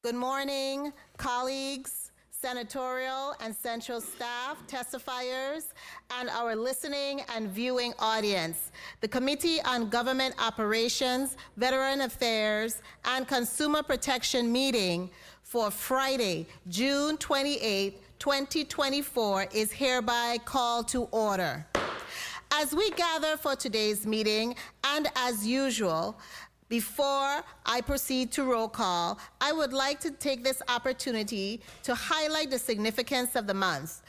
Good morning, colleagues, senatorial and central staff, testifiers, and our listening and viewing audience. The Committee on Government Operations, Veteran Affairs, and Consumer Protection meeting for Friday, June 28, 2024 is hereby called to order. As we gather for today's meeting, and as usual, before I proceed to roll call, I would like to take this opportunity to highlight the significance of the month.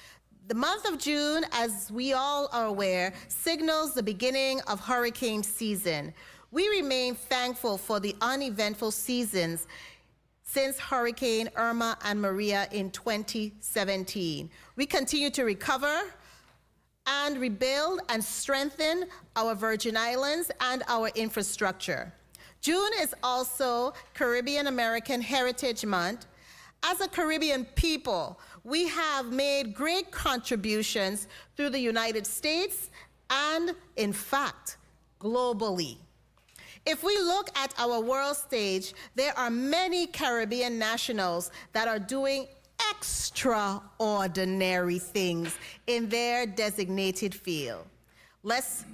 The month of June, as we all are aware, signals the beginning of hurricane season. We remain thankful for the uneventful seasons since Hurricane Irma and Maria in 2017. We continue to recover and rebuild and strengthen our Virgin Islands and our infrastructure. June is also Caribbean American Heritage Month. As a Caribbean people, we have made great contributions through the United States and, in fact, globally. If we look at our world stage, there are many Caribbean nationals that are doing extraordinary things in their designated field. Let's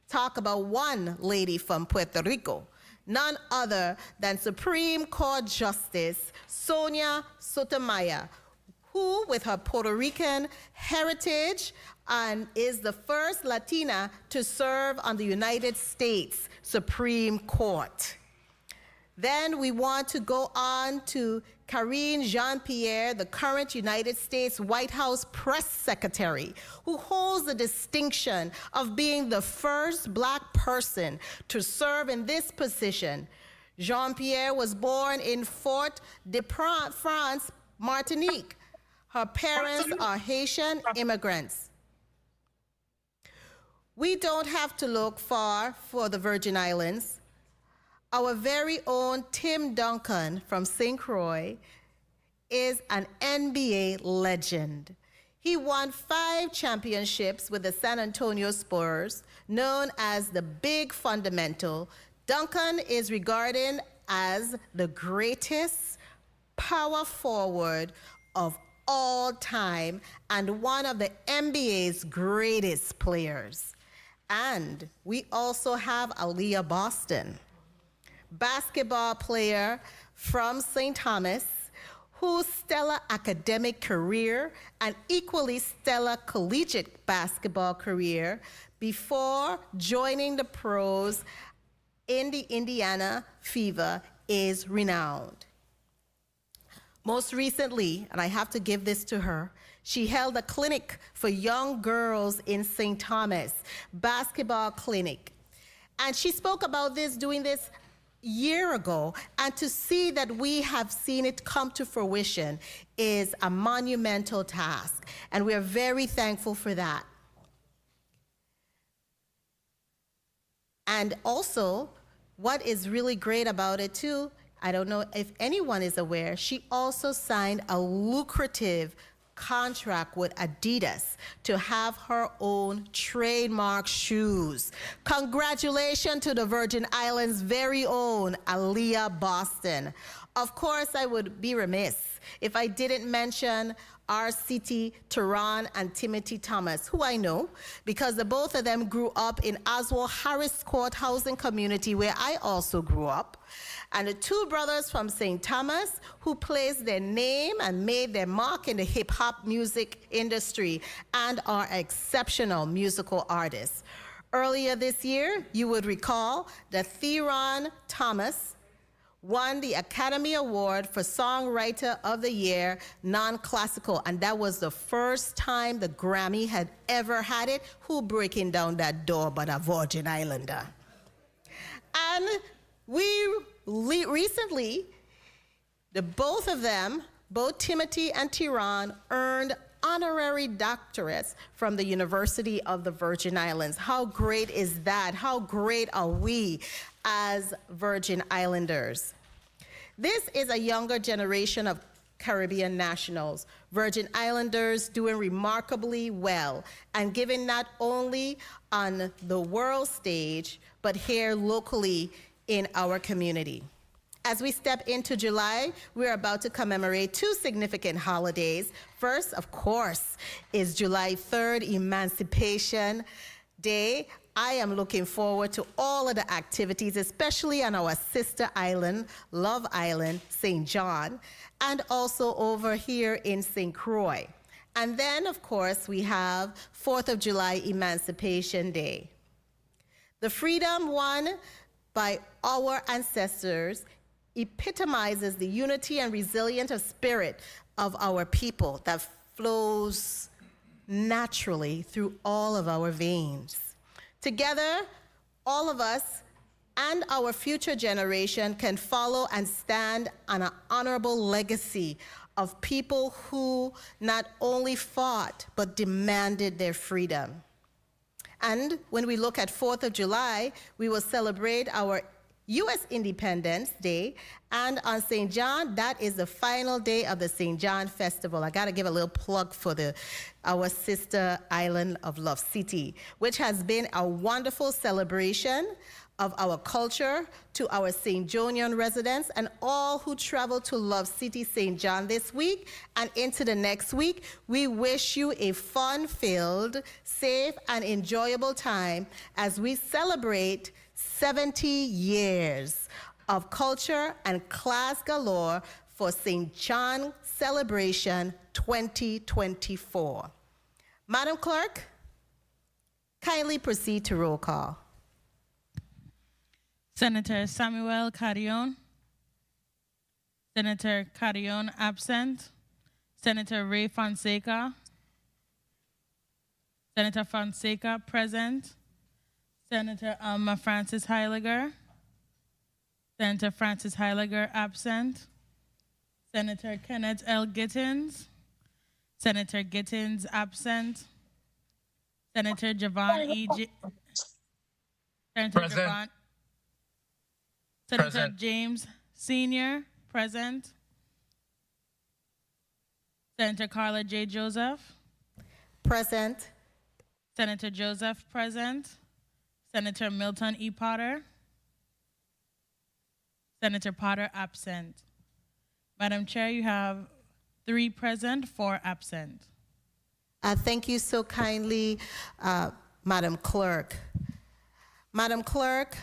talk about one lady from Puerto Rico, none other than Supreme Court Justice Sonia Sotomayor, who, with her Puerto Rican heritage, is the first Latina to serve on the United States Supreme Court. Then we want to go on to Karine Jean-Pierre, the current United States White House press secretary, who holds the distinction of being the first Black person to serve in this position. Jean-Pierre was born in Fort-de-France, Martinique. Her parents are Haitian immigrants. We don't have to look far for the Virgin Islands. Our very own Tim Duncan from St. Croix is an NBA legend. He won 5 championships with the San Antonio Spurs, known as the Big Fundamental. Duncan is regarded as the greatest power forward of all time and one of the NBA's greatest players. And we also have Aaliyah Boston, basketball player from St. Thomas, whose stellar academic career and equally stellar collegiate basketball career before joining the pros in the Indiana Fever is renowned. Most recently, and I have to give this to her, she held a clinic for young girls in St. Thomas, basketball clinic. And she spoke about doing this year ago, and to see that we have seen it come to fruition is a monumental task, and we are very thankful for that. And also, what is really great about it too, I don't know if anyone is aware, she also signed a lucrative contract with Adidas to have her own trademark shoes. Congratulations to the Virgin Islands' very own Aaliyah Boston. Of course, I would be remiss if I didn't mention RCT Tehran and Timothy Thomas, who I know because the both of them grew up in Oswald Harris Court housing community, where I also grew up. And the 2 brothers from St. Thomas who placed their name and made their mark in the hip-hop music industry and are exceptional musical artists. Earlier this year, you would recall that Theron Thomas won the Academy Award for Songwriter of the Year, non-classical, and that was the first time the Grammy had ever had it. Who breaking down that door but a Virgin Islander? And we recently, both of them, both Timothy and Tehran, earned honorary doctorates from the University of the Virgin Islands. How great is that? How great are we as Virgin Islanders? This is a younger generation of Caribbean nationals, Virgin Islanders doing remarkably well and giving not only on the world stage, but here locally in our community. As we step into July, we're about to commemorate two significant holidays. First, of course, is July 3rd, Emancipation Day. I am looking forward to all of the activities, especially on our sister island, Love Island, St. John, and also over here in St. Croix. And then, of course, we have 4th of July, Emancipation Day. The freedom won by our ancestors epitomizes the unity and resilience of spirit of our people that flows naturally through all of our veins. Together, all of us and our future generation can follow and stand on an honorable legacy of people who not only fought but demanded their freedom. And when we look at 4th of July, we will celebrate our U.S. Independence Day, and on St. John, that is the final day of the St. John Festival. I gotta give a little plug for our sister island of Love City, which has been a wonderful celebration of our culture to our St. Johnian residents and all who travel to Love City, St. John this week and into the next week. We wish you a fun-filled, safe, and enjoyable time as we celebrate 70 years of culture and class galore for St. John Celebration 2024. Madam Clerk, kindly proceed to roll call. Senator Samuel Carrion. Senator Carrion absent. Senator Ray Fonseca. Senator Fonseca present. Senator Alma Francis Heiliger. Senator Francis Heiliger absent. Senator Kenneth L. Gittins. Senator Gittins absent. Senator Javon E. Senator Present. Javon. Senator Present. James Sr. present. Senator Carla J. Joseph. Present. Senator Joseph present. Senator Milton E. Potter. Senator Potter absent. Madam Chair, you have 3 present, 4 absent. Thank you so kindly, Madam Clerk. Madam Clerk,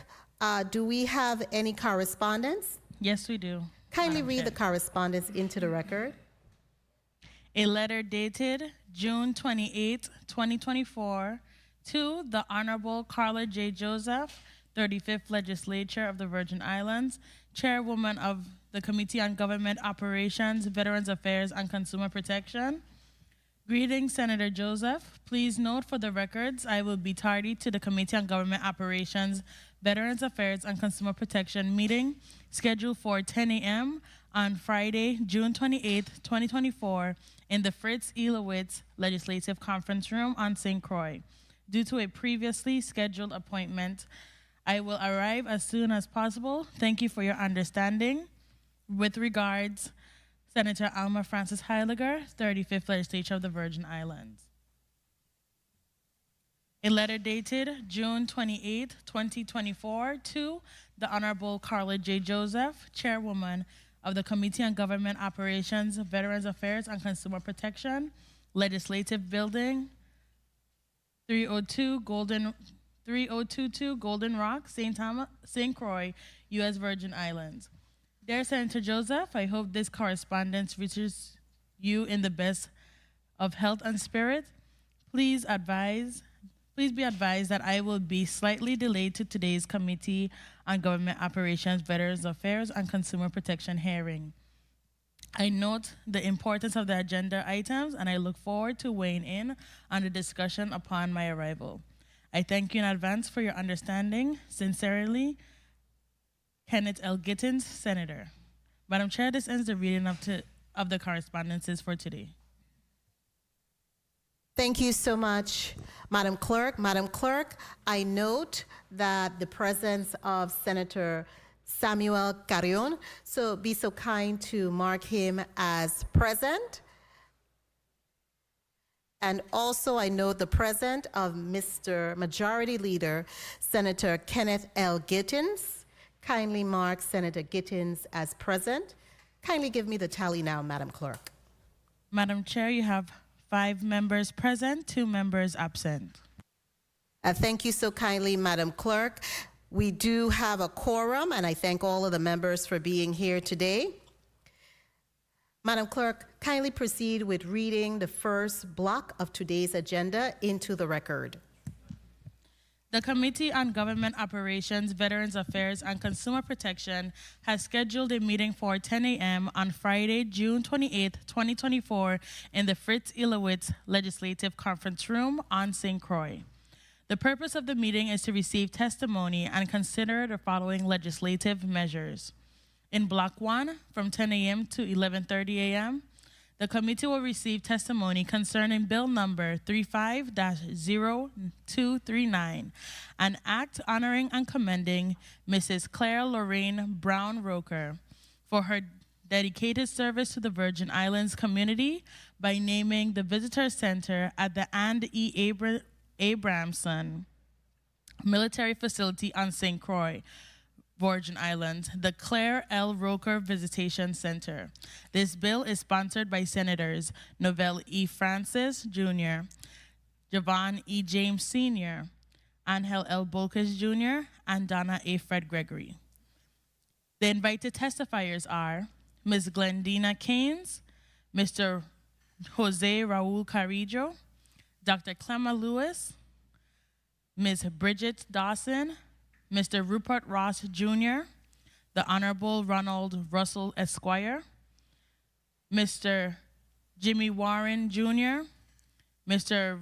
do we have any correspondence? Yes, we do. Kindly Madam read Chair. the correspondence into the record. A letter dated June 28, 2024, to the Honorable Carla J. Joseph, 35th Legislature of the Virgin Islands, Chairwoman of the Committee on Government Operations, Veterans Affairs, and Consumer Protection. Greetings, Senator Joseph. Please note for the records, I will be tardy to the Committee on Government Operations, Veterans Affairs, and Consumer Protection meeting scheduled for 10 a.m. on Friday, June 28, 2024, in the Fritz E. Lewitz Legislative Conference Room on St. Croix. Due to a previously scheduled appointment, I will arrive as soon as possible. Thank you for your understanding. With regards, Senator Alma Francis Heiliger, 35th Legislature of the Virgin Islands. A letter dated June 28, 2024, to the Honorable Carla J. Joseph, Chairwoman of the Committee on Government Operations, Veterans Affairs, and Consumer Protection, Legislative Building, 3022 Golden Rock, St. Croix, U.S. Virgin Islands. Dear Senator Joseph, I hope this correspondence reaches you in the best of health and spirit. Please be advised that I will be slightly delayed to today's Committee on Government Operations, Veterans Affairs, and Consumer Protection hearing. I note the importance of the agenda items, and I look forward to weighing in on the discussion upon my arrival. I thank you in advance for your understanding. Sincerely, Kenneth L. Gittins, Senator. Madam Chair, this ends the reading of the correspondences for today. Thank you so much, Madam Clerk. Madam Clerk, I note that the presence of Senator Samuel Carrion, so be so kind to mark him as present. And also I note the presence of Mr. Majority Leader, Senator Kenneth L. Gittins. Kindly mark Senator Gittins as present. Kindly give me the tally now, Madam Clerk. Madam Chair, you have 5 members present, 2 members absent. Thank you so kindly, Madam Clerk. We do have a quorum, and I thank all of the members for being here today. Madam Clerk, kindly proceed with reading the first block of today's agenda into the record. The Committee on Government Operations, Veterans Affairs, and Consumer Protection has scheduled a meeting for 10 a.m. on Friday, June 28, 2024, in the Fritz Ilowitz Legislative Conference Room on St. Croix. The purpose of the meeting is to receive testimony and consider the following legislative measures. In Block 1, from 10 a.m. to 11:30 a.m., the committee will receive testimony concerning Bill Number 35-0239, an act honoring and commending Mrs. Claire Lorraine Brown Roker for her dedicated service to the Virgin Islands community by naming the Visitor Center at the And E. Abramson Military Facility on St. Croix, Virgin Islands, the Claire L. Roker Visitation Center. This bill is sponsored by Senators Novell E. Francis, Jr., Javon E. James, Sr., Angel L. Bolkes, Jr., and Donna A. Fred Gregory. The invited testifiers are Ms. Glendina Keynes, Mr. Jose Raul Carrillo, Dr. Clemma Lewis, Ms. Bridget Dawson, Mr. Rupert Ross, Jr., the Honorable Ronald Russell Esquire, Mr. Jimmy Warren, Jr., Mr.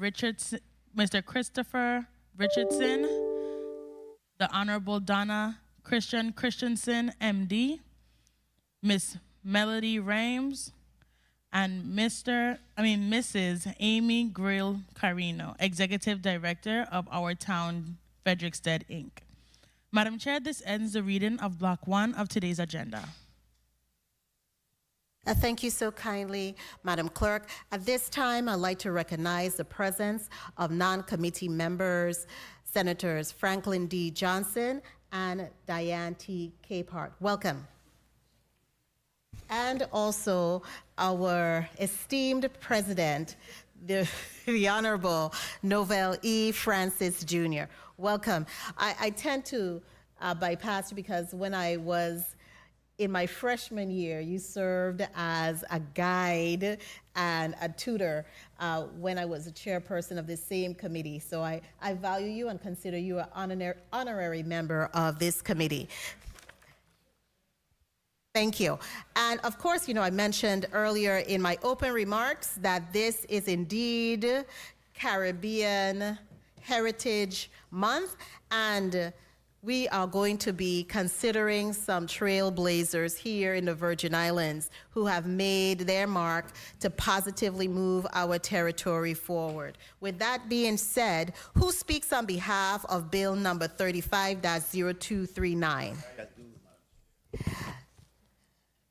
Christopher Richardson, the Honorable Donna Christensen, MD, Miss Melody Rames, and Mrs. Amy Grill Carino, Executive Director of Our Town Frederiksted, Inc. Madam Chair, this ends the reading of Block 1 of today's agenda. Thank you so kindly, Madam Clerk. At this time, I'd like to recognize the presence of non-committee members, Senators Franklin D. Johnson and Diane T. Capehart. Welcome. And also our esteemed President, the Honorable Novell E. Francis, Jr. Welcome. I tend to bypass you because when I was in my freshman year, you served as a guide and a tutor when I was a chairperson of the same committee. So I value you and consider you an honorary member of this committee. Thank you. And of course, I mentioned earlier in my open remarks that this is indeed Caribbean Heritage Month, and we are going to be considering some trailblazers here in the Virgin Islands who have made their mark to positively move our territory forward. With that being said, who speaks on behalf of Bill number 35-0239?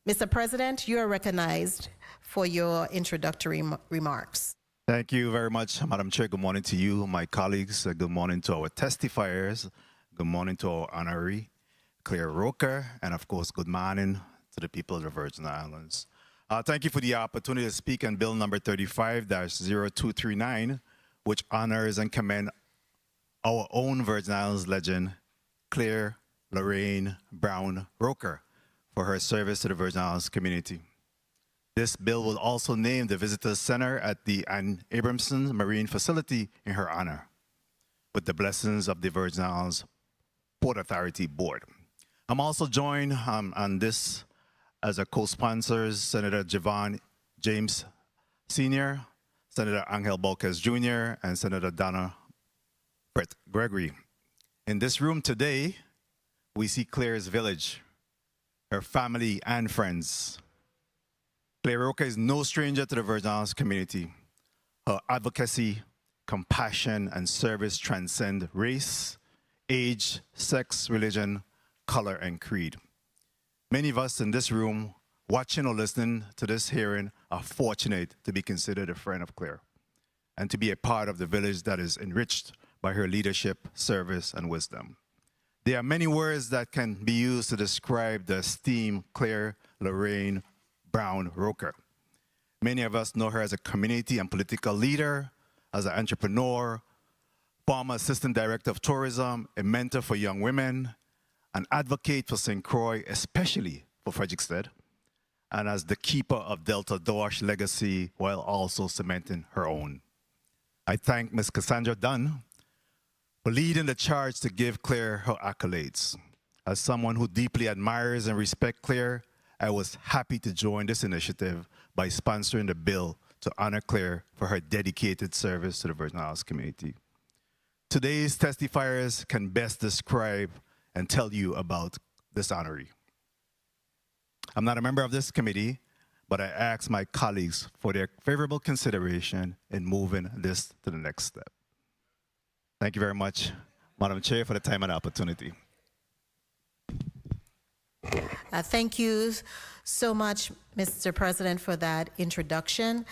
Mr. President, you are recognized for your introductory remarks. Thank you very much, Madam Chair. Good morning to you, my colleagues. Good morning to our testifiers. Good morning to our honoree, Claire Roker. And of course, good morning to the people of the Virgin Islands. Thank you for the opportunity to speak on Bill number 35-0239, which honors and commends our own Virgin Islands legend, Claire Lorraine Brown Roker, for her service to the Virgin Islands community. This bill will also name the Visitor Center at the Ann Abramson Marine Facility in her honor, with the blessings of the Virgin Islands Port Authority Board. I'm also joined on this as a co-sponsors, Senator Javon James Sr., Senator Angel Bolkes Jr., and Senator Donna Brett Gregory. In this room today, we see Claire's village, her family and friends. Claire Roker is no stranger to the Virgin Islands community. Her advocacy, compassion, and service transcend race, age, sex, religion, color, and creed. Many of us in this room, watching or listening to this hearing, are fortunate to be considered a friend of Claire and to be a part of the village that is enriched by her leadership, service, and wisdom. There are many words that can be used to describe the esteemed Claire Lorraine Brown Roker. Many of us know her as a community and political leader, as an entrepreneur, former assistant director of tourism, a mentor for young women, an advocate for St. Croix, especially for Frederiksted, and as the keeper of Delta Dosh legacy while also cementing her own. I thank Ms. Cassandra Dunn for leading the charge to give Claire her accolades. As someone who deeply admires and respects Claire, I was happy to join this initiative by sponsoring the bill to honor Claire for her dedicated service to the Virgin Islands community. Today's testifiers can best describe and tell you about this honoree. I'm not a member of this committee, but I ask my colleagues for their favorable consideration in moving this to the next step. Thank you very much, Madam Chair, for the time and opportunity. Thank you so much, Mr. President, for that introduction.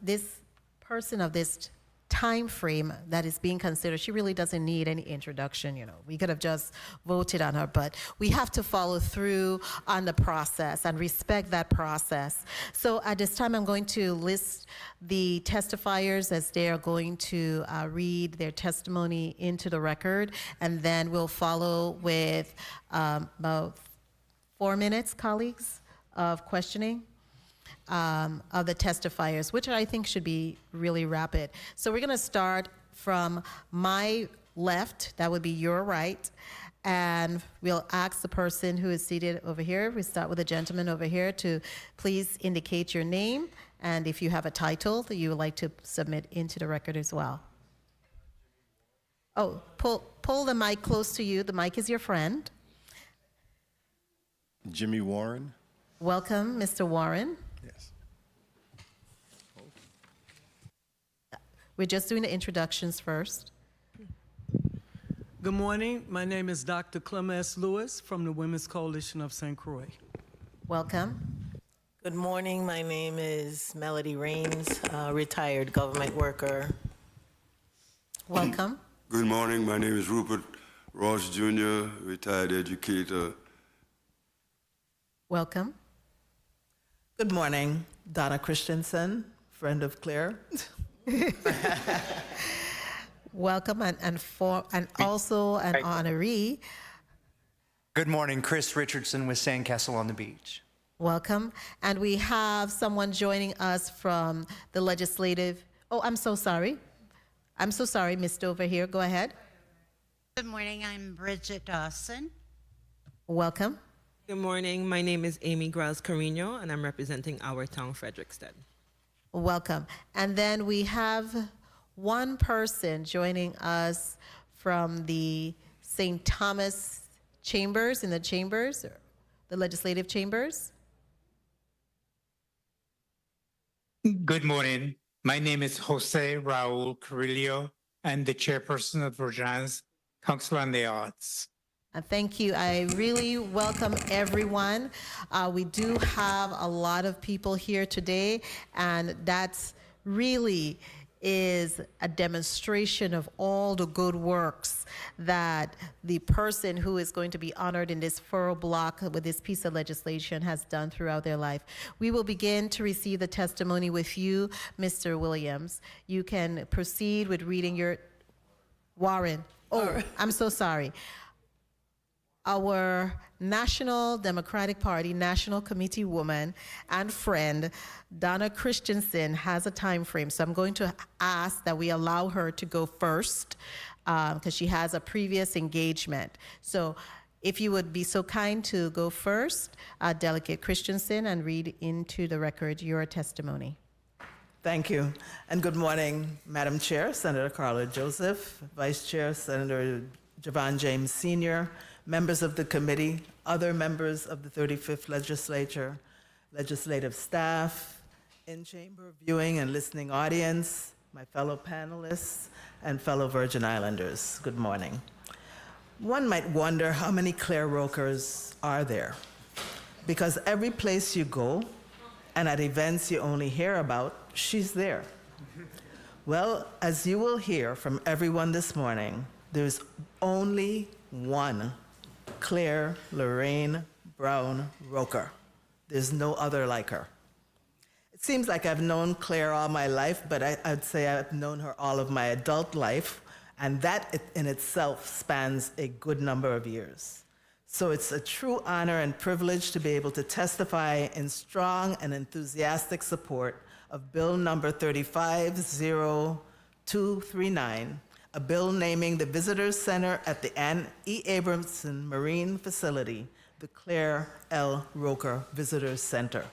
This person of this time frame that is being considered, she really doesn't need any introduction. You know, we could have just voted on her, but we have to follow through on the process and respect that process. So at this time, I'm going to list the testifiers as they are going to read their testimony into the record, and then we'll follow with about 4 minutes, colleagues, of questioning of the testifiers, which I think should be really rapid. So we're going to start from my left, that would be your right, and we'll ask the person who is seated over here. We start with the gentleman over here to please indicate your name and if you have a title that you would like to submit into the record as well. Oh, pull the mic close to you. The mic is your friend. Jimmy Warren. Welcome, Mr. Warren. Yes. We're just doing the introductions first. Good morning. My name is Dr. Clemess Lewis from the Women's Coalition of St. Croix. Welcome. Good morning. My name is Melody Rains, retired government worker. Welcome. Good morning. My name is Rupert Ross Jr., retired educator. Welcome. Good morning. Donna Christensen, friend of Claire. Welcome, and also an honoree. Good morning, Chris Richardson with Sandcastle on the Beach. Welcome. And we have someone joining us from the legislative. Oh, I'm so sorry. I'm so sorry, Mr. Over here. Go ahead. Good morning, I'm Bridget Dawson. Welcome. Good morning, my name is Amy Grouse Carino, and I'm representing our town, Frederiksted. Welcome. And then we have one person joining us from the St. Thomas Chambers, in the chambers, the legislative chambers. Good morning. My name is Jose Raul Carrillo. I'm the chairperson of Virgin Islands Council on the Arts. Thank you. I really welcome everyone. We do have a lot of people here today, and that's really is a demonstration of all the good works that the person who is going to be honored in this furrow block with this piece of legislation has done throughout their life. We will begin to receive the testimony with you, Mr. Williams. You can proceed with reading your... Warren. Oh, I'm so sorry. Our National Democratic Party National Committee woman and friend, Donna Christensen, has a time frame. So I'm going to ask that we allow her to go first because she has a previous engagement. So if you would be so kind to go first, Delegate Christensen, and read into the record your testimony. Thank you. And good morning, Madam Chair, Senator Carla Joseph, Vice Chair, Senator Javon James Sr., members of the committee, other members of the 35th Legislature, legislative staff, in-chamber viewing and listening audience, my fellow panelists, and fellow Virgin Islanders. Good morning. One might wonder how many Claire Rokers are there, because every place you go, and at events you only hear about, she's there. Well, as you will hear from everyone this morning, there's only one, Claire Lorraine Brown Roker. There's no other like her. It seems like I've known Claire all my life, but I'd say I've known her all of my adult life, and that in itself spans a good number of years. So it's a true honor and privilege to be able to testify in strong and enthusiastic support of Bill number 350239, a bill naming the Visitors Center at the Ann E. Abramson Marine Facility the Claire L. Roker Visitors Center.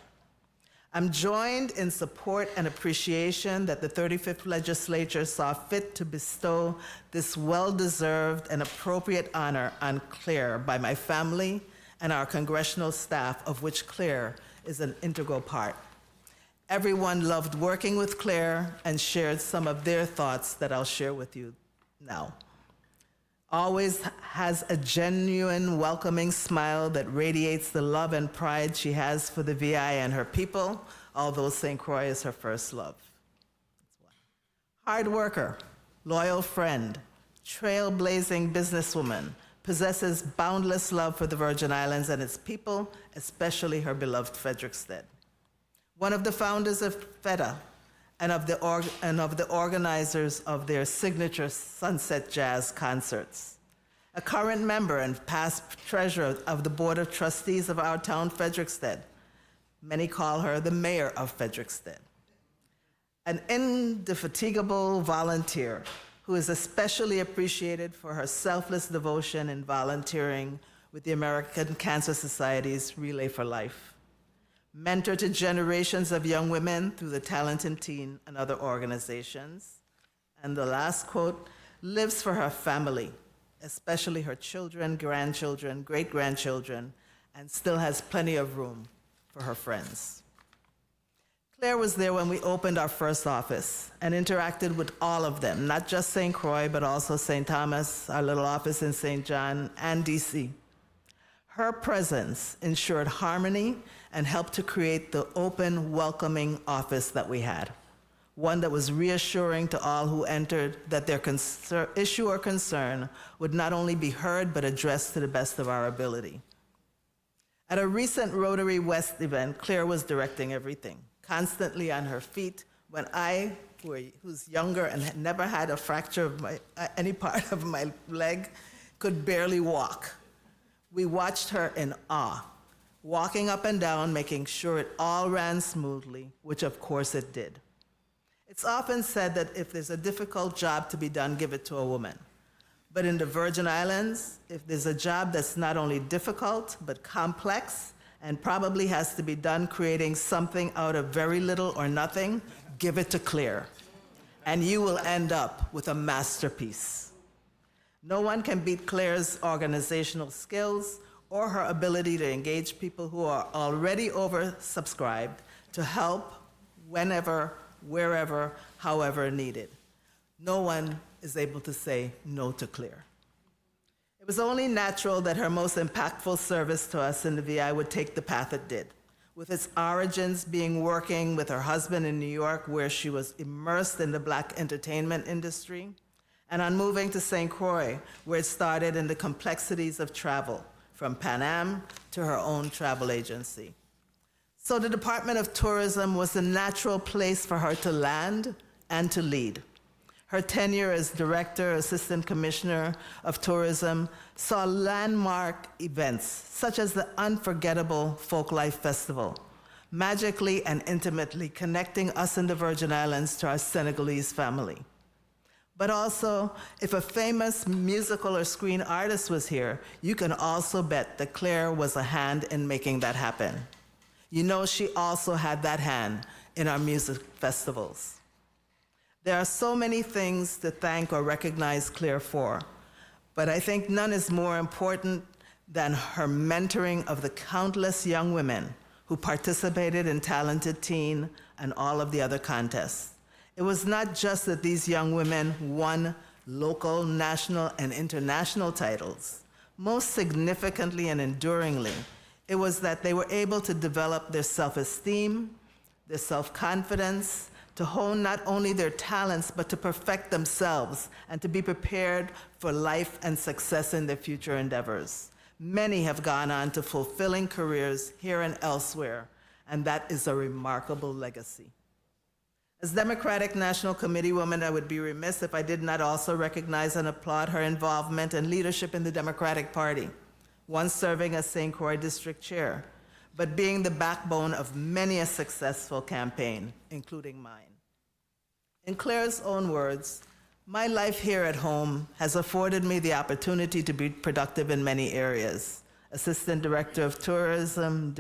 I'm joined in support and appreciation that the 35th Legislature saw fit to bestow this well-deserved and appropriate honor on Claire by my family and our congressional staff, of which Claire is an integral part. Everyone loved working with Claire and shared some of their thoughts that I'll share with you now. Always has a genuine, welcoming smile that radiates the love and pride she has for the VI and her people, although St. Croix is her first love. Hard worker, loyal friend, trailblazing businesswoman, possesses boundless love for the Virgin Islands and its people, especially her beloved Frederiksted. One of the founders of FEDA and of the organizers of their signature Sunset Jazz concerts. A current member and past treasurer of the Board of Trustees of our town, Frederiksted. Many call her the mayor of Frederiksted. An indefatigable volunteer who is especially appreciated for her selfless devotion in volunteering with the American Cancer Society's Relay for Life. Mentor to generations of young women through the Talented Teen and other organizations. And the last quote, lives for her family, especially her children, grandchildren, great-grandchildren, and still has plenty of room for her friends. Claire was there when we opened our first office and interacted with all of them, not just St. Croix, but also St. Thomas, our little office in St. John, and DC. Her presence ensured harmony and helped to create the open, welcoming office that we had. One that was reassuring to all who entered that their issue or concern would not only be heard, but addressed to the best of our ability. At a recent Rotary West event, Claire was directing everything, constantly on her feet, when I, who's younger and had never had a fracture of any part of my leg, could barely walk. We watched her in awe, walking up and down, making sure it all ran smoothly, which of course it did. It's often said that if there's a difficult job to be done, give it to a woman. But in the Virgin Islands, if there's a job that's not only difficult, but complex, and probably has to be done creating something out of very little or nothing, give it to Claire. And you will end up with a masterpiece. No one can beat Claire's organizational skills or her ability to engage people who are already oversubscribed to help whenever, wherever, however needed. No one is able to say no to Claire. It was only natural that her most impactful service to us in the VI would take the path it did, with its origins being working with her husband in New York, where she was immersed in the Black entertainment industry, and on moving to St. Croix, where it started in the complexities of travel, from Pan Am to her own travel agency. So the Department of Tourism was the natural place for her to land and to lead. Her tenure as Director, Assistant Commissioner of Tourism saw landmark events such as the unforgettable Folklife Festival, magically and intimately connecting us in the Virgin Islands to our Senegalese family. But also, if a famous musical or screen artist was here, you can also bet that Claire was a hand in making that happen. You know, she also had that hand in our music festivals. There are so many things to thank or recognize Claire for, but I think none is more important than her mentoring of the countless young women who participated in Talented Teen and all of the other contests. It was not just that these young women won local, national, and international titles. Most significantly and enduringly, it was that they were able to develop their self-esteem, their self-confidence, to hone not only their talents, but to perfect themselves and to be prepared for life and success in their future endeavors. Many have gone on to fulfilling careers here and elsewhere, and that is a remarkable legacy. As Democratic National Committee woman, I would be remiss if I did not also recognize and applaud her involvement and leadership in the Democratic Party, once serving as St. Croix District Chair, but being the backbone of many a successful campaign, including mine. In Claire's own words, my life here at home has afforded me the opportunity to be productive in many areas. Assistant Director of Tourism,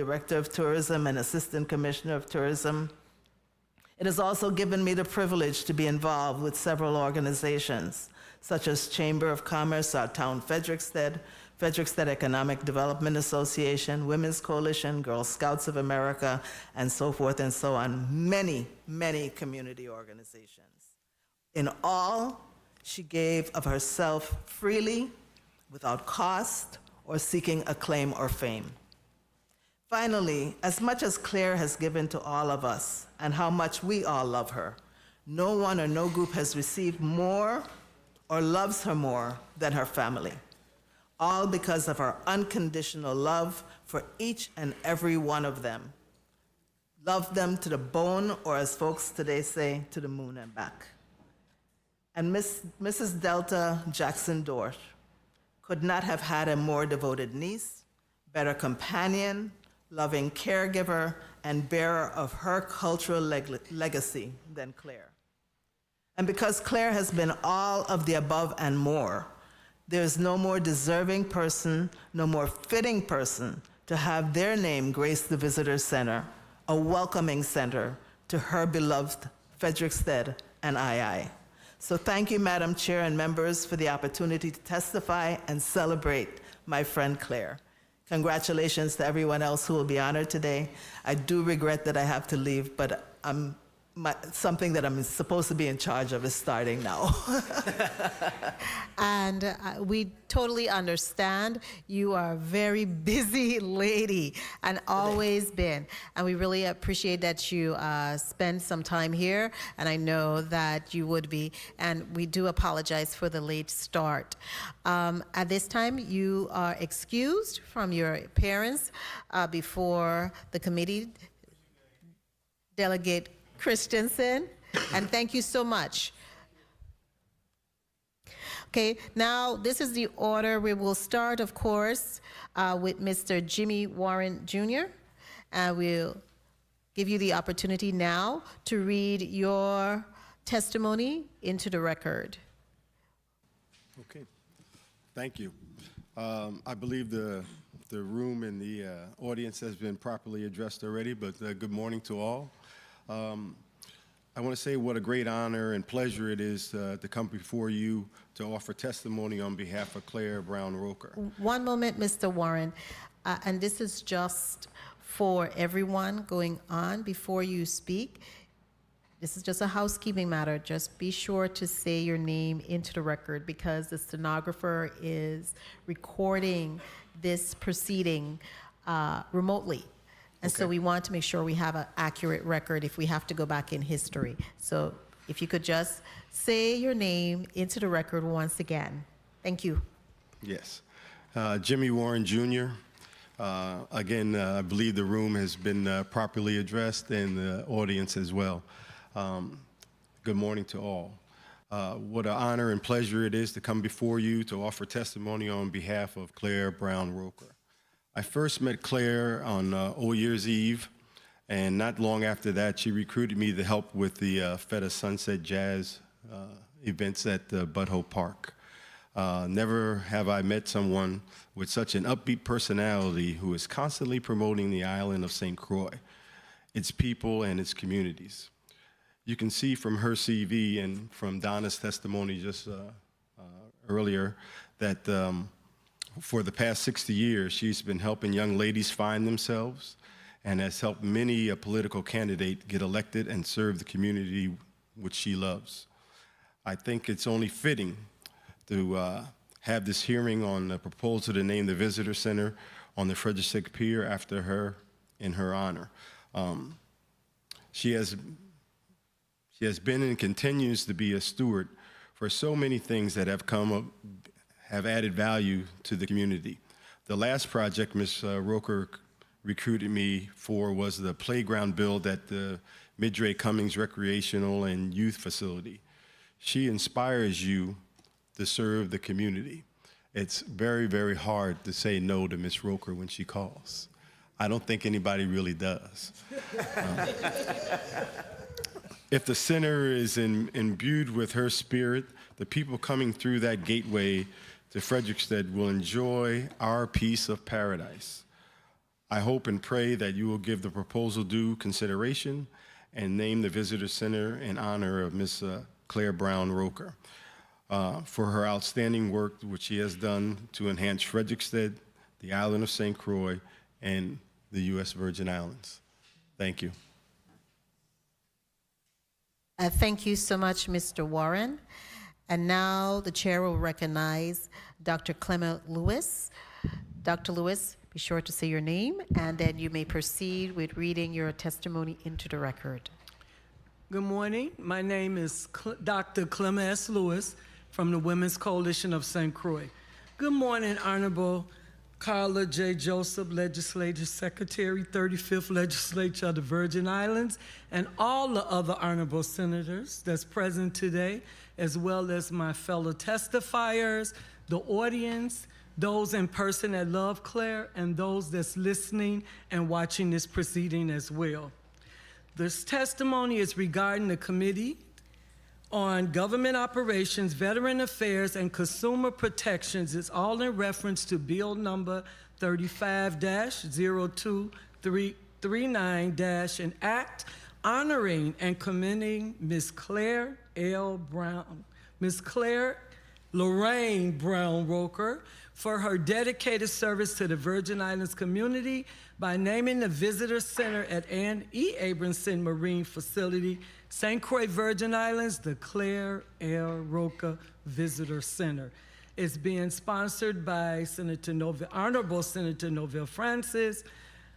and Assistant Commissioner of Tourism. It has also given me the privilege to be involved with several organizations, such as Chamber of Commerce, our town Frederiksted, Frederiksted Economic Development Association, Women's Coalition, Girl Scouts of America, and so forth and so on. Many, many community organizations. In all, she gave of herself freely, without cost, or seeking acclaim or fame. Finally, as much as Claire has given to all of us and how much we all love her, no one or no group has received more or loves her more than her family, all because of her unconditional love for each and every one of them. Love them to the bone, or as folks today say, to the moon and back. And Mrs. Delta Jackson Dorsch could not have had a more devoted niece, better companion, loving caregiver, and bearer of her cultural legacy than Claire. And because Claire has been all of the above and more, there is no more deserving person, no more fitting person to have their name grace the Visitor Center, a welcoming center to her beloved Frederiksted and II. So thank you, Madam Chair and members, for the opportunity to testify and celebrate my friend Claire. Congratulations to everyone else who will be honored today. I do regret that I have to leave, but something that I'm supposed to be in charge of is starting now. And we totally understand. You are a very busy lady and always been. And we really appreciate that you spend some time here. And I know that you would be. And we do apologize for the late start. At this time, you are excused from your appearance before the committee. Delegate Christensen, and thank you so much. Okay, now this is the order. We will start, of course, with Mr. Jimmy Warren Jr. We'll give you the opportunity now to read your testimony into the record. Okay, thank you. I believe the room and the audience has been properly addressed already, but good morning to all. I want to say what a great honor and pleasure it is to come before you to offer testimony on behalf of Claire Brown Roker. One moment, Mr. Warren, and this is just for everyone going on before you speak. This is just a housekeeping matter. Just be sure to say your name into the record because the stenographer is recording this proceeding remotely. And so we want to make sure we have an accurate record if we have to go back in history. So if you could just say your name into the record once again. Thank you. Yes. Jimmy Warren Jr. Again, I believe the room has been properly addressed and the audience as well. Good morning to all. What an honor and pleasure it is to come before you to offer testimony on behalf of Claire Brown Roker. I first met Claire on Old Year's Eve, and not long after that, she recruited me to help with the Feta Sunset Jazz events at Butthole Park. Never have I met someone with such an upbeat personality who is constantly promoting the island of St. Croix, its people, and its communities. You can see from her CV and from Donna's testimony just earlier that for the past 60 years, she's been helping young ladies find themselves and has helped many a political candidate get elected and serve the community which she loves. I think it's only fitting to have this hearing on the proposal to name the Visitor Center on the Frederiksted Pier after her in her honor. She She has been and continues to be a steward for so many things that have added value to the community. The last project Ms. Roker recruited me for was the playground build at the Midray Cummings Recreational and Youth Facility. She inspires you to serve the community. It's very, very hard to say no to Ms. Roker when she calls. I don't think anybody really does. If the center is imbued with her spirit, the people coming through that gateway to Frederiksted will enjoy our piece of paradise. I hope and pray that you will give the proposal due consideration and name the Visitor Center in honor of Ms. Claire Brown Roker for her outstanding work which she has done to enhance Frederiksted, the island of St. Croix, and the U.S. Virgin Islands. Thank you. Thank you so much, Mr. Warren. And now the chair will recognize Dr. Clement Lewis. Dr. Lewis, be sure to say your name, and then you may proceed with reading your testimony into the record. Good morning. My name is Dr. Clement S. Lewis from the Women's Coalition of St. Croix. Good morning, Honorable Carla J. Joseph, Legislative Secretary, 35th Legislature of the Virgin Islands, and all the other honorable senators that's present today, as well as my fellow testifiers, the audience, those in person that love Claire, and those that's listening and watching this proceeding as well. This testimony is regarding the Committee on Government Operations, Veteran Affairs, and Consumer Protections. It's all in reference to Bill number 35-02339- an act honoring and commending Ms. Claire Lorraine Brown Roker for her dedicated service to the Virgin Islands community by naming the Visitor Center at Ann E. Abramson Marine Facility, St. Croix, Virgin Islands, the Claire L. Roker Visitor Center. It's being sponsored by Honorable Senator Novelle Francis,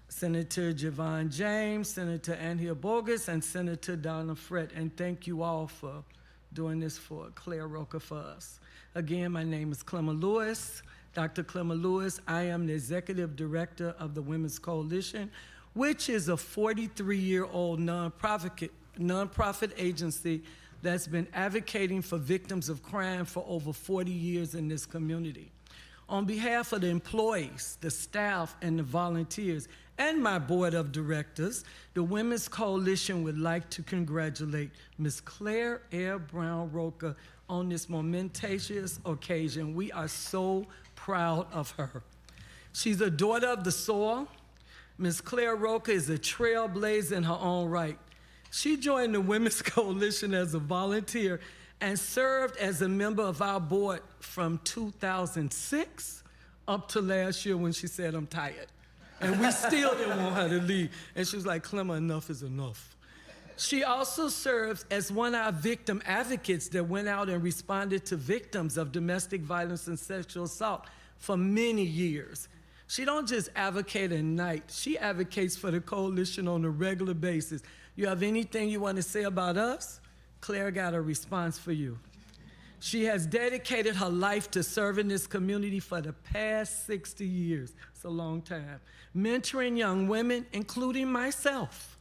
Senator Javon James, Senator Anhia Bogus, and Senator Donna Frett. And thank you all for doing this for Claire Roker for us. Again, my name is Clement Lewis, Dr. Clement Lewis. I am the Executive Director of the Women's Coalition, which is a 43-year-old nonprofit agency that's been advocating for victims of crime for over 40 years in this community. On behalf of the employees, the staff, and the volunteers, and my board of directors, the Women's Coalition would like to congratulate Ms. Claire L. Brown Roker on this momentous occasion. We are so proud of her. She's a daughter of the soil. Ms. Claire Roker is a trailblazer in her own right. She joined the Women's Coalition as a volunteer and served as a member of our board from 2006 up to last year when she said, "I'm tired." And we still didn't want her to leave. And she was like, "Clement, enough is enough." She also serves as one of our victim advocates that went out and responded to victims of domestic violence and sexual assault for many years. She don't just advocate at night. She advocates for the coalition on a regular basis. You have anything you want to say about us? Claire got a response for you. She has dedicated her life to serving this community for the past 60 years. It's a long time. Mentoring young women, including myself.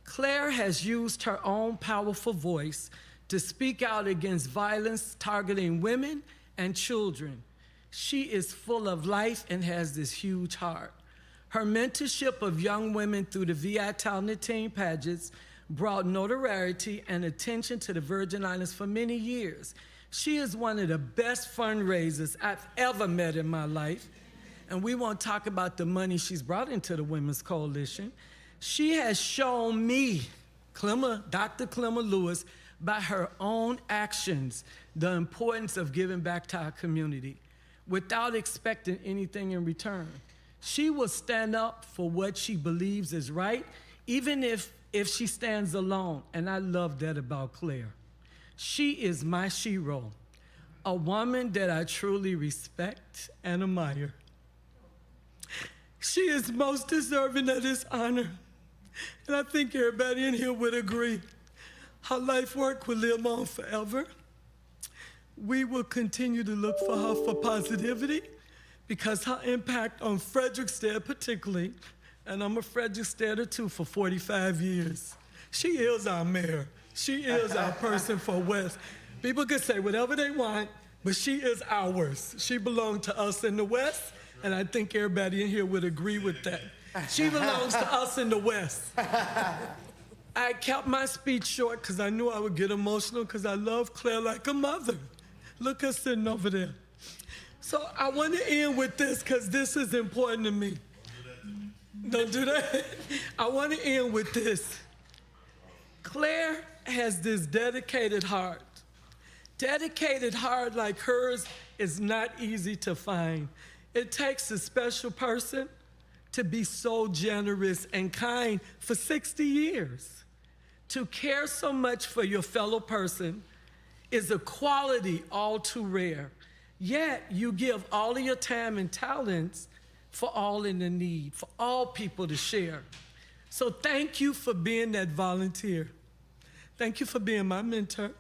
Claire has used her own powerful voice to speak out against violence targeting women and children. She is full of life and has this huge heart. Her mentorship of young women through the VI Talented Teen Pageants brought notoriety and attention to the Virgin Islands for many years. She is one of the best fundraisers I've ever met in my life. And we won't talk about the money she's brought into the Women's Coalition. She has shown me, Dr. Clement Lewis, by her own actions, the importance of giving back to our community without expecting anything in return. She will stand up for what she believes is right, even if she stands alone. And I love that about Claire. She is my shero, a woman that I truly respect and admire. She is most deserving of this honor, and I think everybody in here would agree. her life work will live on forever. We will continue to look for her for positivity because her impact on Frederickstead particularly, and I'm a Fredericksteader too for 45 years. She is our mayor. She is our person for West. People can say whatever they want, but she is ours. She belonged to us in the West, and I think everybody in here would agree with that. She belongs to us in the West. I kept my speech short because I knew I would get emotional because I love Claire like a mother. Look her sitting over there. So I want to end with this because this is important to me. Don't do that. I want to end with this. Claire has this dedicated heart. Dedicated heart like hers is not easy to find. It takes a special person to be so generous and kind for 60 years. To care so much for your fellow person is a quality all too rare. Yet you give all of your time and talents for all in the need, for all people to share. So thank you for being that volunteer. Thank you for being my mentor.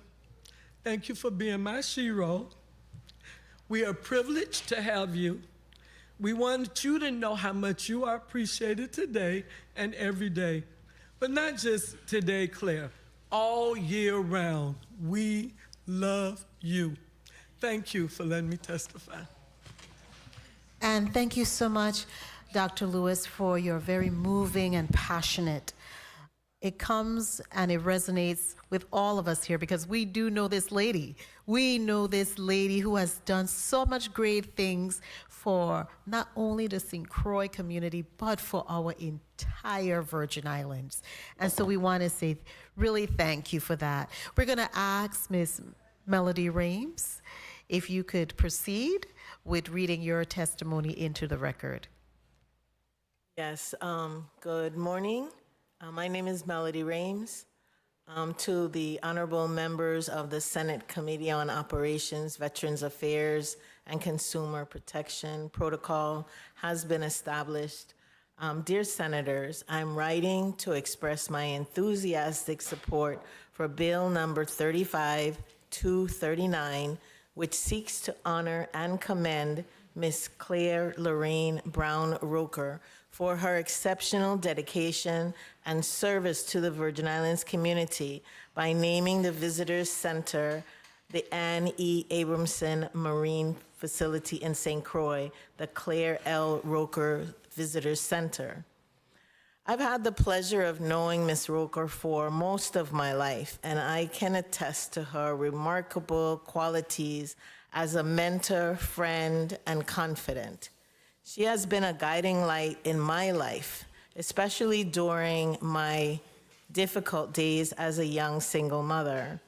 Thank you for being my shero. We are privileged to have you. We want you to know how much you are appreciated today and every day. But not just today, Claire. All year round, we love you. Thank you for letting me testify. And thank you so much, Dr. Lewis, for your very moving and passionate. It comes and it resonates with all of us here because we do know this lady. We know this lady who has done so much great things for not only the St. Croix community, but for our entire Virgin Islands. And so we want to say really thank you for that. We're going to ask Ms. Melody Rames if you could proceed with reading your testimony into the record. Yes, good morning. My name is Melody Rames. To the honorable members of the Senate Committee on Operations, Veterans Affairs, and Consumer Protection protocol has been established. Dear Senators, I'm writing to express my enthusiastic support for Bill number 35239, which seeks to honor and commend Ms. Claire Lorraine Brown Roker for her exceptional dedication and service to the Virgin Islands community by naming the Visitors Center the Anne E. Abramson Marine Facility in St. Croix, the Claire L. Roker Visitors Center. I've had the pleasure of knowing Ms. Roker for most of my life, and I can attest to her remarkable qualities as a mentor, friend, and confidant. She has been a guiding light in my life, especially during my difficult days as a young single mother.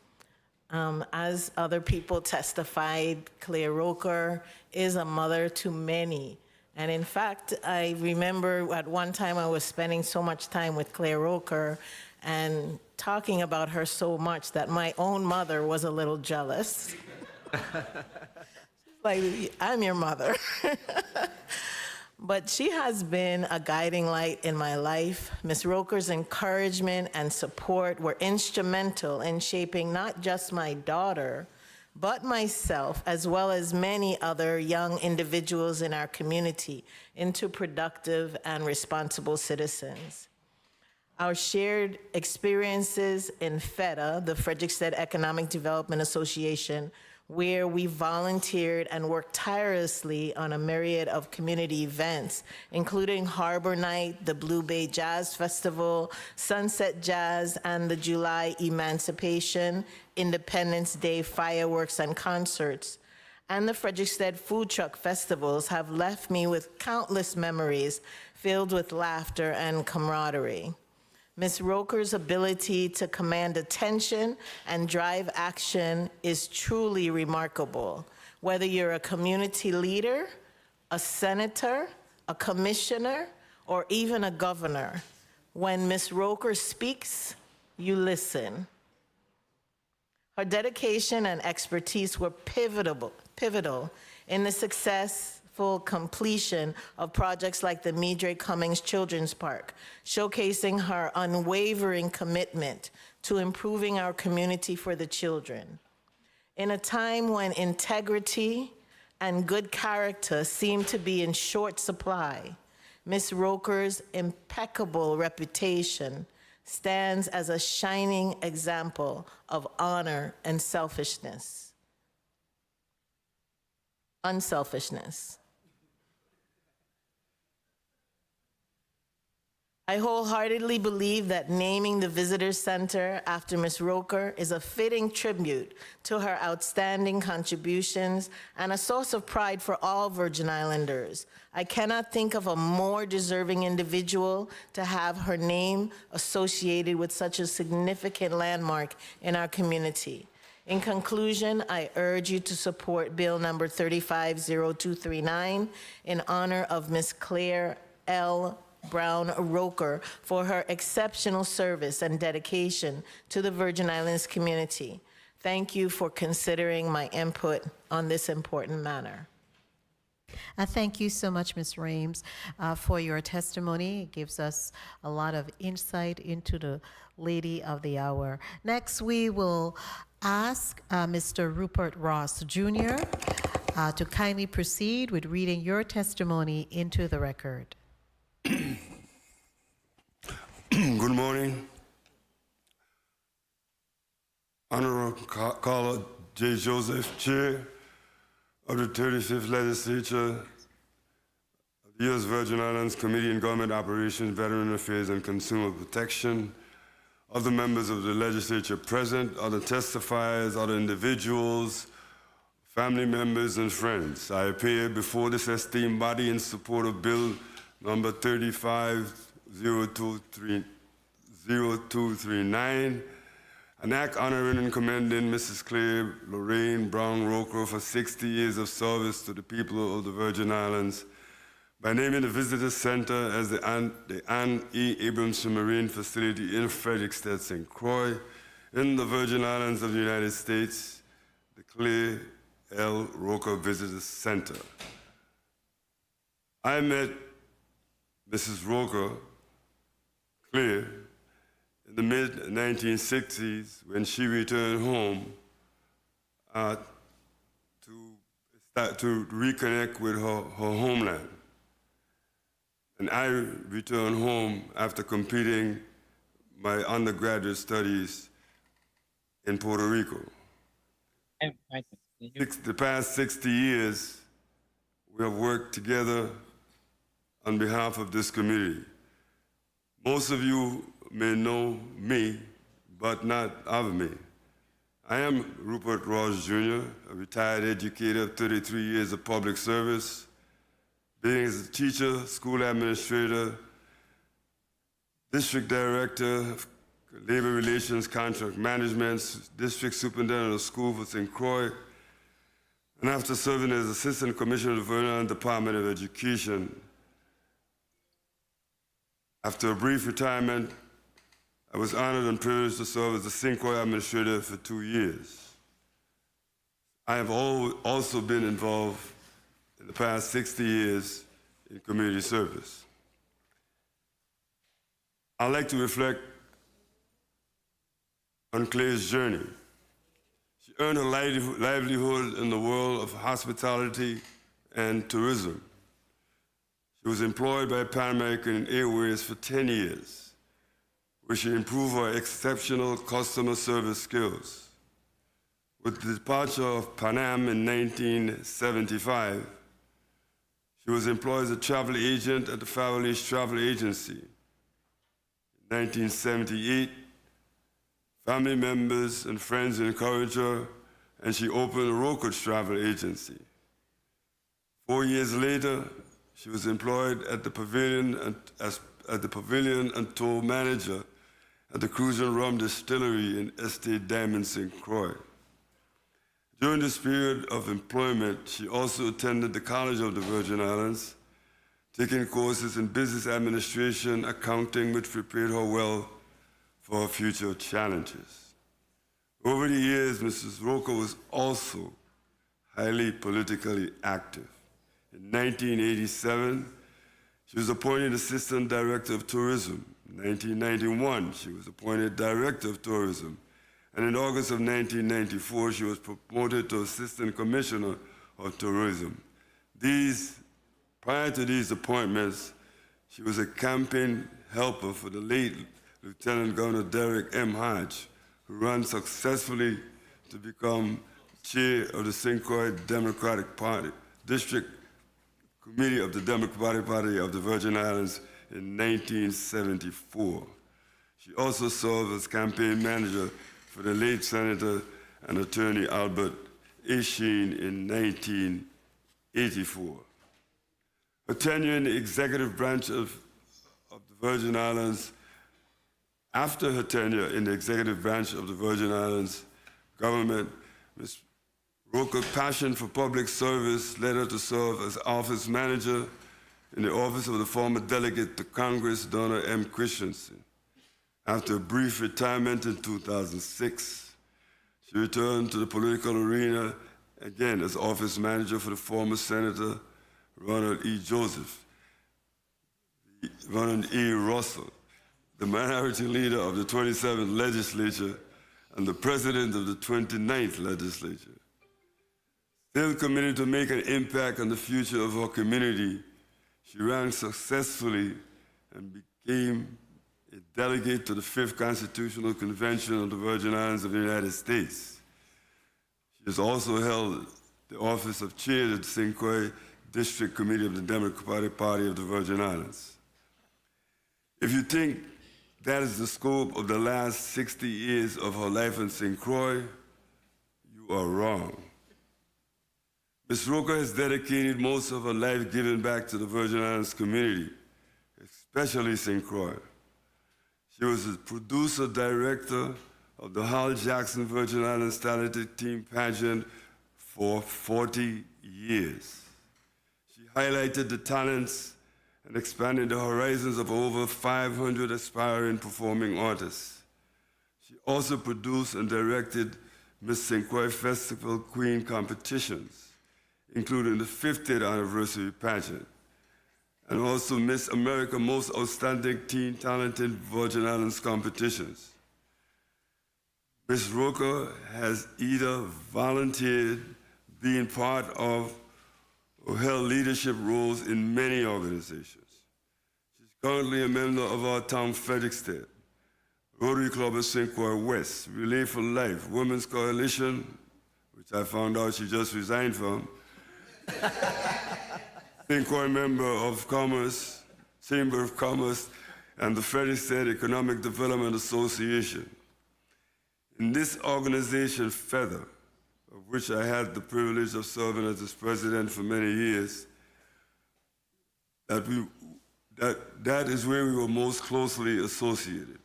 As other people testified, Claire Roker is a mother to many. And in fact, I remember at one time I was spending so much time with Claire Roker and talking about her so much that my own mother was a little jealous. Like, I'm your mother. But she has been a guiding light in my life. Ms. Roker's encouragement and support were instrumental in shaping not just my daughter, but myself, as well as many other young individuals in our community, into productive and responsible citizens. Our shared experiences in FEDA, the Frederickstead Economic Development Association, where we volunteered and worked tirelessly on a myriad of community events, including Harbor Night, the Blue Bay Jazz Festival, Sunset Jazz, and the July Emancipation, Independence Day fireworks and concerts. And the Frederickstead Food Truck Festivals have left me with countless memories filled with laughter and camaraderie. Ms. Roker's ability to command attention and drive action is truly remarkable. Whether you're a community leader, a senator, a commissioner, or even a governor, when Ms. Roker speaks, you listen. Her dedication and expertise were pivotal in the success completion of projects like the Midre Cummings Children's Park, showcasing her unwavering commitment to improving our community for the children. In a time when integrity and good character seem to be in short supply, Ms. Roker's impeccable reputation stands as a shining example of honor and unselfishness. I wholeheartedly believe that naming the Visitor Center after Ms. Roker is a fitting tribute to her outstanding contributions and a source of pride for all Virgin Islanders. I cannot think of a more deserving individual to have her name associated with such a significant landmark in our community. In conclusion, I urge you to support Bill number 350239 in honor of Ms. Claire L. Brown Roker for her exceptional service and dedication to the Virgin Islands community. Thank you for considering my input on this important matter. Thank you so much, Ms. Rames, for your testimony. It gives us a lot of insight into the lady of the hour. Next, we will ask Mr. Rupert Ross Jr. To kindly proceed with reading your testimony into the record. Good morning. Honorable Carla J. Joseph, Chair of the 35th Legislature of the U.S. Virgin Islands Committee on Government Operations, Veteran Affairs, and Consumer Protection, other members of the legislature present, other testifiers, other individuals, family members, and friends. I appear before this esteemed body in support of Bill number 350239, an act honoring and commending Mrs. Claire Lorraine Brown Roker for 60 years of service to the people of the Virgin Islands by naming the Visitor Center as the Anne E. Abramson Marine Facility in Frederiksted, St. Croix, in the Virgin Islands of the United States, the Claire L. Roker Visitor Center. I met Mrs. Roker, Claire, in the mid-1960s when she returned home to reconnect with her homeland. And I returned home after completing my undergraduate studies in Puerto Rico. The past 60 years, we have worked together on behalf of this community. Most of you may know me, but not of me. I am Rupert Ross Jr., a retired educator of 33 years of public service, being as a teacher, school administrator, district director, labor relations, contract management, district superintendent of school for St. Croix, and after serving as assistant commissioner of the Virgin Islands Department of Education. After a brief retirement, I was honored and privileged to serve as the St. Croix administrator for 2 years. I have also been involved in the past 60 years in community service. I'd like to reflect on Claire's journey. She earned her livelihood in the world of hospitality and tourism. She was employed by Pan American Airways for 10 years, where she improved her exceptional customer service skills. With the departure of Pan Am in 1975, she was employed as a travel agent at the Fabulous Travel Agency. In 1978, family members and friends encouraged her, and she opened a Roker Travel Agency. 4 years later, she was employed at the Pavilion and tour manager at the Cruise and Rum Distillery in Estate Diamond, St. Croix. During this period of employment, she also attended the College of the Virgin Islands, taking courses in business administration, accounting, which prepared her well for her future challenges. Over the years, Mrs. Roker was also highly politically active, In 1987, she was appointed Assistant Director of Tourism. In 1991, she was appointed Director of Tourism. And in August of 1994, she was promoted to Assistant Commissioner of Tourism. Prior to these appointments, she was a campaign helper for the late Lieutenant Governor Derek M. Hodge, who ran successfully to become chair of the St. Croix Democratic Party, District Committee of the Democratic Party of the Virgin Islands in 1974. She also served as campaign manager for the late Senator and Attorney Albert A. Sheen in 1984. Her tenure in the executive branch of the Virgin Islands, after her tenure in the executive branch of the Virgin Islands government, Ms. Roker's passion for public service led her to serve as office manager in the office of the former delegate to Congress, Donna M. Christensen. After a brief retirement in 2006, she returned to the political arena again as office manager for the former Senator Ronald E. Russell, the minority leader of the 27th legislature and the president of the 29th legislature. Still committed to make an impact on the future of our community, she ran successfully and became a delegate to the 5th Constitutional Convention of the Virgin Islands of the United States. She has also held the office of chair of the St. Croix District Committee of the Democratic Party of the Virgin Islands. If you think that is the scope of the last 60 years of her life in St. Croix, you are wrong. Ms. Roker has dedicated most of her life giving back to the Virgin Islands community, especially St. Croix. She was the producer-director of the Hal Jackson Virgin Islands Talented Team pageant for 40 years. She highlighted the talents and expanded the horizons of over 500 aspiring performing artists. She also produced and directed Miss St. Croix Festival Queen competitions, including the 50th anniversary pageant, and also Miss America Most Outstanding Teen Talented Virgin Islands competitions. Ms. Roker has either volunteered, being part of, or held leadership roles in many organizations. She's currently a member of our town Frederiksted, Rotary Club of St. Croix West, Relay for Life, Women's Coalition, which I found out she just resigned from, St. Croix Member of Commerce, Chamber of Commerce, and the Frederiksted Economic Development Association. In this organization, Feather, of which I had the privilege of serving as its president for many years, that is where we were most closely associated.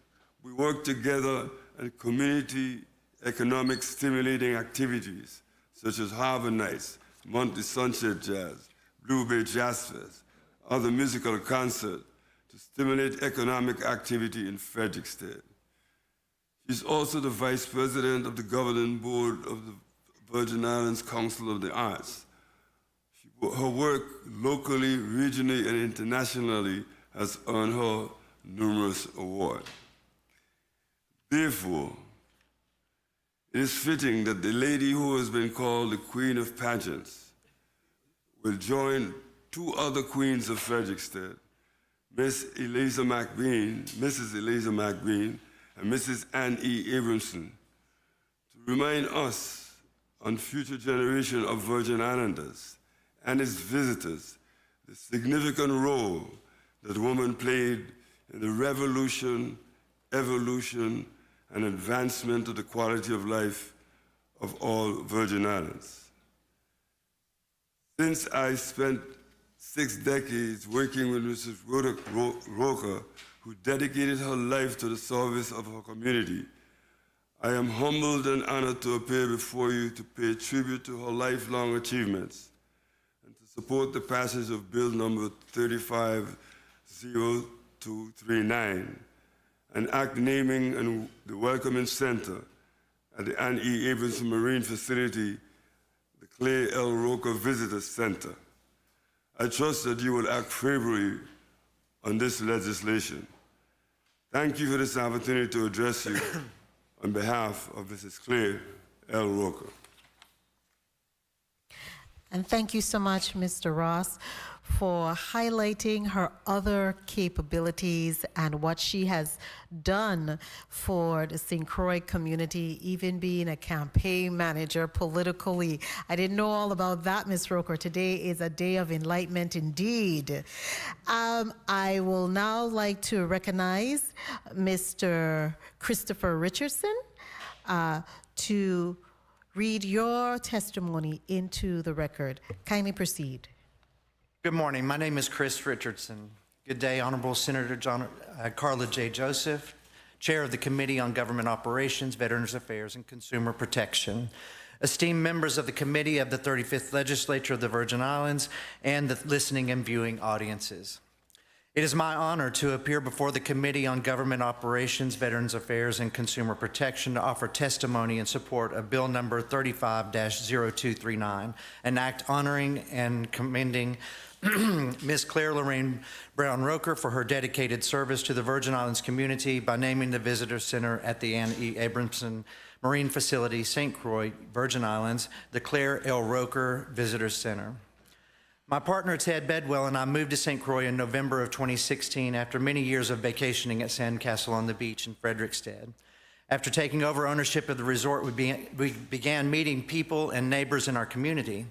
We worked together in community economic stimulating activities, such as Harbor Nights, Monthly Sunset Jazz, Blue Bay Jazz Fest, other musical concerts to stimulate economic activity in Frederiksted. She's also the vice president of the governing board of the Virgin Islands Council of the Arts. Her work locally, regionally, and internationally has earned her numerous awards. Therefore, it is fitting that the lady who has been called the Queen of Pageants will join two other queens of Frederiksted, Mrs. Eliza McBean, and Mrs. Ann E. Abramson, to remind us and future generation of Virgin Islanders and its visitors the significant role that women played in the revolution, evolution, and advancement of the quality of life of all Virgin Islands. Since I spent 6 decades working with Mrs. Roker, who dedicated her life to the service of her community, I am humbled and honored to appear before you to pay tribute to her lifelong achievements and to support the passage of Bill number 350239, an act naming the Welcoming Center at the Ann E. Abramson Marine Facility, the Clay L. Roker Visitor Center. I trust that you will act favorably on this legislation. Thank you for this opportunity to address you on behalf of Mrs. Claire L. Roker. And thank you so much, Mr. Ross, for highlighting her other capabilities and what she has done for the St. Croix community, even being a campaign manager politically. I didn't know all about that, Ms. Roker. Today is a day of enlightenment indeed. I will now like to recognize Mr. Christopher Richardson to read your testimony into the record. Kindly proceed. Good morning. My name is Chris Richardson. Good day, Honorable Senator Carla J. Joseph, Chair of the Committee on Government Operations, Veterans Affairs, and Consumer Protection, esteemed members of the Committee of the 35th Legislature of the Virgin Islands, and the listening and viewing audiences. It is my honor to appear before the Committee on Government Operations, Veterans Affairs, and Consumer Protection to offer testimony in support of Bill number 35-0239, an act honoring and commending Ms. Claire Lorraine Brown Roker for her dedicated service to the Virgin Islands community by naming the Visitor Center at the Anne E. Abramson Marine Facility, St. Croix, Virgin Islands, the Claire L. Roker Visitor Center. My partner, Ted Bedwell, and I moved to St. Croix in November of 2016 after many years of vacationing at Sandcastle on the Beach in Frederickstead. After taking over ownership of the resort, we began meeting people and neighbors in our community.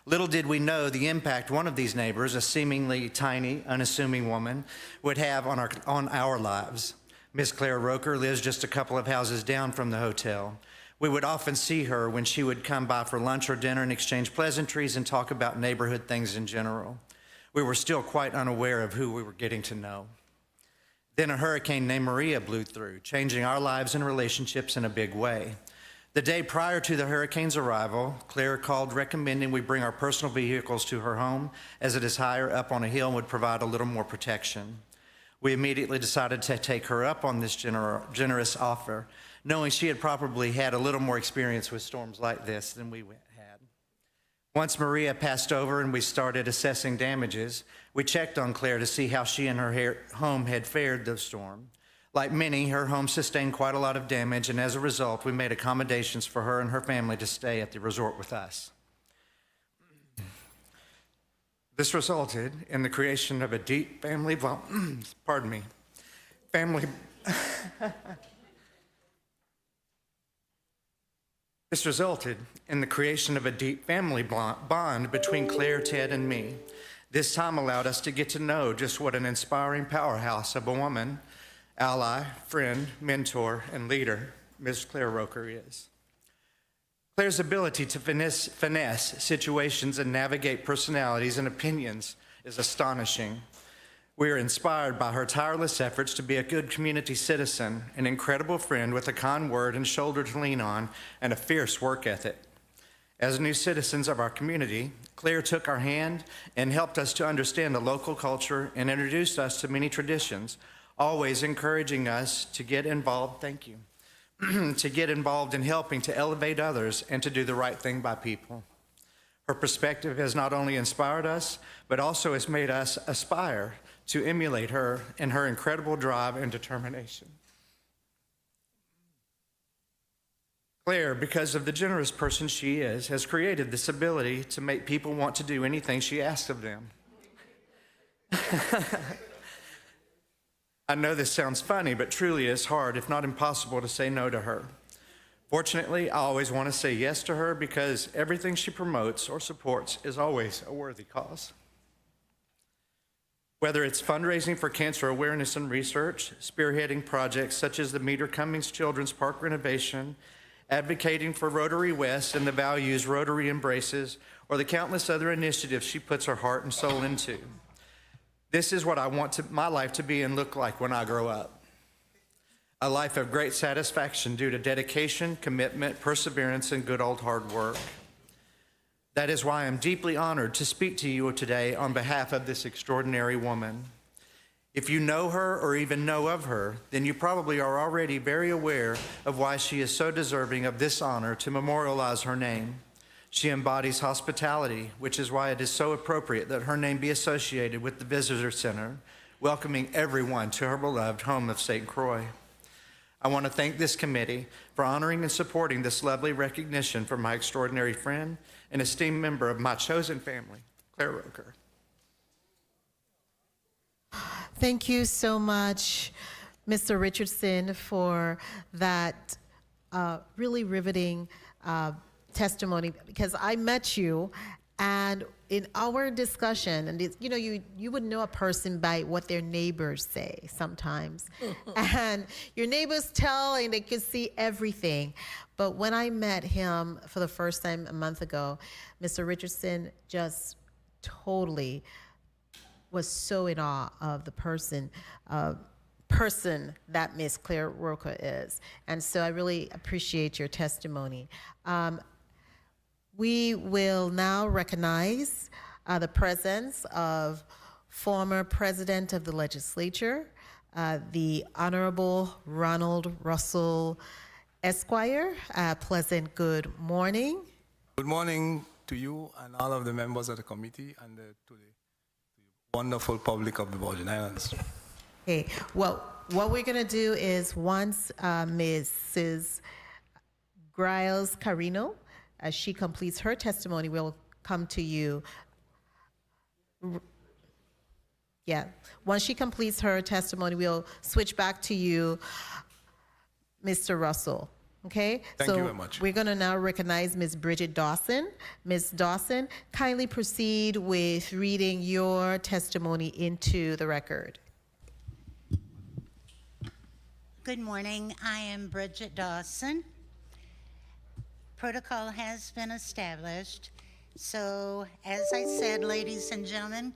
Little did we know the impact one of these neighbors, a seemingly tiny, unassuming woman, would have on our lives. Miss Claire Roker lives just a couple of houses down from the hotel. We would often see her when she would come by for lunch or dinner and exchange pleasantries and talk about neighborhood things in general. We were still quite unaware of who we were getting to know. Then a hurricane named Maria blew through, changing our lives and relationships in a big way. The day prior to the hurricane's arrival, Claire called recommending we bring our personal vehicles to her home, as it is higher up on a hill and would provide a little more protection. We immediately decided to take her up on this generous offer, knowing she had probably had a little more experience with storms like this than we had. Once Maria passed over and we started assessing damages, we checked on Claire to see how she and her home had fared the storm. Like many, her home sustained quite a lot of damage, and as a result, we made accommodations for her and her family to stay at the resort with us. This resulted in the creation of a deep family bond. This resulted in the creation of a deep family bond between Claire, Ted, and me. This time allowed us to get to know just what an inspiring powerhouse of a woman, ally, friend, mentor, and leader Ms. Claire Roker is. Claire's ability to finesse situations and navigate personalities and opinions is astonishing. We are inspired by her tireless efforts to be a good community citizen, an incredible friend with a kind word and shoulder to lean on, and a fierce work ethic. As new citizens of our community, Claire took our hand and helped us to understand the local culture and introduced us to many traditions, always encouraging us to get involved, to get involved in helping to elevate others and to do the right thing by people. Her perspective has not only inspired us, but also has made us aspire to emulate her in her incredible drive and determination. Claire, because of the generous person she is, has created this ability to make people want to do anything she asks of them. I know this sounds funny, but truly it's hard, if not impossible, to say no to her. Fortunately, I always want to say yes to her because everything she promotes or supports is always a worthy cause. Whether it's fundraising for cancer awareness and research, spearheading projects such as the Meter Cummings Children's Park renovation, advocating for Rotary West and the values Rotary embraces, or the countless other initiatives she puts her heart and soul into. This is what I want my life to be and look like when I grow up. A life of great satisfaction due to dedication, commitment, perseverance, and good old hard work. That is why I'm deeply honored to speak to you today on behalf of this extraordinary woman. If you know her or even know of her, then you probably are already very aware of why she is so deserving of this honor to memorialize her name. She embodies hospitality, which is why it is so appropriate that her name be associated with the Visitor Center, welcoming everyone to her beloved home of St. Croix. I want to thank this committee for honoring and supporting this lovely recognition for my extraordinary friend and esteemed member of my chosen family, Claire Roker. Thank you so much, Mr. Richardson, for that really riveting testimony, because I met you, and in our discussion, and it's, you would know a person by what their neighbors say sometimes. And your neighbors tell and they can see everything. But when I met him for the first time a month ago, Mr. Richardson just totally was so in awe of the person that Miss Claire Roker is. And so I really appreciate your testimony. We will now recognize the presence of former President of the Legislature, the Honorable Ronald Russell Esquire. Pleasant good morning. Good morning to you and all of the members of the committee and to the wonderful public of the Virgin Islands. Okay, well, what we're going to do is once Mrs. Griles Carino, as she completes her testimony, we'll come to you. Yeah, once she completes her testimony, we'll switch back to you, Mr. Russell. Okay? Thank you very much. We're going to now recognize Ms. Bridget Dawson. Ms. Dawson, kindly proceed with reading your testimony into the record. Good morning. I am Bridget Dawson. Protocol has been established. So, as I said, ladies and gentlemen,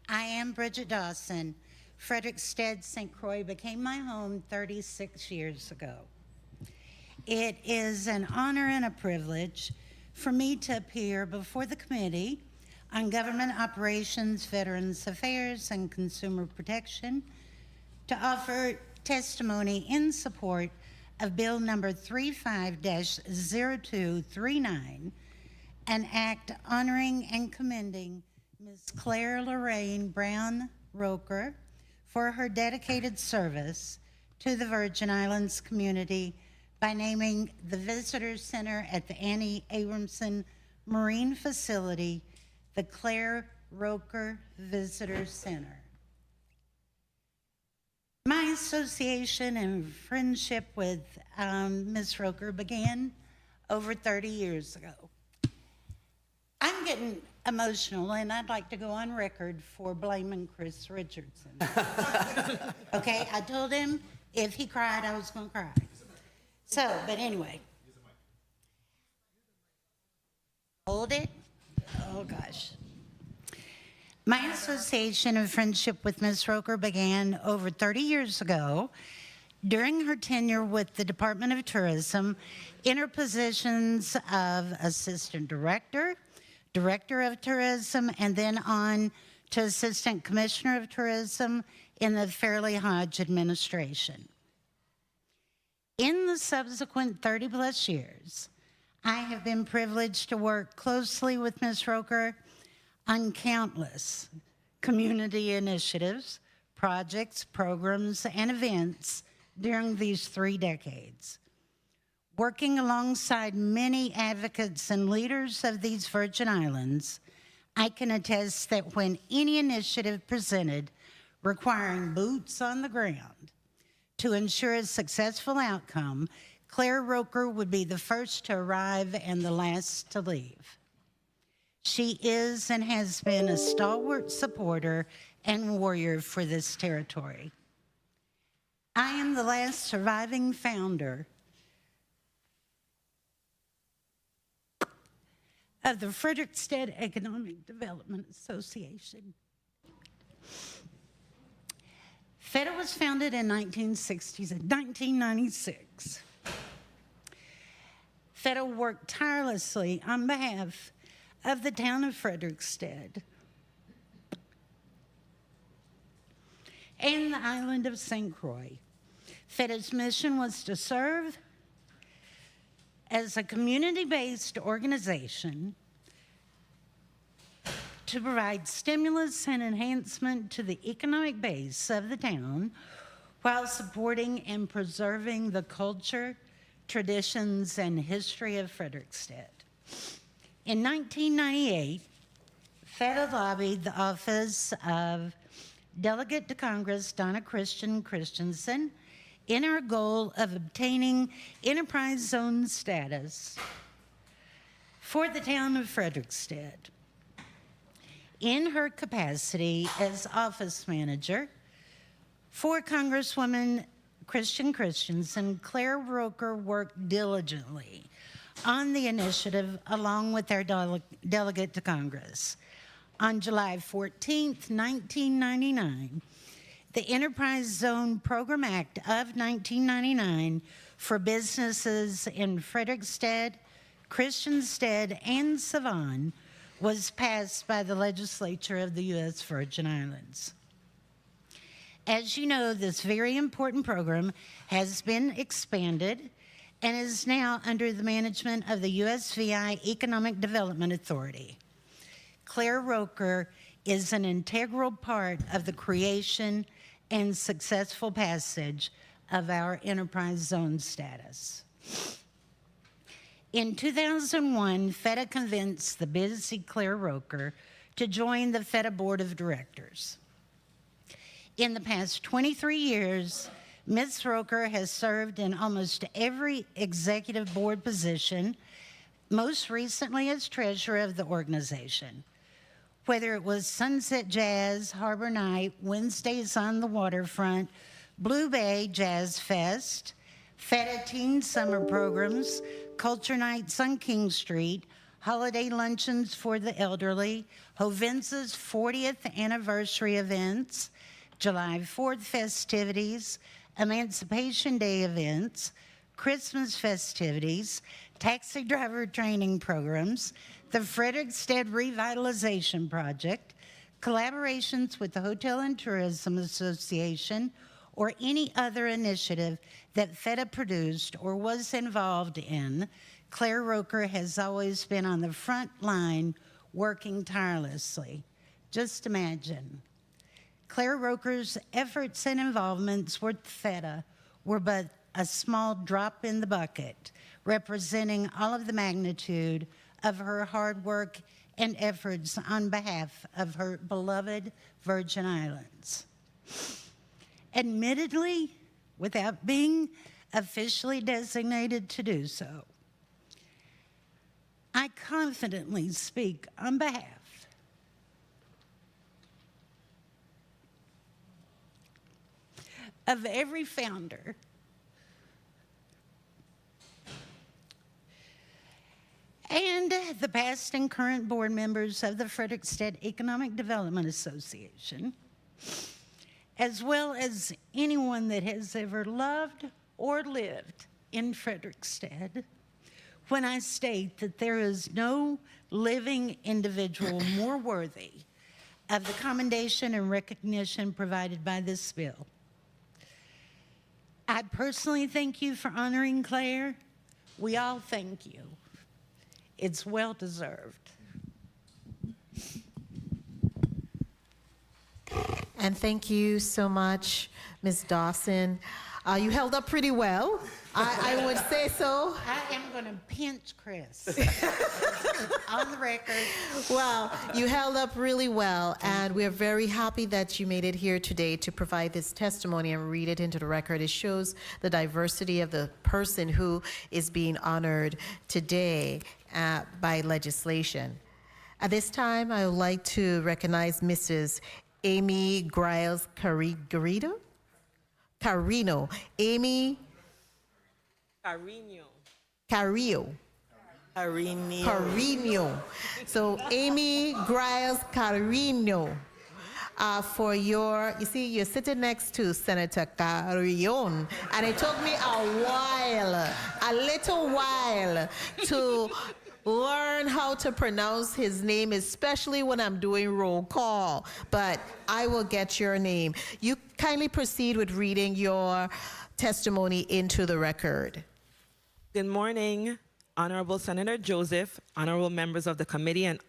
I am Bridget Dawson. Frederiksted, St. Croix became my home 36 years ago. It is an honor and a privilege for me to appear before the Committee on Government Operations, Veterans Affairs, and Consumer Protection to offer testimony in support of Bill number 35-0239, an act honoring and commending Ms. Claire Lorraine Brown Roker for her dedicated service to the Virgin Islands community by naming the Visitor Center at the Annie Abramson Marine Facility the Claire Roker Visitor Center. My association and friendship with Ms. Roker began over 30 years ago. I'm getting emotional, and I'd like to go on record for blaming Chris Richardson. Okay, I told him if he cried, I was going to cry. So, but anyway. Hold it. Oh, gosh. My association and friendship with Ms. Roker began over 30 years ago during her tenure with the Department of Tourism in her positions of Assistant Director, Director of Tourism, and then on to Assistant Commissioner of Tourism in the Fairleigh Hodge administration. In the subsequent 30-plus years, I have been privileged to work closely with Ms. Roker on countless community initiatives, projects, programs, and events during these 3 decades. Working alongside many advocates and leaders of these Virgin Islands, I can attest that when any initiative presented requiring boots on the ground to ensure a successful outcome, Claire Roker would be the first to arrive and the last to leave. She is and has been a stalwart supporter and warrior for this territory. I am the last surviving founder of the Frederiksted Economic Development Association. FEDA was founded in 1996. FEDA worked tirelessly on behalf of the town of Frederiksted and the island of St. Croix. FEDA's mission was to serve as a community-based organization to provide stimulus and enhancement to the economic base of the town while supporting and preserving the culture, traditions, and history of Frederiksted. In 1998, FEDA lobbied the office of Delegate to Congress Donna Christensen in our goal of obtaining enterprise zone status for the town of Frederiksted. In her capacity as office manager for Congresswoman Christensen, Claire Roker worked diligently on the initiative along with our delegate to Congress. On July 14th, 1999, the Enterprise Zone Program Act of 1999 for businesses in Frederiksted, Christiansted, and Savon was passed by the legislature of the U.S. Virgin Islands. As you know, this very important program has been expanded and is now under the management of the USVI Economic Development Authority. Claire Roker is an integral part of the creation and successful passage of our enterprise zone status. In 2001, FEDA convinced the busy Claire Roker to join the FEDA Board of Directors. In the past 23 years, Ms. Roker has served in almost every executive board position, most recently as treasurer of the organization. Whether it was Sunset Jazz, Harbor Night, Wednesdays on the Waterfront, Blue Bay Jazz Fest, FEDA Teen Summer Programs, Culture Nights on King Street, holiday luncheons for the elderly, Hovenza's 40th anniversary events, July 4th festivities, Emancipation Day events, Christmas festivities, taxi driver training programs, the Frederiksted Revitalization Project, collaborations with the Hotel and Tourism Association, or any other initiative that FEDA produced or was involved in, Claire Roker has always been on the front line working tirelessly. Just imagine. Claire Roker's efforts and involvements with FEDA were but a small drop in the bucket, representing all of the magnitude of her hard work and efforts on behalf of her beloved Virgin Islands. Admittedly, without being officially designated to do so, I confidently speak on behalf of every founder and the past and current board members of the Frederiksted Economic Development Association, as well as anyone that has ever loved or lived in Frederiksted, when I state that there is no living individual more worthy of the commendation and recognition provided by this bill. I personally thank you for honoring Claire. We all thank you. It's well deserved. And thank you so much, Ms. Dawson. You held up pretty well. I would say so. I am going to pinch Chris on the record. Well, you held up really well, and we're very happy that you made it here today to provide this testimony and read it into the record. It shows the diversity of the person who is being honored today by legislation. At this time, I would like to recognize Mrs. Amy Griles Carino. Amy Carrillo. Carino. So Amy Griles Carino, for your, you see, you're sitting next to Senator Carrion, and it took me a little while to learn how to pronounce his name, especially when I'm doing roll call, but I will get your name. You kindly proceed with reading your testimony into the record. Good morning. Honorable Senator Joseph, honorable members of the committee, and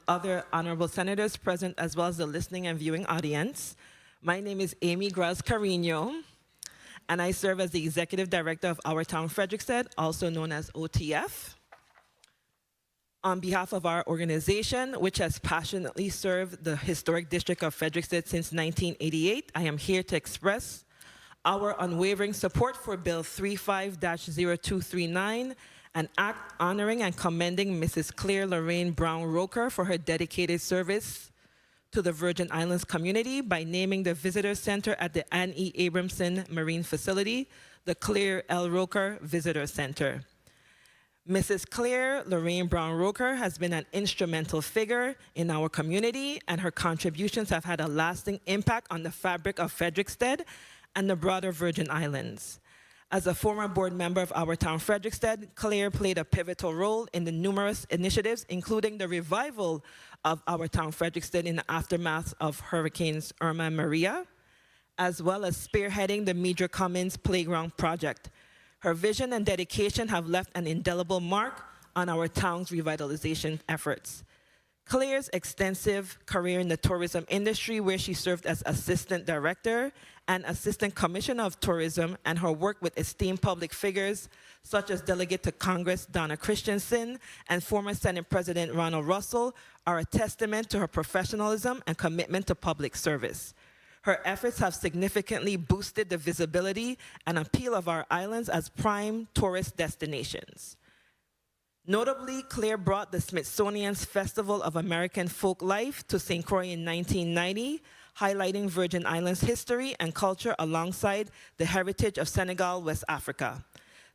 other honorable senators present, as well as the listening and viewing audience. My name is Amy Graz Carino, and I serve as the Executive Director of Our Town Frederiksted, also known as OTF. On behalf of our organization, which has passionately served the historic district of Frederiksted since 1988, I am here to express our unwavering support for Bill 35-0239, an act honoring and commending Mrs. Claire Lorraine Brown Roker for her dedicated service to the Virgin Islands community by naming the visitor center at the Anne E. Abramson Marine Facility the Claire L. Roker Visitor Center. Mrs. Claire Lorraine Brown Roker has been an instrumental figure in our community, and her contributions have had a lasting impact on the fabric of Frederiksted and the broader Virgin Islands. As a former board member of Our Town Frederiksted, Claire played a pivotal role in the numerous initiatives, including the revival of Our Town Frederiksted in the aftermath of Hurricanes Irma and Maria, as well as spearheading the Meadra Commons Playground Project. Her vision and dedication have left an indelible mark on our town's revitalization efforts. Claire's extensive career in the tourism industry, where she served as Assistant Director and Assistant Commissioner of Tourism, and her work with esteemed public figures such as Delegate to Congress Donna Christensen and former Senate President Ronald Russell, are a testament to her professionalism and commitment to public service. Her efforts have significantly boosted the visibility and appeal of our islands as prime tourist destinations. Notably, Claire brought the Smithsonian's Festival of American Folk Life to St. Croix in 1990, highlighting Virgin Islands history and culture alongside the heritage of Senegal, West Africa.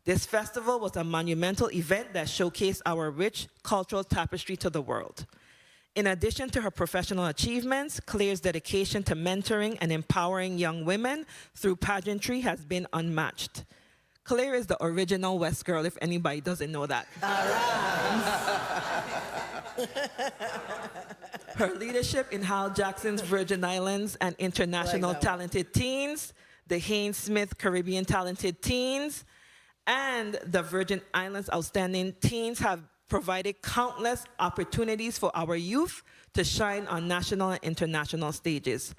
This festival was a monumental event that showcased our rich cultural tapestry to the world. In addition to her professional achievements, Claire's dedication to mentoring and empowering young women through pageantry has been unmatched. Claire is the original West girl, if anybody doesn't know that. Her leadership in Hal Jackson's Virgin Islands and International Talented Teens, the Haynes Smith Caribbean Talented Teens, and the Virgin Islands Outstanding Teens have provided countless opportunities for our youth to shine on national and international stages.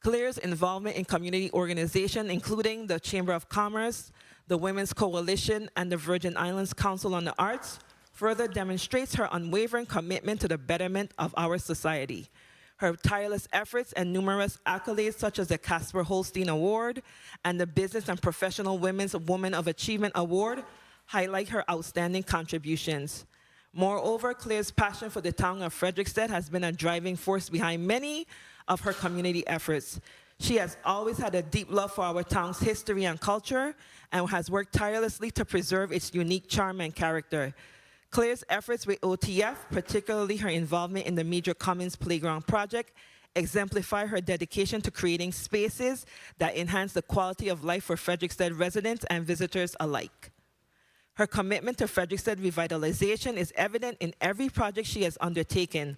Claire's involvement in community organization, including the Chamber of Commerce, the Women's Coalition, and the Virgin Islands Council on the Arts, further demonstrates her unwavering commitment to the betterment of our society. Her tireless efforts and numerous accolades, such as the Casper Holstein Award and the Business and Professional Women's Woman of Achievement Award, highlight her outstanding contributions. Moreover, Claire's passion for the town of Frederiksted has been a driving force behind many of her community efforts. She has always had a deep love for our town's history and culture and has worked tirelessly to preserve its unique charm and character. Claire's efforts with OTF, particularly her involvement in the Meadra Commons Playground Project, exemplify her dedication to creating spaces that enhance the quality of life for Frederiksted residents and visitors alike. Her commitment to Frederiksted revitalization is evident in every project she has undertaken,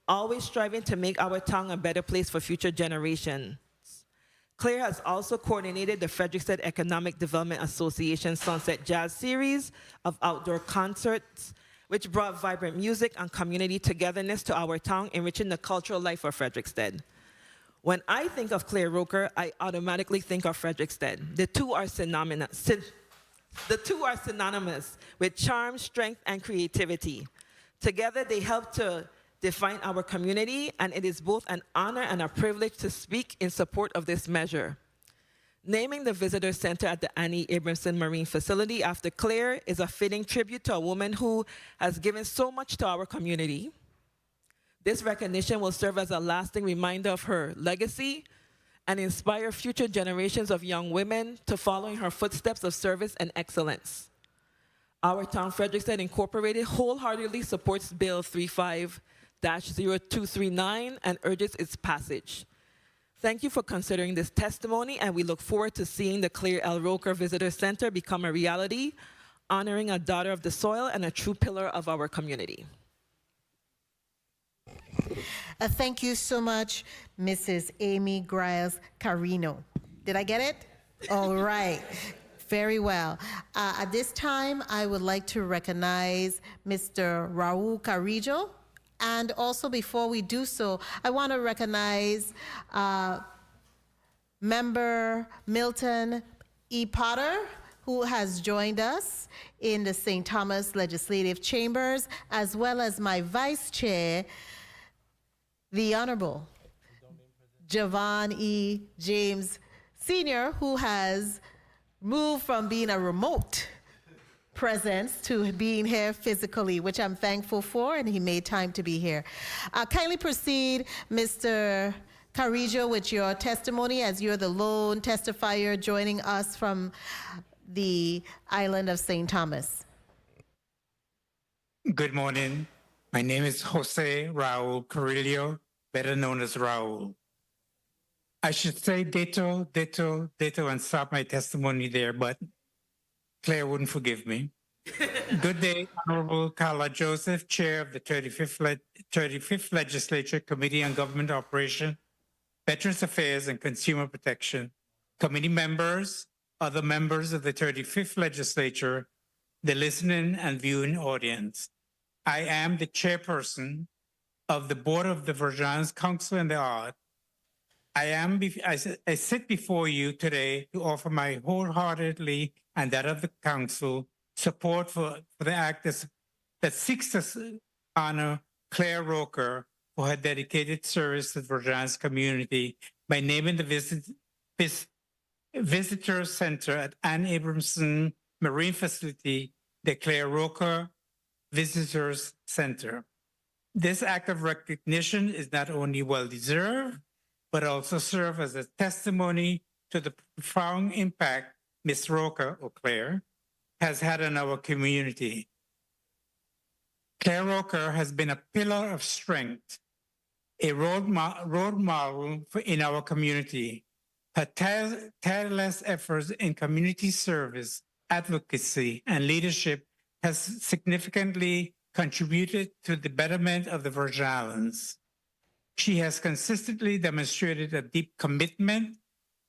always striving to make our town a better place for future generations. Claire has also coordinated the Frederiksted Economic Development Association Sunset Jazz Series of outdoor concerts, which brought vibrant music and community togetherness to our town, enriching the cultural life of Frederiksted. When I think of Claire Roker, I automatically think of Frederiksted. The two are synonymous with charm, strength, and creativity. Together, they help to define our community, and it is both an honor and a privilege to speak in support of this measure. Naming the Visitor Center at the Anne E. Abramson Marine Facility after Claire is a fitting tribute to a woman who has given so much to our community. This recognition will serve as a lasting reminder of her legacy and inspire future generations of young women to follow in her footsteps of service and excellence. Our Town Frederiksted Incorporated wholeheartedly supports Bill 35-0239 and urges its passage. Thank you for considering this testimony, and we look forward to seeing the Claire L. Roker Visitor Center become a reality, honoring a daughter of the soil and a true pillar of our community. Thank you so much, Mrs. Amy Griles Carino. Did I get it? All right. Very well. At this time, I would like to recognize Mr. Raul Carrillo. And also, before we do so, I want to recognize Member Milton E. Potter, who has joined us in the St. Thomas Legislative Chambers, as well as my Vice Chair, the Honorable Javon E. James Sr., who has moved from being a remote presence to being here physically, which I'm thankful for, and he made time to be here. Kindly proceed, Mr. Carrillo, with your testimony, as you're the lone testifier joining us from the island of St. Thomas. Good morning. My name is Jose Raul Carrillo, better known as Raul. I should say ditto, and stop my testimony there, but Claire wouldn't forgive me. Good day, Honorable Carla Joseph, Chair of the 35th Legislature Committee on Government Operation, Veterans Affairs, and Consumer Protection, committee members, other members of the 35th Legislature, the listening and viewing audience. I am the chairperson of the Board of the Virgin Islands Council on the Arts. I sit before you today to offer my wholeheartedly and that of the Council support for the act that seeks to honor Claire Roker for her dedicated service to the Virgin Islands community by naming the Visitor Center at Ann Abramson Marine Facility the Claire Roker Visitors Center. This act of recognition is not only well-deserved, but also serve as a testimony to the profound impact Ms. Roker, or Claire, has had on our community. Claire Roker has been a pillar of strength, a role model in our community. Her tireless efforts in community service, advocacy, and leadership has significantly contributed to the betterment of the Virgin Islands. She has consistently demonstrated a deep commitment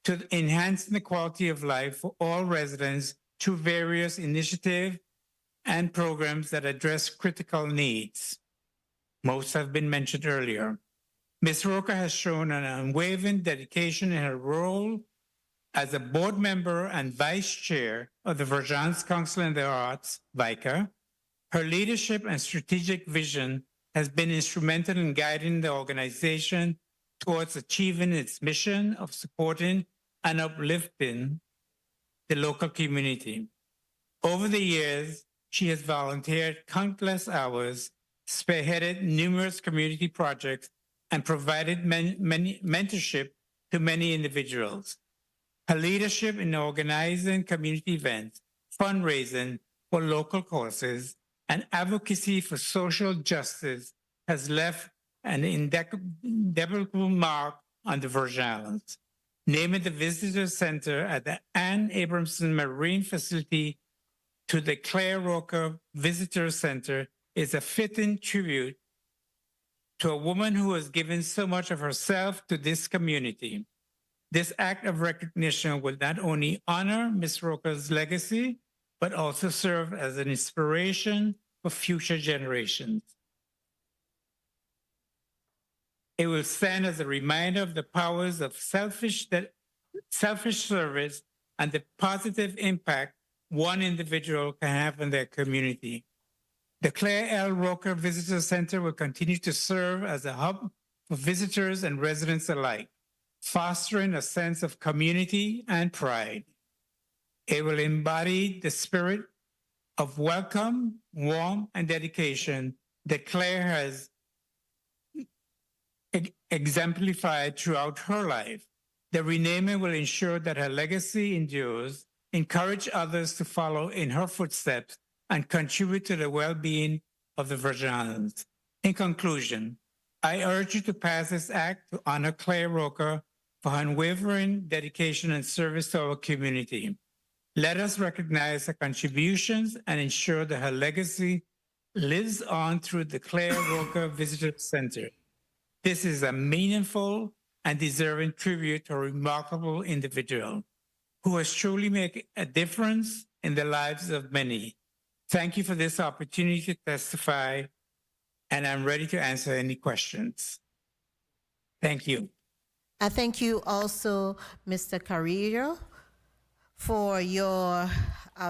to enhancing the quality of life for all residents through various initiatives and programs that address critical needs. Most have been mentioned earlier. Ms. Roker has shown an unwavering dedication in her role as a board member and vice chair of the Virgin Islands Council on the Arts, VICA. Her leadership and strategic vision has been instrumental in guiding the organization towards achieving its mission of supporting and uplifting the local community. Over the years, she has volunteered countless hours, spearheaded numerous community projects, and provided many mentorship to many individuals. Her leadership in organizing community events, fundraising for local causes, and advocacy for social justice has left an indelible mark on the Virgin Islands. Naming the Visitor Center at the Ann Abramson Marine Facility to the Claire Roker Visitor Center is a fitting tribute to a woman who has given so much of herself to this community. This act of recognition will not only honor Ms. Roker's legacy, but also serve as an inspiration for future generations. It will stand as a reminder of the powers of selfish service and the positive impact one individual can have on their community. The Claire L. Roker Visitor Center will continue to serve as a hub for visitors and residents alike, fostering a sense of community and pride. It will embody the spirit of welcome, warmth, and dedication that Claire has exemplified throughout her life. The renaming will ensure that her legacy endures, encourage others to follow in her footsteps, and contribute to the well-being of the Virgin Islands. In conclusion, I urge you to pass this act to honor Claire Roker for her unwavering dedication and service to our community. Let us recognize her contributions and ensure that her legacy lives on through the Claire Roker Visitor Center. This is a meaningful and deserving tribute to a remarkable individual who has truly made a difference in the lives of many. Thank you for this opportunity to testify, and I'm ready to answer any questions. Thank you. I thank you also, Mr. Carrillo, for your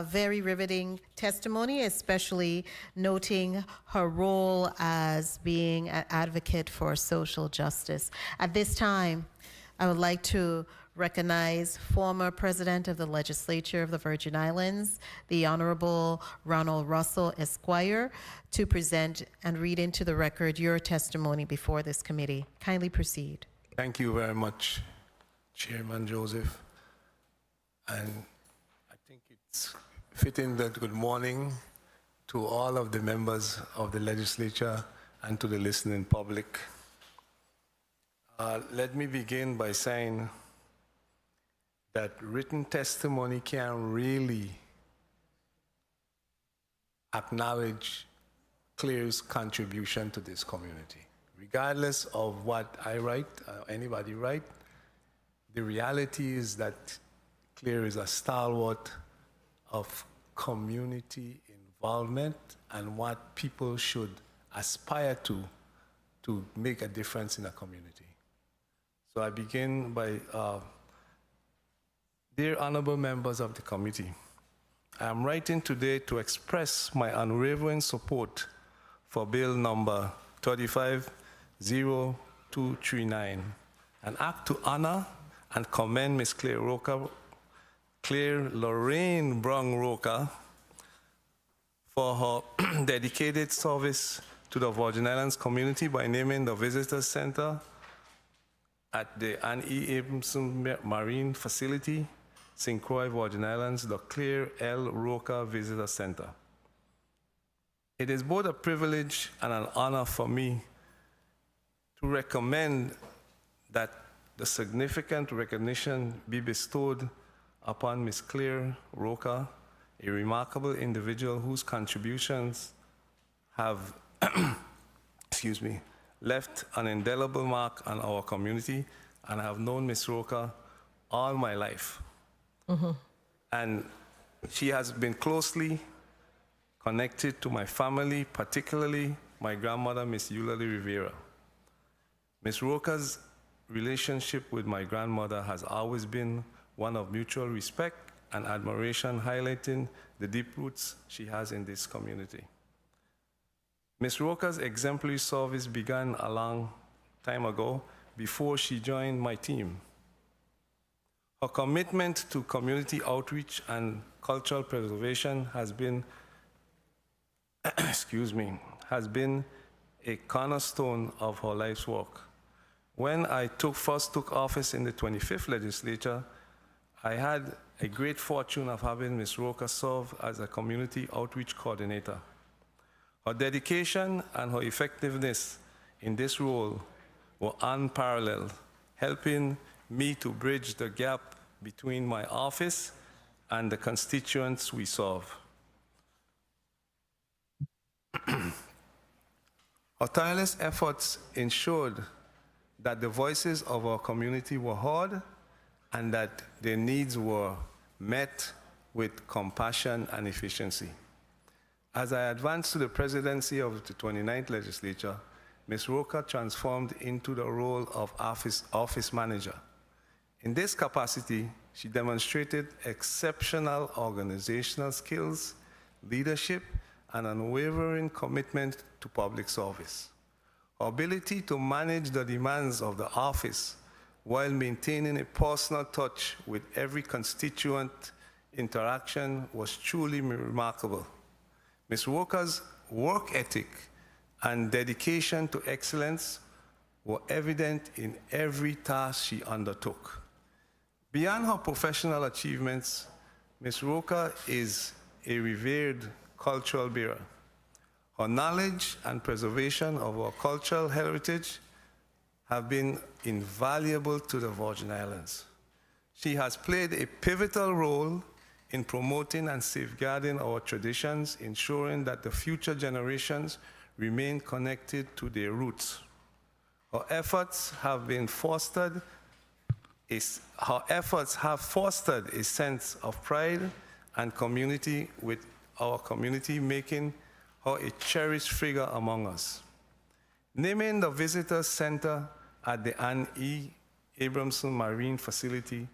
very riveting testimony, especially noting her role as being an advocate for social justice. At this time, I would like to recognize former President of the Legislature of the Virgin Islands, the Honorable Ronald Russell Esquire, to present and read into the record your testimony before this committee. Kindly proceed. Thank you very much, Chairman Joseph. And I think it's fitting that good morning to all of the members of the legislature and to the listening public. Let me begin by saying that written testimony can really acknowledge Claire's contribution to this community. Regardless of what I write, anybody write, the reality is that Claire is a stalwart of community involvement and what people should aspire to make a difference in a community. So I begin by, dear honorable members of the committee, I am writing today to express my unwavering support for Bill number 350239, an act to honor and commend Ms. Claire Lorraine Brown Roker for her dedicated service to the Virgin Islands community by naming the Visitor Center at the Anne E. Abramson Marine Facility, St. Croix, Virgin Islands, the Claire L. Roker Visitor Center. It is both a privilege and an honor for me to recommend that the significant recognition be bestowed upon Ms. Claire Roker, a remarkable individual whose contributions have left an indelible mark on our community, and I have known Ms. Roker all my life. And she has been closely connected to my family, particularly my grandmother, Miss Eulalie Rivera. Ms. Roker's relationship with my grandmother has always been one of mutual respect and admiration, highlighting the deep roots she has in this community. Ms. Roker's exemplary service began a long time ago before she joined my team. Her commitment to community outreach and cultural preservation has been, has been a cornerstone of her life's work. When I first took office in the 25th legislature, I had a great fortune of having Ms. Roker serve as a community outreach coordinator. Her dedication and her effectiveness in this role were unparalleled, helping me to bridge the gap between my office and the constituents we serve. Her tireless efforts ensured that the voices of our community were heard and that their needs were met with compassion and efficiency. As I advanced to the presidency of the 29th legislature, Ms. Roker transformed into the role of office manager. In this capacity, she demonstrated exceptional organizational skills, leadership, and unwavering commitment to public service. Her ability to manage the demands of the office while maintaining a personal touch with every constituent interaction was truly remarkable. Ms. Roker's work ethic and dedication to excellence were evident in every task she undertook. Beyond her professional achievements, Ms. Roker is a revered cultural bearer. Her knowledge and preservation of our cultural heritage have been invaluable to the Virgin Islands. She has played a pivotal role in promoting and safeguarding our traditions, ensuring that the future generations remain connected to their roots. Her efforts have fostered a sense of pride and community with our community, making her a cherished figure among us. Naming the Visitor Center at the Anne E. Abramson Marine Facility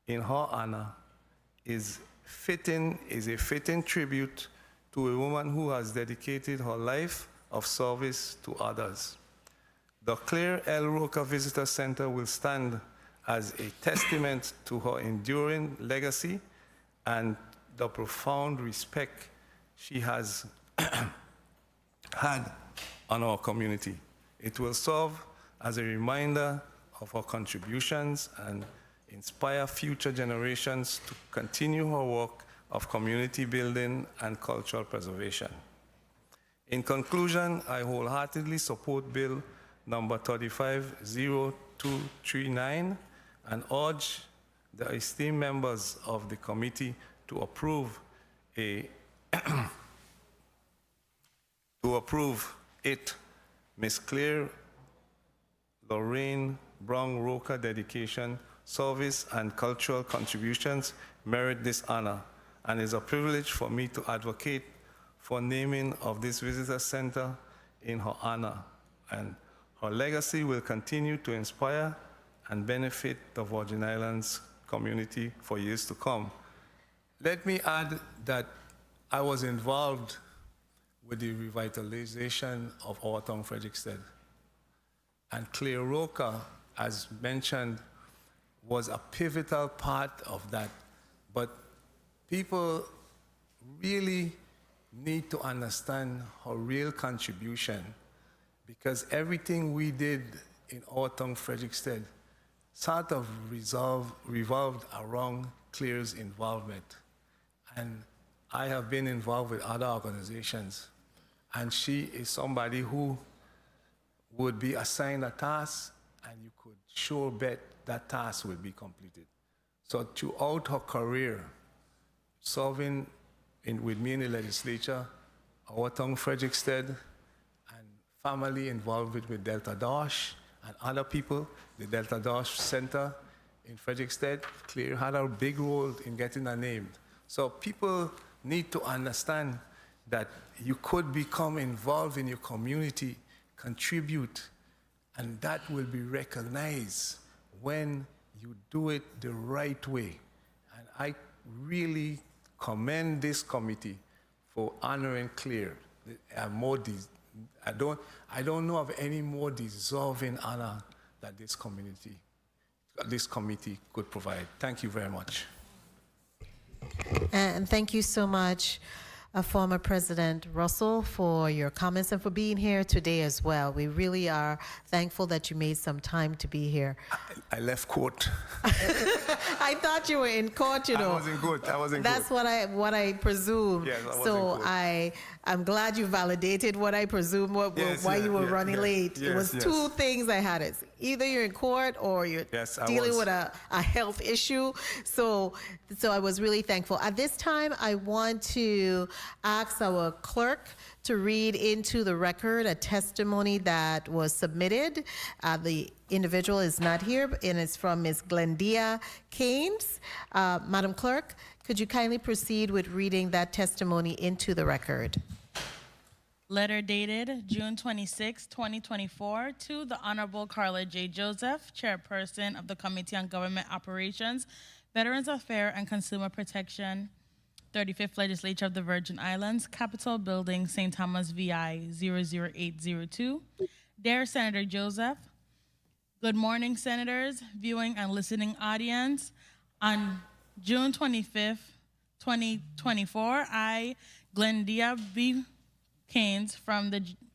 in her honor is a fitting tribute to a woman who has dedicated her life of service to others. The Claire L. Roker Visitor Center will stand as a testament to her enduring legacy and the profound respect she has had on our community. It will serve as a reminder of her contributions and inspire future generations to continue her work of community building and cultural preservation. In conclusion, I wholeheartedly support Bill number 350239 and urge the esteemed members of the committee to approve Ms. Claire Lorraine Brown Roker dedication, service, and cultural contributions merit this honor, and is a privilege for me to advocate for naming of this visitor center in her honor, and her legacy will continue to inspire and benefit the Virgin Islands community for years to come. Let me add that I was involved with the revitalization of our town, Frederiksted. And Claire Roker, as mentioned, was a pivotal part of that. But people really need to understand her real contribution, because everything we did in our town, Frederiksted, sort of revolved around Claire's involvement. And I have been involved with other organizations, and she is somebody who would be assigned a task, and you could sure bet that task will be completed. So throughout her career, serving with me in the legislature, our town, Frederiksted, and family involved with Delta Dash and other people, the Delta Dash Center in Frederiksted, Claire had a big role in getting her named. So people need to understand that you could become involved in your community, contribute, and that will be recognized when you do it the right way. And I really commend this committee for honoring Claire. I don't know of any more deserving honor that this committee could provide. Thank you very much. And thank you so much, former President Russell, for your comments and for being here today as well. We really are thankful that you made some time to be here. I left court. I thought you were in court, you know. I was in court. That's what I presumed. Yes, I was in so court. I'm glad you validated what I presumed why you were running late. It was two things I had. It's either you're in court or you're dealing with a health issue. So I was really thankful. At this time, I want to ask our clerk to read into the record a testimony that was submitted. The individual is not here, and it's from Ms. Glendia Keynes. Madam Clerk, could you kindly proceed with reading that testimony into the record? Letter dated June 26, 2024, to the Honorable Carla J. Joseph, Chairperson of the Committee on Government Operations, Veterans Affairs and Consumer Protection, 35th Legislature of the Virgin Islands, Capitol Building, St. Thomas, VI 00802. Dear Senator Joseph, good morning, Senators, viewing and listening audience. On June 25th, 2024, I, Glendia B. Keynes,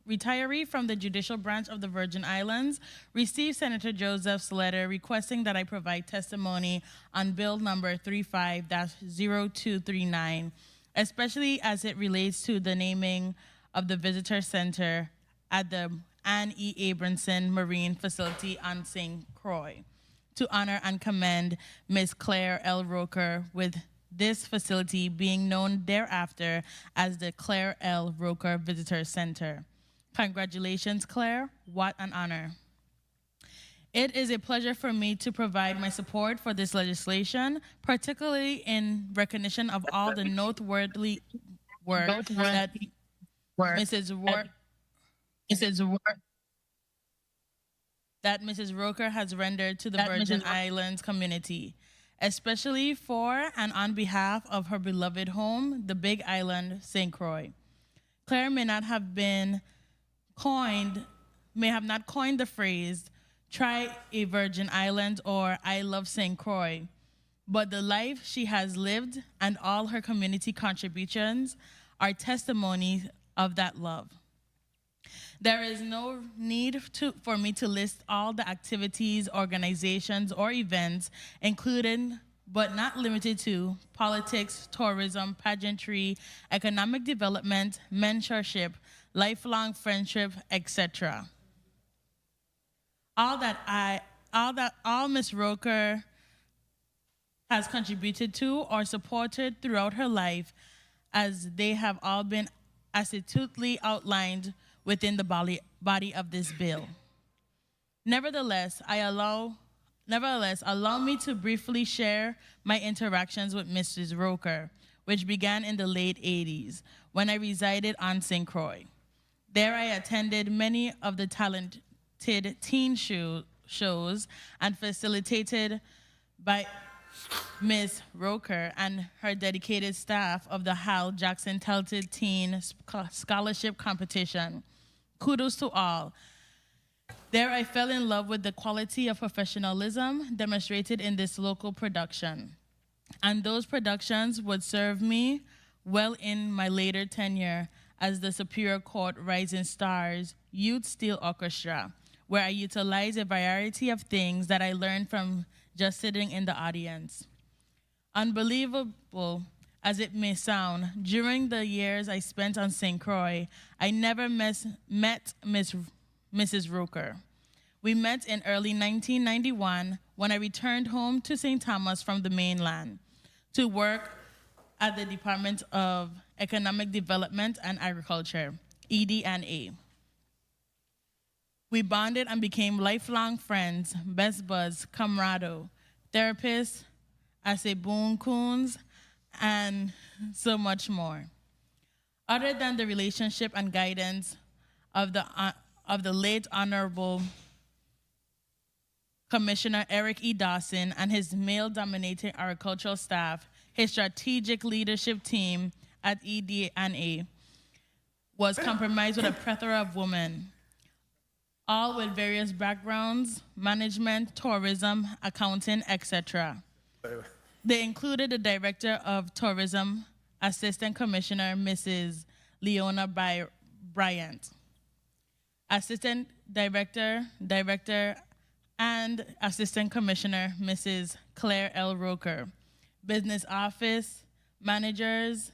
retiree from the Judicial Branch of the Virgin Islands, received Senator Joseph's letter requesting that I provide testimony on Bill number 35-0239, especially as it relates to the naming of the Visitor Center at the Anne E. Abramson Marine Facility on St. Croix, to honor and commend Ms. Claire L. Roker, with this facility being known thereafter as the Claire L. Roker Visitor Center. Congratulations, Claire. What an honor. It is a pleasure for me to provide my support for this legislation, particularly in recognition of all the noteworthy work that Mrs. Roker has rendered to the Virgin Islands community, especially for and on behalf of her beloved home, the Big Island, St. Croix. Claire may not have coined the phrase, "Try a Virgin Island" or "I love St. Croix," but the life she has lived and all her community contributions are testimonies of that love. There is no need for me to list all the activities, organizations, or events, including but not limited to politics, tourism, pageantry, economic development, mentorship, lifelong friendship, etc. All Ms. Roker has contributed to or supported throughout her life, as they have all been astutely outlined within the body of this bill. Nevertheless, allow me to briefly share my interactions with Mrs. Roker, which began in the late 80s when I resided on St. Croix. There I attended many of the talented teen shows and facilitated by Ms. Roker and her dedicated staff of the Hal Jackson Talented Teen Scholarship Competition. Kudos to all. There I fell in love with the quality of professionalism demonstrated in this local production. And those productions would serve me well in my later tenure as the Superior Court Rising Stars Youth Steel Orchestra, where I utilized a variety of things that I learned from just sitting in the audience. Unbelievable as it may sound, during the years I spent on St. Croix, I never met Mrs. Roker. We met in early 1991 when I returned home to St. Thomas from the mainland to work at the Department of Economic Development and Agriculture, ED&A. We bonded and became lifelong friends, best buds, camaraderie, therapists, as a boon coons, and so much more. Other than the relationship and guidance of the late Honorable Commissioner Eric E. Dawson and his male-dominated agricultural staff, his strategic leadership team at ED&A was comprised with a plethora of women, all with various backgrounds, management, tourism, accounting, etc. They included the Director of Tourism, Assistant Commissioner Mrs. Leona Bryant, Assistant Director, and Assistant Commissioner Mrs. Claire L. Roker, Business Office Managers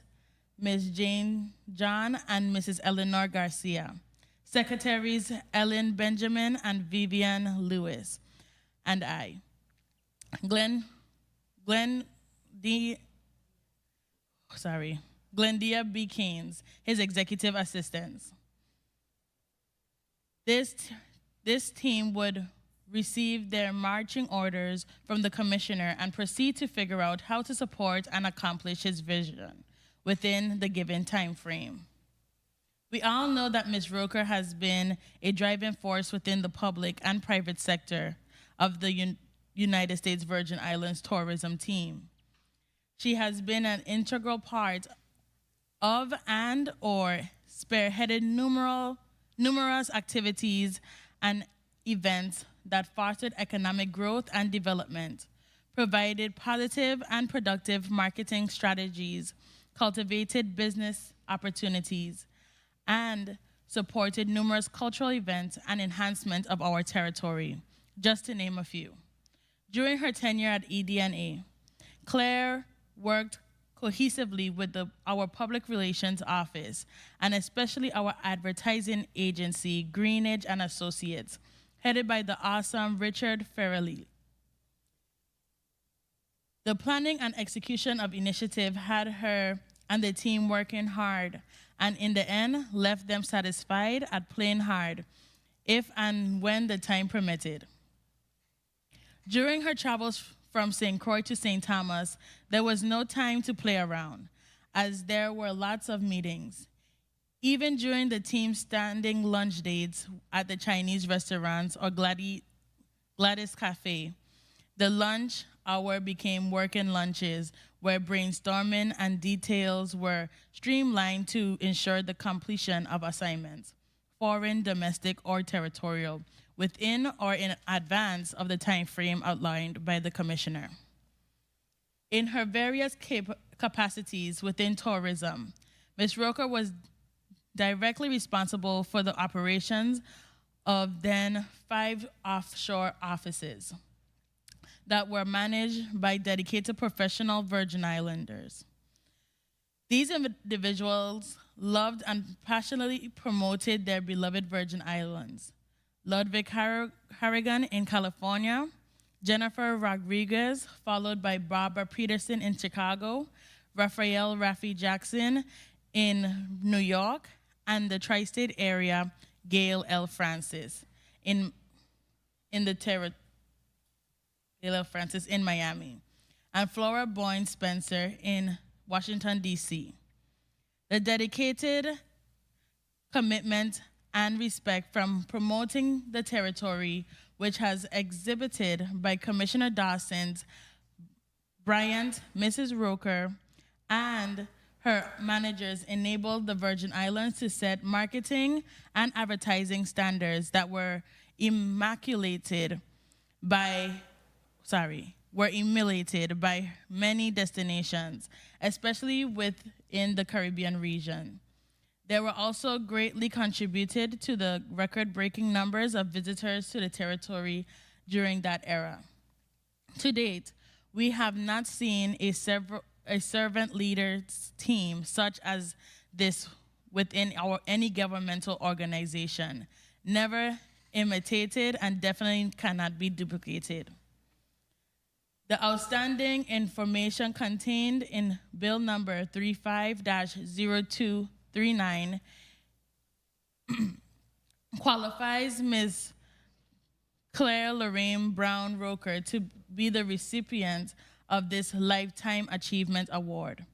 Ms. Jane John and Mrs. Eleanor Garcia, Secretaries Ellen Benjamin and Vivian Lewis, and I. Glendia B. Keynes, his executive assistants. This team would receive their marching orders from the commissioner and proceed to figure out how to support and accomplish his vision within the given time frame. We all know that Ms. Roker has been a driving force within the public and private sector of the United States Virgin Islands tourism team. She has been an integral part of and/or spearheaded numerous activities and events that fostered economic growth and development, provided positive and productive marketing strategies, cultivated business opportunities, and supported numerous cultural events and enhancement of our territory, just to name a few. During her tenure at ED&A, Claire worked cohesively with our public relations office, and especially our advertising agency, Greenidge and Associates, headed by the awesome Richard Farrelly. The planning and execution of initiative had her and the team working hard, and in the end, left them satisfied at playing hard, if and when the time permitted. During her travels from St. Croix to St. Thomas, there was no time to play around, as there were lots of meetings. Even during the team's standing lunch dates at the Chinese restaurants or Gladys Cafe, the lunch hour became working lunches where brainstorming and details were streamlined to ensure the completion of assignments, foreign, domestic, or territorial, within or in advance of the time frame outlined by the commissioner. In her various capacities within tourism, Ms. Roker was directly responsible for the operations of then 5 offshore offices that were managed by dedicated professional Virgin Islanders. These individuals loved and passionately promoted their beloved Virgin Islands. Ludwig Harrigan in California, Jennifer Rodriguez, followed by Barbara Peterson in Chicago, Raphael Rafi Jackson in New York, and the tri-state area, Gail L. Francis in Miami, and Flora Boyne Spencer in Washington, D.C. The dedicated commitment and respect from promoting the territory, which has exhibited by Commissioner Dawson's Bryant, Mrs. Roker, and her managers enabled the Virgin Islands to set marketing and advertising standards that were emulated by many destinations, especially within the Caribbean region. They were also greatly contributed to the record-breaking numbers of visitors to the territory during that era. To date, we have not seen a servant leaders team such as this within any governmental organization, never imitated and definitely cannot be duplicated. The outstanding information contained in Bill number 35-0239 qualifies Ms. Claire Lorraine Brown Roker to be the recipient of this Lifetime Achievement Award.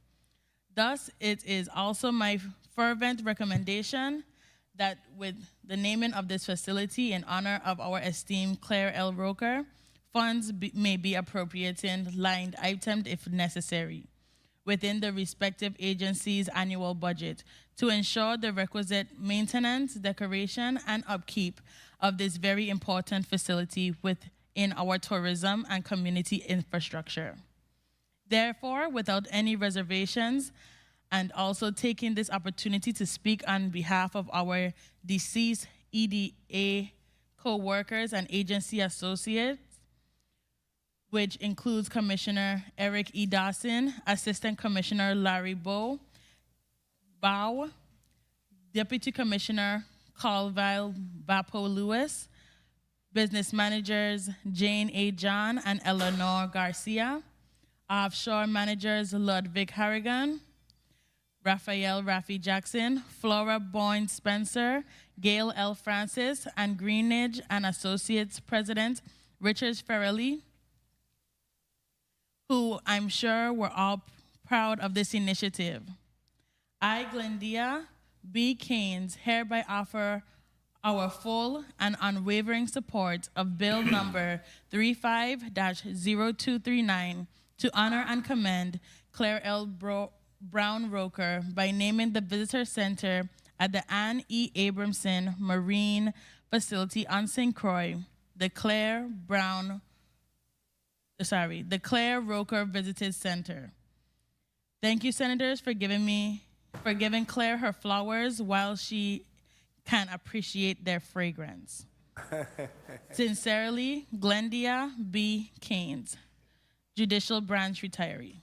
Thus, it is also my fervent recommendation that with the naming of this facility in honor of our esteemed Claire L. Roker, funds may be appropriated line itemed if necessary within the respective agency's annual budget to ensure the requisite maintenance, decoration, and upkeep of this very important facility within our tourism and community infrastructure. Therefore, without any reservations, and also taking this opportunity to speak on behalf of our deceased EDA co-workers and agency associates, which includes Commissioner Eric E. Dawson, Assistant Commissioner Larry Bow, Deputy Commissioner Colville Vapo Lewis, Business Managers Jane A. John and Eleanor Garcia, Offshore Managers Ludwig Harrigan, Raphael Rafi Jackson, Flora Boyne Spencer, Gail L. Francis, and Greenidge and Associates President Richard Farrelly, who I'm sure we're all proud of this initiative. I, Glendia B. Keynes, hereby offer our full and unwavering support of Bill number 35-0239 to honor and commend Claire L. Brown Roker by naming the Visitor Center at the Anne E. Abramson Marine Facility on St. Croix the Claire Roker Visitor Center. Thank you, Senators, for giving Claire her flowers while she can appreciate their fragrance. Sincerely, Glendia B. Keynes, Judicial Branch retiree.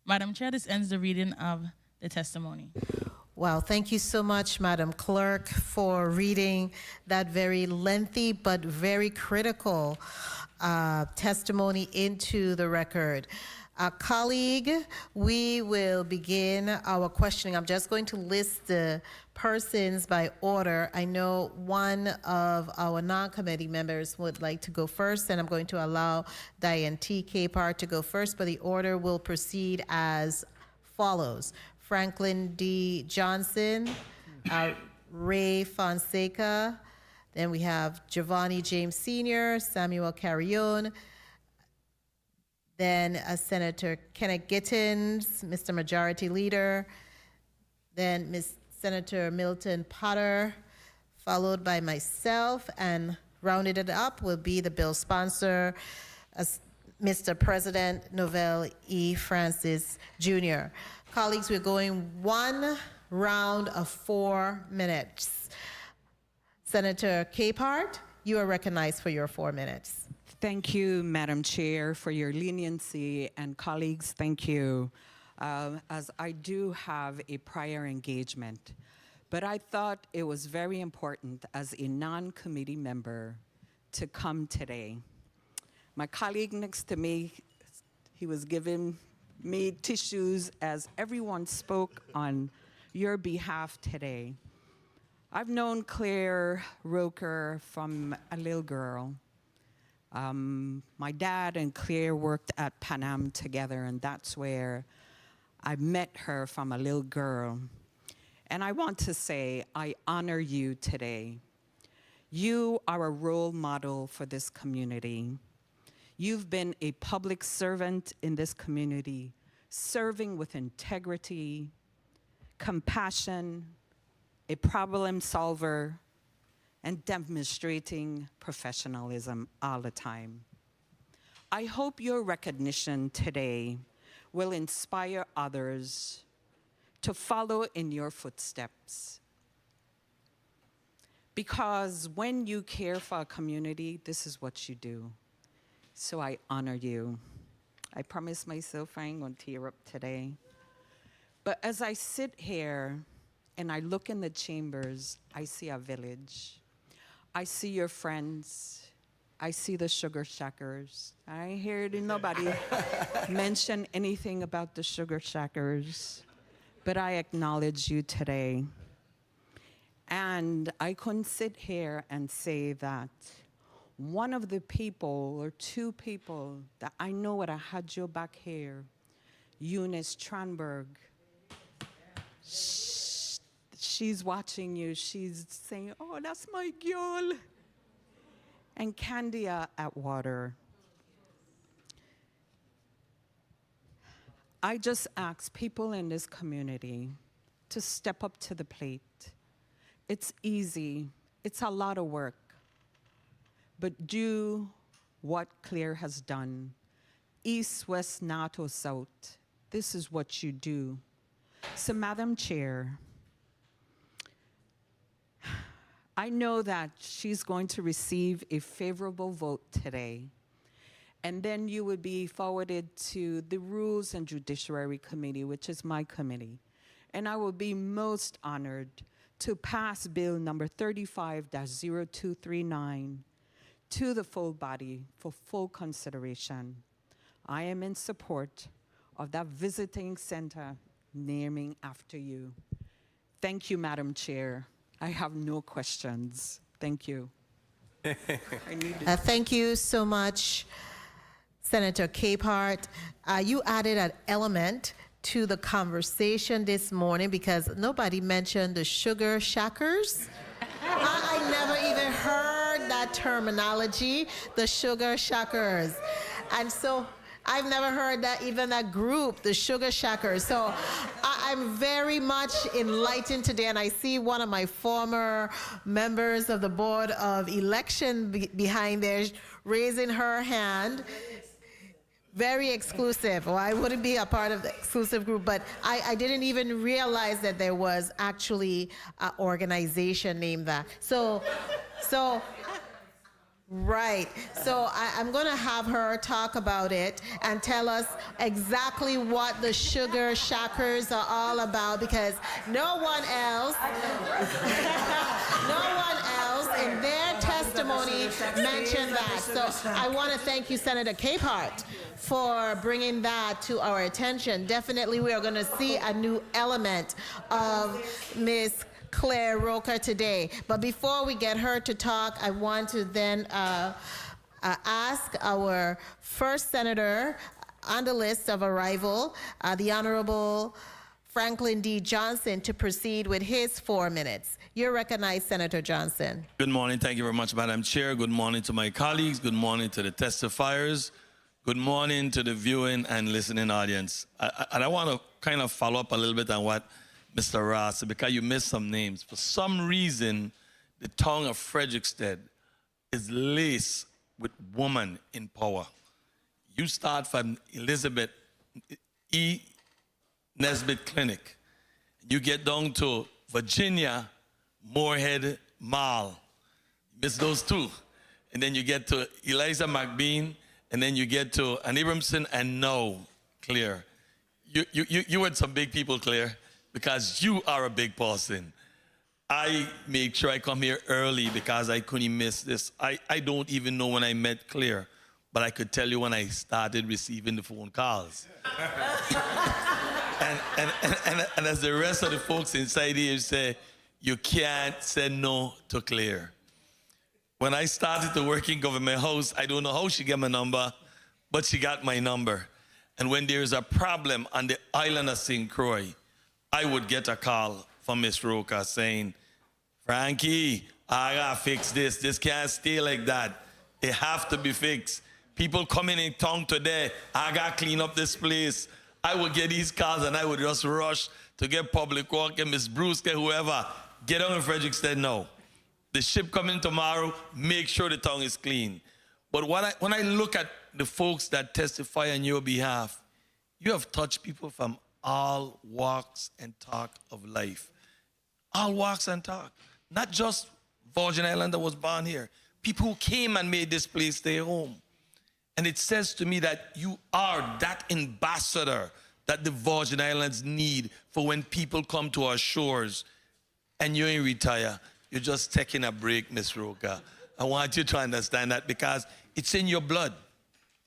Madam Chair, this ends the reading of the testimony. Wow, thank you so much, Madam Clerk, for reading that very lengthy but very critical testimony into the record. Colleague, we will begin our questioning. I'm just going to list the persons by order. I know one of our non-committee members would like to go first, and I'm going to allow Diane T. Capehart to go first, but the order will proceed as follows. Franklin D. Johnson, Ray Fonseca, then we have Giovanni James Sr., Samuel Carrion, then Senator Kenneth Gittins, Mr. Majority Leader, then Senator Milton Potter, followed by myself, and rounded it up will be the bill sponsor, Mr. President Novell E. Francis Jr. Colleagues, we're going one round of 4 minutes. Senator Capehart, you are recognized for your 4 minutes. Thank you, Madam Chair, for your leniency, and colleagues, thank you. As I do have a prior engagement, but I thought it was very important as a non-committee member to come today. My colleague next to me, he was giving me tissues as everyone spoke on your behalf today. I've known Claire Roker from a little girl. My dad and Claire worked at Pan Am together, and that's where I met her from a little girl. And I want to say, I honor you today. You are a role model for this community. You've been a public servant in this community, serving with integrity, compassion, a problem solver, and demonstrating professionalism all the time. I hope your recognition today will inspire others to follow in your footsteps. Because when you care for a community, this is what you do. So I honor you. I promise myself I ain't gonna tear up today. But as I sit here and I look in the chambers, I see a village. I see your friends. I see the Sugar Shackers. I ain't heard nobody mention anything about the Sugar Shackers, but I acknowledge you today. And I couldn't sit here and say that one of the people or two people that I know what I had you back here, Eunice Tranberg, she's watching you. She's saying, oh, that's my girl. And Candia Atwater. I just ask people in this community to step up to the plate. It's easy. It's a lot of work. But do what Claire has done. East, west, north, or south. This is what you do. So, Madam Chair, I know that she's going to receive a favorable vote today, and then you would be forwarded to the Rules and Judiciary Committee, which is my committee, and I will be most honored to pass Bill number 35-0239 to the full body for full consideration. I am in support of that visiting center naming after you. Thank you, Madam Chair. I have no questions. Thank you. Thank you so much, Senator Capehart. You added an element to the conversation this morning because nobody mentioned the Sugar Shackers. I never even heard that terminology, the Sugar Shackers. And so I've never heard that, even that group, the Sugar Shackers. So I'm very much enlightened today, and I see one of my former members of the Board of Election behind there raising her hand. Very exclusive. Well, I wouldn't be a part of the exclusive group, but I didn't even realize that there was actually an organization named that. So Right. So I'm going to have her talk about it and tell us exactly what the Sugar Shackers are all about, because no one else in their testimony mentioned that. So I want to thank you, Senator Capehart, for bringing that to our attention. Definitely we are going to see a new element of Ms. Claire Roker today. But before we get her to talk, I want to then ask our first senator on the list of arrival, the Honorable Franklin D. Johnson, to proceed with his 4 minutes. You're recognized, Senator Johnson. Good morning. Thank you very much, Madam Chair. Good morning to my colleagues. Good morning to the testifiers. Good morning to the viewing and listening audience. And I want to kind of follow up a little bit on what Mr. Ross, because you missed some names. For some reason, the town of Frederickstead is laced with woman in power. You start from Elizabeth E. Nesbitt Clinic. You get down to Virginia Moorhead Mall. You miss those two. And then you get to Eliza McBean, and then you get to Ann Abramson, and no, Claire. You had some big people, Claire, because you are a big person. I make sure I come here early because I couldn't miss this. I don't even know when I met Claire, but I could tell you when I started receiving the phone calls. and as the rest of the folks inside here say, you can't say no to Claire. When I started to work in Government House, I don't know how she got my number, but she got my number. And when there's a problem on the island of St. Croix, I would get a call from Miss Roker saying, Frankie, I gotta fix this. This can't stay like that. It have to be fixed. People coming in town today, I gotta clean up this place. I would get these calls and I would just rush to get Public Work and Miss Brewster, whoever, get on in Frederickstead now. The ship coming tomorrow, make sure the town is clean. But when I look at the folks that testify on your behalf, you have touched people from all walks and talk of life. All walks and talk. Not just Virgin Island that was born here. People who came and made this place their home. And it says to me that you are that ambassador that the Virgin Islands need for when people come to our shores and you ain't retire. You're just taking a break, Miss Roker. I want you to understand that because it's in your blood.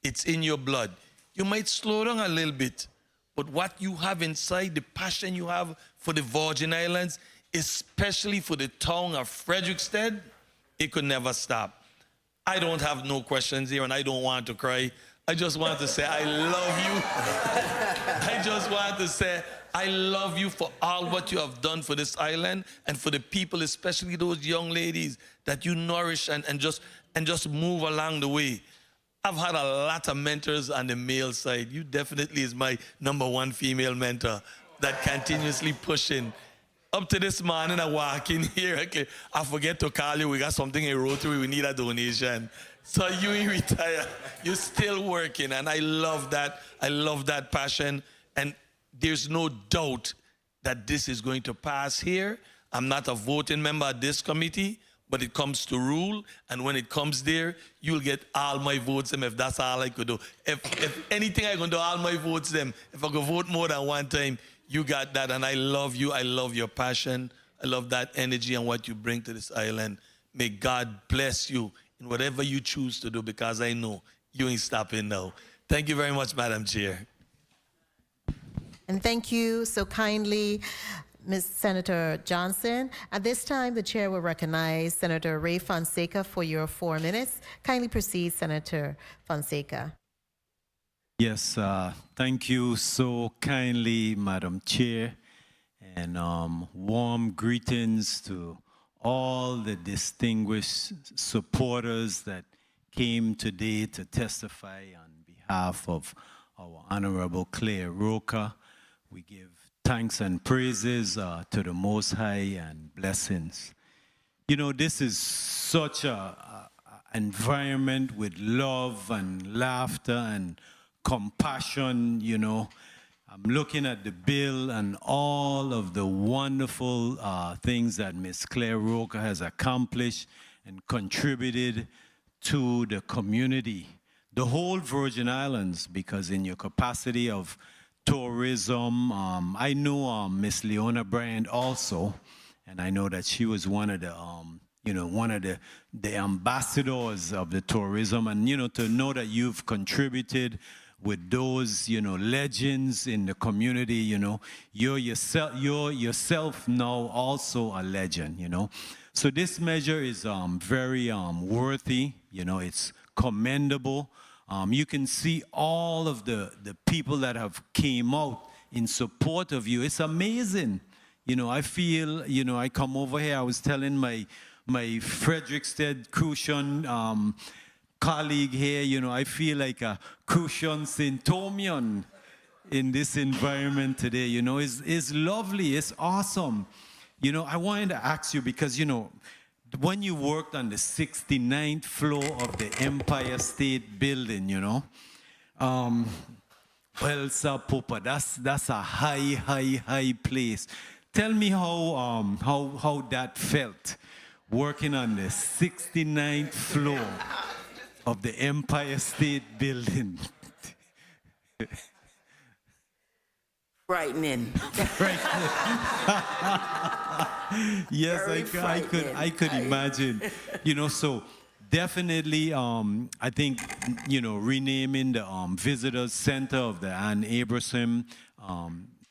It's in your blood. You might slow down a little bit, but what you have inside, the passion you have for the Virgin Islands, especially for the town of Frederickstead, it could never stop. I don't have no questions here and I don't want to cry. I just want to say I love you. I just want to say I love you for all what you have done for this island and for the people, especially those young ladies that you nourish and just move along the way. I've had a lot of mentors on the male side. You definitely is my #1 female mentor that continuously pushing. Up to this morning, I walk in here, okay, I forget to call you. We got something in Rotary. We need a donation. So you ain't retire. You're still working, and I love that. I love that passion. And there's no doubt that this is going to pass here. I'm not a voting member of this committee, but it comes to rule, and when it comes there, you'll get all my votes, if that's all I could do. If anything I can do, all my votes, if I could vote more than one time, you got that, and I love you. I love your passion. I love that energy and what you bring to this island. May God bless you in whatever you choose to do, because I know you ain't stopping now. Thank you very much, Madam Chair. And thank you so kindly, Ms. Senator Johnson. At this time, the chair will recognize Senator Ray Fonseca for your 4 minutes. Kindly proceed, Senator Fonseca. Yes, thank you so kindly, Madam Chair, and warm greetings to all the distinguished supporters that came today to testify on behalf of our Honorable Claire Roker. We give thanks and praises to the Most High and blessings. You know, this is such an environment with love and laughter and compassion, you know. I'm looking at the bill and all of the wonderful things that Ms. Claire Roker has accomplished and contributed to the community, the whole Virgin Islands, because in your capacity of tourism, I know Miss Leona Bryant also, and I know that she was one of the, one of the ambassadors of the tourism, and, to know that you've contributed with those, legends in the community, you're yourself now also a legend, So this measure is very worthy, it's commendable. You can see all of the people that have came out in support of you. It's amazing. I feel, I come over here, I was telling my Frederiksted Crucian colleague here, I feel like a Crucian Saint-Tomian in this environment today. It's lovely, it's awesome. I wanted to ask you because, when you worked on the 69th floor of the Empire State Building, well, Sir Popa, that's a high place. Tell me how that felt, working on the 69th floor of the Empire State Building. Frightening. Yes, I could imagine. So definitely, I think, renaming the Visitors Center of the Ann Abraham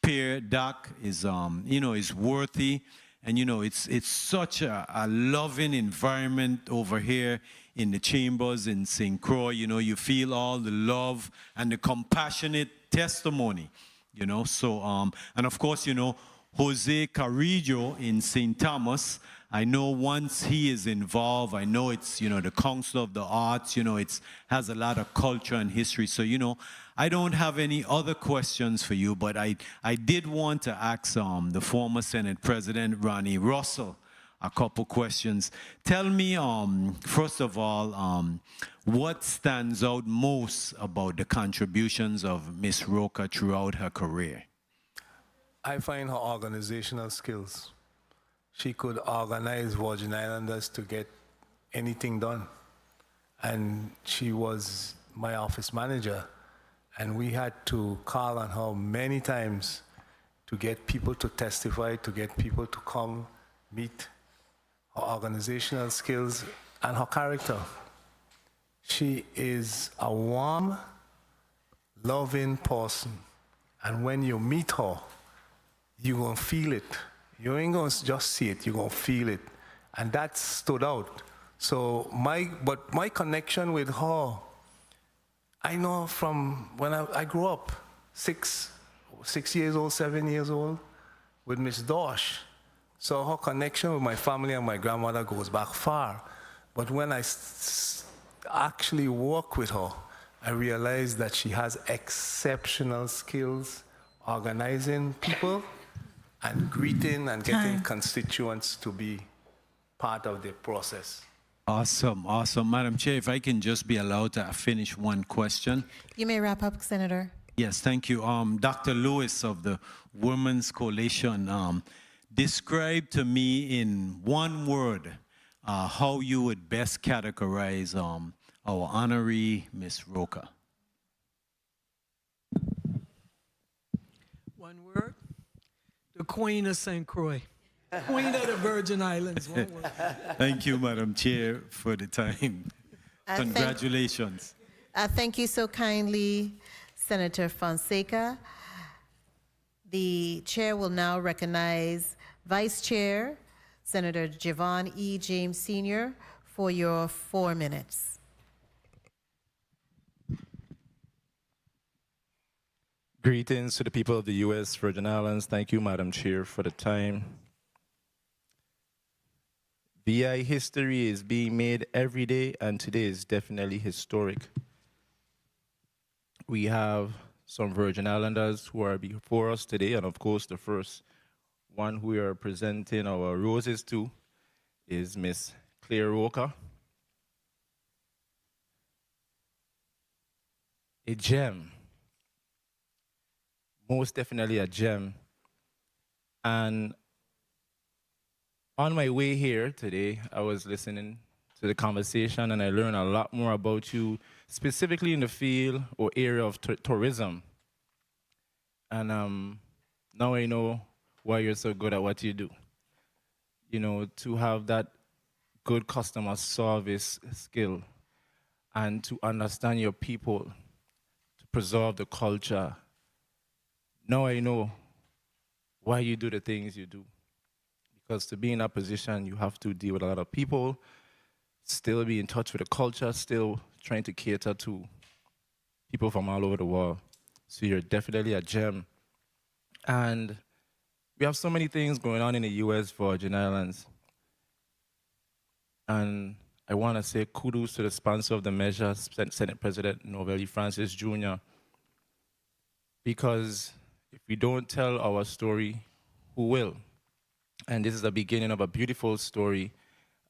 Pier Dock is, is worthy. And, it's such a loving environment over here in the chambers in St. Croix. You feel all the love and the compassionate testimony, So, and of course, Jose Carrillo in St. Thomas, I know once he is involved, I know it's, the Council of the Arts, it has a lot of culture and history. So, I don't have any other questions for you, but I did want to ask the former Senate President, Ronnie Russell, a couple questions. Tell me, first of all, what stands out most about the contributions of Ms. Roker throughout her career? I find her organizational skills. She could organize Virgin Islanders to get anything done. And she was my office manager. And we had to call on her many times to get people to testify, to get people to come meet. Her organizational skills and her character. She is a warm, loving person. And when you meet her, you're going to feel it. You ain't going to just see it, you're going to feel it. And that stood out. So my connection with her, I know from when I grew up, 6 years old, 7 years old, with Miss Dosh. So her connection with my family and my grandmother goes back far. But when I actually work with her, I realize that she has exceptional skills organizing people and greeting and getting constituents to be part of the process. Awesome, awesome. Madam Chair, if I can just be allowed to finish one question. You may wrap up, Senator. Yes, thank you. Dr. Lewis of the Women's Coalition, describe to me in one word how you would best categorize our honoree, Ms. Roker. One word? The Queen of St. Croix. Queen of the Virgin Islands. One word. Thank you, Madam Chair, for the time. Congratulations. Thank you so kindly, Senator Fonseca. The chair will now recognize Vice Chair, Senator Javon E. James Sr., for your 4 minutes. Greetings to the people of the U.S. Virgin Islands. Thank you, Madam Chair, for the time. VI history is being made every day, and today is definitely historic. We have some Virgin Islanders who are before us today, and of course, the first one who we are presenting our roses to is Miss Claire Roker. A gem. Most definitely a gem. And on my way here today, I was listening to the conversation, and I learned a lot more about you, specifically in the field or area of tourism. And now I know why you're so good at what you do. You know, to have that good customer service skill and to understand your people, to preserve the culture. Now I know why you do the things you do. Because to be in that position, you have to deal with a lot of people, still be in touch with the culture, still trying to cater to people from all over the world. So you're definitely a gem. And we have so many things going on in the U.S. Virgin Islands. And I want to say kudos to the sponsor of the measure, Senate President Novelli Francis Jr. Because if we don't tell our story, who will? And this is the beginning of a beautiful story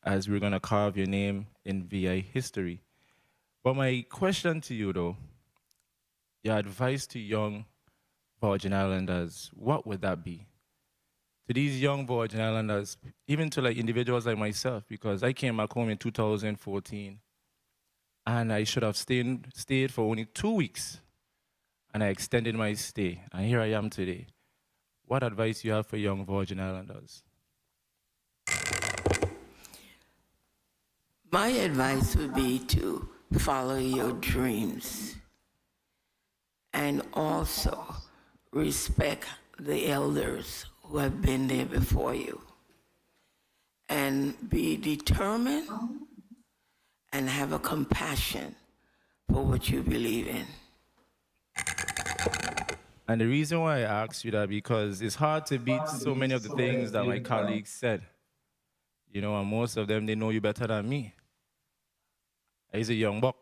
as we're going to carve your name in VI history. But my question to you, though, your advice to young Virgin Islanders, what would that be? To these young Virgin Islanders, even to like individuals like myself, because I came back home in 2014, and I should have stayed for only 2 weeks, and I extended my stay, and here I am today. What advice do you have for young Virgin Islanders? My advice would be to follow your dreams and also respect the elders who have been there before you, and be determined and have a compassion for what you believe in. And the reason why I asked you that, because it's hard to beat so many of the things that my colleagues said. You know, and most of them, they know you better than me. He's a young buck,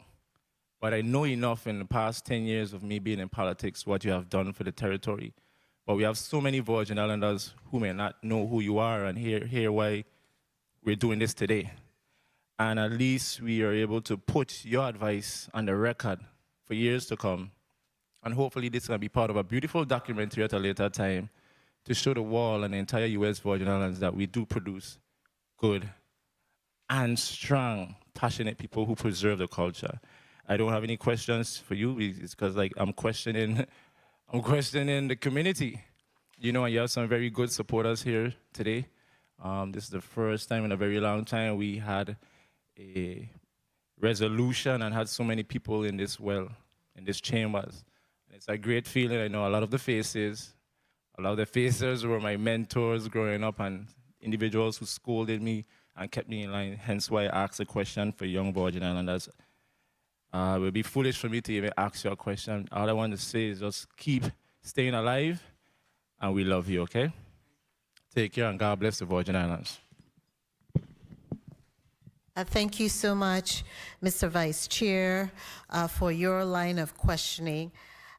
but I know enough in the past 10 years of me being in politics what you have done for the territory. But we have so many Virgin Islanders who may not know who you are and hear why we're doing this today. And at least we are able to put your advice on the record for years to come. And hopefully this is going to be part of a beautiful documentary at a later time to show the world and the entire U.S. Virgin Islands that we do produce good and strong, passionate people who preserve the culture. I don't have any questions for you. It's because like I'm questioning the community. You know, and you have some very good supporters here today. This is the first time in a very long time we had a resolution and had so many people in this in this chambers. It's a great feeling. I know a lot of the faces were my mentors growing up and individuals who scolded me and kept me in line. Hence why I asked a question for young Virgin Islanders. It would be foolish for me to even ask you a question. All I want to say is just keep staying alive, and we love you, okay? Take care, and God bless the Virgin Islands. Thank you so much, Mr. Vice Chair, for your line of questioning.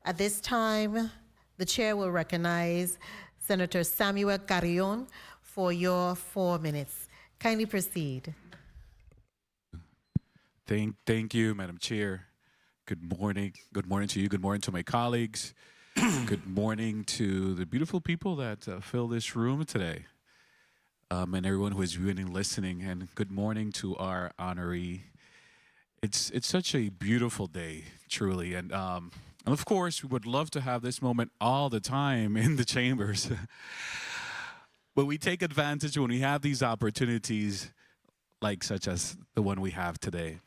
At this time, the chair will recognize Senator Samuel Carrion for your 4 minutes. Kindly proceed. Thank you, Madam Chair. Good morning. Good morning to you. Good morning to my colleagues. Good morning to the beautiful people that fill this room today, and everyone who is viewing and listening. And good morning to our honoree. It's such a beautiful day, truly. And of course, we would love to have this moment all the time in the chambers. But we take advantage when we have these opportunities, like such as the one we have today.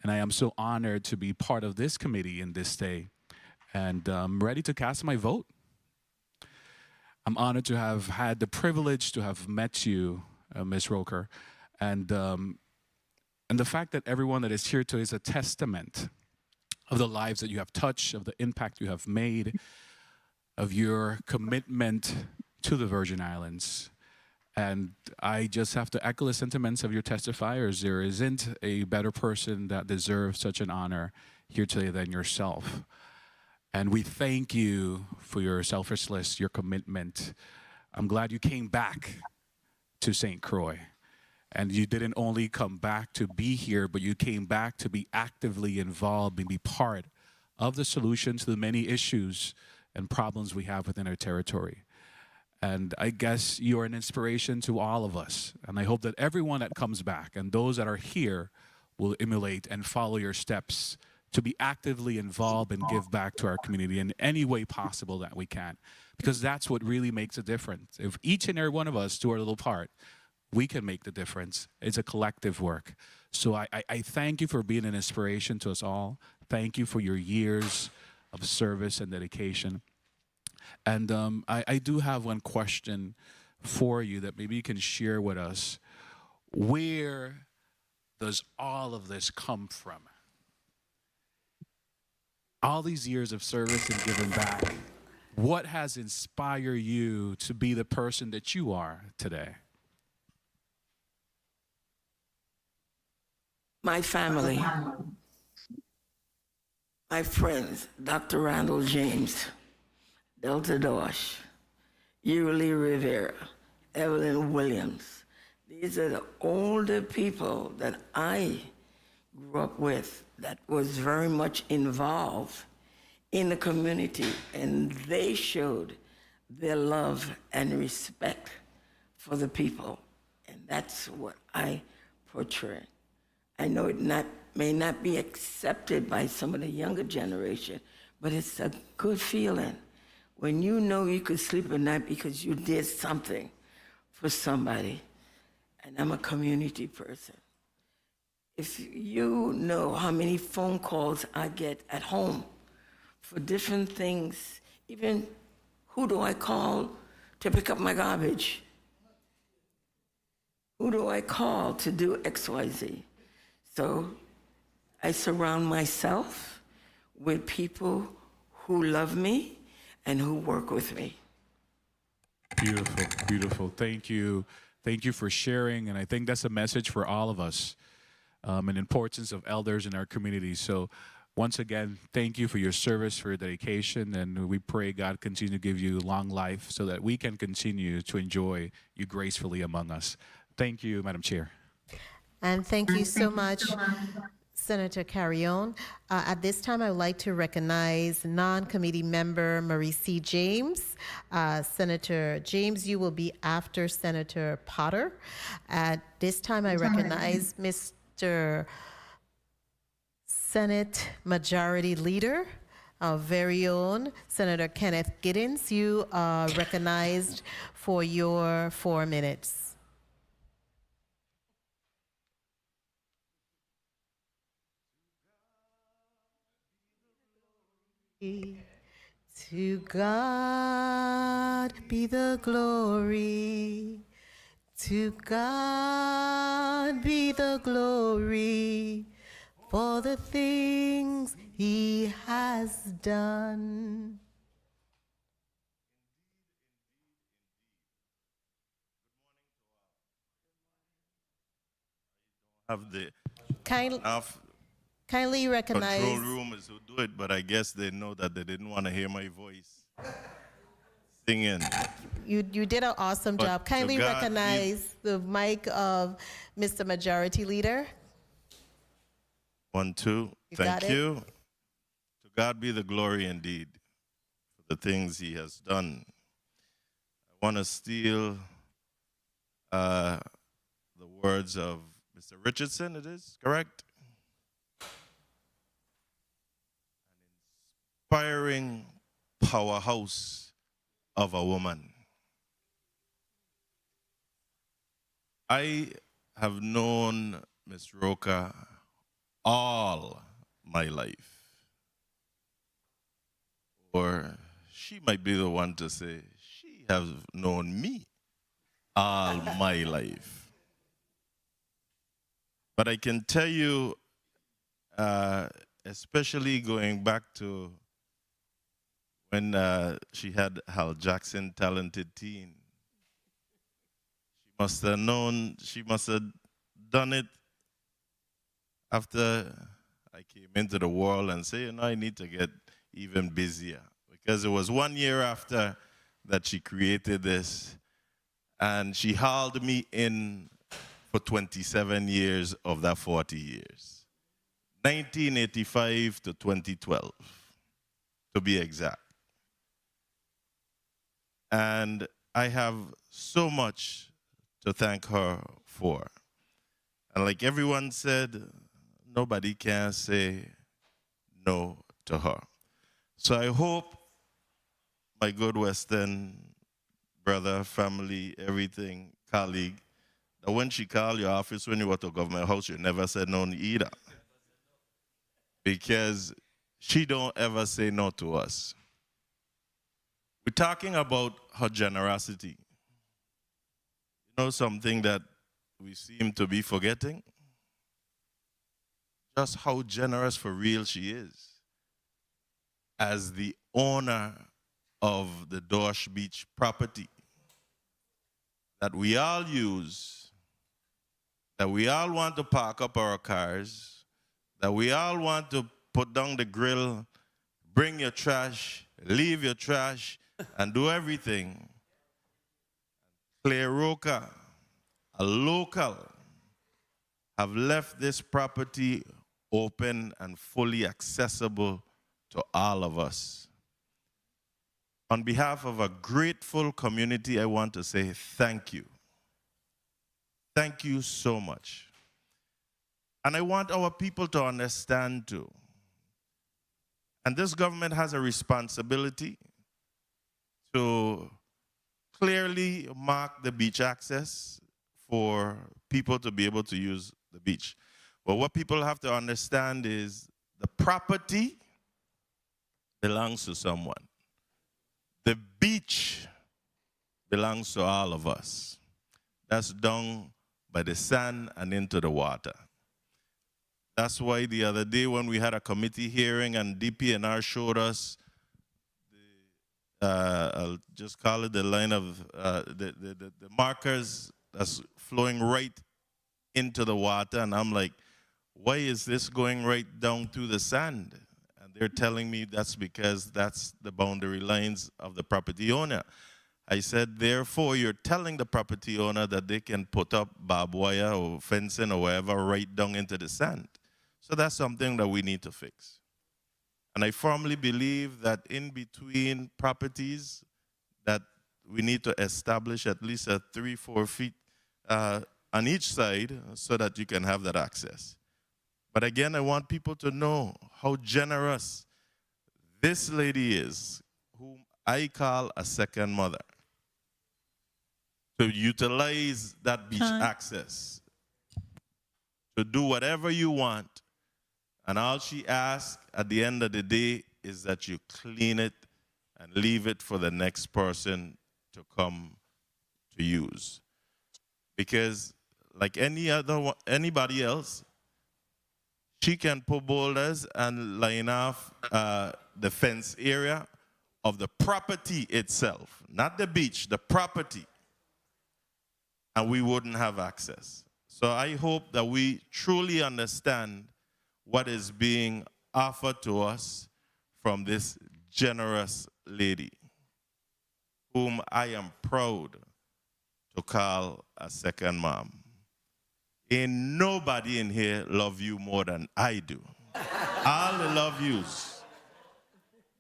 And I am so honored to be part of this committee in this day, and I'm ready to cast my vote. I'm honored to have had the privilege to have met you, Ms. Roker, and the fact that everyone that is here today is a testament of the lives that you have touched, of the impact you have made, of your commitment to the Virgin Islands. And I just have to echo the sentiments of your testifiers. There isn't a better person that deserves such an honor here today than yourself. And we thank you for your selflessness, your commitment. I'm glad you came back to St. Croix. And you didn't only come back to be here, but you came back to be actively involved and be part of the solution to the many issues and problems we have within our territory. And I guess you're an inspiration to all of us. And I hope that everyone that comes back and those that are here will emulate and follow your steps to be actively involved and give back to our community in any way possible that we can. Because that's what really makes a difference. If each and every one of us do our little part, we can make the difference. It's a collective work. So I thank you for being an inspiration to us all. Thank you for your years of service and dedication. And I do have one question for you that maybe you can share with us. Where does all of this come from? All these years of service and giving back, what has inspired you to be the person that you are today? My family, my friends, Dr. Randall James, Delta Dosh, Yuli Rivera, Evelyn Williams. These are the older people that I grew up with that was very much involved in the community, and they showed their love and respect for the people, and that's what I portray. I know it may not be accepted by some of the younger generation, but it's a good feeling when you know you could sleep at night because you did something for somebody. And I'm a community person. If you know how many phone calls I get at home for different things, even who do I call to pick up my garbage? Who do I call to do XYZ? So I surround myself with people who love me and who work with me. Beautiful, beautiful. Thank you. Thank you for sharing. And I think that's a message for all of us, and importance of elders in our community. So once again, thank you for your service, for your dedication. And we pray God continue to give you long life so that we can continue to enjoy you gracefully among us. Thank you, Madam Chair. And thank you so much, Senator Carrion. At this time, I would like to recognize non-committee member Marie C. James. Senator James, you will be after Senator Potter. At this time, I recognize Mr. Senate Majority Leader, our very own Senator Kenneth Giddens. You are recognized for your 4 minutes. To God be the glory. To God be the glory for the things He has done. Have the Kindly control recognize. roomers who do it, but I guess they know that they didn't want to hear my voice singing. You did an awesome But job. to Kindly God recognize the mic of Mr. Majority Leader. 1, 2. You got Thank it. you. To God be the glory indeed for the things He has done. I want to steal the words of Mr. Richardson, it is, correct? Inspiring powerhouse of a woman. I have known Ms. Rocha all my life. Or she might be the one to say, she has known me all my life. But I can tell you, especially going back to when she had Hal Jackson, Talented Teen. She must have done it after I came into the world and say, I need to get even busier. Because it was 1 year after that she created this, and she hauled me in for 27 years of that 40 years. 1985 to 2012, to be exact. And I have so much to thank her for. And like everyone said, nobody can say no to her. So I hope my good Western brother, family, everything, colleague, that when she called your office when you were to Government House, you never said no either. Because she don't ever say no to us. We're talking about her generosity. You know something that we seem to be forgetting? Just how generous for real she is. As the owner of the Dorsch Beach property that we all use, that we all want to park up our cars, that we all want to put down the grill, bring your trash, leave your trash, and do everything. Claire Roker, a local, have left this property open and fully accessible to all of us. On behalf of a grateful community, I want to say thank you. Thank you so much. And I want our people to understand too. And this government has a responsibility to clearly mark the beach access for people to be able to use the beach. But what people have to understand is the property belongs to someone. The beach belongs to all of us. That's down by the sand and into the water. That's why the other day when we had a committee hearing and DPNR showed us, I'll just call it the line of the markers that's flowing right into the water. And I'm like, why is this going right down through the sand? And they're telling me that's because that's the boundary lines of the property owner. I said, therefore, you're telling the property owner that they can put up barbed wire or fencing or whatever right down into the sand. So that's something that we need to fix. And I firmly believe that in between properties that we need to establish at least a 3-4 feet on each side so that you can have that access. But again, I want people to know how generous this lady is, whom I call a second mother, to utilize that beach access, to do whatever you want. And all she asks at the end of the day is that you clean it and leave it for the next person to come to use. Because like anybody else, she can put boulders and line off the fence area of the property itself, not the beach, the property, and we wouldn't have access. So I hope that we truly understand what is being offered to us from this generous lady, whom I am proud to call a second mom. Ain't nobody in here love you more than I do. All the love yous.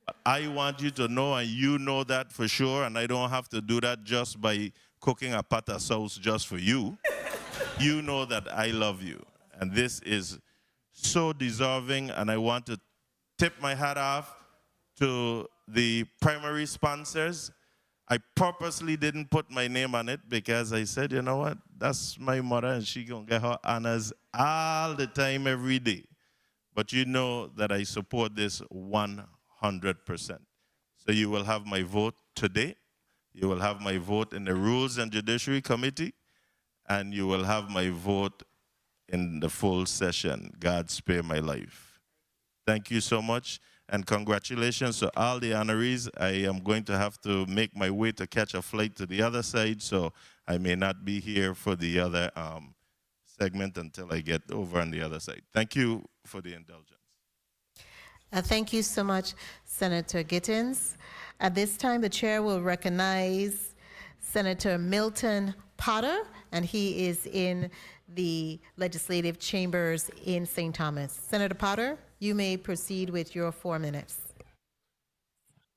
But I want you to know, and you know that for sure, and I don't have to do that just by cooking a pot of sauce just for you. You know that I love you. And this is so deserving, and I want to tip my hat off to the primary sponsors. I purposely didn't put my name on it because I said, you know what, that's my mother and she gonna get her honors all the time, every day. But you know that I support this 100%. So you will have my vote today. You will have my vote in the Rules and Judiciary Committee, and you will have my vote in the full session. God spare my life. Thank you so much, and congratulations to all the honorees. I am going to have to make my way to catch a flight to the other side, so I may not be here for the other segment until I get over on the other side. Thank you for the indulgence. Thank you so much, Senator Gittins. At this time, the chair will recognize Senator Milton Potter, and he is in the legislative chambers in St. Thomas. Senator Potter, you may proceed with your 4 minutes.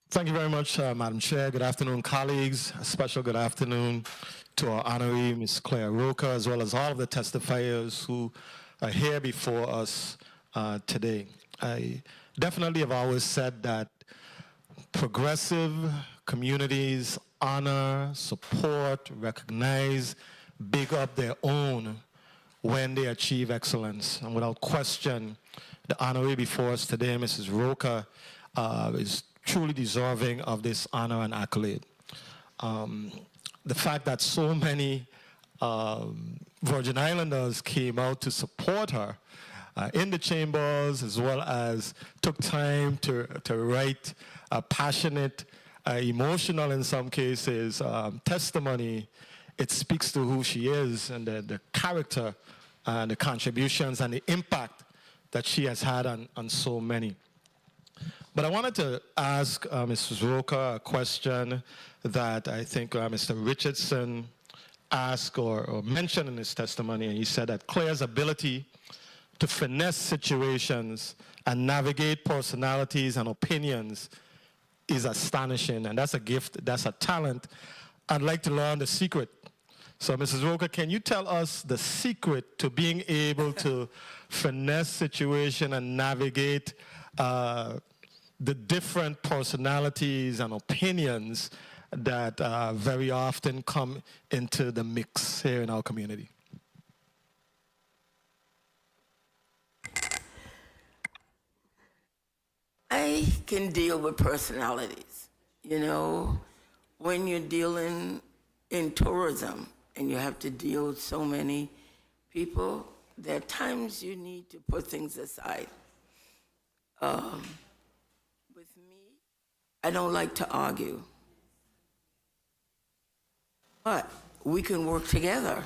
Thank you very much, Madam Chair. Good afternoon, colleagues. A special good afternoon to our honoree, Ms. Claire Roker, as well as all of the testifiers who are here before us today. I definitely have always said that progressive communities honor, support, recognize, big up their own when they achieve excellence. And without question, the honoree before us today, Mrs. Roker, is truly deserving of this honor and accolade. The fact that so many Virgin Islanders came out to support her in the chambers, as well as took time to write a passionate, emotional in some cases, testimony. It speaks to who she is and the character and the contributions and the impact that she has had on so many. But I wanted to ask Mrs. Roker a question that I think Mr. Richardson asked or mentioned in his testimony, and he said that Claire's ability to finesse situations and navigate personalities and opinions is astonishing, and that's a gift, that's a talent. I'd like to learn the secret. So, Mrs. Roker, can you tell us the secret to being able to finesse situation and navigate the different personalities and opinions that very often come into the mix here in our community? I can deal with personalities. You know, when you're dealing in tourism and you have to deal with so many people, there are times you need to put things aside. With me, I don't like to argue. But we can work together.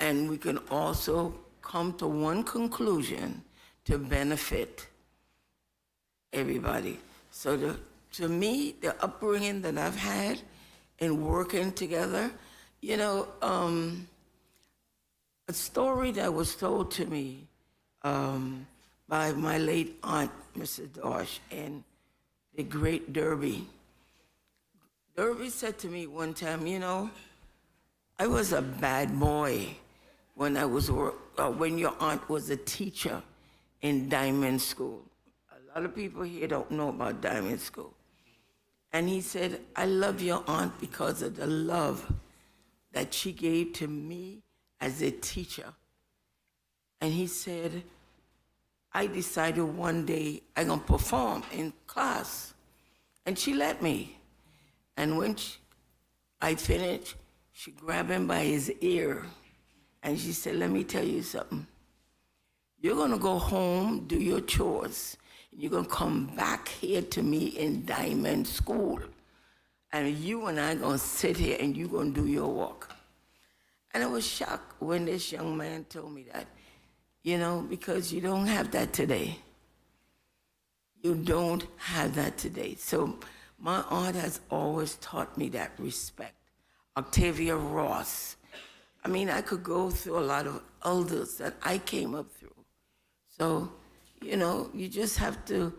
And we can also come to one conclusion to benefit everybody. So to me, the upbringing that I've had in working together, you know, a story that was told to me by my late aunt, Mrs. Dosh, and the great Derby. Derby said to me one time, you know, I was a bad boy when I was when your aunt was a teacher in Diamond School. A lot of people here don't know about Diamond School. And he said, I love your aunt because of the love that she gave to me as a teacher. And he said, I decided one day I'm gonna perform in class. And she let me. And when I finished, she grabbed him by his ear and she said, let me tell you something. You're gonna go home, do your chores. You're gonna come back here to me in Diamond School. And you and I gonna sit here and you're gonna do your work. And I was shocked when this young man told me that, you know, because you don't have that today. You don't have that today. So my aunt has always taught me that respect. Octavia Ross. I mean, I could go through a lot of elders that I came up through. So, you know, you just have to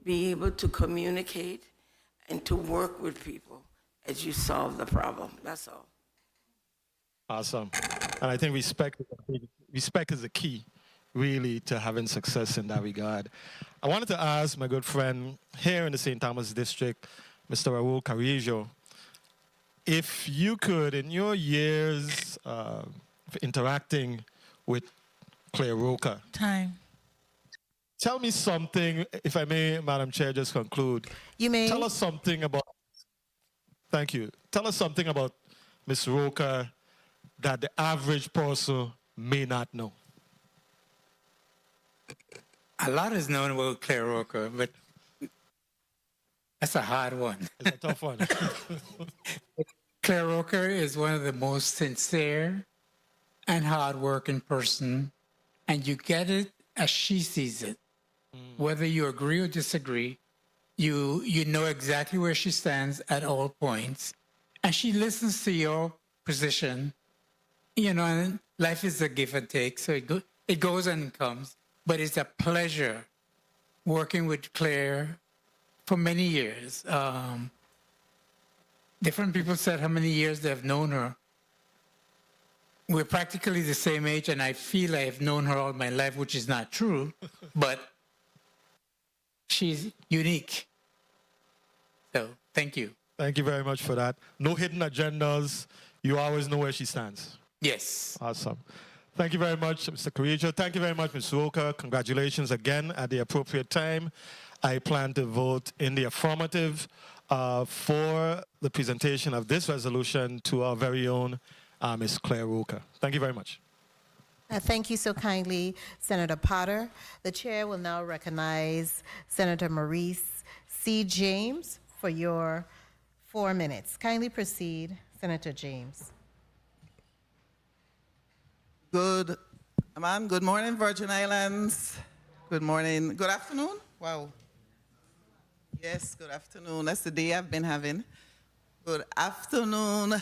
be able to communicate and to work with people as you solve the problem. That's all. Awesome. And I think respect is the key, really, to having success in that regard. I wanted to ask my good friend here in the St. Thomas District, Mr. Raul Carrillo, if you could, in your years interacting with Claire Roker, tell me something, if I may, Madam Chair, just conclude. You may. Tell us something about, thank you. Tell us something about Ms. Roker that the average person may not know. A lot is known about Claire Roker, but that's a hard one. It's a tough one. Claire Roker is one of the most sincere and hardworking person, and you get it as she sees it. Whether you agree or disagree, you know exactly where she stands at all points, and she listens to your position. You know, and life is a give and take, so it goes and comes. But it's a pleasure working with Claire for many years. Different people said how many years they've known her. we're practically the same age, and I feel I have known her all my life, which is not true, but she's unique. So, thank you. Thank you very much for that. No hidden agendas. You always know where she stands. Yes. Awesome. Thank you very much, Mr. Carrillo. Thank you very much, Ms. Roker. Congratulations again at the appropriate time. I plan to vote in the affirmative for the presentation of this resolution to our very own Ms. Claire Roker. Thank you very much. Thank you so kindly, Senator Potter. The chair will now recognize Senator Maurice C. James for your 4 minutes. Kindly proceed, Senator James. Good morning, Virgin Islands. Good morning. Good afternoon. Wow. Yes, good afternoon. That's the day I've been having. Good afternoon,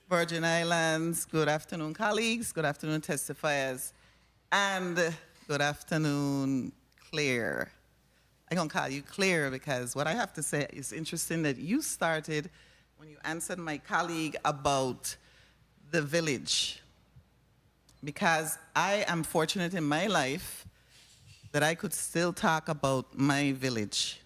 Virgin Islands. Good afternoon, colleagues. Good afternoon, testifiers. And good afternoon, Claire. I'm going to call you Claire because what I have to say is interesting that you started when you answered my colleague about the village. Because I am fortunate in my life that I could still talk about my village.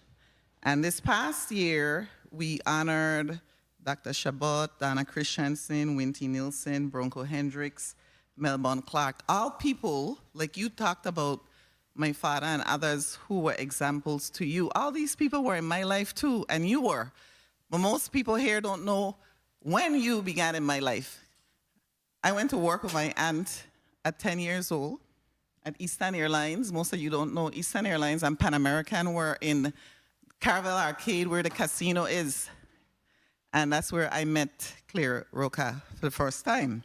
And this past year, we honored Dr. Chabot, Donna Christensen, Winty Nielsen, Bronco Hendricks, Melbourne Clark, all people, like you talked about my father and others who were examples to you. All these people were in my life too, and you were. But most people here don't know when you began in my life. I went to work with my aunt at 10 years old at Eastern Airlines. Most of you don't know Eastern Airlines and Pan American were in Caravel Arcade where the casino is. And that's where I met Claire Roker for the first time.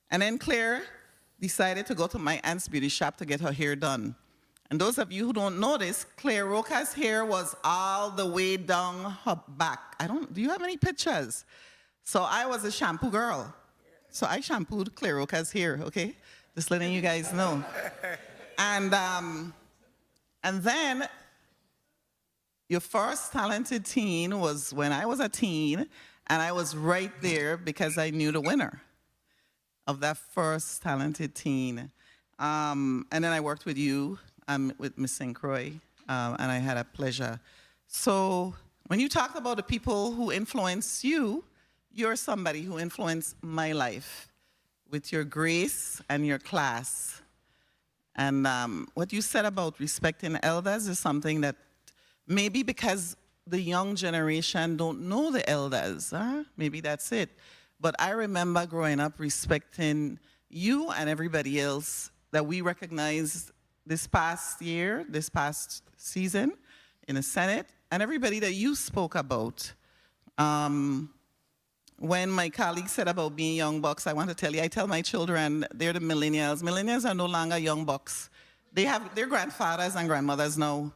And then Claire decided to go to my aunt's beauty shop to get her hair done. And those of you who don't know this, Claire Roker's hair was all the way down her back. Do you have any pictures? So I was a shampoo girl. So I shampooed Claire Roker's hair, okay? Just letting you guys know. And then your first talented teen was when I was a teen, and I was right there because I knew the winner of that first talented teen. And then I worked with you, with Ms. St. Croix, and I had a pleasure. So when you talked about the people who influence you, you're somebody who influenced my life with your grace and your class. And what you said about respecting elders is something that maybe because the young generation don't know the elders, maybe that's it. But I remember growing up respecting you and everybody else that we recognized this past year, this past season in the Senate, and everybody that you spoke about. When my colleague said about being young bucks, I want to tell you, I tell my children, they're the millennials. Millennials are no longer young bucks. They have their grandfathers and grandmothers now.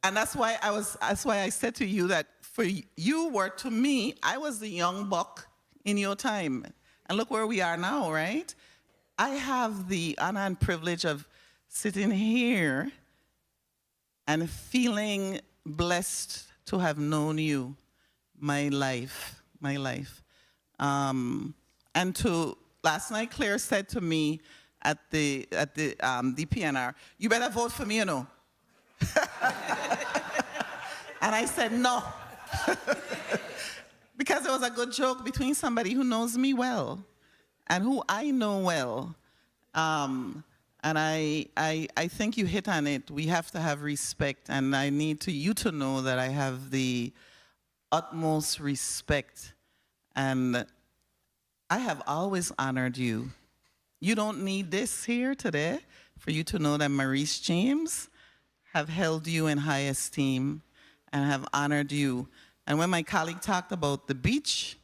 And that's why I said to you that for you were to me, I was the young buck in your time. And look where we are now, right? I have the honor and privilege of sitting here and feeling blessed to have known you my life. And last night Claire said to me at the DPNR, you better vote for me, you know. And I said no. Because it was a good joke between somebody who knows me well and who I know well. And I think you hit on it. We have to have respect, and I need you to know that I have the utmost respect, and I have always honored you. You don't need this here today for you to know that Maurice James have held you in high esteem and have honored you. And when my colleague talked about the beach,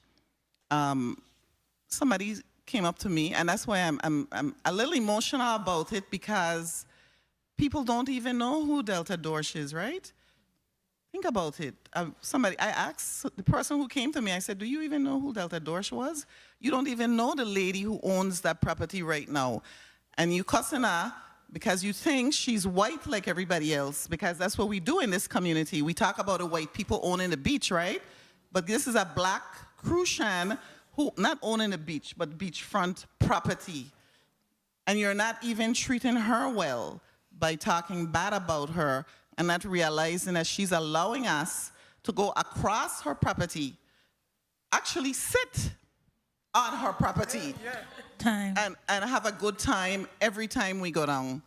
somebody came up to me, and that's why I'm a little emotional about it, because people don't even know who Delta Dorsch is, right? Think about it. I asked the person who came to me, I said, do you even know who Delta Dorsch was? You don't even know the lady who owns that property right now. And you cussing her because you think she's white like everybody else, because that's what we do in this community. We talk about the white people owning the beach, right? But this is a black Crucian who not owning a beach, but beachfront property, and you're not even treating her well by talking bad about her and not realizing that she's allowing us to go across her property, actually sit on her property and have a good time every time we go down,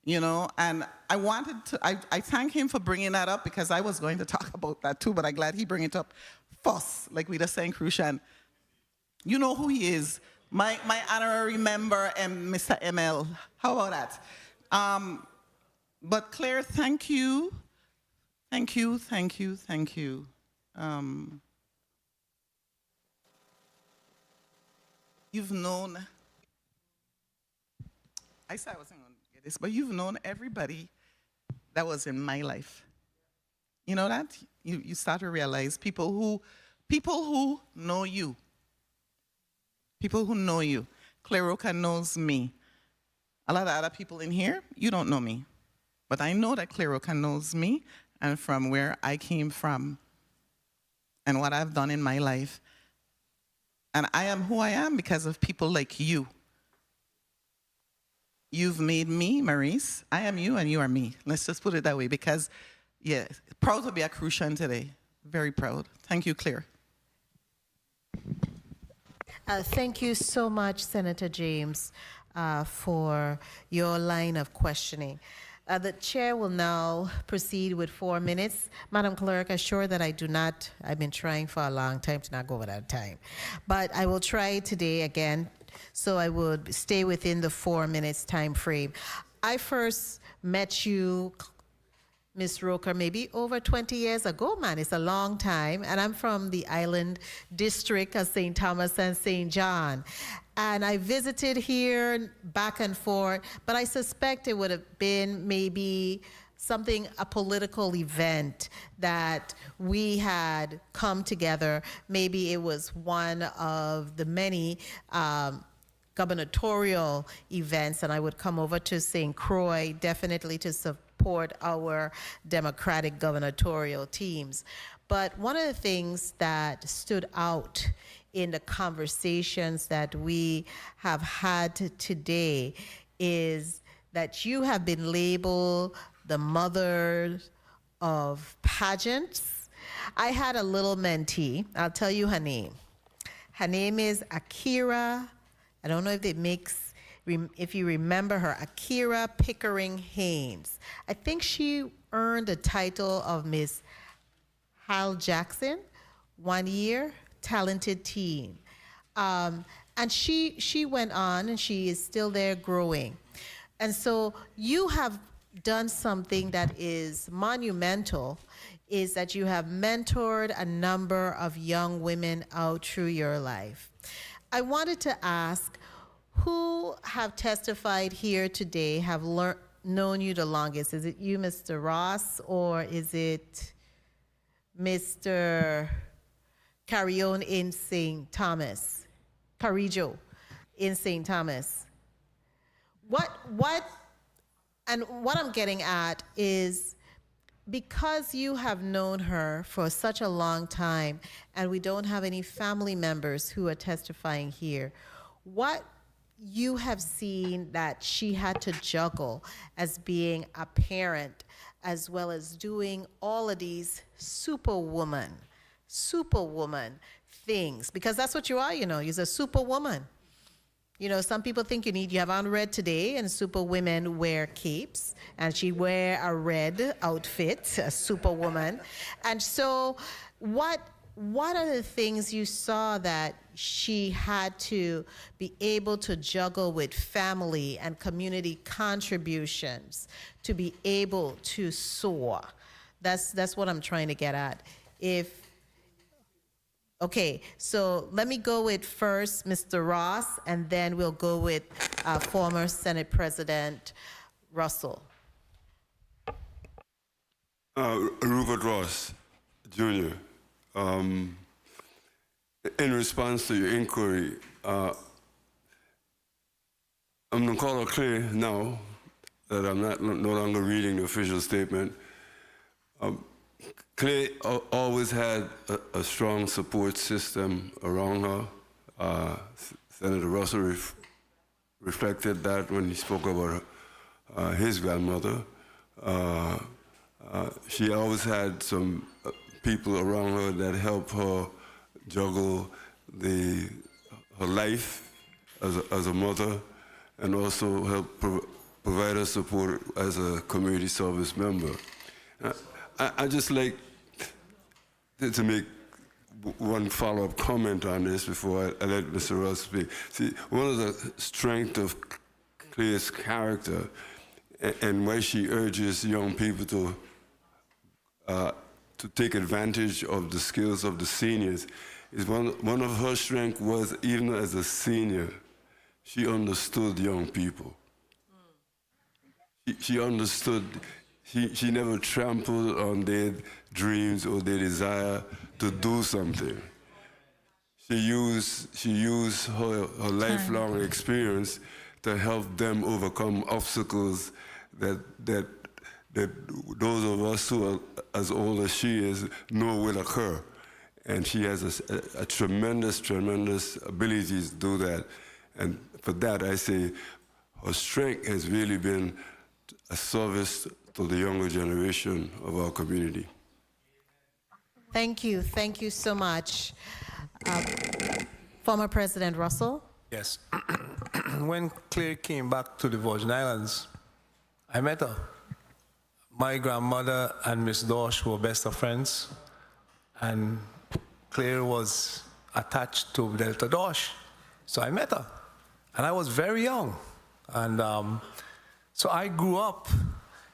you know? And I wanted to, I thank him for bringing that up because I was going to talk about that too, but I'm glad he bring it up first, like we just saying, Crucian. You know who he is. My honorary member, Mr. ML. How about that? But Claire, thank you. Thank you, thank you, thank you. You've known, I said I wasn't going to get this, but you've known everybody that was in my life. You know that? You start to realize people who know you. People who know you. Claire Rocha knows me. A lot of other people in here, you don't know me. But I know that Claire Rocha knows me and from where I came from and what I've done in my life. And I am who I am because of people like you. You've made me, Maurice. I am you and you are me. Let's just put it that way because, yeah, proud to be a Crucian today. Very proud. Thank you, Claire. Thank you so much, Senator James, for your line of questioning. The chair will now proceed with 4 minutes. Madam Clerk, assure that I do not, I've been trying for a long time to not go over that time. But I will try today again, so I would stay within the 4 minutes time frame. I first met you, Ms. Roker, maybe over 20 years ago, man. It's a long time. And I'm from the island district of St. Thomas and St. John. And I visited here back and forth, but I suspect it would have been maybe something, a political event that we had come together. Maybe it was one of the many gubernatorial events, and I would come over to St. Croix, definitely to support our Democratic gubernatorial teams. But one of the things that stood out in the conversations that we have had today is that you have been labeled the mother of pageants. I had a little mentee. I'll tell you her name. Her name is Akira. I don't know if you remember her, Akira Pickering Haynes. I think she earned the title of Miss Hal Jackson 1 year, talented teen. And she went on and she is still there growing. And so you have done something that is monumental, is that you have mentored a number of young women out through your life. I wanted to ask, who have testified here today have known you the longest? Is it you, Mr. Ross, or is it Mr. Carrion in St. Thomas? Carrijo in St. Thomas? What I'm getting at is, because you have known her for such a long time and we don't have any family members who are testifying here, what you have seen that she had to juggle as being a parent, as well as doing all of these superwoman things, because that's what you are, you're a superwoman. Some people think you have on red today, and superwomen wear capes, and she wear a red outfit, a superwoman. And so what are the things you saw that she had to be able to juggle with family and community contributions to be able to soar? That's what I'm trying to get at. Okay, so let me go with first Mr. Ross, and then we'll go with former Senate President Russell. Rupert Ross, Jr. In response to your inquiry, I'm going to call her Claire now that I'm no longer reading the official statement. Claire always had a strong support system around her. Senator Russell reflected that when he spoke about his grandmother. She always had some people around her that helped her juggle her life as a mother, and also help provide her support as a community service member. I just like to make one follow-up comment on this before I let Mr. Ross speak. See, one of the strengths of Claire's character and why she urges young people to take advantage of the skills of the seniors is one of her strengths was, even as a senior, she understood young people. She understood, she never trampled on their dreams or their desire to do something. She used her lifelong experience to help them overcome obstacles that those of us who are as old as she is know will occur. And she has a tremendous, tremendous ability to do that. And for that, I say her strength has really been a service to the younger generation of our community. Thank you so much. Former President Russell. Yes. When Claire came back to the Virgin Islands, I met her. My grandmother and Miss Dorsch were best of friends, and Claire was attached to Delta Dorsch. So I met her, and I was very young. And so I grew up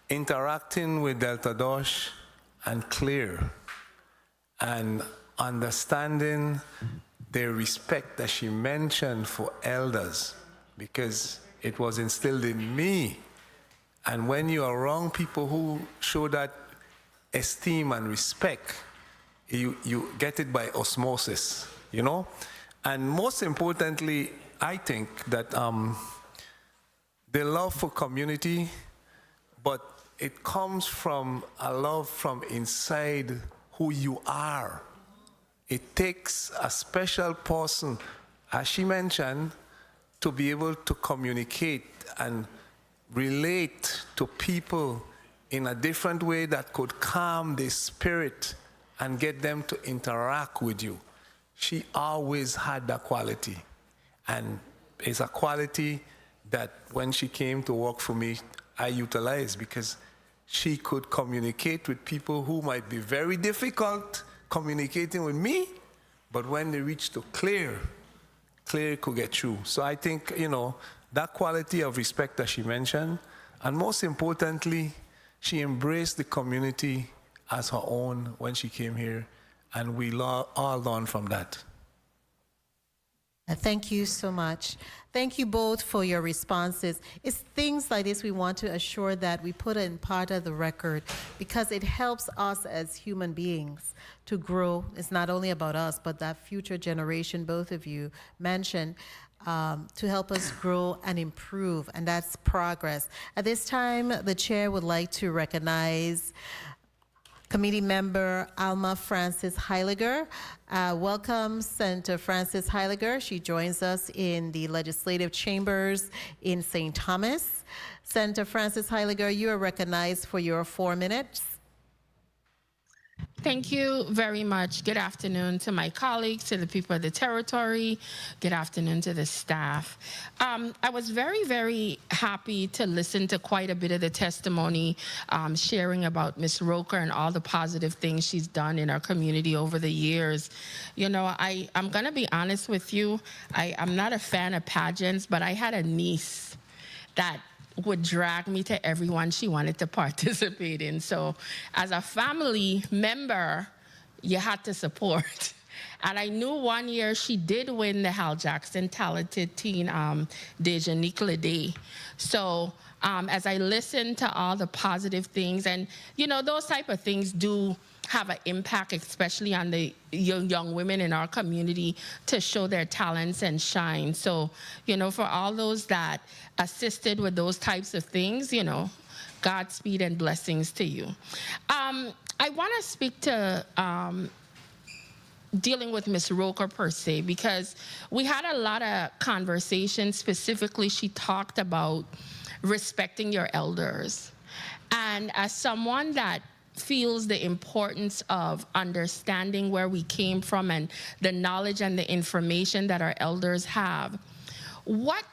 interacting with Delta Dorsch and Claire, and understanding the respect that she mentioned for elders, because it was instilled in me. And when you are around people who show that esteem and respect, you get it by osmosis, you know? And most importantly, I think that the love for community, but it comes from a love from inside who you are. It takes a special person, as she mentioned, to be able to communicate and relate to people in a different way that could calm their spirit and get them to interact with you. She always had that quality. And it's a quality that when she came to work for me, I utilized, because she could communicate with people who might be very difficult communicating with me, but when they reached to Claire could get through. So I think, you know, that quality of respect that she mentioned, and most importantly, she embraced the community as her own when she came here, and we all learned from that. Thank you so much. Thank you both for your responses. It's things like this we want to assure that we put in part of the record, because it helps us as human beings to grow. It's not only about us, but that future generation both of you mentioned, to help us grow and improve, and that's progress. At this time, the chair would like to recognize Committee Member Alma Francis Heiliger. Welcome, Senator Francis Heiliger. She joins us in the legislative chambers in St. Thomas. Senator Francis Heiliger, you are recognized for your 4 minutes. Thank you very much. Good afternoon to my colleagues, to the people of the territory. Good afternoon to the staff. I was very, very happy to listen to quite a bit of the testimony, sharing about Ms. Roker and all the positive things she's done in our community over the years. You know, I'm going to be honest with you. I'm not a fan of pageants, but I had a niece that would drag me to everyone she wanted to participate in. So as a family member, you had to support. And I knew one year she did win the Hal Jackson Talented Teen Dejanique Lede. So as I listened to all the positive things, and you know, those type of things do have an impact, especially on the young women in our community, to show their talents and shine. So, you know, for all those that assisted with those types of things, you know, Godspeed and blessings to you. I want to speak to dealing with Miss Roker per se, because we had a lot of conversations. Specifically, she talked about respecting your elders. And as someone that feels the importance of understanding where we came from and the knowledge and the information that our elders have, what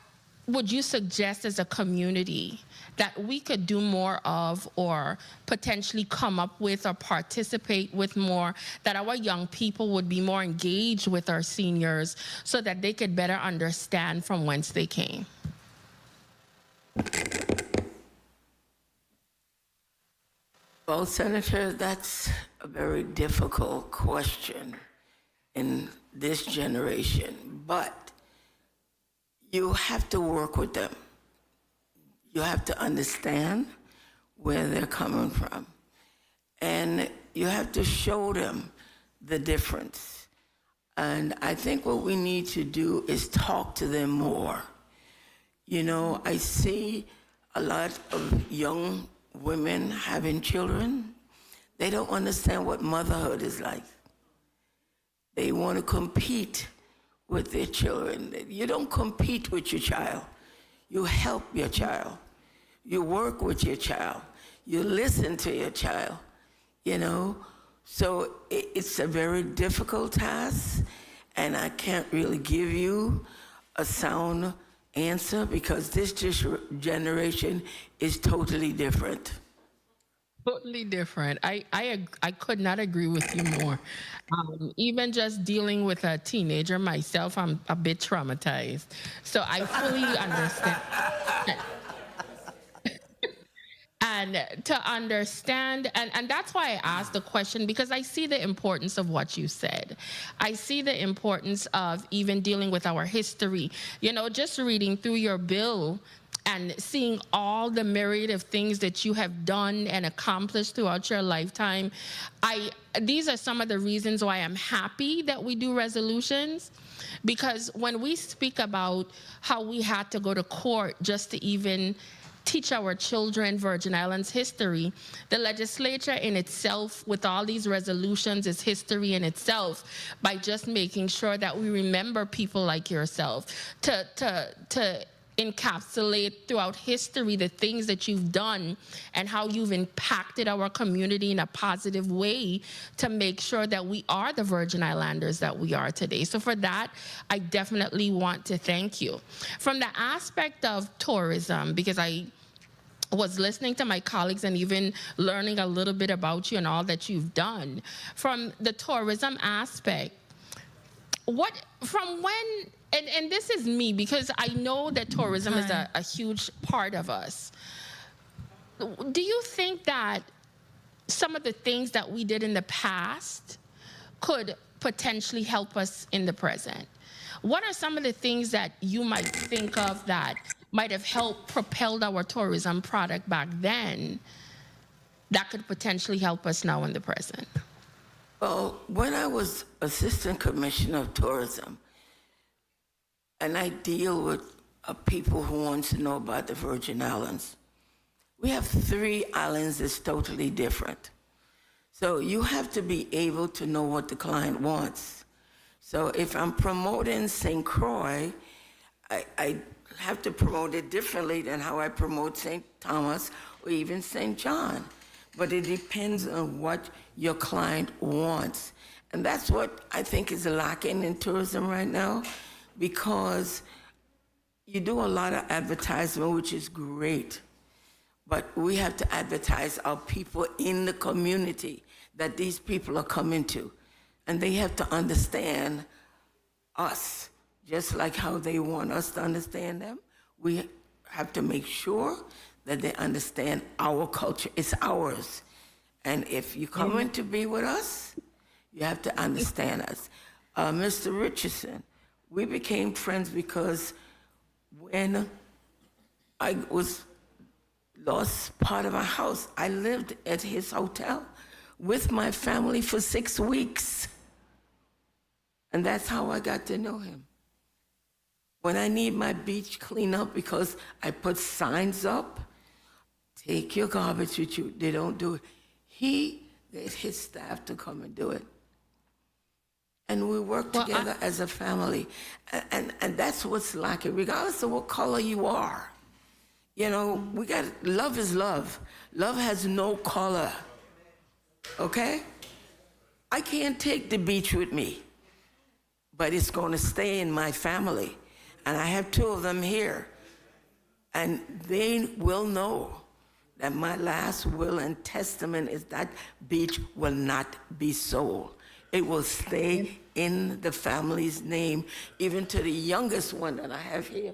would you suggest as a community that we could do more of, or potentially come up with or participate with more, that our young people would be more engaged with our seniors so that they could better understand from whence they came? Well, Senator, that's a very difficult question in this generation, but you have to work with them. You have to understand where they're coming from, and you have to show them the difference. And I think what we need to do is talk to them more. You know, I see a lot of young women having children. They don't understand what motherhood is like. They want to compete with their children. You don't compete with your child. You help your child. You work with your child. You listen to your child, you know? So it's a very difficult task, and I can't really give you a sound answer because this generation is totally different. Totally different. I could not agree with you more. Even just dealing with a teenager myself, I'm a bit traumatized. So I fully understand. And to understand, and that's why I asked the question, because I see the importance of what you said. I see the importance of even dealing with our history. You know, just reading through your bill and seeing all the myriad of things that you have done and accomplished throughout your lifetime, these are some of the reasons why I'm happy that we do resolutions. Because when we speak about how we had to go to court just to even teach our children Virgin Islands history, the legislature in itself, with all these resolutions, is history in itself, by just making sure that we remember people like yourself, to encapsulate throughout history the things that you've done and how you've impacted our community in a positive way to make sure that we are the Virgin Islanders that we are today. So for that, I definitely want to thank you. From the aspect of tourism, because I was listening to my colleagues and even learning a little bit about you and all that you've done, from the tourism aspect, and this is me, because I know that tourism is a huge part of us. Do you think that some of the things that we did in the past could potentially help us in the present? What are some of the things that you might think of that might have helped propel our tourism product back then that could potentially help us now in the present? Well, when I was Assistant Commissioner of Tourism, and I deal with people who want to know about the Virgin Islands, we have 3 islands that's totally different. So you have to be able to know what the client wants. So if I'm promoting St. Croix, I have to promote it differently than how I promote St. Thomas or even St. John. But it depends on what your client wants. And that's what I think is lacking in tourism right now, because you do a lot of advertisement, which is great, but we have to advertise our people in the community that these people are coming to. And they have to understand us, just like how they want us to understand them. We have to make sure that they understand our culture. It's ours. And if you come in to be with us, you have to understand us. Mr. Richardson, we became friends because when I lost part of my house, I lived at his hotel with my family for 6 weeks. And that's how I got to know him. When I need my beach cleaned up because I put signs up, take your garbage with you, they don't do it. He get his staff to come and do it. and we work together as a family. And that's what's lacking, regardless of what color you are. You know, love is love. Love has no color, okay? I can't take the beach with me, but it's going to stay in my family. And I have 2 of them here. And they will know that my last will and testament is that beach will not be sold. It will stay in the family's name, even to the youngest one that I have here.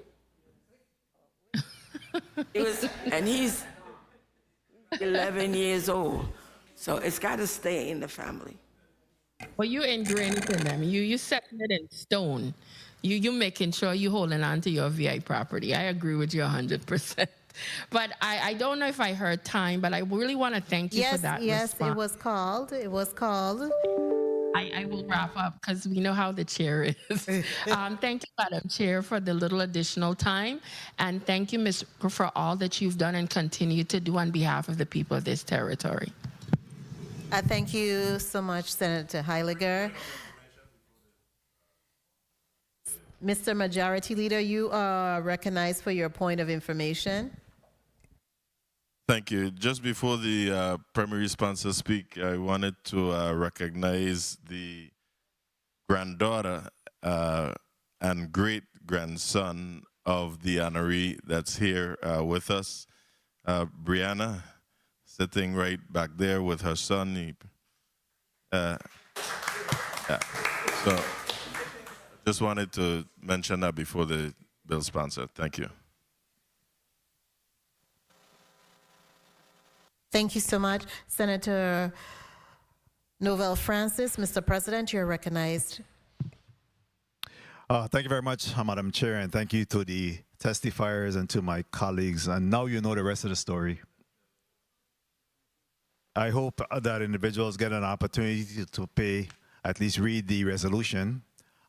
And he's 11 years old. So it's got to stay in the family. Well, you ingrained it in them. You setting it in stone. You making sure you holding on to your VI property. I agree with you 100%. But I don't know if I heard time, but I really want to thank you for that Yes, response. it was called. It was called. I will wrap up because we know how the chair is. Thank you, Madam Chair, for the little additional time. And thank you, Ms. for all that you've done and continue to do on behalf of the people of this territory. Thank you so much, Senator Heiliger. Mr. Majority Leader, you are recognized for your point of information. Thank you. Just before the primary sponsor speak, I wanted to recognize the granddaughter and great-grandson of the honoree that's here with us, Brianna, sitting right back there with her son. Yeah. So just wanted to mention that before the bill sponsor. Thank you. Thank you so much, Senator Novell Francis. Mr. President, you're recognized. Thank you very much, Madam Chair, and thank you to the testifiers and to my colleagues. And now you know the rest of the story. I hope that individuals get an opportunity to at least read the resolution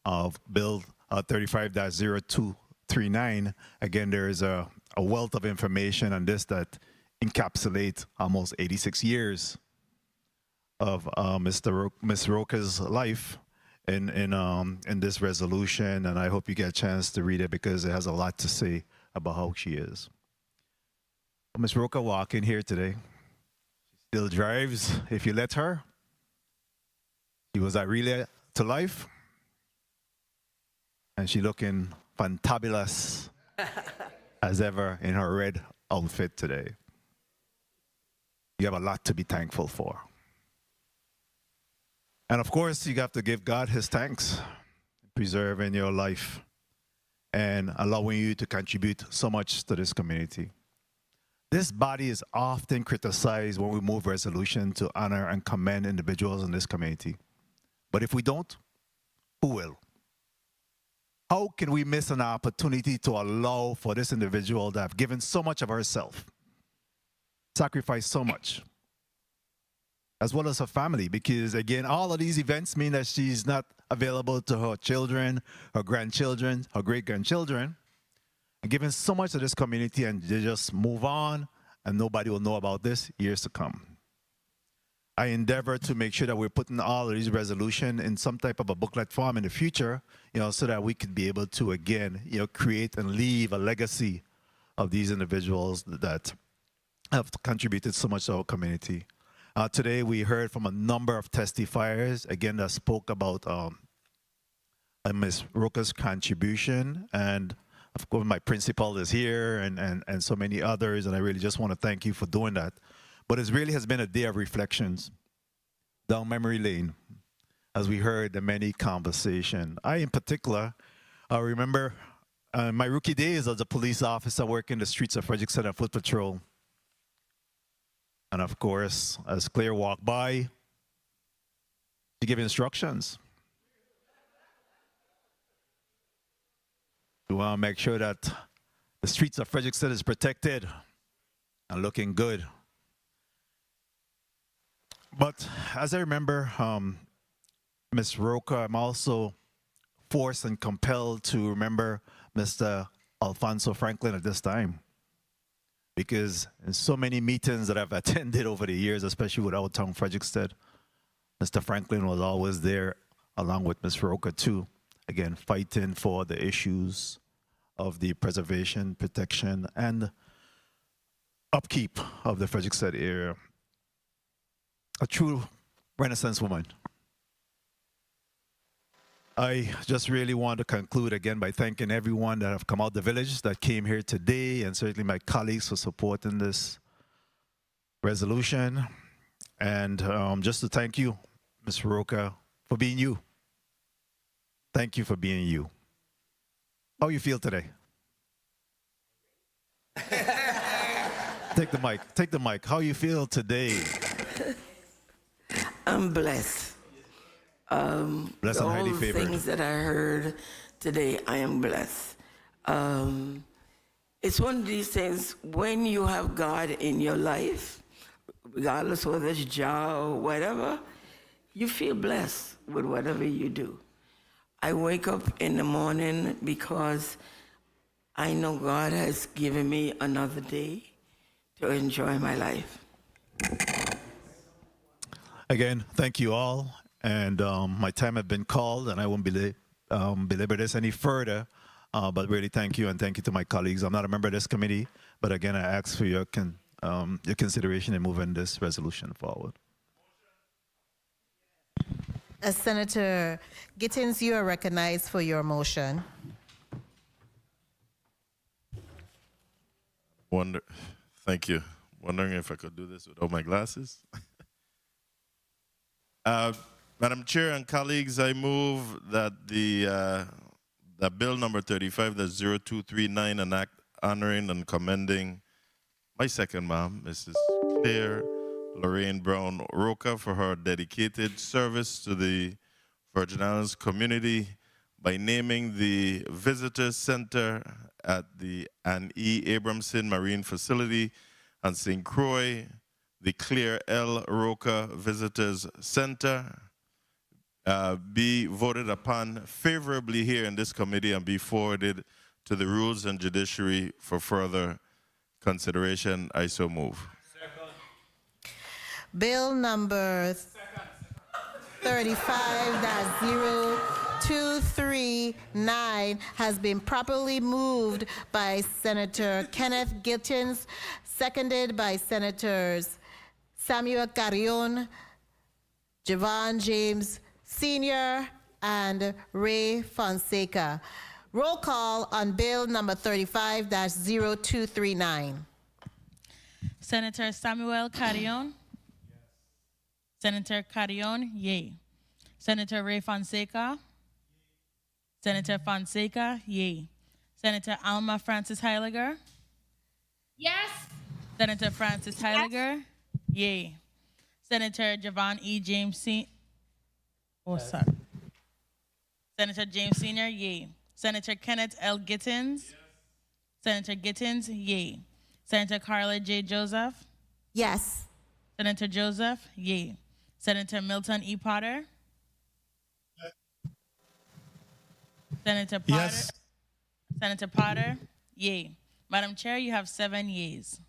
of Bill 35-0239. Again, there is a wealth of information on this that encapsulates almost 86 years of Ms. Roker's life in this resolution, and I hope you get a chance to read it because it has a lot to say about how she is. Ms. Roker walked in here today. She still drives if you let her. She was at Relay to Life, and she looking fantabulous as ever in her red outfit today. You have a lot to be thankful for. And of course, you have to give God his thanks, preserving your life and allowing you to contribute so much to this community. This body is often criticized when we move resolution to honor and commend individuals in this community. But if we don't, who will? How can we miss an opportunity to allow for this individual to have given so much of herself, sacrificed so much, as well as her family? Because again, all of these events mean that she's not available to her children, her grandchildren, her great-grandchildren, and given so much to this community, and they just move on and nobody will know about this years to come. I endeavor to make sure that we're putting all of these resolutions in some type of a booklet form in the future, so that we could be able to, again, create and leave a legacy of these individuals that have contributed so much to our community. Today, we heard from a number of testifiers, again, that spoke about Ms. Roker's contribution. And of course, my principal is here and so many others, and I really just want to thank you for doing that. But it really has been a day of reflections down memory lane, as we heard the many conversations. I, in particular, remember my rookie days as a police officer working the streets of Frederickson at Foot Patrol. And of course, as Claire walked by, she gave instructions. We want to make sure that the streets of Frederickson is protected and looking good. But as I remember, Ms. Roker, I'm also forced and compelled to remember Mr. Alfonso Franklin at this time. Because in so many meetings that I've attended over the years, especially with Old Town Frederickson, Mr. Franklin was always there along with Ms. Roca too, again, fighting for the issues of the preservation, protection, and upkeep of the Frederiksted area. A true Renaissance woman. I just really want to conclude again by thanking everyone that have come out the village that came here today, and certainly my colleagues for supporting this resolution. And just to thank you, Ms. Roca, for being you. Thank you for being you. How you feel today? Take the mic. Take the mic. How you feel today? I'm blessed. Blessed and highly all the favored. things that I heard today, I am blessed. It's one of these things, when you have God in your life, regardless of whether it's job or whatever, you feel blessed with whatever you do. I wake up in the morning because I know God has given me another day to enjoy my life. Again, thank you all. And my time has been called, and I won't belabor this any further. But really, thank you, and thank you to my colleagues. I'm not a member of this committee, but again, I ask for your consideration in moving this resolution forward. Senator Gittins, you are recognized for your motion. Thank you. Wondering if I could do this without my glasses. Madam Chair and colleagues, I move that that Bill number 35, that's 0239, an act honoring and commending my second mom, Mrs. Claire Lorraine Brown Roca, for her dedicated service to the Virgin Islands community by naming the Visitor Center at the Anne E. Abramson Marine Facility on St. Croix the Claire L. Roca Visitors Center be voted upon favorably here in this committee and be forwarded to the Rules and Judiciary for further consideration. I so move. Second. Bill number 35-0239 has been properly moved by Senator Kenneth Gittins, seconded by Senators Samuel Carrion, Javon James Sr., and Ray Fonseca. Roll call on bill number 35-0239. Senator Samuel Carrion. Senator Carrion, yay. Senator Ray Fonseca. Senator Fonseca, yay. Senator Alma Francis Heiliger. Yes. Senator Francis Heiliger, yay. Senator Javon E. James sorry. Senator James Sr., yay. Senator Kenneth L. Gittins. Yes. Senator Gittins, yay. Senator Carla J. Joseph. Yes. Senator Joseph, yay. Senator Milton E. Potter. Yes. Senator Potter. Yes. Senator Potter, yay. Madam Chair, you have 7 yeas.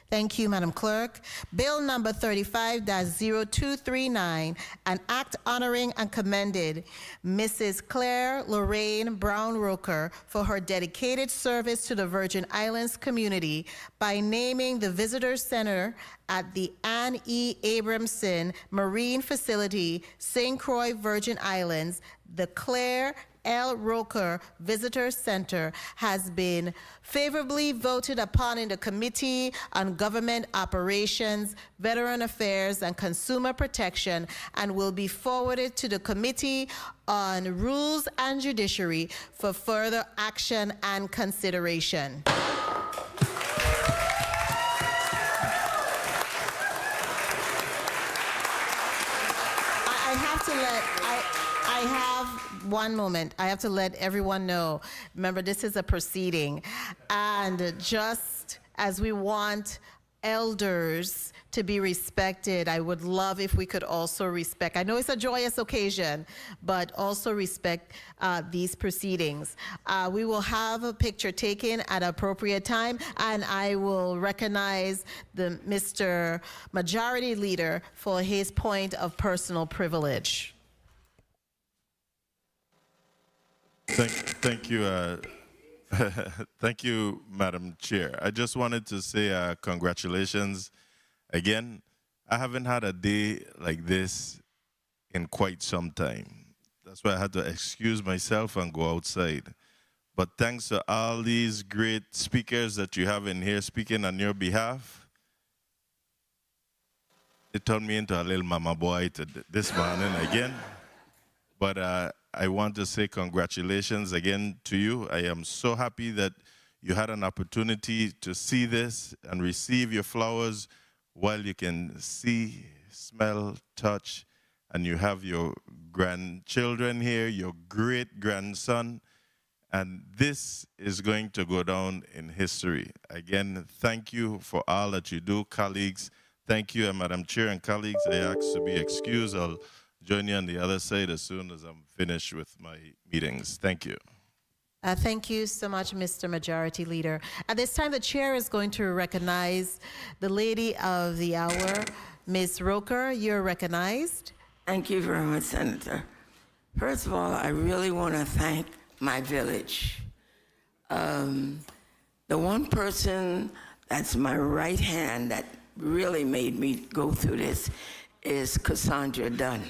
Thank you, Madam Clerk. Bill number 35-0239, an act honoring and commended Mrs. Claire Lorraine Brown Roker for her dedicated service to the Virgin Islands community by naming the Visitor Center at the Anne E. Abramson Marine Facility, St. Croix, Virgin Islands, the Claire L. Roker Visitor Center has been favorably voted upon in the Committee on Government Operations, Veteran Affairs, and Consumer Protection, and will be forwarded to the Committee on Rules and Judiciary for further action and consideration. I have one moment. I have to let everyone know. Remember, this is a proceeding. And just as we want elders to be respected, I would love if we could also respect, I know it's a joyous occasion, but also respect these proceedings. We will have a picture taken at an appropriate time, and I will recognize the Mr. Majority Leader for his point of personal privilege. Thank you. Thank you, Madam Chair. I just wanted to say congratulations again. I haven't had a day like this in quite some time. That's why I had to excuse myself and go outside. But thanks to all these great speakers that you have in here speaking on your behalf, it turned me into a little mama boy this morning again. But I want to say congratulations again to you. I am so happy that you had an opportunity to see this and receive your flowers while you can see, smell, touch, and you have your grandchildren here, your great-grandson, and this is going to go down in history. Again, thank you for all that you do, colleagues. Thank you, and Madam Chair and colleagues, I ask to be excused. I'll join you on the other side as soon as I'm finished with my meetings. Thank you. Thank you so much, Mr. Majority Leader. At this time, the chair is going to recognize the Lady of the Hour, Ms. Roker. You're recognized. Thank you very much, Senator. First of all, I really want to thank my village. The one person that's my right hand that really made me go through this is Cassandra Dunn.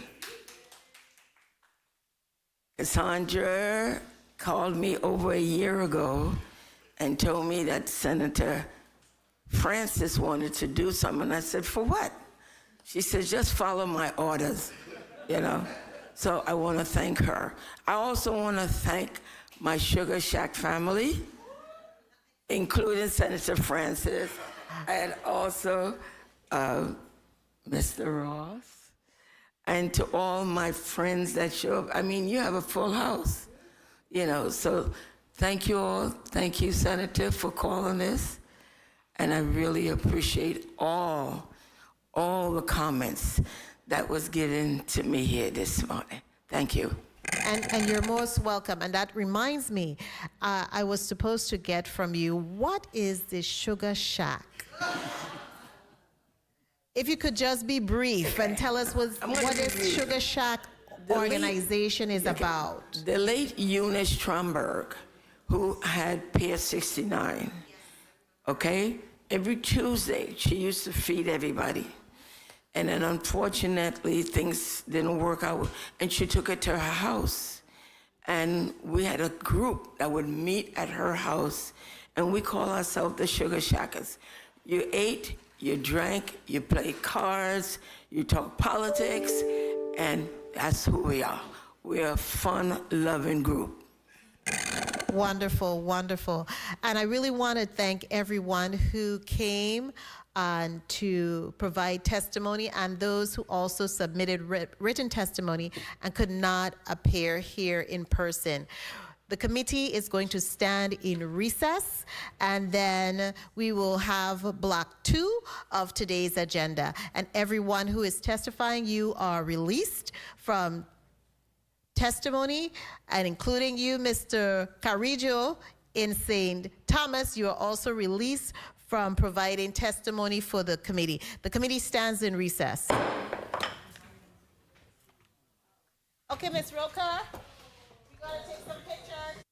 Cassandra called me over a year ago and told me that Senator Francis wanted to do something. And I said, for what? She said, just follow my orders, you know? So I want to thank her. I also want to thank my Sugar Shack family, including Senator Francis, and also Mr. Ross, and to all my friends that show up. I mean, you have a full house, you know, so thank you all. Thank you, Senator, for calling this. And I really appreciate all the comments that was given to me here this morning. Thank you. And you're most welcome. And that reminds me, I was supposed to get from you, what is the Sugar Shack? If you could just be brief and tell us what this Sugar Shack organization is about. The late Eunice Stromberg, who had Pier 69, okay? Every Tuesday, she used to feed everybody. And then unfortunately, things didn't work out, and she took it to her house. And we had a group that would meet at her house, and we call ourselves the Sugar Shackers. You ate, you drank, you played cards, you talk politics, and that's who we are. We're a fun-loving group. Wonderful, wonderful. And I really want to thank everyone who came to provide testimony and those who also submitted written testimony and could not appear here in person. The committee is going to stand in recess, and then we will have block 2 of today's agenda. And everyone who is testifying, you are released from testimony, and including you, Mr. Carrillo in St. Thomas, you are also released from providing testimony for the committee. The committee stands in recess. Okay, Ms. Roker, we're going to take some pictures.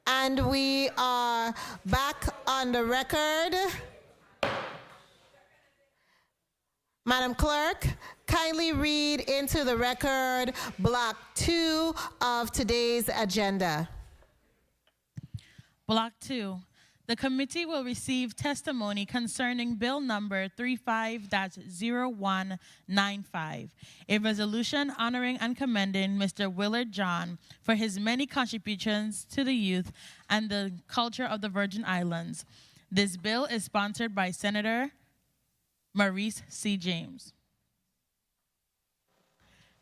And we are back on the record. Madam Clerk, kindly read into the record Block 2 of today's agenda. Block 2. The committee will receive testimony concerning Bill number 35-0195, a resolution honoring and commending Mr. Willard John for his many contributions to the youth and the culture of the Virgin Islands. This bill is sponsored by Senator Maurice C. James.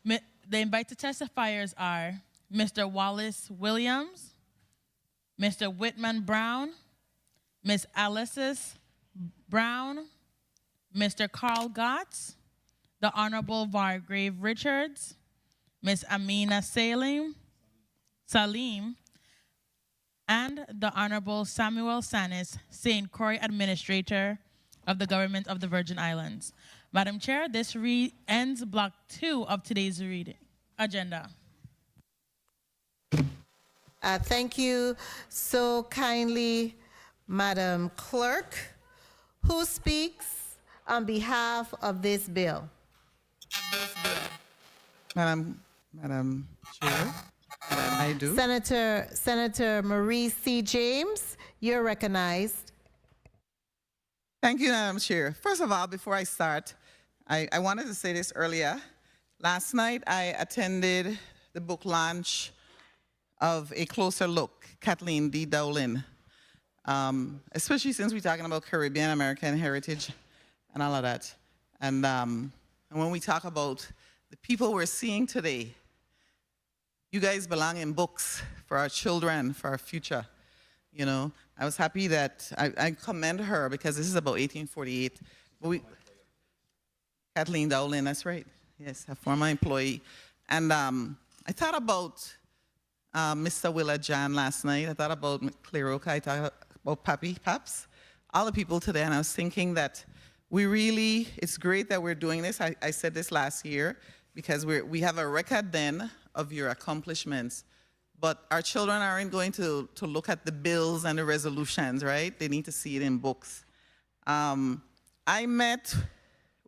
The invited testifiers are Mr. Wallace Williams, Mr. Whitman Brown, Ms. Alexis Brown, Mr. Carl Gotts, the Honorable Vargrave Richards, Ms. Amina Salim, and the Honorable Samuel Sanis, St. Croix Administrator of the Government of the Virgin Islands. Madam Chair, this ends Block 2 of today's agenda. Thank you so kindly, Madam Clerk. Who speaks on behalf of this bill? Madam Chair, I do. Senator Maurice C. James, you're recognized. Thank you, Madam Chair. First of all, before I start, I wanted to say this earlier. Last night, I attended the book launch of A Closer Look, Kathleen D. Dowling, especially since we're talking about Caribbean American heritage and all of that. And when we talk about the people we're seeing today, you guys belong in books for our children, for our future. You know, I was happy that I commend her because this is about 1848. But Kathleen Dowling, that's right. Yes, a former employee. And I thought about Mr. Willard John last night. I thought about Claire Roker. I thought about Paps, all the people today. And I was thinking that it's great that we're doing this. I said this last year because we have a record then of your accomplishments. But our children aren't going to look at the bills and the resolutions, right? They need to see it in books. I met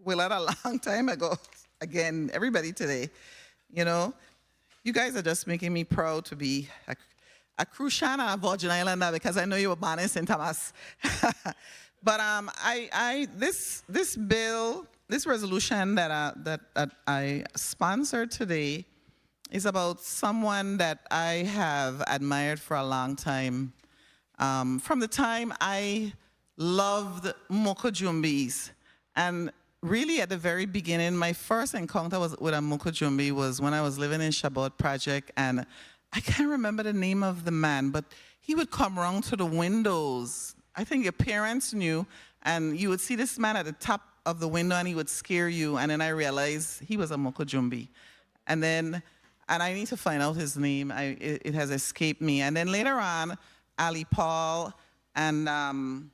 Willard a long time ago. Again, everybody today, you know. You guys are just making me proud to be a Crucian and a Virgin Islander because I know you were born in St. Thomas. But this bill, this resolution that I sponsored today is about someone that I have admired for a long time. From the time I loved Moko-Jumbis. And really at the very beginning, my first encounter with a Moko-Jumbi was when I was living in Chabot Project, and I can't remember the name of the man, but he would come around to the windows. I think your parents knew, and you would see this man at the top of the window and he would scare you, and then I realized he was a Moko-Jumbi. And I need to find out his name. It has escaped me. And then later on, Ali Paul and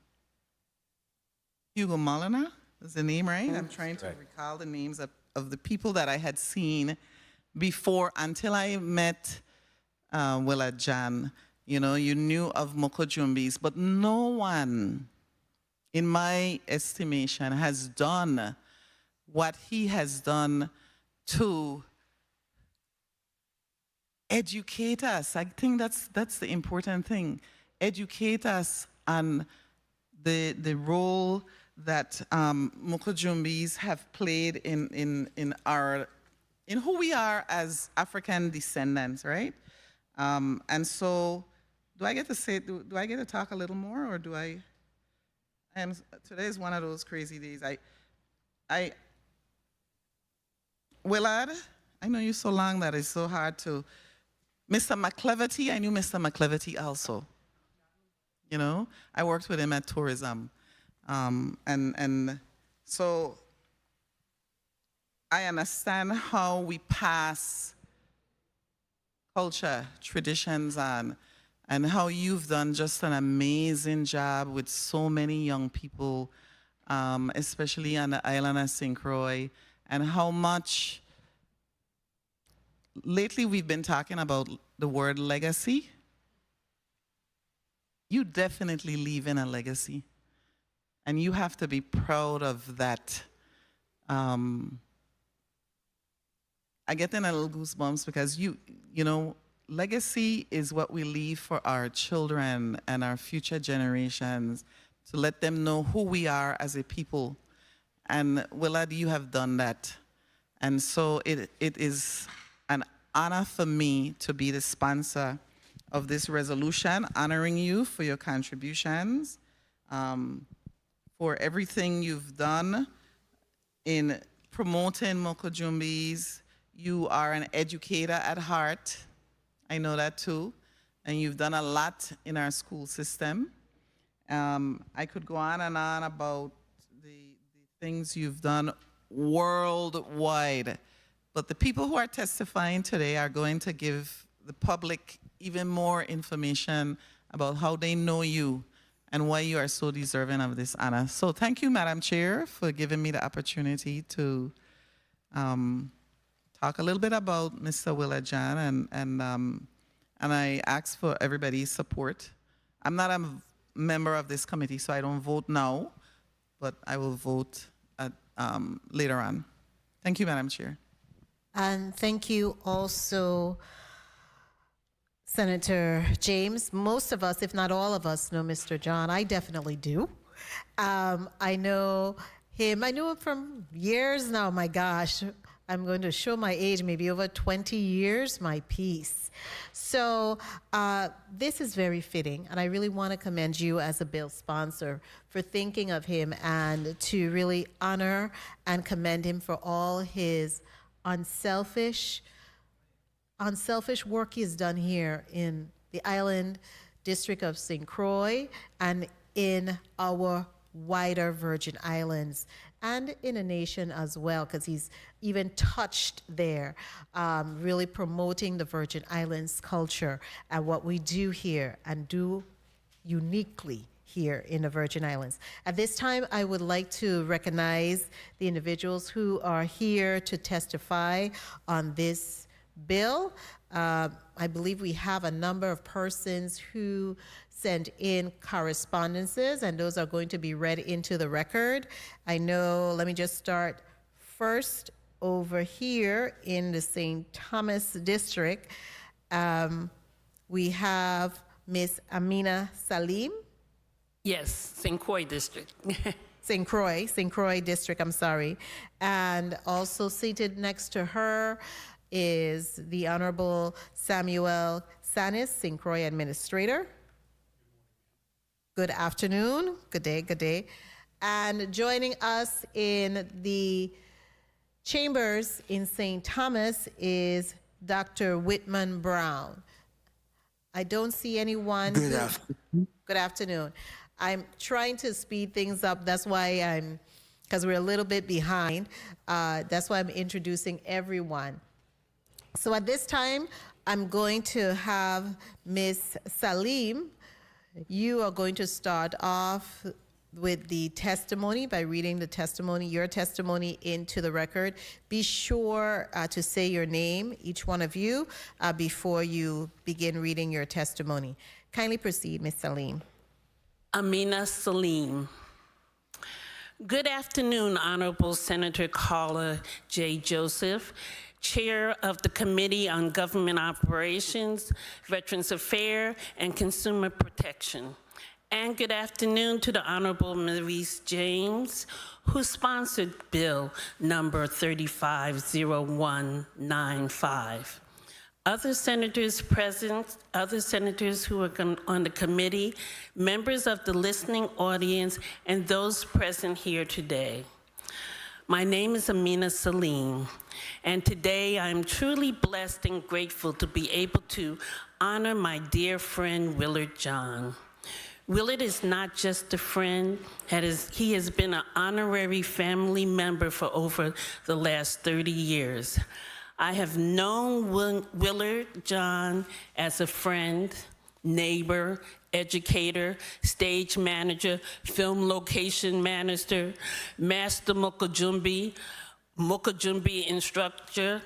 Hugo Molina is the name, right? I'm trying to recall the names of the people that I had seen before until I met Willard John. You know, you knew of Moko-Jumbis, but no one, in my estimation, has done what he has done to educate us. I think that's the important thing. Educate us on the role that Moko-Jumbis have played in who we are as African descendants, right? And so, do I get to say? Do I get to talk a little more, or do I? Today is one of those crazy days. Willard, I know you so long that it's so hard to. Mr. McCleverty, I knew Mr. McCleverty also. You know, I worked with him at tourism. And so I understand how we pass culture, traditions on, and how you've done just an amazing job with so many young people, especially on the island of St. Croix, and how much lately we've been talking about the word legacy. you definitely leaving a legacy. And you have to be proud of that. I get in a little goosebumps because you know, legacy is what we leave for our children and our future generations, to let them know who we are as a people. And Willard, you have done that. And so it is an honor for me to be the sponsor of this resolution, honoring you for your contributions, for everything you've done in promoting Mokojumbis. You are an educator at heart. I know that too. And you've done a lot in our school system. I could go on and on about the things you've done worldwide. But the people who are testifying today are going to give the public even more information about how they know you and why you are so deserving of this honor. So thank you, Madam Chair, for giving me the opportunity to talk a little bit about Mr. Willard John, and I ask for everybody's support. I'm not a member of this committee, so I don't vote now, but I will vote at, later on. Thank you, Madam Chair. And thank you also, Senator James. Most of us, if not all of us, know Mr. John. I definitely do. I know him. I knew him from years now. My gosh, I'm going to show my age, maybe over 20 years, my piece. So this is very fitting, and I really want to commend you as a bill sponsor for thinking of him and to really honor and commend him for all his unselfish work he's done here in the island district of St. Croix and in our wider Virgin Islands and in a nation as well, because he's even touched there, really promoting the Virgin Islands culture and what we do here and do uniquely here in the Virgin Islands. At this time, I would like to recognize the individuals who are here to testify on this bill. I believe we have a number of persons who sent in correspondences, and those are going to be read into the record. I know, let me just start first over here in the St. Thomas district. We have Miss Amina Salim. Yes, St. Croix district. St. Croix district, I'm sorry. And also seated next to her is the Honorable Samuel Sanis, St. Croix Administrator. Good afternoon, good day. And joining us in the chambers in St. Thomas is Dr. Whitman Brown. I don't see anyone. Good afternoon. Good afternoon. I'm trying to speed things up. That's why because we're a little bit behind. That's why I'm introducing everyone. So at this time, I'm going to have Ms. Salim. You are going to start off with the testimony by reading the testimony, your testimony into the record. Be sure to say your name, each one of you, before you begin reading your testimony. Kindly proceed, Ms. Salim. Amina Salim. Good afternoon, Honorable Senator Carla J. Joseph, Chair of the Committee on Government Operations, Veterans Affairs, and Consumer Protection. And good afternoon to the Honorable Maurice James, who sponsored Bill number 350195. Other senators present, other senators who are on the committee, members of the listening audience, and those present here today. My name is Amina Salim, and today I'm truly blessed and grateful to be able to honor my dear friend Willard John. Willard is not just a friend, he has been an honorary family member for over the last 30 years. I have known Willard John as a friend, neighbor, educator, stage manager, film location manager, master Mokojumbi instructor,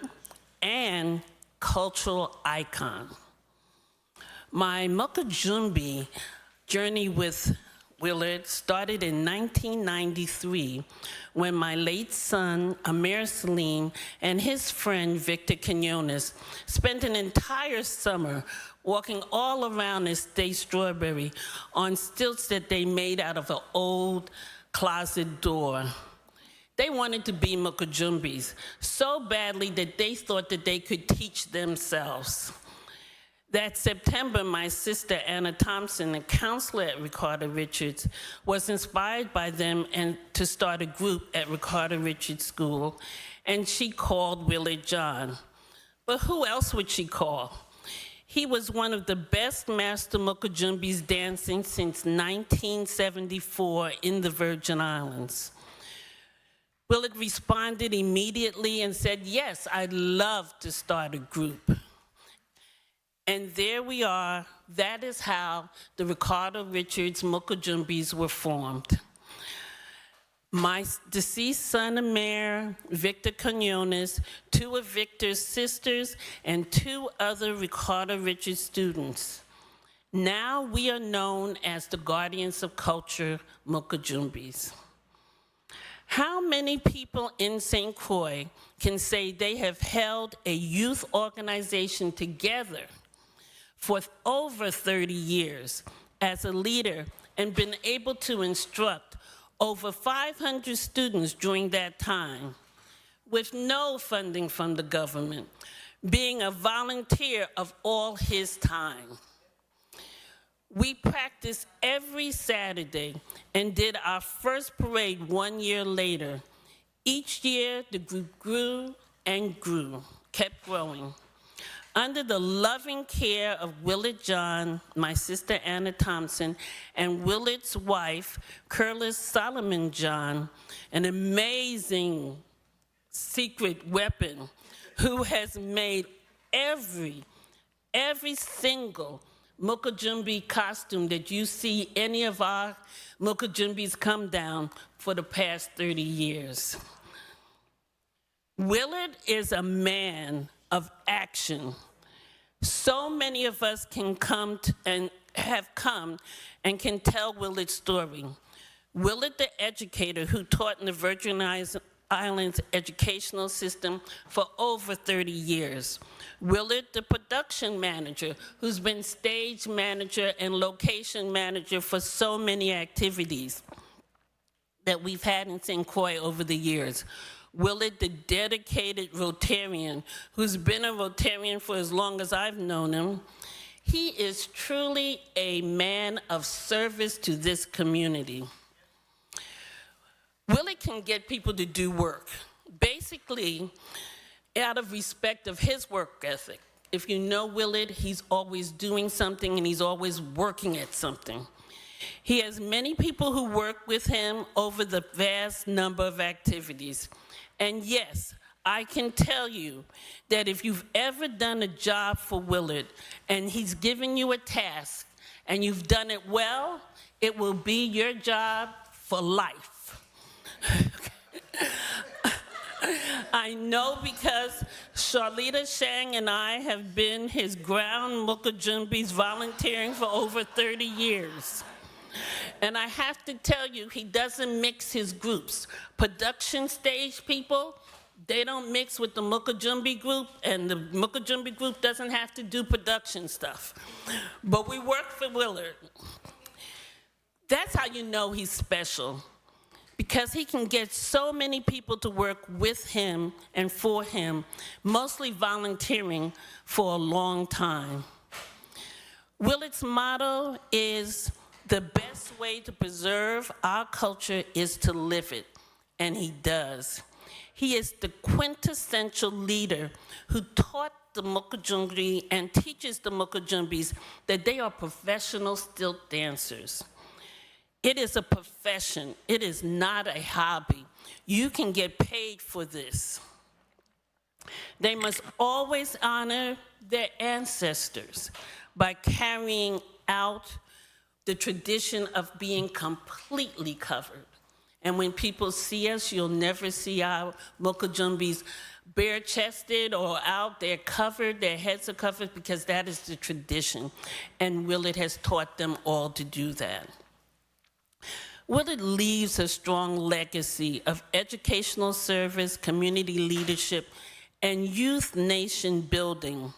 and cultural icon. My Mokojumbi journey with Willard started in 1993 when my late son, Amir Salim, and his friend, Victor Quinones, spent an entire summer walking all around Estate Strawberry on stilts that they made out of an old closet door. They wanted to be Mukajumbis so badly that they thought that they could teach themselves. That September, my sister, Anna Thompson, a counselor at Ricardo Richards, was inspired by them and to start a group at Ricardo Richards School, and she called Willard John. But who else would she call? He was one of the best master Mukajumbis dancing since 1974 in the Virgin Islands. Willard responded immediately and said, yes, I'd love to start a group. And there we are. That is how the Ricardo Richards Mukajumbis were formed. My deceased son, Amir, Victor Quinones, two of Victor's sisters, and two other Ricardo Richards students. Now we are known as the Guardians of Culture Mukajumbis. How many people in St. Croix can say they have held a youth organization together for over 30 years as a leader and been able to instruct over 500 students during that time with no funding from the government, being a volunteer of all his time? We practiced every Saturday and did our first parade 1 year later. Each year, the group grew and grew, kept growing. Under the loving care of Willard John, my sister Anna Thompson, and Willard's wife, Curlis Solomon John, an amazing secret weapon who has made every single Mukajumbi costume that you see any of our Mukajumbis come down for the past 30 years. Willard is a man of action. So many of us can come and have come and can tell Willard's story. Willard, the educator who taught in the Virgin Islands educational system for over 30 years. Willard, the production manager, who's been stage manager and location manager for so many activities that we've had in St. Croix over the years. Willard, the dedicated Rotarian, who's been a Rotarian for as long as I've known him. He is truly a man of service to this community. Willard can get people to do work, basically out of respect of his work ethic. If you know Willard, he's always doing something and he's always working at something. He has many people who work with him over the vast number of activities. And yes, I can tell you that if you've ever done a job for Willard and he's given you a task and you've done it well, it will be your job for life. I know because Charlita Shang and I have been his ground Mukajumbis volunteering for over 30 years. And I have to tell you, he doesn't mix his groups. Production stage people, they don't mix with the Mukajumbi group, and the Mukajumbi group doesn't have to do production stuff. But we work for Willard. That's how you know he's special, because he can get so many people to work with him and for him, mostly volunteering for a long time. Willard's motto is, the best way to preserve our culture is to live it, and he does. He is the quintessential leader who taught the Mukajumbi and teaches the Mukajumbis that they are professional stilt dancers. It is a profession. It is not a hobby. You can get paid for this. They must always honor their ancestors by carrying out the tradition of being completely covered. And when people see us, you'll never see our Mukajumbis bare-chested or out, they're covered, their heads are covered because that is the tradition, and Willard has taught them all to do that. Willard leaves a strong legacy of educational service, community leadership, and youth nation building.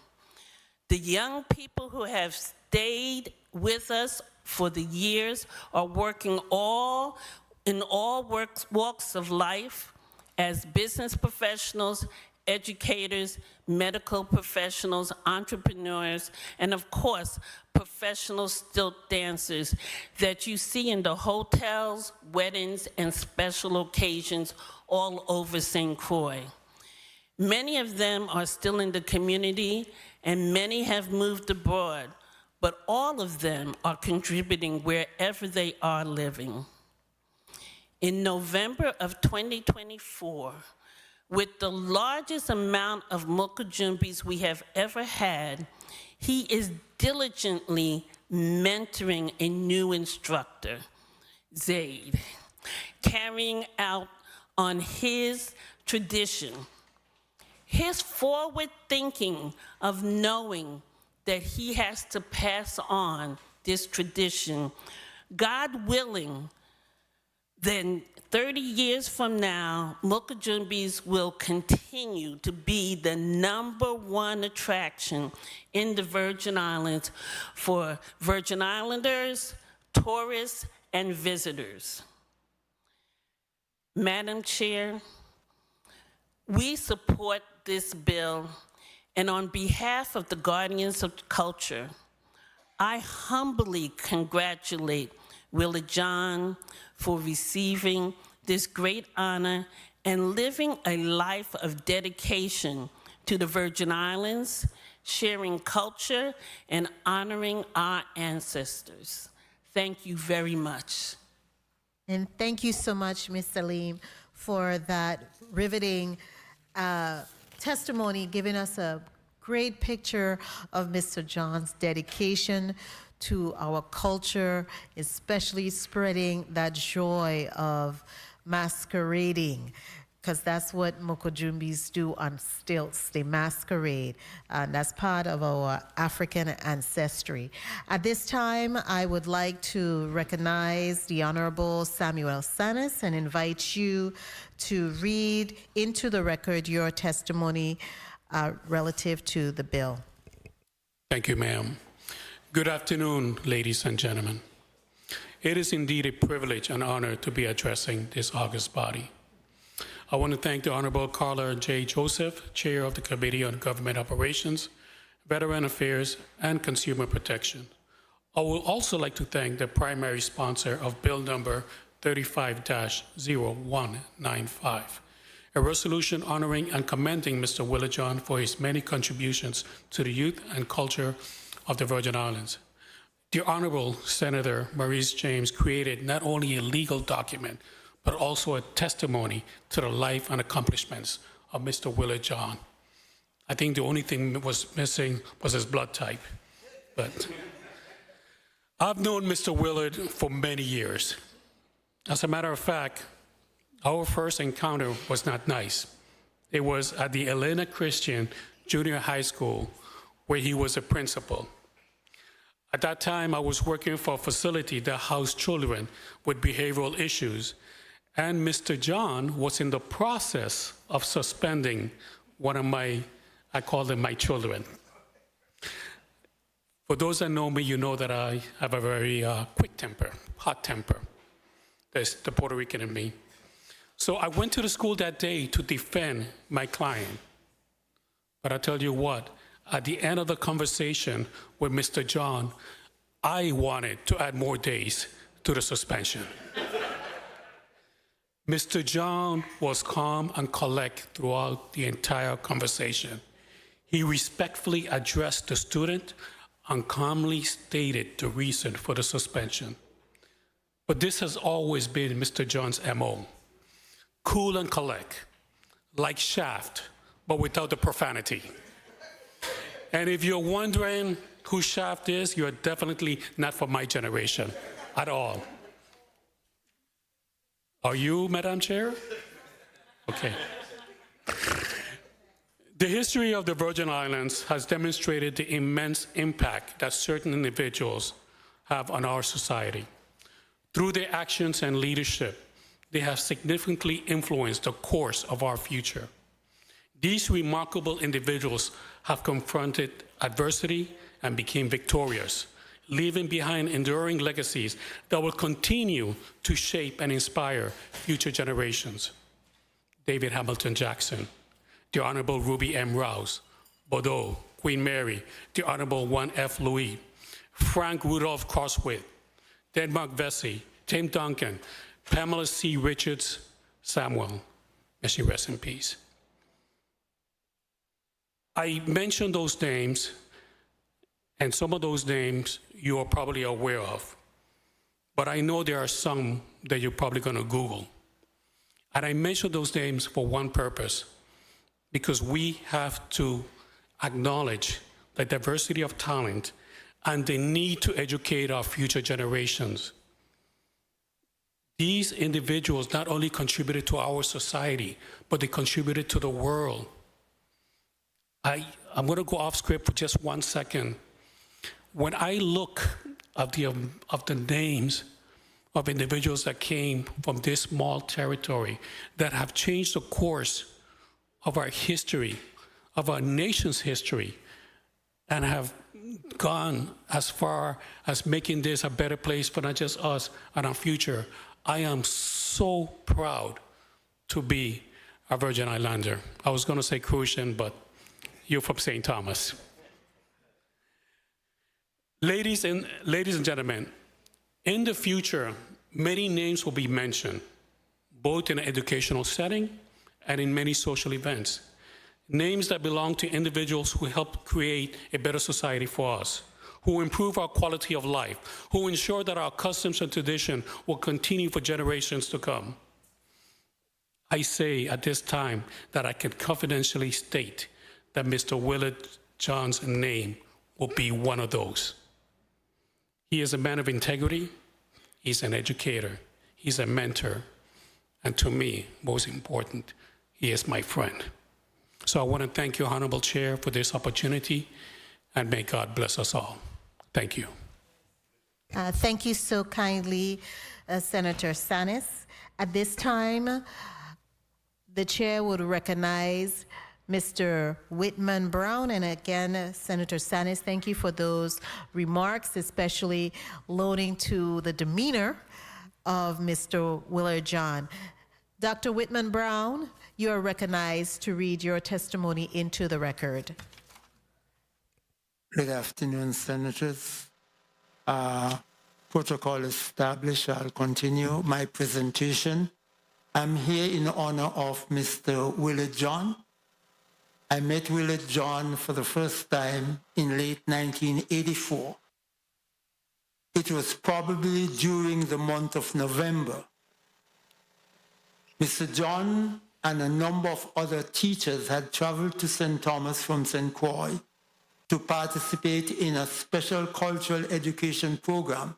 The young people who have stayed with us for the years are working in all walks of life as business professionals, educators, medical professionals, entrepreneurs, and of course, professional stilt dancers that you see in the hotels, weddings, and special occasions all over St. Croix. Many of them are still in the community, and many have moved abroad, but all of them are contributing wherever they are living. In November of 2024, with the largest amount of Mukujumbis we have ever had, he is diligently mentoring a new instructor, Zaid, carrying out on his tradition. His forward thinking of knowing that he has to pass on this tradition, God willing, then 30 years from now, Mukujumbis will continue to be the #1 attraction in the Virgin Islands for Virgin Islanders, tourists, and visitors. Madam Chair, we support this bill, and on behalf of the Guardians of Culture, I humbly congratulate Willard John for receiving this great honor and living a life of dedication to the Virgin Islands, sharing culture, and honoring our ancestors. Thank you very much. And thank you so much, Ms. Salim, for that riveting testimony, giving us a great picture of Mr. John's dedication to our culture, especially spreading that joy of masquerading, because that's what Mukujumbis do on stilts. They masquerade, and that's part of our African ancestry. At this time, I would like to recognize the Honorable Samuel Sanis and invite you to read into the record your testimony relative to the bill. Thank you, ma'am. Good afternoon, ladies and gentlemen. It is indeed a privilege and honor to be addressing this august body. I want to thank the Honorable Carla J. Joseph, Chair of the Committee on Government Operations, Veteran Affairs, and Consumer Protection. I would also like to thank the primary sponsor of Bill number 35-0195, a resolution honoring and commending Mr. Willard John for his many contributions to the youth and culture of the Virgin Islands. The Honorable Senator Maurice James created not only a legal document, but also a testimony to the life and accomplishments of Mr. Willard John. I think the only thing that was missing was his blood type. But I've known Mr. Willard for many years. As a matter of fact, our first encounter was not nice. It was at the Elena Christian Junior High School, where he was a principal. At that time, I was working for a facility that housed children with behavioral issues, and Mr. John was in the process of suspending one of I call them my children. For those that know me, you know that I have a very quick temper, hot temper. That's the Puerto Rican in me. So I went to the school that day to defend my client. But I tell you what, at the end of the conversation with Mr. John, I wanted to add more days to the suspension. Mr. John was calm and collect throughout the entire conversation. He respectfully addressed the student and calmly stated the reason for the suspension. But this has always been Mr. John's MO. Cool and collect, like Shaft, but without the profanity. And if you're wondering who Shaft is, you're definitely not from my generation at all. Are you, Madam Chair? Okay. The history of the Virgin Islands has demonstrated the immense impact that certain individuals have on our society. Through their actions and leadership, they have significantly influenced the course of our future. These remarkable individuals have confronted adversity and became victorious, leaving behind enduring legacies that will continue to shape and inspire future generations. David Hamilton Jackson, the Honorable Ruby M. Rouse, Bordeaux, Queen Mary, the Honorable 1F Louis, Frank Rudolph Crosswit, Denmark Vesey, Tim Duncan, Pamela C. Richards Samuel. May she rest in peace. I mentioned those names, and some of those names you are probably aware of, but I know there are some that you're probably going to Google. And I mention those names for one purpose, because we have to acknowledge the diversity of talent and the need to educate our future generations. These individuals not only contributed to our society, but they contributed to the world. I'm going to go off script for just 1 second. When I look at the names of individuals that came from this small territory that have changed the course of our history, of our nation's history, and have gone as far as making this a better place for not just us and our future, I am so proud to be a Virgin Islander. I was going to say Crucian, but you're from St. Thomas. Ladies and gentlemen, in the future, many names will be mentioned, both in an educational setting and in many social events. Names that belong to individuals who help create a better society for us, who improve our quality of life, who ensure that our customs and tradition will continue for generations to come. I say at this time that I can confidentially state that Mr. Willard John's name will be one of those. He is a man of integrity, he's an educator, he's a mentor, and to me, most important, he is my friend. So I want to thank you, Honorable Chair, for this opportunity, and may God bless us all. Thank you. Thank you so kindly, Senator Sanis. At this time, the chair would recognize Mr. Whitman Brown. And again, Senator Sanis, thank you for those remarks, especially loading to the demeanor of Mr. Willard John. Dr. Whitman Brown, you are recognized to read your testimony into the record. Good afternoon, Senators. Protocol established, I'll continue my presentation. I'm here in honor of Mr. Willard John. I met Willard John for the first time in late 1984. It was probably during the month of November. Mr. John and a number of other teachers had traveled to St. Thomas from St. Croix to participate in a special cultural education program,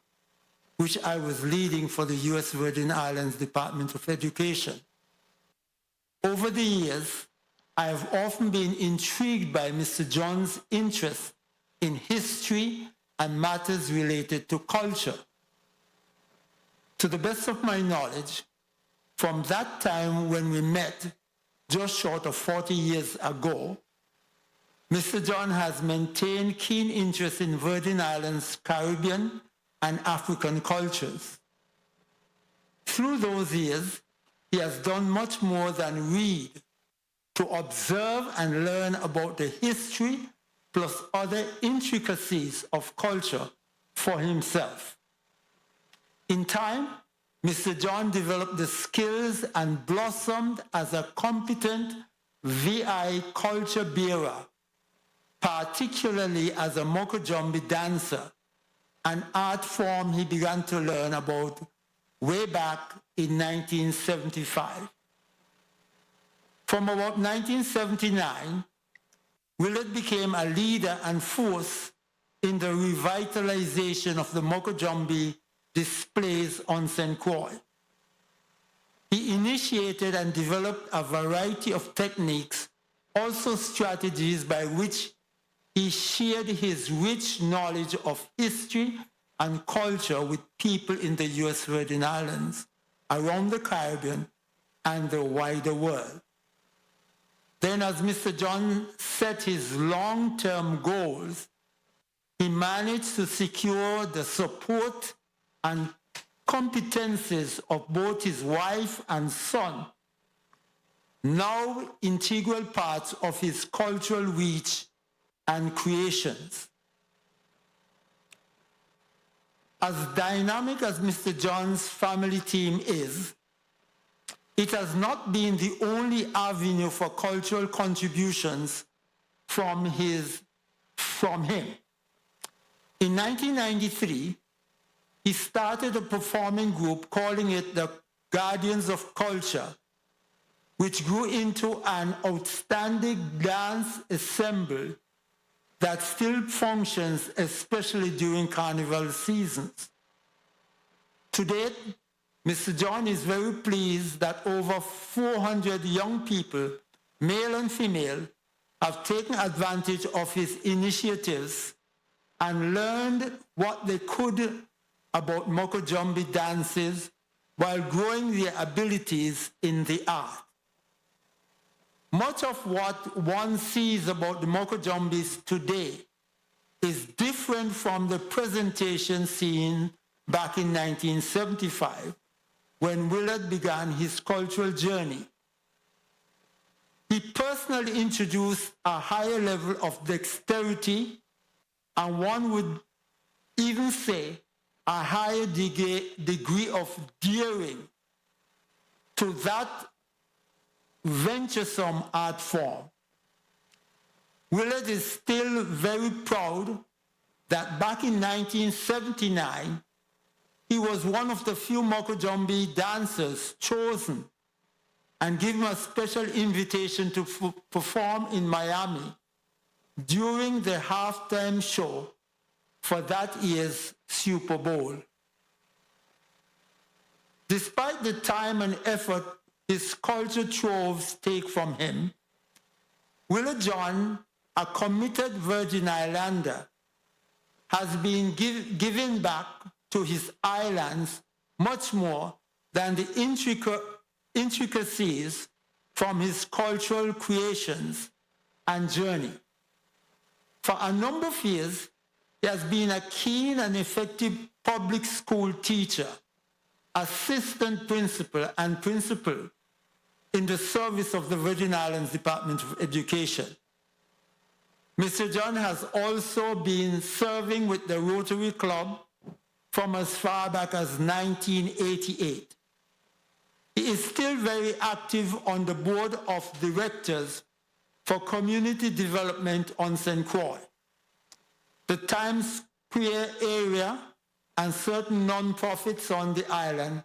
which I was leading for the U.S. Virgin Islands Department of Education. Over the years, I have often been intrigued by Mr. John's interest in history and matters related to culture. To the best of my knowledge, from that time when we met, just short of 40 years ago, Mr. John has maintained keen interest in Virgin Islands, Caribbean, and African cultures. Through those years, he has done much more than read, to observe and learn about the history plus other intricacies of culture for himself. In time, Mr. John developed the skills and blossomed as a competent VI culture bearer, particularly as a Mokojombi dancer, an art form he began to learn about way back in 1975. From about 1979, Willard became a leader and force in the revitalization of the Mokojombi displays on St. Croix. He initiated and developed a variety of techniques also strategies by which he shared his rich knowledge of history and culture with people in the U.S. Virgin Islands, around the Caribbean, and the wider world. Then, as Mr. John set his long-term goals, he managed to secure the support and competencies of both his wife and son, now integral parts of his cultural reach and creations. As dynamic as Mr. John's family team is, it has not been the only avenue for cultural contributions from him. In 1993, he started a performing group calling it the Guardians of Culture, which grew into an outstanding dance ensemble that still functions, especially during carnival seasons. To date, Mr. John is very pleased that over 400 young people, male and female, have taken advantage of his initiatives and learned what they could about Moko-Jambi dances while growing their abilities in the art. Much of what one sees about the Moko-Jambis today is different from the presentation seen back in 1975 when Willard began his cultural journey. He personally introduced a higher level of dexterity, and one would even say a higher degree of daring to that venturesome art form. Willard is still very proud that back in 1979, he was one of the few Moko-Jambi dancers chosen and given a special invitation to perform in Miami during the halftime show for that year's Super Bowl. Despite the time and effort his culture troves take from him, Willard John, a committed Virgin Islander, has been giving back to his islands much more than the intricacies from his cultural creations and journey. For a number of years, he has been a keen and effective public school teacher, assistant principal, and principal in the service of the Virgin Islands Department of Education. Mr. John has also been serving with the Rotary Club from as far back as 1988. He is still very active on the board of directors for community development on St. Croix. The Times Square area and certain non-profits on the island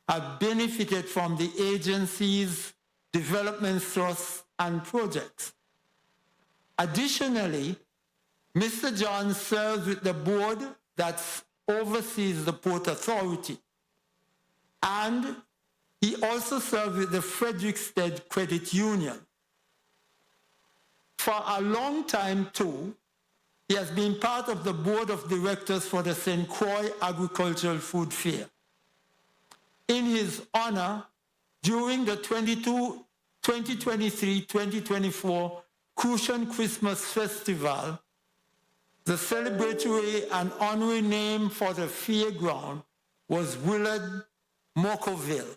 have benefited from the agency's development trusts and projects. Additionally, Mr. John serves with the board that oversees the Port Authority, and he also serves with the Frederiksted Credit Union. For a long time, too, he has been part of the board of directors for the St. Croix Agricultural Food Fair. In his honor, during the 2023-2024 Crucian Christmas Festival, the celebratory and honorary name for the fairground was Willard Mokoville.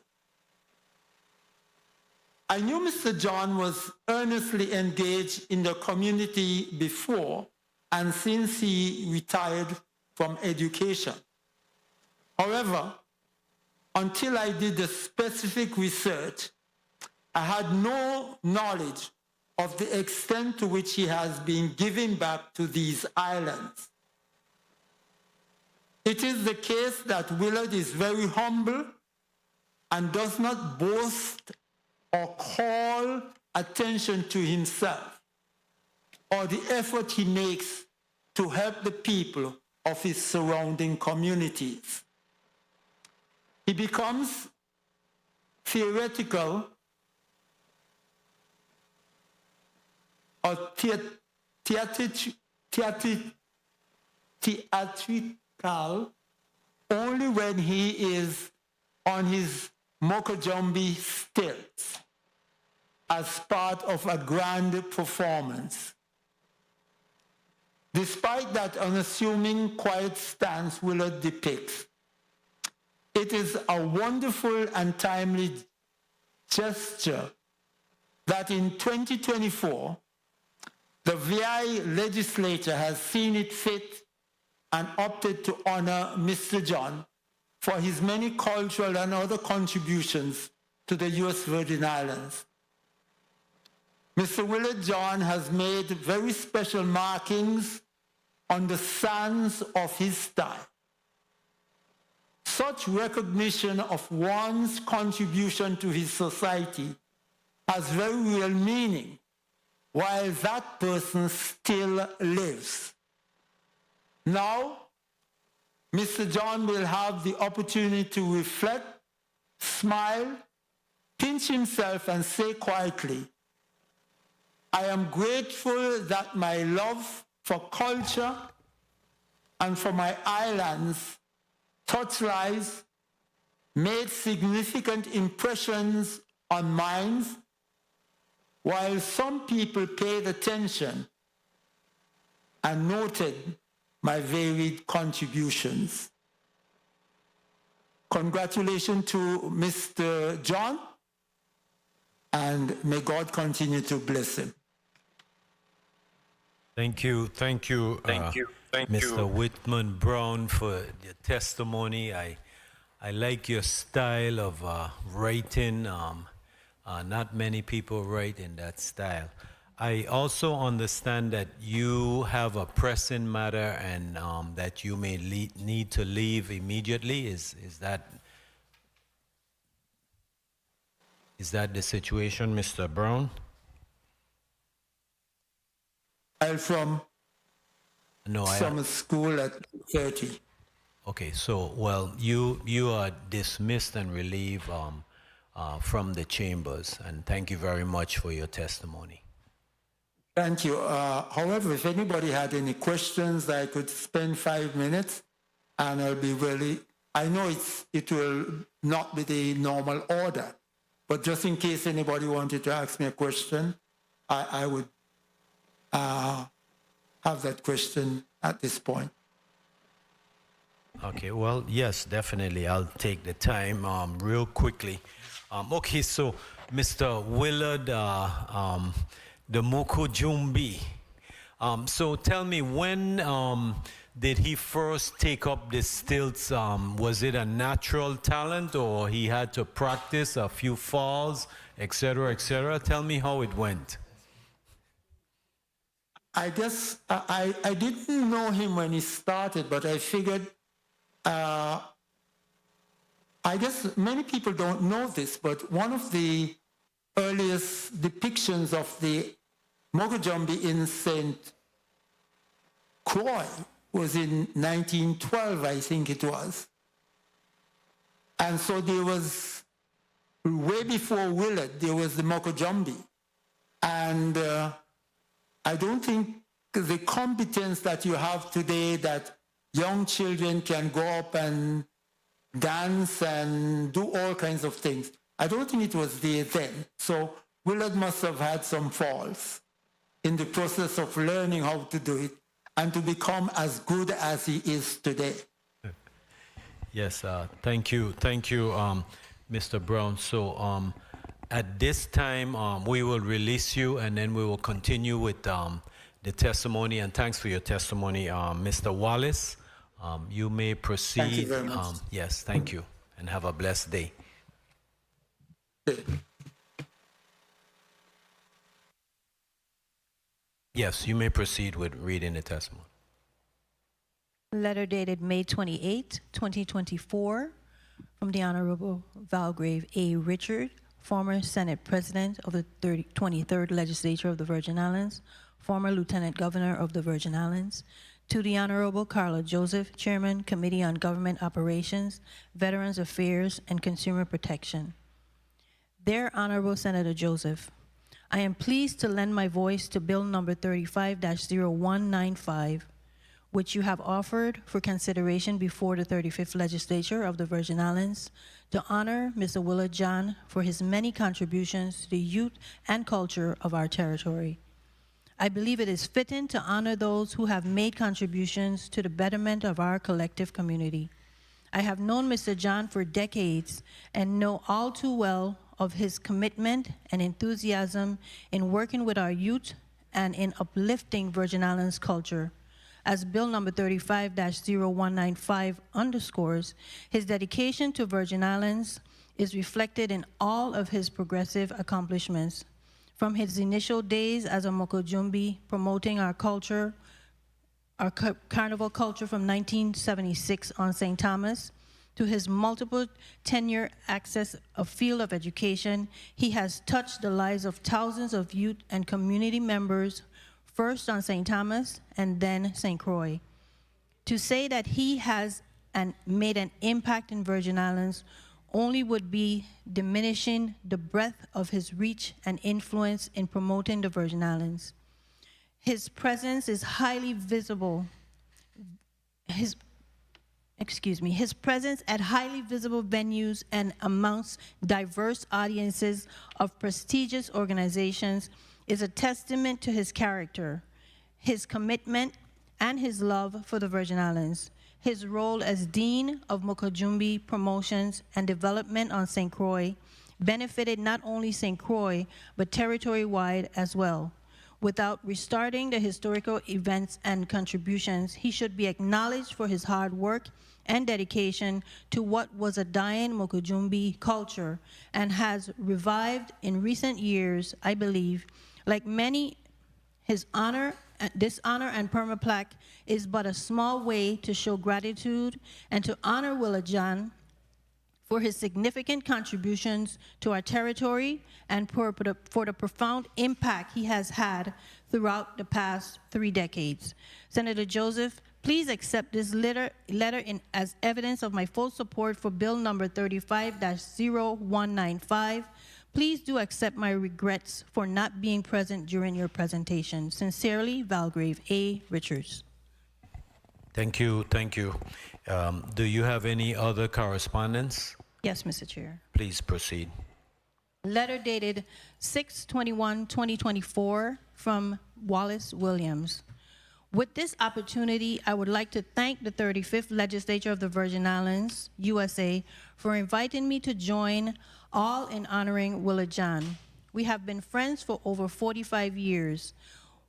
I knew Mr. John was earnestly engaged in the community before and since he retired from education. However, until I did the specific research, I had no knowledge of the extent to which he has been giving back to these islands. It is the case that Willard is very humble and does not boast or call attention to himself or the effort he makes to help the people of his surrounding communities. He becomes theoretical or theatrical only when he is on his Mokajombi stilts as part of a grand performance. Despite that unassuming, quiet stance Willard depicts, it is a wonderful and timely gesture that in 2024, the VI legislature has seen it fit and opted to honor Mr. John for his many cultural and other contributions to the U.S. Virgin Islands. Mr. Willard John has made very special markings on the sands of his time. Such recognition of one's contribution to his society has very real meaning while that person still lives. Now, Mr. John will have the opportunity to reflect, smile, pinch himself, and say quietly, I am grateful that my love for culture and for my islands touched lives, made significant impressions on minds, while some people paid attention and noted my varied contributions. Congratulations to Mr. John, and may God continue to bless him. Thank you, Mr. Whitman Brown, for your testimony. I like your style of writing. Not many people write in that style. I also understand that you have a pressing matter and that you may need to leave immediately. Is that the situation, Mr. Brown? I'm from summer school at 30. Okay, so, well, you are dismissed and relieved from the chambers, and thank you very much for your testimony. Thank you. However, if anybody had any questions, I could spend 5 minutes, and I'll be really, I know it will not be the normal order, but just in case anybody wanted to ask me a question, I would have that question at this point. Okay, well, yes, definitely. I'll take the time real quickly. Okay, so Mr. Willard, the Mokajombi. So tell me, when did he first take up the stilts? Was it a natural talent, or he had to practice a few falls, etc., etc.? Tell me how it went. I guess I didn't know him when he started, but I figured, I guess many people don't know this, but one of the earliest depictions of the Mokajombi in St. Croix was in 1912, I think it was. And so there was, way before Willard, there was the Mokajombi. And I don't think the competence that you have today, that young children can go up and dance and do all kinds of things, I don't think it was there then. So Willard must have had some falls in the process of learning how to do it and to become as good as he is today. Yes, thank you, Mr. Brown. So at this time, we will release you, and then we will continue with the testimony. And thanks for your testimony, Mr. Wallace. You may proceed. Thank you very much. Yes, thank you, and have a blessed day. Yes, you may proceed with reading the testimony. Letter dated May 28, 2024, from the Honorable Valgrave A. Richard, former Senate President of the 23rd Legislature of the Virgin Islands, former Lieutenant Governor of the Virgin Islands, to the Honorable Carla Joseph, Chairman, Committee on Government Operations, Veterans Affairs, and Consumer Protection. Dear Honorable Senator Joseph, I am pleased to lend my voice to Bill number 35-0195, which you have offered for consideration before the 35th Legislature of the Virgin Islands to honor Mr. Willard John for his many contributions to the youth and culture of our territory. I believe it is fitting to honor those who have made contributions to the betterment of our collective community. I have known Mr. John for decades and know all too well of his commitment and enthusiasm in working with our youth and in uplifting Virgin Islands culture. As Bill number 35-0195 underscores, his dedication to Virgin Islands is reflected in all of his progressive accomplishments. From his initial days as a Mokojumbi promoting our culture, our carnival culture from 1976 on St. Thomas, to his multiple tenure access a field of education, he has touched the lives of thousands of youth and community members, first on St. Thomas and then St. Croix. To say that he has made an impact in Virgin Islands only would be diminishing the breadth of his reach and influence in promoting the Virgin Islands. His presence is highly visible. His presence at highly visible venues and amongst diverse audiences of prestigious organizations is a testament to his character, his commitment, and his love for the Virgin Islands. His role as Dean of Mokojumbi Promotions and Development on St. Croix benefited not only St. Croix, but territory-wide as well. Without restarting the historical events and contributions, he should be acknowledged for his hard work and dedication to what was a dying Mokojumbi culture and has revived in recent years, I believe. Like many, this honor and permaplaque is but a small way to show gratitude and to honor Willard John for his significant contributions to our territory and for the profound impact he has had throughout the past 3 decades. Senator Joseph, please accept this letter as evidence of my full support for Bill number 35-0195. Please do accept my regrets for not being present during your presentation. Sincerely, Valgrave A. Richards. Thank you, thank you. Do you have any other correspondence? Yes, Mr. Chair. Please proceed. Letter dated 6/21/2024 from Wallace Williams. With this opportunity, I would like to thank the 35th Legislature of the Virgin Islands, USA, for inviting me to join all in honoring Willard John. We have been friends for over 45 years.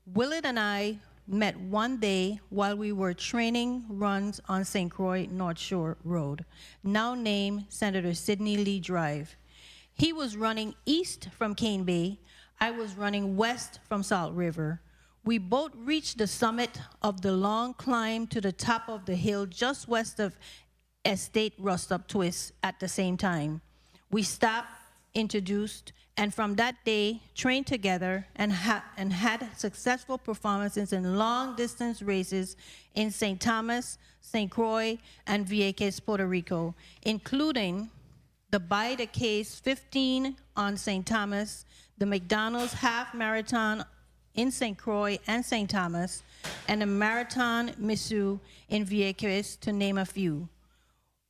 Willard and I met one day while we were training runs on St. Croix North Shore Road, now named Senator Sidney Lee Drive. He was running east from Cane Bay. I was running west from Salt River. We both reached the summit of the long climb to the top of the hill just west of Estate Rustup Twist at the same time. We stopped, introduced, and from that day, trained together and had successful performances in long-distance races in St. Thomas, St. Croix, and Vieques, Puerto Rico, including the By the Case 15 on St. Thomas, the McDonald's Half Marathon in St. Croix and St. Thomas, and the Marathon Missou in Vieques, to name a few.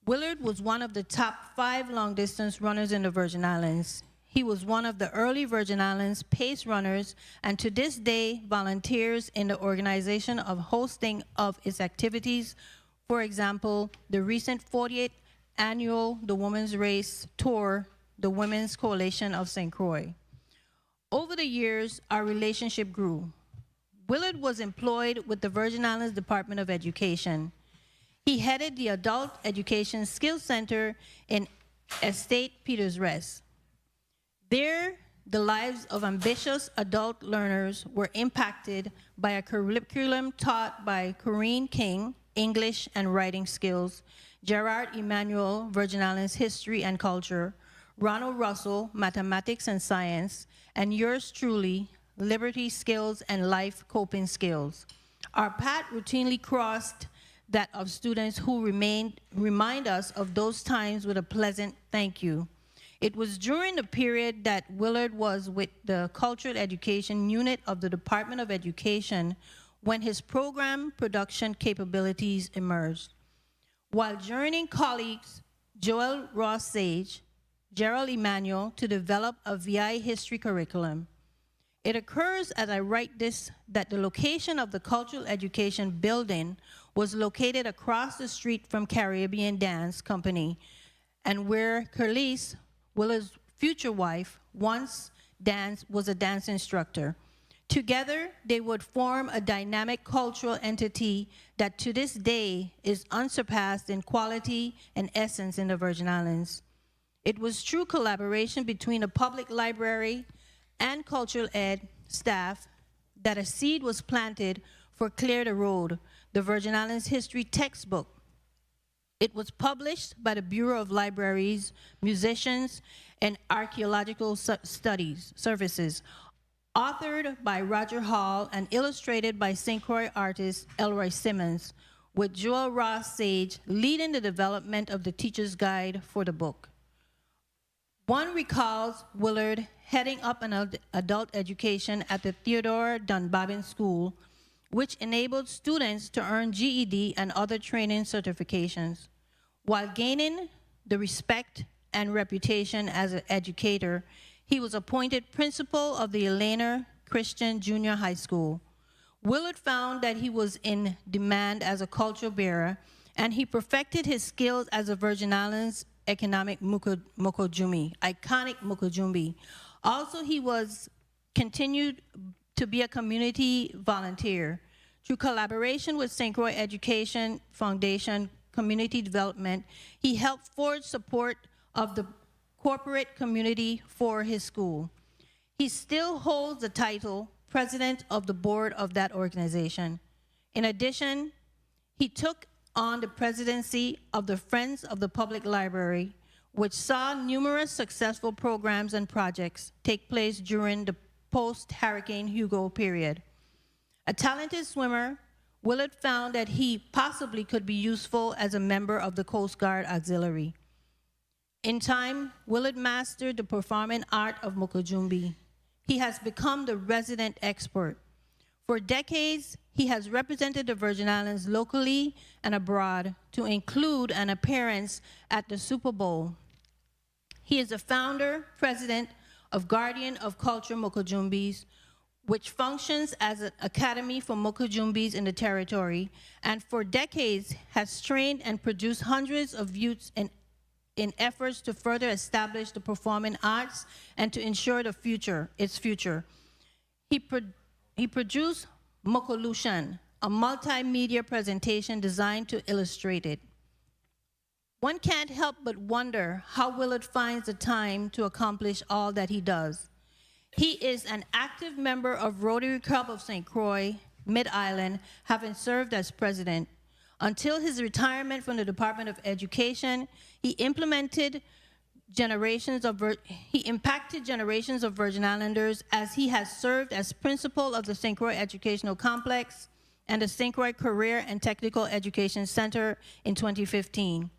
Willard was one of the top 5 long-distance runners in the Virgin Islands. He was one of the early Virgin Islands pace runners, and to this day volunteers in the organization of hosting of its activities. For example, the recent 48th annual The Women's Race Tour, the Women's Coalition of St. Croix. Over the years, our relationship grew. Willard was employed with the Virgin Islands Department of Education. He headed the Adult Education Skills Center in Estate Peters Rest. There, the lives of ambitious adult learners were impacted by a curriculum taught by Corinne King, English and writing skills, Gerard Emanuel, Virgin Islands history and culture, Ronald Russell, mathematics and science, and yours truly, liberty skills and life coping skills. Our path routinely crossed that of students who remind us of those times with a pleasant thank you. It was during the period that Willard was with the Cultural Education Unit of the Department of Education when his program production capabilities emerged. While joining colleagues Joel Ross Sage, Gerald Emanuel to develop a VI history curriculum. It occurs as I write this that the location of the Cultural Education Building was located across the street from Caribbean Dance Company, and where Carlise, Willard's future wife, once was a dance instructor. Together, they would form a dynamic cultural entity that to this day is unsurpassed in quality and essence in the Virgin Islands. It was true collaboration between the public library and cultural ed staff that a seed was planted for Clear the Road, the Virgin Islands history textbook. It was published by the Bureau of Libraries, Musicians, and Archaeological Studies Services, authored by Roger Hall and illustrated by St. Croix artist Elroy Simmons, with Joel Ross Sage leading the development of the teacher's guide for the book. One recalls Willard heading up an adult education at the Theodore Dunbabin School, which enabled students to earn GED and other training certifications. While gaining the respect and reputation as an educator, he was appointed principal of the Elena Christian Junior High School. Willard found that he was in demand as a cultural bearer, and he perfected his skills as a Virgin Islands iconic Mukojumbi. Also, he was continued to be a community volunteer. Through collaboration with St. Croix Education Foundation Community Development, he helped forge support of the corporate community for his school. He still holds the title president of the board of that organization. In addition, he took on the presidency of the Friends of the Public Library, which saw numerous successful programs and projects take place during the post-Hurricane Hugo period. A talented swimmer, Willard found that he possibly could be useful as a member of the Coast Guard Auxiliary. In time, Willard mastered the performing art of Mukojumbi. He has become the resident expert. For decades, he has represented the Virgin Islands locally and abroad, to include an appearance at the Super Bowl. He is the founder, president of Guardian of Culture Mukojumbis, which functions as an academy for Mukojumbis in the territory, and for decades has trained and produced hundreds of youths in efforts to further establish the performing arts and to ensure its future. He produced Mokolution, a multimedia presentation designed to illustrate it. One can't help but wonder how Willard finds the time to accomplish all that he does. He is an active member of Rotary Club of St. Croix, Mid-Island, having served as president. Until his retirement from the Department of Education, he impacted generations of Virgin Islanders, as he has served as principal of the St. Croix Educational Complex and the St. Croix Career and Technical Education Center in 2015.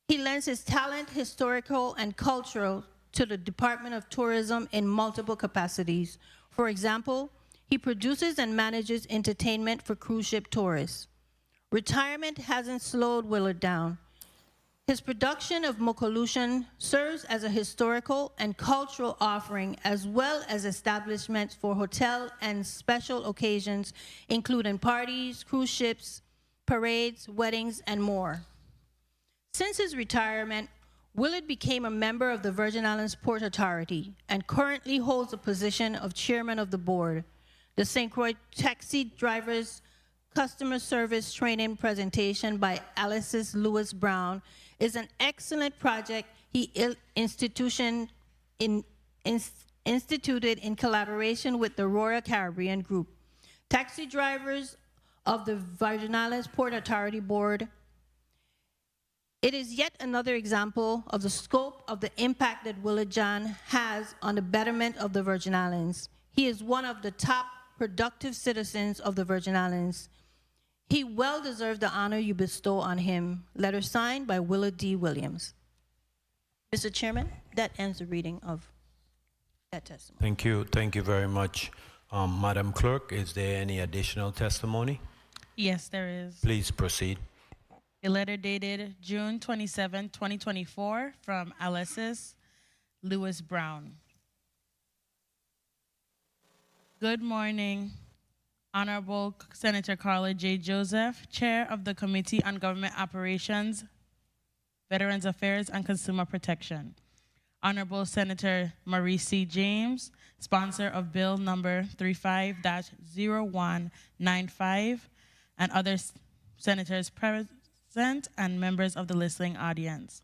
He lends his talent, historical and cultural, to the Department of Tourism in multiple capacities. For example, he produces and manages entertainment for cruise ship tourists. Retirement hasn't slowed Willard down. His production of Mokolution serves as a historical and cultural offering, as well as establishments for hotel and special occasions, including parties, cruise ships, parades, weddings, and more. Since his retirement, Willard became a member of the Virgin Islands Port Authority and currently holds the position of chairman of the board. The St. Croix Taxi Drivers Customer Service Training presentation by Alice Lewis Brown is an excellent project he instituted in collaboration with the Royal Caribbean Group. Taxi drivers of the Virgin Islands Port Authority Board. It is yet another example of the scope of the impact that Willard John has on the betterment of the Virgin Islands. He is one of the top productive citizens of the Virgin Islands. He well deserves the honor you bestow on him. Letter signed by Willard D. Williams. Mr. Chairman. that ends the reading of that testimony. Thank you very much. Madam Clerk, is there any additional testimony? Yes, there is. Please proceed. A letter dated June 27, 2024 from Alexis Lewis Brown. Good morning, Honorable Senator Carla J. Joseph, Chair of the Committee on Government Operations, Veterans Affairs, and Consumer Protection. Honorable Senator Marie C. James, sponsor of Bill number 35-0195, and other senators present and members of the listening audience.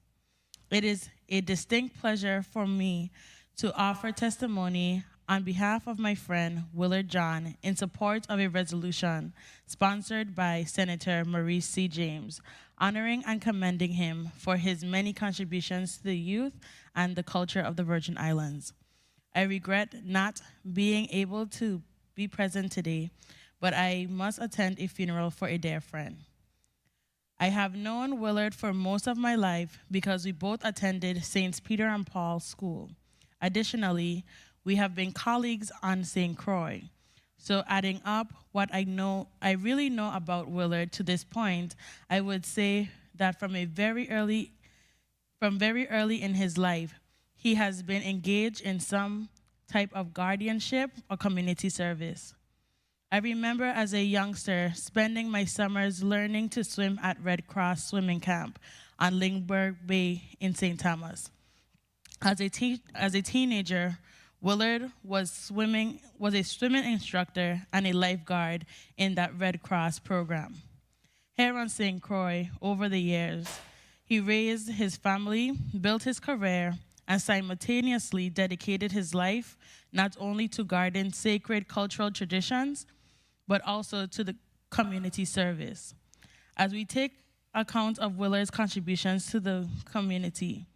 It is a distinct pleasure for me to offer testimony on behalf of my friend Willard John in support of a resolution sponsored by Senator Marie C. James, honoring and commending him for his many contributions to the youth and the culture of the Virgin Islands. I regret not being able to be present today, but I must attend a funeral for a dear friend. I have known Willard for most of my life because we both attended St. Peter and Paul School. Additionally, we have been colleagues on St. Croix. So adding up what I really know about Willard to this point, I would say that from very early in his life, he has been engaged in some type of guardianship or community service. I remember as a youngster spending my summers learning to swim at Red Cross Swimming Camp on Lindbergh Bay in St. Thomas. As a teenager, Willard was a swimming instructor and a lifeguard in that Red Cross program. Here on St. Croix, over the years, he raised his family, built his career, and simultaneously dedicated his life not only to guarding sacred cultural traditions, but also to the community service. As we take account of Willard's contributions to the community,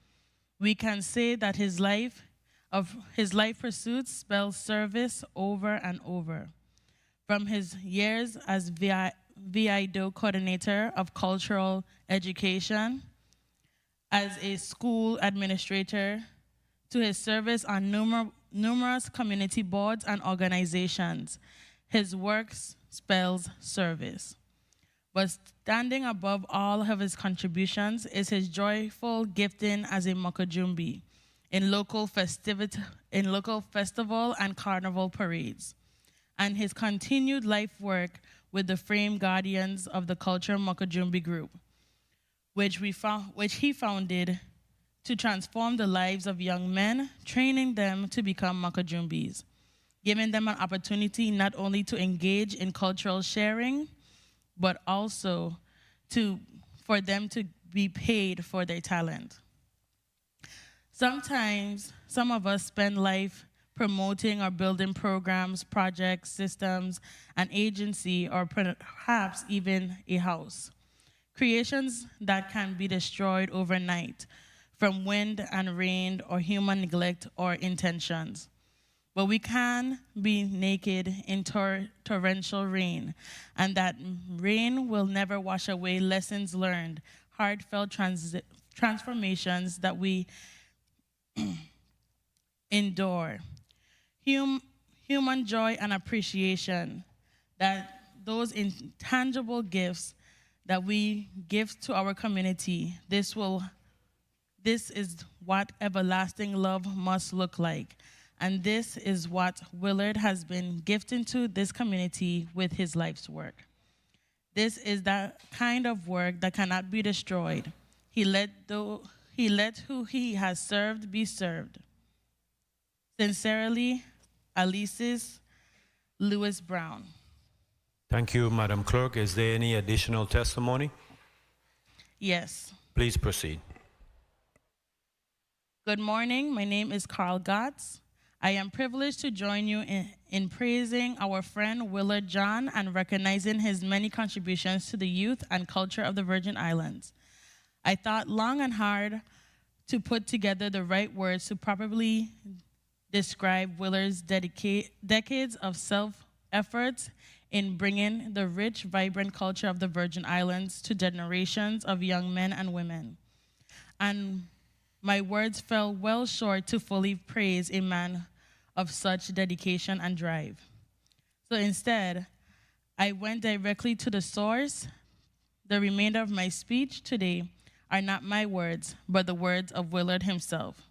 we can say that his life pursuits spells service over and over. From his years as VIDO coordinator of cultural education, as a school administrator, to his service on numerous community boards and organizations, his work spells service. But standing above all of his contributions is his joyful gifting as a Makajumbi in local festival and carnival parades, and his continued life work with the Frame Guardians of the Culture Makajumbi Group, which he founded to transform the lives of young men, training them to become Makajumbis, giving them an opportunity not only to engage in cultural sharing, but also for them to be paid for their talent. Sometimes, some of us spend life promoting or building programs, projects, systems, an agency, or perhaps even a house. Creations that can be destroyed overnight from wind and rain or human neglect or intentions. But we can be naked in torrential rain, and that rain will never wash away lessons learned, heartfelt transformations that we endure, human joy and appreciation, that those intangible gifts that we give to our community, this is what everlasting love must look like. And this is what Willard has been gifting to this community with his life's work. This is that kind of work that cannot be destroyed. He let who he has served be served. Sincerely, Alexis Lewis Brown. Thank you, Madam Clerk. Is there any additional testimony? Yes. Please proceed. Good morning. My name is Carl Gotts. I am privileged to join you in praising our friend Willard John and recognizing his many contributions to the youth and culture of the Virgin Islands. I thought long and hard to put together the right words to properly describe Willard's decades of self-efforts in bringing the rich, vibrant culture of the Virgin Islands to generations of young men and women. And My words fell well short to fully praise a man of such dedication and drive. So instead, I went directly to the source. The remainder of my speech today are not my words, but the words of Willard himself.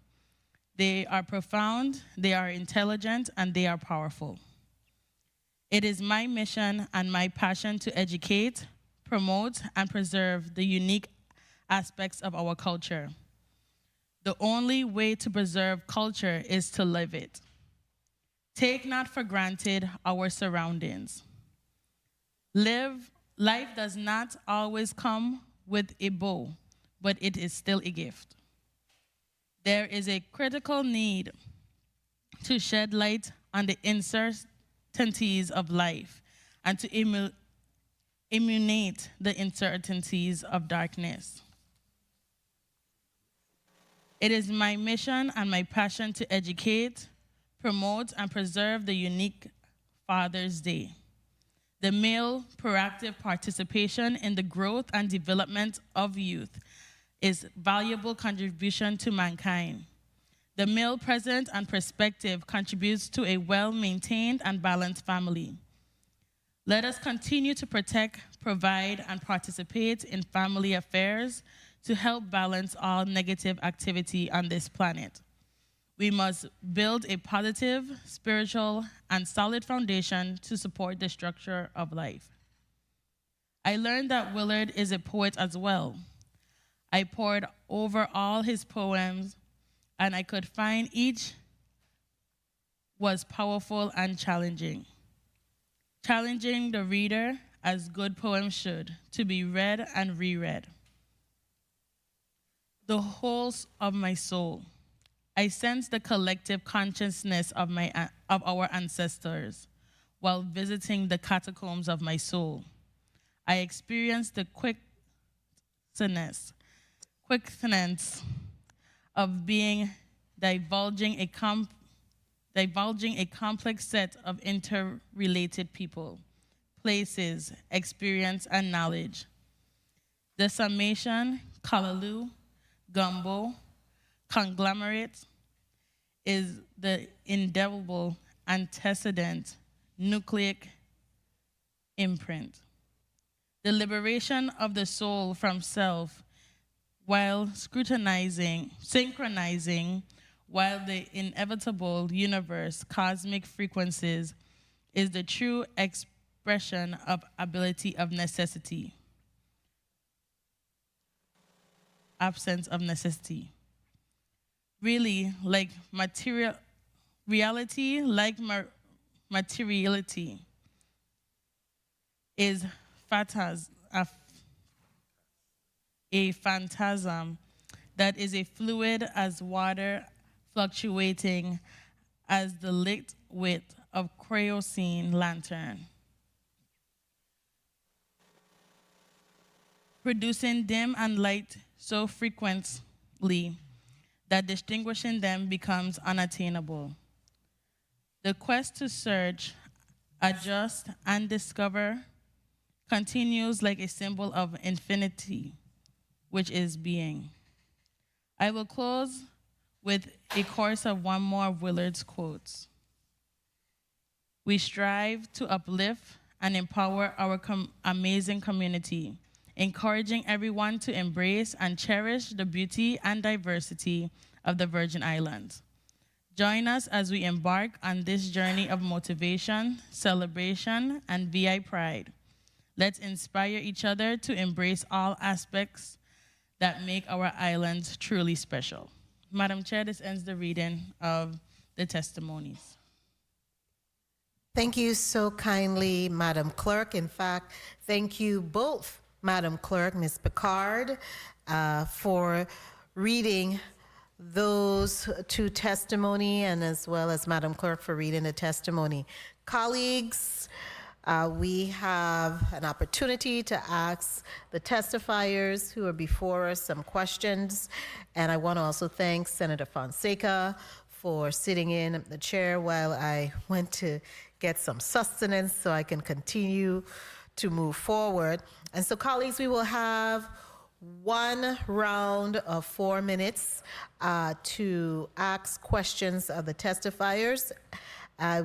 They are profound, they are intelligent, and they are powerful. It is my mission and my passion to educate, promote, and preserve the unique aspects of our culture. The only way to preserve culture is to live it. Take not for granted our surroundings. Life does not always come with a bow, but it is still a gift. There is a critical need to shed light on the uncertainties of life and to eliminate the uncertainties of darkness. It is my mission and my passion to educate, promote, and preserve the unique Father's Day. The male proactive participation in the growth and development of youth is valuable contribution to mankind. The male presence and perspective contributes to a well-maintained and balanced family. Let us continue to protect, provide, and participate in family affairs to help balance all negative activity on this planet. We must build a positive, spiritual, and solid foundation to support the structure of life. I learned that Willard is a poet as well. I pored over all his poems, and I could find each was powerful and challenging. Challenging the reader as good poems should, to be read and reread. The whole of my soul, I sense the collective consciousness of our ancestors while visiting the catacombs of my soul. I experienced the quickness of being divulging a complex set of interrelated people, places, experience, and knowledge. The summation, kalaloo, gumbo, conglomerate, is the indelible antecedent nucleic imprint. The liberation of the soul from self while synchronizing while the inevitable universe, cosmic frequencies, is the true expression of ability of necessity. Absence of necessity. Really, like reality, like materiality, is a phantasm that is a fluid as water, fluctuating as the lit wick of kerosene lantern, producing dim and light so frequently that distinguishing them becomes unattainable. The quest to search, adjust, and discover continues like a symbol of infinity, which is being. I will close with a chorus of one more of Willard's quotes. We strive to uplift and empower our amazing community, encouraging everyone to embrace and cherish the beauty and diversity of the Virgin Islands. Join us as we embark on this journey of motivation, celebration, and VI pride. Let's inspire each other to embrace all aspects that make our islands truly special. Madam Chair, this ends the reading of the testimonies. Thank you so kindly, Madam Clerk. In fact, thank you both, Madam Clerk, Ms. Picard, for reading those two testimony, and as well as Madam Clerk for reading the testimony. Colleagues, we have an opportunity to ask the testifiers who are before us some questions, and I want to also thank Senator Fonseca for sitting in the chair while I went to get some sustenance so I can continue to move forward. And so, colleagues, we will have one round of 4 minutes to ask questions of the testifiers.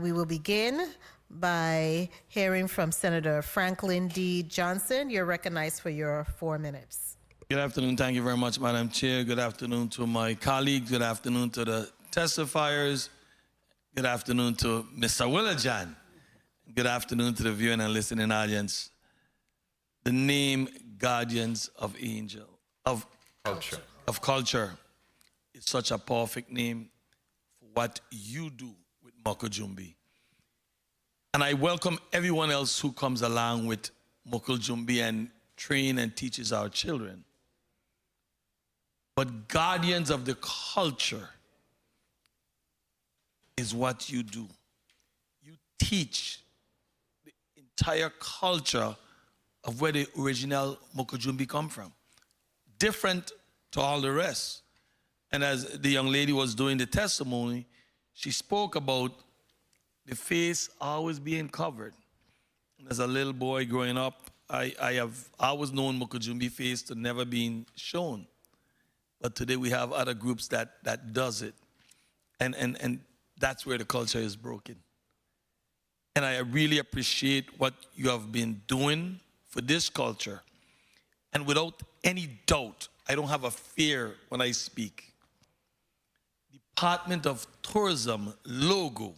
We will begin by hearing from Senator Franklin D. Johnson. You're recognized for your 4 minutes. Good afternoon. Thank you very much, Madam Chair. Good afternoon to my colleagues. Good afternoon to the testifiers. Good afternoon to Mr. Willajan. Good afternoon to the viewing and listening audience. The name Guardians of Culture is such a perfect name for what you do with Mokojumbi. And I welcome everyone else who comes along with Mokojumbi and train and teaches our children. But Guardians of the Culture is what you do. You teach the entire culture of where the original Mokojumbi come from. Different to all the rest. And as the young lady was doing the testimony, she spoke about the face always being covered. And as a little boy growing up, I have always known Mokojumbi face to never being shown. But today we have other groups that does it. And that's where the culture is broken. And I really appreciate what you have been doing for this culture. And without any doubt, I don't have a fear when I speak. Department of Tourism logo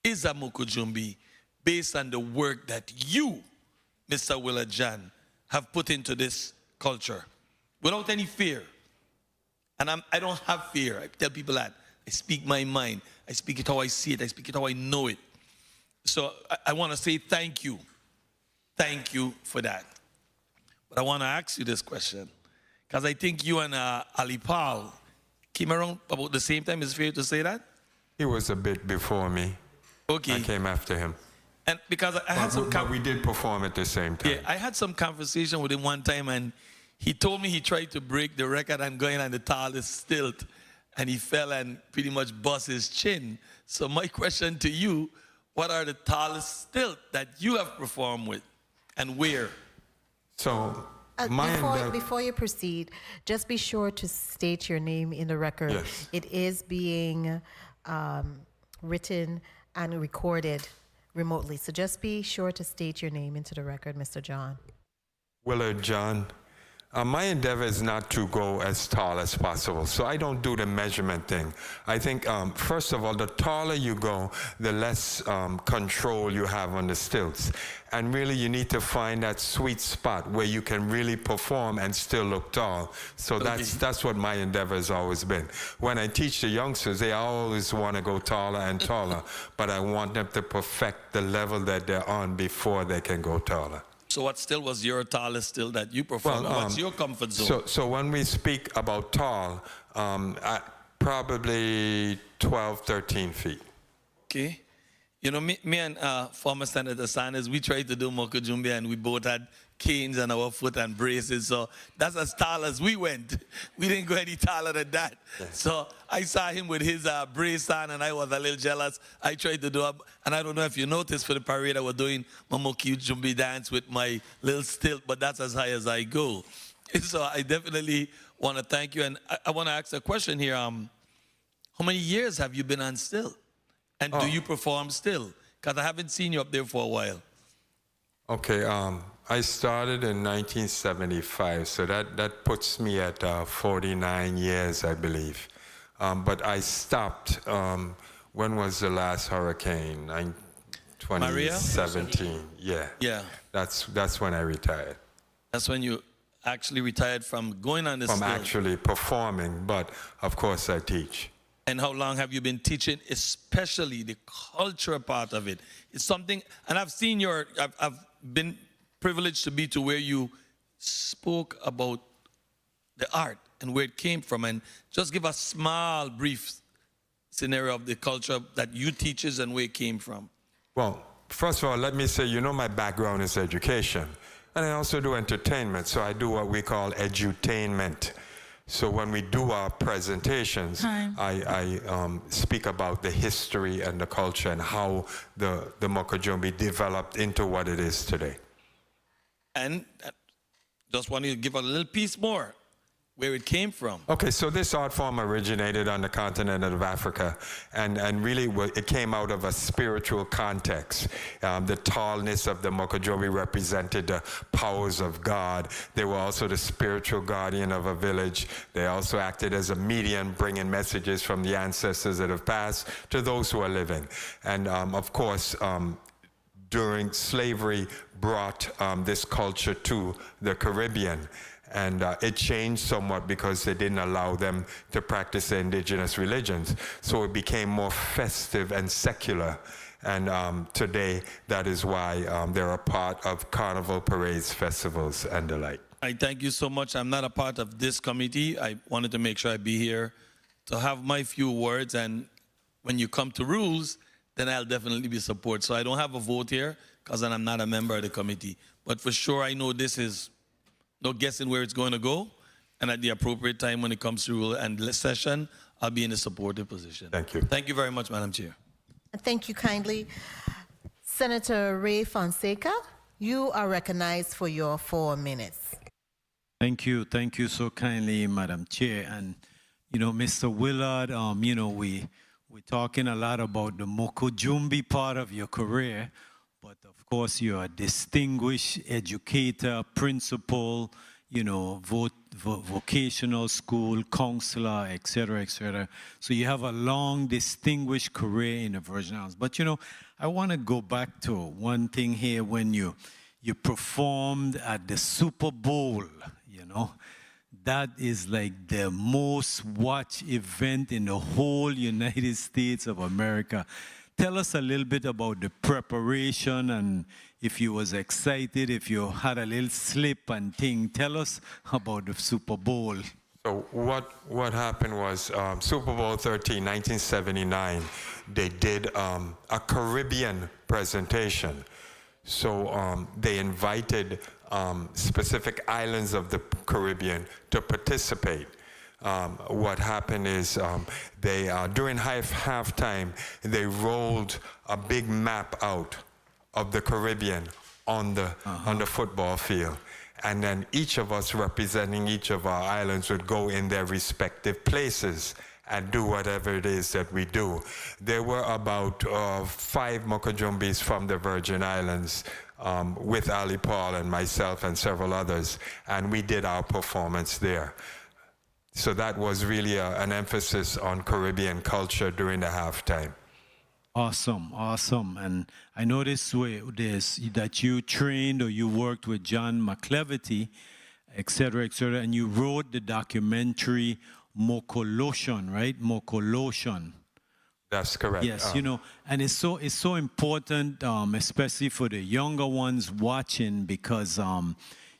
is a Mokojumbi based on the work that you, Mr. Willajan, have put into this culture. Without any fear. And I don't have fear. I tell people that. I speak my mind. I speak it how I see it. I speak it how I know it. So I want to say thank you. Thank you for that. But I want to ask you this question. Because I think you and Ali Paul came around about the same time. Is it fair to say that? He was a bit before me. Okay. I came after him. And because I had but we did perform at the same time. Yeah, I had some conversation with him one time, and he told me he tried to break the record and going on the tallest stilt, and he fell and pretty much bust his chin. So my question to you, what are the tallest stilt that you have performed with, and where? So, before you proceed, just be sure to state your name in the record. Yes. It is being written and recorded remotely. So just be sure to state your name into the record, Mr. John. Willard John. My endeavor is not to go as tall as possible, so I don't do the measurement thing. I think, first of all, the taller you go, the less control you have on the stilts. And really, you need to find that sweet spot where you can really perform and still look tall. So that's what my endeavor has always been. When I teach the youngsters, they always want to go taller and taller, but I want them to perfect the level that they're on before they can go taller. So what still was your tallest still that you performed? What's your comfort zone? So when we speak about tall, probably 12, 13 feet. Okay. You know, me and former Senator Sanders, we tried to do Mokojumbi, and we both had canes on our foot and braces. So that's as tall as we went. We didn't go any taller than that. Yes. So I saw him with his brace on, and I was a little jealous. I tried to do it, and I don't know if you noticed for the parade, I was doing my Mokojumbi dance with my little stilt, but that's as high as I go. So I definitely want to thank you. And I want to ask a question here. How many years have you been on stilt? And do you perform still? Because I haven't seen you up there for a while. Okay, I started in 1975, so that puts me at 49 years, I believe. But I stopped, when was the last hurricane? 2017, Maria? Yeah. Yeah. That's when I retired. That's when you actually retired from going on the stilt? From actually performing, but of course I teach. And how long have you been teaching, especially the cultural part of it? It's something, and I've seen I've been privileged to be to where you spoke about the art and where it came from, and just give a small, brief scenario of the culture that you teaches and where it came from. Well, first of all, let me say, you know, my background is education, and I also do entertainment, so I do what we call edutainment. So when we do our presentations, I speak about the history and the culture and how the Mokojumbi developed into what it is today. And just want to give a little piece more where it came from. Okay, so this art form originated on the continent of Africa, and really it came out of a spiritual context. The tallness of the Mokajombi represented the powers of God. They were also the spiritual guardian of a village. They also acted as a medium, bringing messages from the ancestors that have passed to those who are living. And of course, during slavery brought this culture to the Caribbean. And it changed somewhat because they didn't allow them to practice their indigenous religions. So it became more festive and secular. And today, that is why they're a part of carnival parades, festivals, and the like. I thank you so much. I'm not a part of this committee. I wanted to make sure I be here to have my few words. And when you come to rules, then I'll definitely be support. So I don't have a vote here because I'm not a member of the committee. But for sure, I know this is no guessing where it's going to go. And at the appropriate time when it comes to rule and session, I'll be in a supportive position. Thank you. Thank you very much, Madam Chair. Thank you kindly. Senator Ray Fonseca, you are recognized for your 4 minutes. Thank you so kindly, Madam Chair. And, you know, Mr. Willard, you know, we're talking a lot about the Mokajumbi part of your career, but of course you're a distinguished educator, principal, you know, vocational school, counselor, et cetera, et cetera. So you have a long, distinguished career in the Virgin Islands. But, you know, I want to go back to one thing here when you performed at the Super Bowl, you know. That is like the most watched event in the whole United States of America. Tell us a little bit about the preparation and if you was excited, if you had a little slip and thing. Tell us about the Super Bowl. So what happened was Super Bowl 13, 1979, they did a Caribbean presentation. So they invited specific islands of the Caribbean to participate. What happened is they during halftime they rolled a big map out of the Caribbean on the football field, and then each of us representing each of our islands would go in their respective places and do whatever it is that we do. There were about 5 Mokajumbis from the Virgin Islands with Ali Paul and myself and several others, and we did our performance there. So that was really an emphasis on Caribbean culture during the halftime. Awesome, awesome. And I noticed that you trained or you worked with John McLevity, et cetera, and you wrote the documentary Mokoloshan, right? Mokoloshan. That's correct. Yes, you know, and it's so important, especially for the younger ones watching, because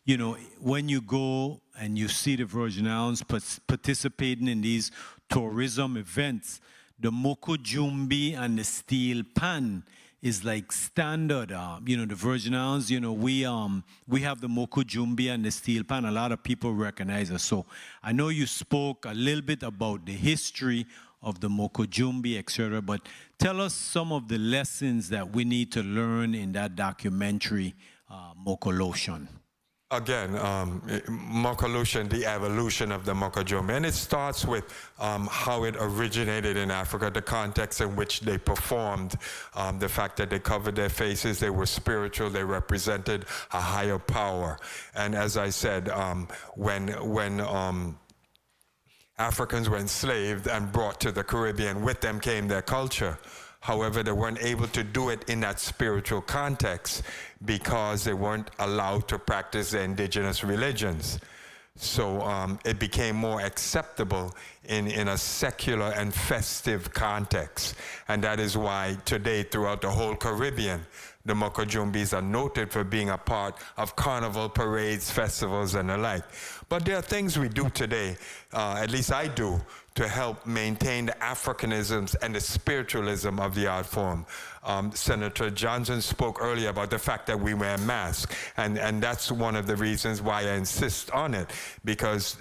you know, when you go and you see the Virgin Islands participating in these tourism events, the Mokajumbi and the steel pan is like standard. You know, the Virgin Islands, you know, we have the Mokajumbi and the steel pan. A lot of people recognize us. So I know you spoke a little bit about the history of the Mokajumbi, etc. But tell us some of the lessons that we need to learn in that documentary, Mokoloshan. Again, Mokoloshan, the evolution of the Mokajumbi. And it starts with how it originated in Africa, the context in which they performed, the fact that they covered their faces, they were spiritual, they represented a higher power. And as I said, when Africans were enslaved and brought to the Caribbean, with them came their culture. However, they weren't able to do it in that spiritual context because they weren't allowed to practice their indigenous religions. So it became more acceptable in a secular and festive context. And that is why today, throughout the whole Caribbean, the Mokajumbis are noted for being a part of carnival parades, festivals, and the like. But there are things we do today, at least I do, to help maintain the Africanisms and the spiritualism of the art form. Senator Johnson spoke earlier about the fact that we wear masks, and that's one of the reasons why I insist on it, because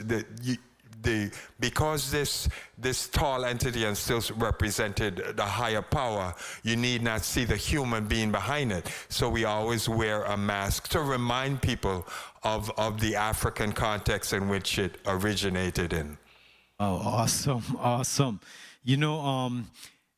because this tall entity and still represented the higher power, you need not see the human being behind it. So we always wear a mask to remind people of the African context in which it originated in. Oh, awesome, awesome. You know,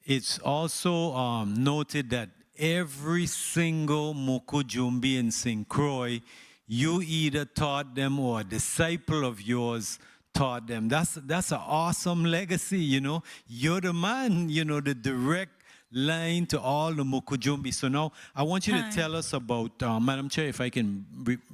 it's also noted that every single Mokojumbi in St. Croix, you either taught them or a disciple of yours taught them. That's an awesome legacy, you know. You're the man, you know, the direct line to all the Mokojumbi. So now I want you to tell us about, Madam Chair, if I can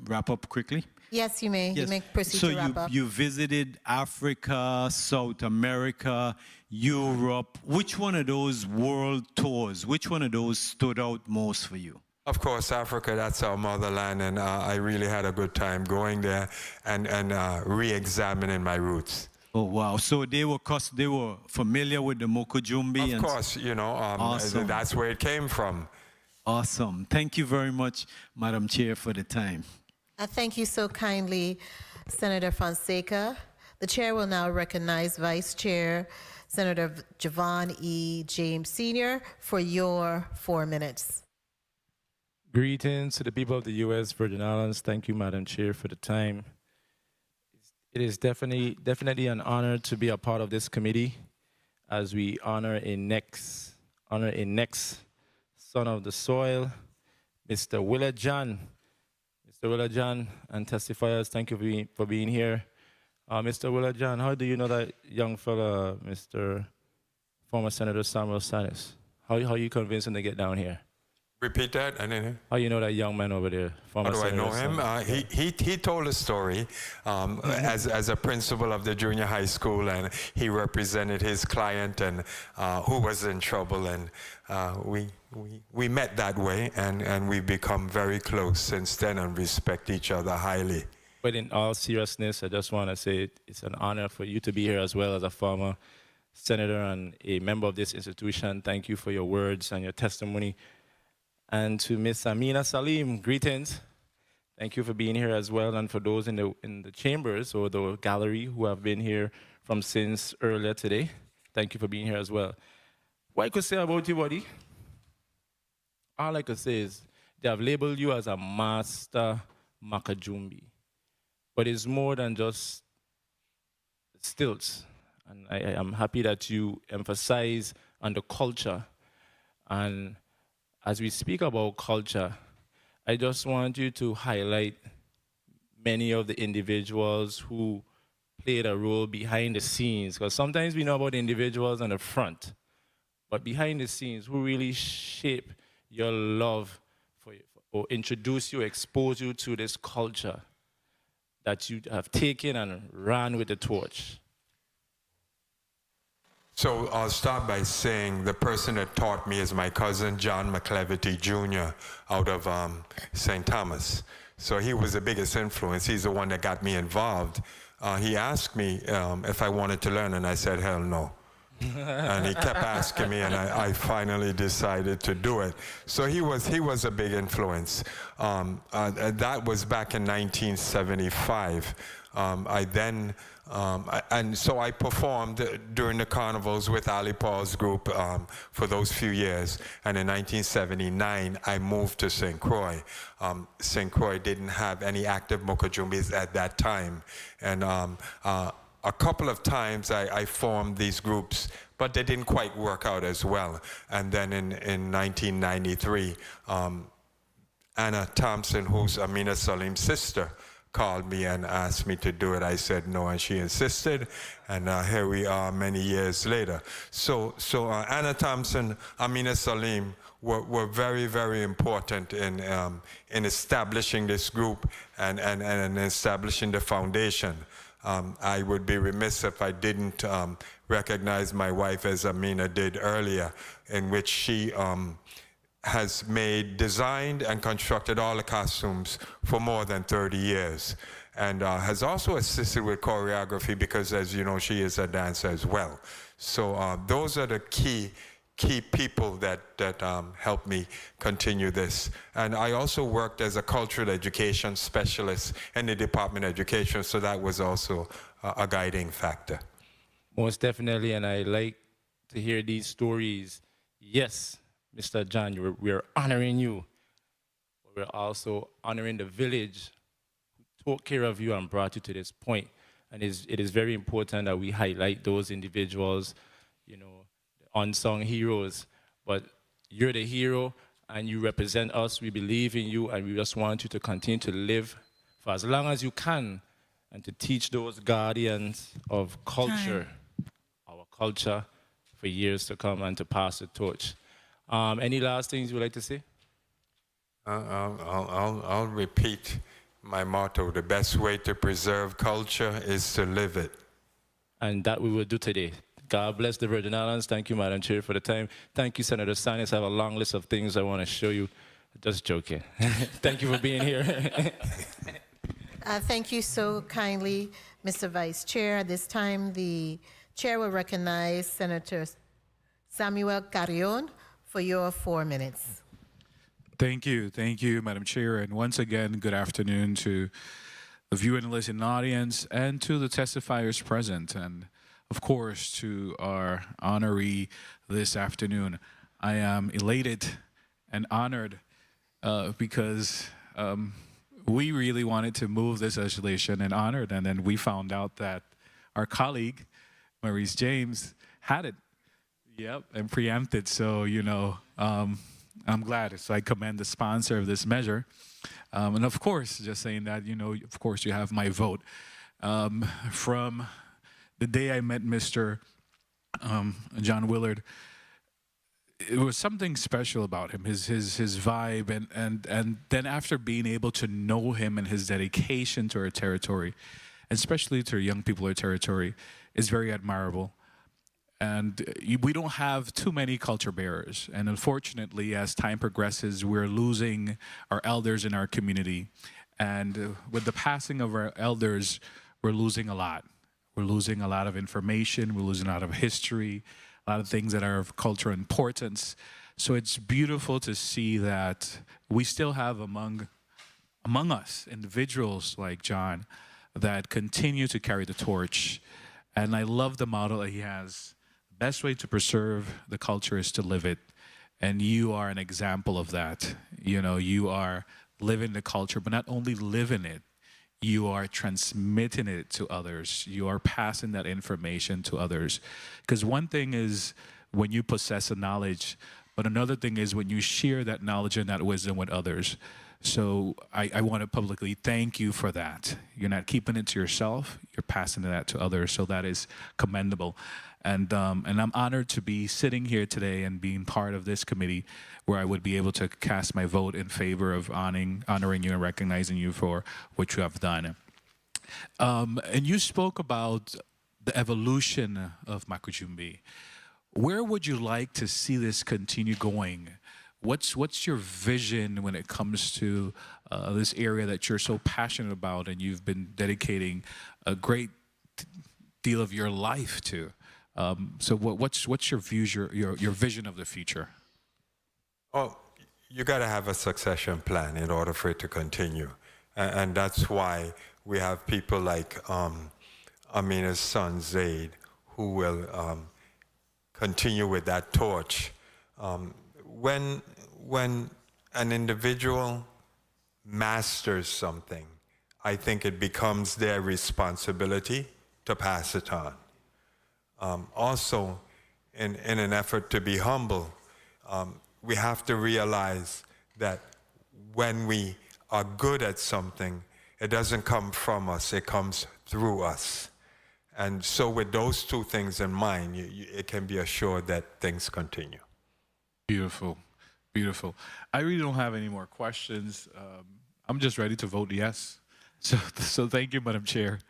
wrap up quickly. Yes, you may. Yes. You may proceed So to wrap up. you visited Africa, South America, Europe. Which one of those world tours, which one of those stood out most for you? Of course, Africa, that's our motherland, and I really had a good time going there and re-examining my roots. Oh, wow. So they were familiar with the Mokojumbi? Of course, you know, awesome. That's where it came from. Awesome. Thank you very much, Madam Chair, for the time. Thank you so kindly, Senator Fonseca. The chair will now recognize Vice Chair Senator Javon E. James Sr. for your 4 minutes. Greetings to the people of the U.S. Virgin Islands. Thank you, Madam Chair, for the time. It is definitely an honor to be a part of this committee as we honor a next son of the soil, Mr. Willard John. Mr. Willard John and testifiers, thank you for being here. Mr. Willard John, how do you know that young fella, Mr. former Senator Samuel Sanis? How you convinced him to get down here? Repeat that. How you know that young man over there? How do I know him? He told a story as a principal of the junior high school, and he represented his client and who was in trouble, and we met that way, and we've become very close since then and respect each other highly. But in all seriousness, I just want to say it's an honor for you to be here as well as a former senator and a member of this institution. Thank you for your words and your testimony. And to Ms. Amina Salim, greetings. Thank you for being here as well, and for those in the chambers or the gallery who have been here from since earlier today, thank you for being here as well. What I could say about you, buddy, all I could say is they have labeled you as a master Makajumbi, but it's more than just stilts. And I am happy that you emphasize on the culture. And as we speak about culture, I just want you to highlight many of the individuals who played a role behind the scenes, because sometimes we know about individuals on the front, but behind the scenes, who really shape your love for you, or introduce you, expose you to this culture that you have taken and ran with the torch. So I'll start by saying the person that taught me is my cousin, John McLevity Jr. out of St. Thomas. So he was the biggest influence. He's the one that got me involved. He asked me if I wanted to learn, and I said, hell no. And he kept asking me, and I finally decided to do it. So he was a big influence. That was back in 1975. And so I performed during the carnivals with Ali Paul's group for those few years. And in 1979, I moved to St. Croix. St. Croix didn't have any active Mokojumbis at that time. And a couple of times I formed these groups, but they didn't quite work out as well. And then in 1993, Anna Thompson, who's Amina Salim's sister, called me and asked me to do it. I said no, and she insisted, and here we are many years later. So Anna Thompson, Amina Salim were very, very important in establishing this group and establishing the foundation. I would be remiss if I didn't recognize my wife, as Amina did earlier, in which she has designed and constructed all the costumes for more than 30 years, and has also assisted with choreography because, as you know, she is a dancer as well. So those are the key key people that helped me continue this. And I also worked as a cultural education specialist in the Department of Education, so that was also a guiding factor. Most definitely, and I like to hear these stories. Yes, Mr. John, we're honoring you, but we're also honoring the village who took care of you and brought you to this point. And it is very important that we highlight those individuals, you know, the unsung heroes. But you're the hero, and you represent us. We believe in you, and we just want you to continue to live for as long as you can, and to teach those guardians of culture, our culture, for years to come, and to pass the torch. Any last things you would like to say? I'll repeat my motto: the best way to preserve culture is to live it. And that we will do today. God bless the Virgin Islands. Thank you, Madam Chair, for the time. Thank you, Senator Stannis. I have a long list of things I want to show you. Just joking. Thank you for being here. Thank you so kindly, Mr. Vice Chair. At this time, the Chair will recognize Senator Samuel Carrion for your 4 minutes. Thank you, Madam Chair. And once again, good afternoon to the viewing and listening audience and to the testifiers present. And of course, to our honoree this afternoon. I am elated and honored because we really wanted to move this legislation, and honored, and then we found out that our colleague, Maurice James, had it. Yep, and preempted. So, you know, I'm glad. So I commend the sponsor of this measure. And of course, just saying that, you know, of course you have my vote. From the day I met Mr. John Willard, it was something special about him, his vibe, and then after being able to know him and his dedication to our territory, especially to young people of our territory, is very admirable. And we don't have too many culture bearers. And unfortunately, as time progresses, we're losing our elders in our community. And with the passing of our elders, we're losing a lot. We're losing a lot of information. We're losing a lot of history, a lot of things that are of cultural importance. So it's beautiful to see that we still have among us individuals like John that continue to carry the torch. And I love the model that he has. Best way to preserve the culture is to live it. And you are an example of that. You know, you are living the culture, but not only living it, you are transmitting it to others. You are passing that information to others. Because one thing is when you possess a knowledge, but another thing is when you share that knowledge and that wisdom with others. So I want to publicly thank you for that. You're not keeping it to yourself, you're passing that to others. So that is commendable. And I'm honored to be sitting here today and being part of this committee where I would be able to cast my vote in favor of honoring you and recognizing you for what you have done. And you spoke about the evolution of Makujumbi. Where would you like to see this continue going? What's your vision when it comes to this area that you're so passionate about and you've been dedicating a great deal of your life to? So what's your views, your vision of the future? Oh, you got to have a succession plan in order for it to continue. And that's why we have people like Amina's son, Zaid, who will continue with that torch. When an individual masters something, I think it becomes their responsibility to pass it on. Also, in an effort to be humble, we have to realize that when we are good at something, it doesn't come from us, it comes through us. And so with those two things in mind, it can be assured that things continue. Beautiful, beautiful. I really don't have any more questions. I'm just ready to vote yes. So thank you, Madam Chair.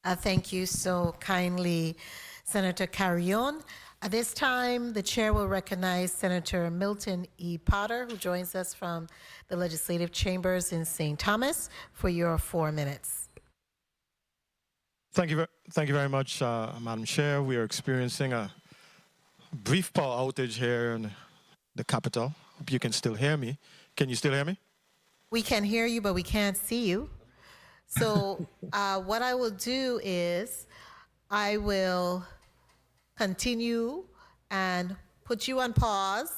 Thank you so kindly, Senator Carrion. At this time, the chair will recognize Senator Milton E. Potter, who joins us from the legislative chambers in St. Thomas, for your 4 minutes. Thank you very much, Madam Chair. We are experiencing a brief power outage here in the capital. Hope you can still hear me. Can you still hear me? We can hear you, but we can't see you. So what I will do is I will continue and put you on pause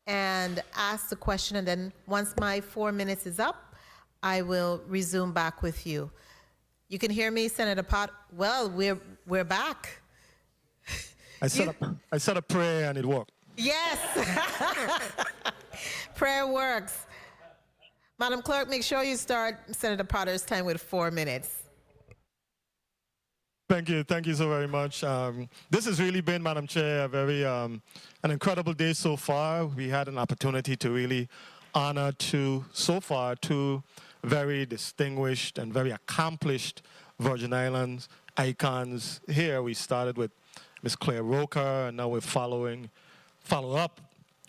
and ask the question. And then once my 4 minutes is up, I will resume back with you. You can hear me, Senator Pott. Well, we're back. I said a prayer and it worked. Yes. Prayer works. Madam Clerk, make sure you start Senator Potter's time with 4 minutes. Thank you so very much. This has really been, Madam Chair, a very an incredible day so far. We had an opportunity to really honor two very distinguished and very accomplished Virgin Islands icons. Here we started with Ms. Claire Roker, and now we're follow up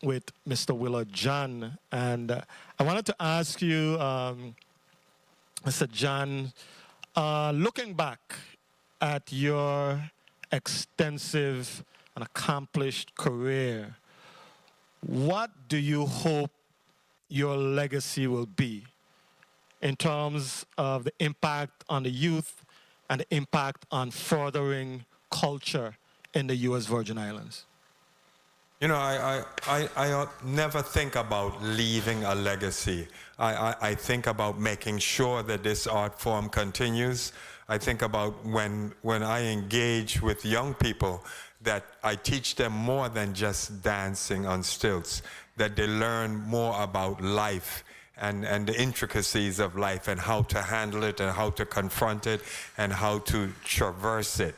with Mr. Willard John. And I wanted to ask you, Mr. John, looking back at your extensive and accomplished career, what do you hope your legacy will be in terms of the impact on the youth and the impact on furthering culture in the U.S. Virgin Islands? You know, I never think about leaving a legacy. I think about making sure that this art form continues. I think about when I engage with young people that I teach them more than just dancing on stilts, that they learn more about life and the intricacies of life and how to handle it and how to confront it and how to traverse it.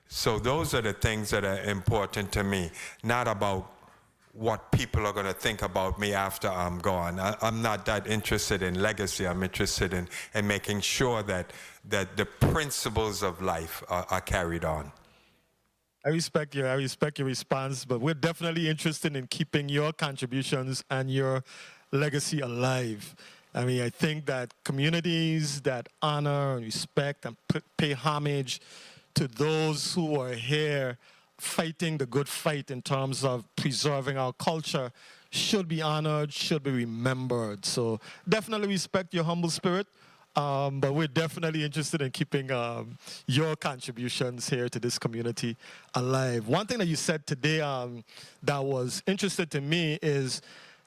So those are the things that are important to me, not about what people are going to think about me after I'm gone. I'm not that interested in legacy. I'm interested in making sure that the principles of life are carried on. I respect your response, but we're definitely interested in keeping your contributions and your legacy alive. I mean, I think that communities that honor and respect and pay homage to those who are here fighting the good fight in terms of preserving our culture should be honored, should be remembered. So definitely respect your humble spirit, but we're definitely interested in keeping your contributions here to this community alive. One thing that you said today that was interesting to me is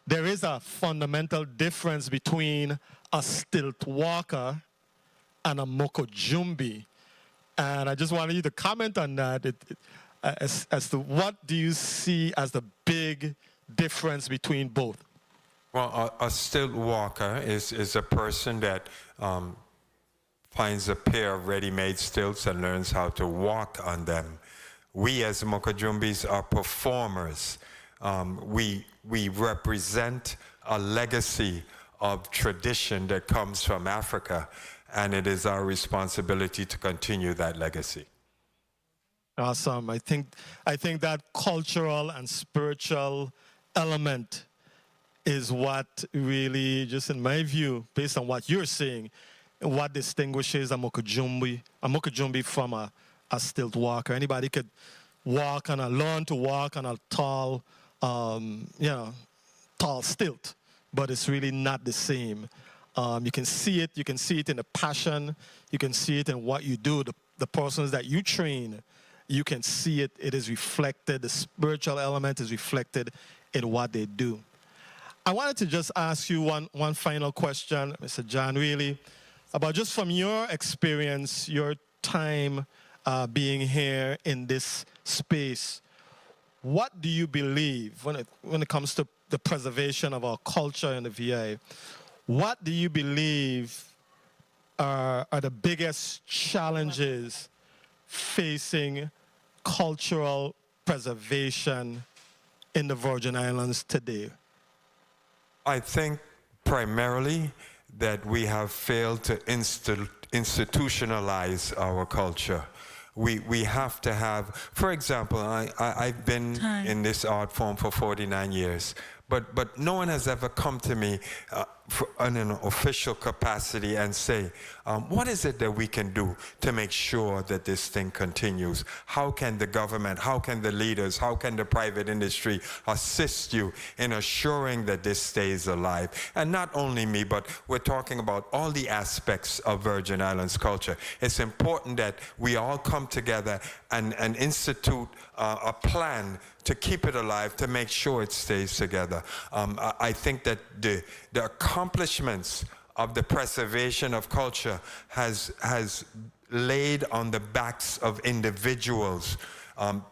there is a fundamental difference between a stilt walker and a mokojumbi. And I just wanted you to comment on that as to what do you see as the big difference between both? Well, a stilt walker is a person that finds a pair of ready-made stilts and learns how to walk on them. We as Mokojumbis are performers. We represent a legacy of tradition that comes from Africa, and it is our responsibility to continue that legacy. Awesome. I think that cultural and spiritual element is what really, just in my view, based on what you're saying, what distinguishes a Mokojumbi from a stilt walker. Anybody could learn to walk on a tall, tall stilt, but it's really not the same. You can see it. You can see it in the passion. You can see it in what you do. The persons that you train, you can see it. It is reflected. The spiritual element is reflected in what they do. I wanted to just ask you one final question, Mr. John, really, about just from your experience, your time being here in this space. What do you believe when it comes to the preservation of our culture in the VI? What do you believe are the biggest challenges facing cultural preservation in the Virgin Islands today? I think primarily that we have failed to institutionalize our culture. We have to have, for example, I've been in this art form for 49 years, but no one has ever come to me in an official capacity and say, what is it that we can do to make sure that this thing continues? How can the government, how can the leaders, how can the private industry assist you in assuring that this stays alive? And not only me, but we're talking about all the aspects of Virgin Islands culture. It's important that we all come together and institute a plan to keep it alive, to make sure it stays together. I think that the accomplishments of the preservation of culture has laid on the backs of individuals,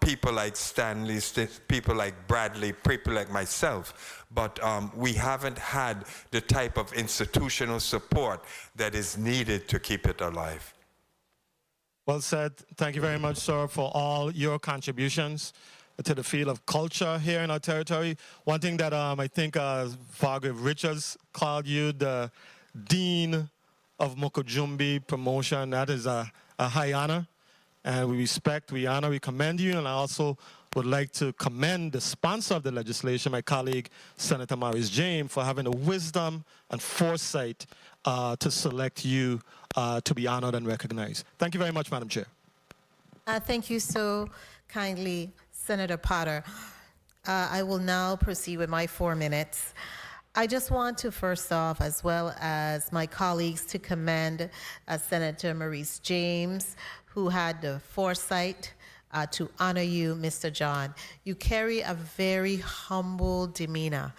people like Stanley, people like Bradley, people like myself, but we haven't had the type of institutional support that is needed to keep it alive. Well said. Thank you very much, sir, for all your contributions to the field of culture here in our territory. One thing that I think Valgrave Richards called you the Dean of Mokojumbi promotion. That is a high honor, and we respect, we honor, we commend you, and I also would like to commend the sponsor of the legislation, my colleague, Senator Maurice James, for having the wisdom and foresight to select you to be honored and recognized. Thank you very much, Madam Chair. Thank you so kindly, Senator Potter. I will now proceed with my 4 minutes. I just want to first off, as well as my colleagues, to commend Senator Maurice James, who had the foresight to honor you, Mr. John. You carry a very humble demeanor.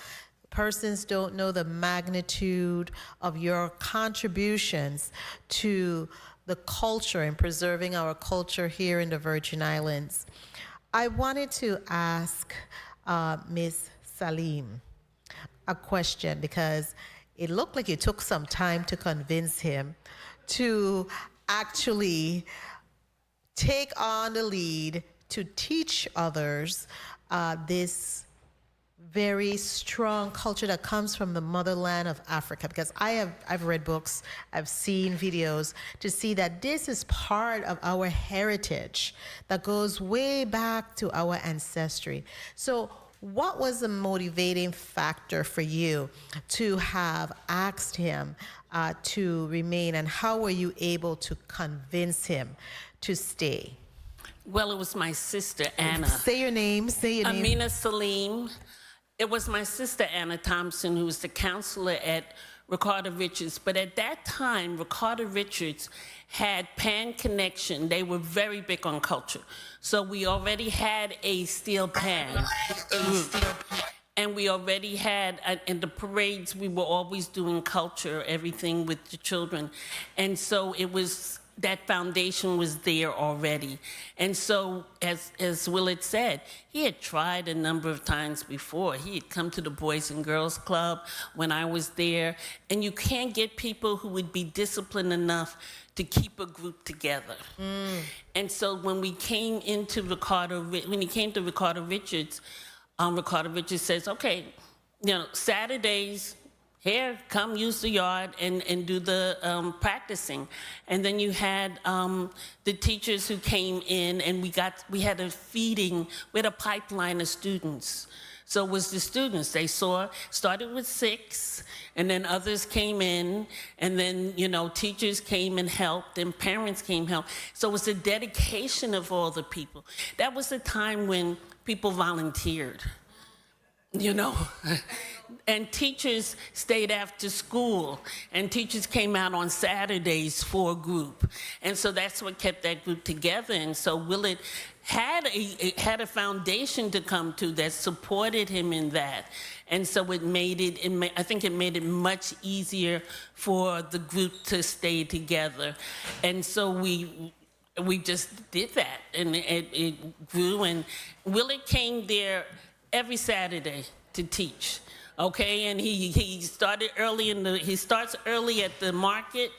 Persons don't know the magnitude of your contributions to the culture and preserving our culture here in the Virgin Islands. I wanted to ask Ms. Salim a question, because it looked like it took some time to convince him to actually take on the lead to teach others this very strong culture that comes from the motherland of Africa. Because I've read books, I've seen videos to see that this is part of our heritage that goes way back to our ancestry. So what was the motivating factor for you to have asked him to remain, and how were you able to convince him to stay? Well, it was my sister, Anna. Say your name, say your name. Amina Salim. It was my sister, Anna Thompson, who was the counselor at Ricardo Richards. But at that time, Ricardo Richards had Pan Connection. They were very big on culture. So we already had a steel pan group. And we already had, in the parades, we were always doing culture, everything with the children. And so it was, that foundation was there already. And so, as Willard said, he had tried a number of times before. He had come to the Boys and Girls Club when I was there. And you can't get people who would be disciplined enough to keep a group together. And so when we came into when he came to Ricardo Richards says, okay, you know, Saturdays, here, come use the yard and do the practicing. And then you had the teachers who came in, and we had a feeding, we had a pipeline of students. So it was the students, they started with 6, and then others came in, and then, you know, teachers came and helped, and parents came and helped. So it was a dedication of all the people. That was the time when people volunteered, you know. And teachers stayed after school, and teachers came out on Saturdays for a group. And so that's what kept that group together. And so Willard had a foundation to come to that supported him in that. And so I think it made it much easier for the group to stay together. And so we just did that, and it grew. And Willard came there every Saturday to teach. Okay, and he started early he starts early at the market,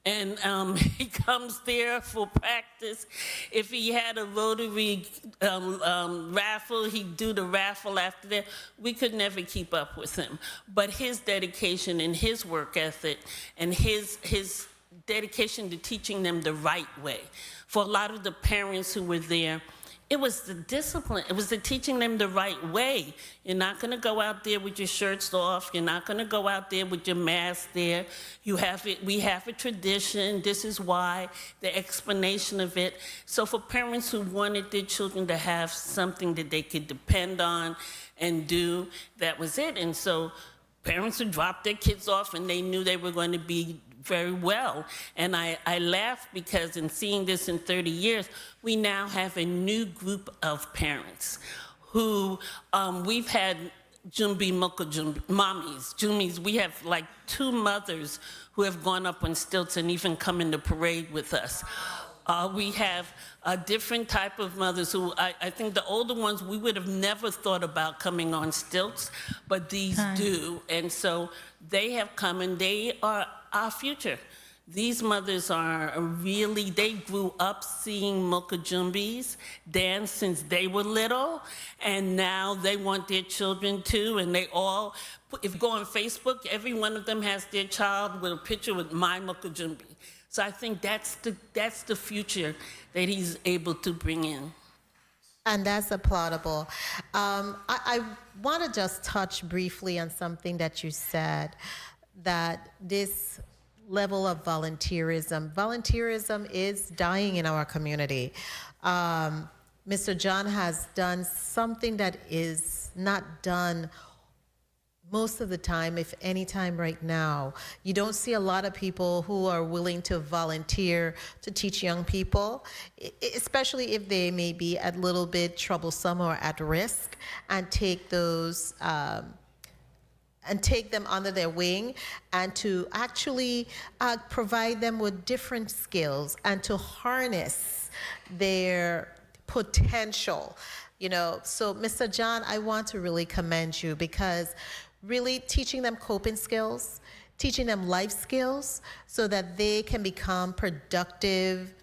and he comes there for practice. If he had a Rotary raffle, he'd do the raffle after that. We could never keep up with him. But his dedication and his work ethic and his dedication to teaching them the right way. For a lot of the parents who were there, it was the discipline. It was the teaching them the right way. You're not going to go out there with your shirts off. You're not going to go out there with your mask there. You have it. We have a tradition. This is why. The explanation of it. So for parents who wanted their children to have something that they could depend on and do, that was it. And so parents would drop their kids off, and they knew they were going to be very well. And I laugh because in seeing this in 30 years, we now have a new group of parents who we've had Jumbi Moka Jumbi, mommies, Jumis. We have like 2 mothers who have gone up on stilts and even come in the parade with us. We have a different type of mothers who I think the older ones we would have never thought about coming on stilts, but these do. And so they have come and they are our future. These mothers are really, they grew up seeing Moka Jumbis dance since they were little, and now they want their children too, and they all, if you go on Facebook, every one of them has their child with a picture with my Moka Jumbi. So I think that's the future that he's able to bring in. And that's applaudable. I want to just touch briefly on something that you said, that this level of volunteerism is dying in our community. Mr. John has done something that is not done most of the time, if any time right now. You don't see a lot of people who are willing to volunteer to teach young people, especially if they may be a little bit troublesome or at risk, and take those and take them under their wing, and to actually provide them with different skills and to harness their potential. You know, so Mr. John, I want to really commend you, because really teaching them coping skills, teaching them life skills so that they can become productive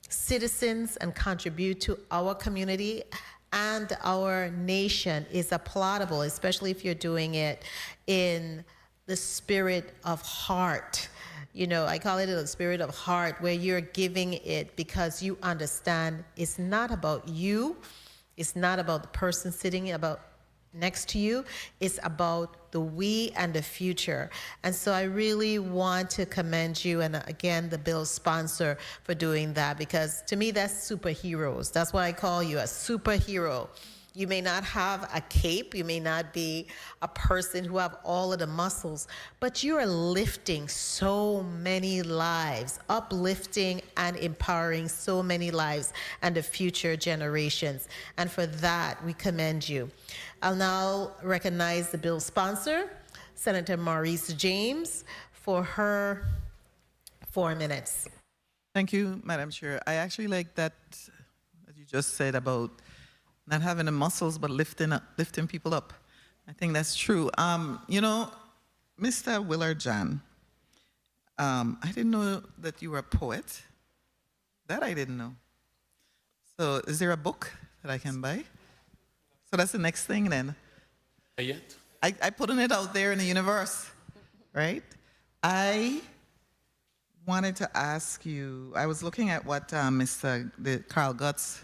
citizens and contribute to our community and our nation is applaudable, especially if you're doing it in the spirit of heart. You know, I call it a spirit of heart, where you're giving it because you understand it's not about you. It's not about the person sitting next to you. It's about the we and the future. And so I really want to commend you, and again, the bill's sponsor, for doing that, because to me, that's superheroes. That's why I call you a superhero. You may not have a cape, you may not be a person who have all of the muscles, but you are lifting so many lives, uplifting and empowering so many lives and the future generations. And for that, we commend you. I'll now recognize the bill's sponsor, Senator Maurice James, for her 4 minutes. Thank you, Madam Chair. I actually like that you just said about not having the muscles, but lifting people up. I think that's true. You know, Mr. Willard John, I didn't know that you were a poet. That I didn't know. So is there a book that I can buy? So that's the next thing then. Yet? I putting it out there in the universe, right? I wanted to ask you, I was looking at what Carl Gutz,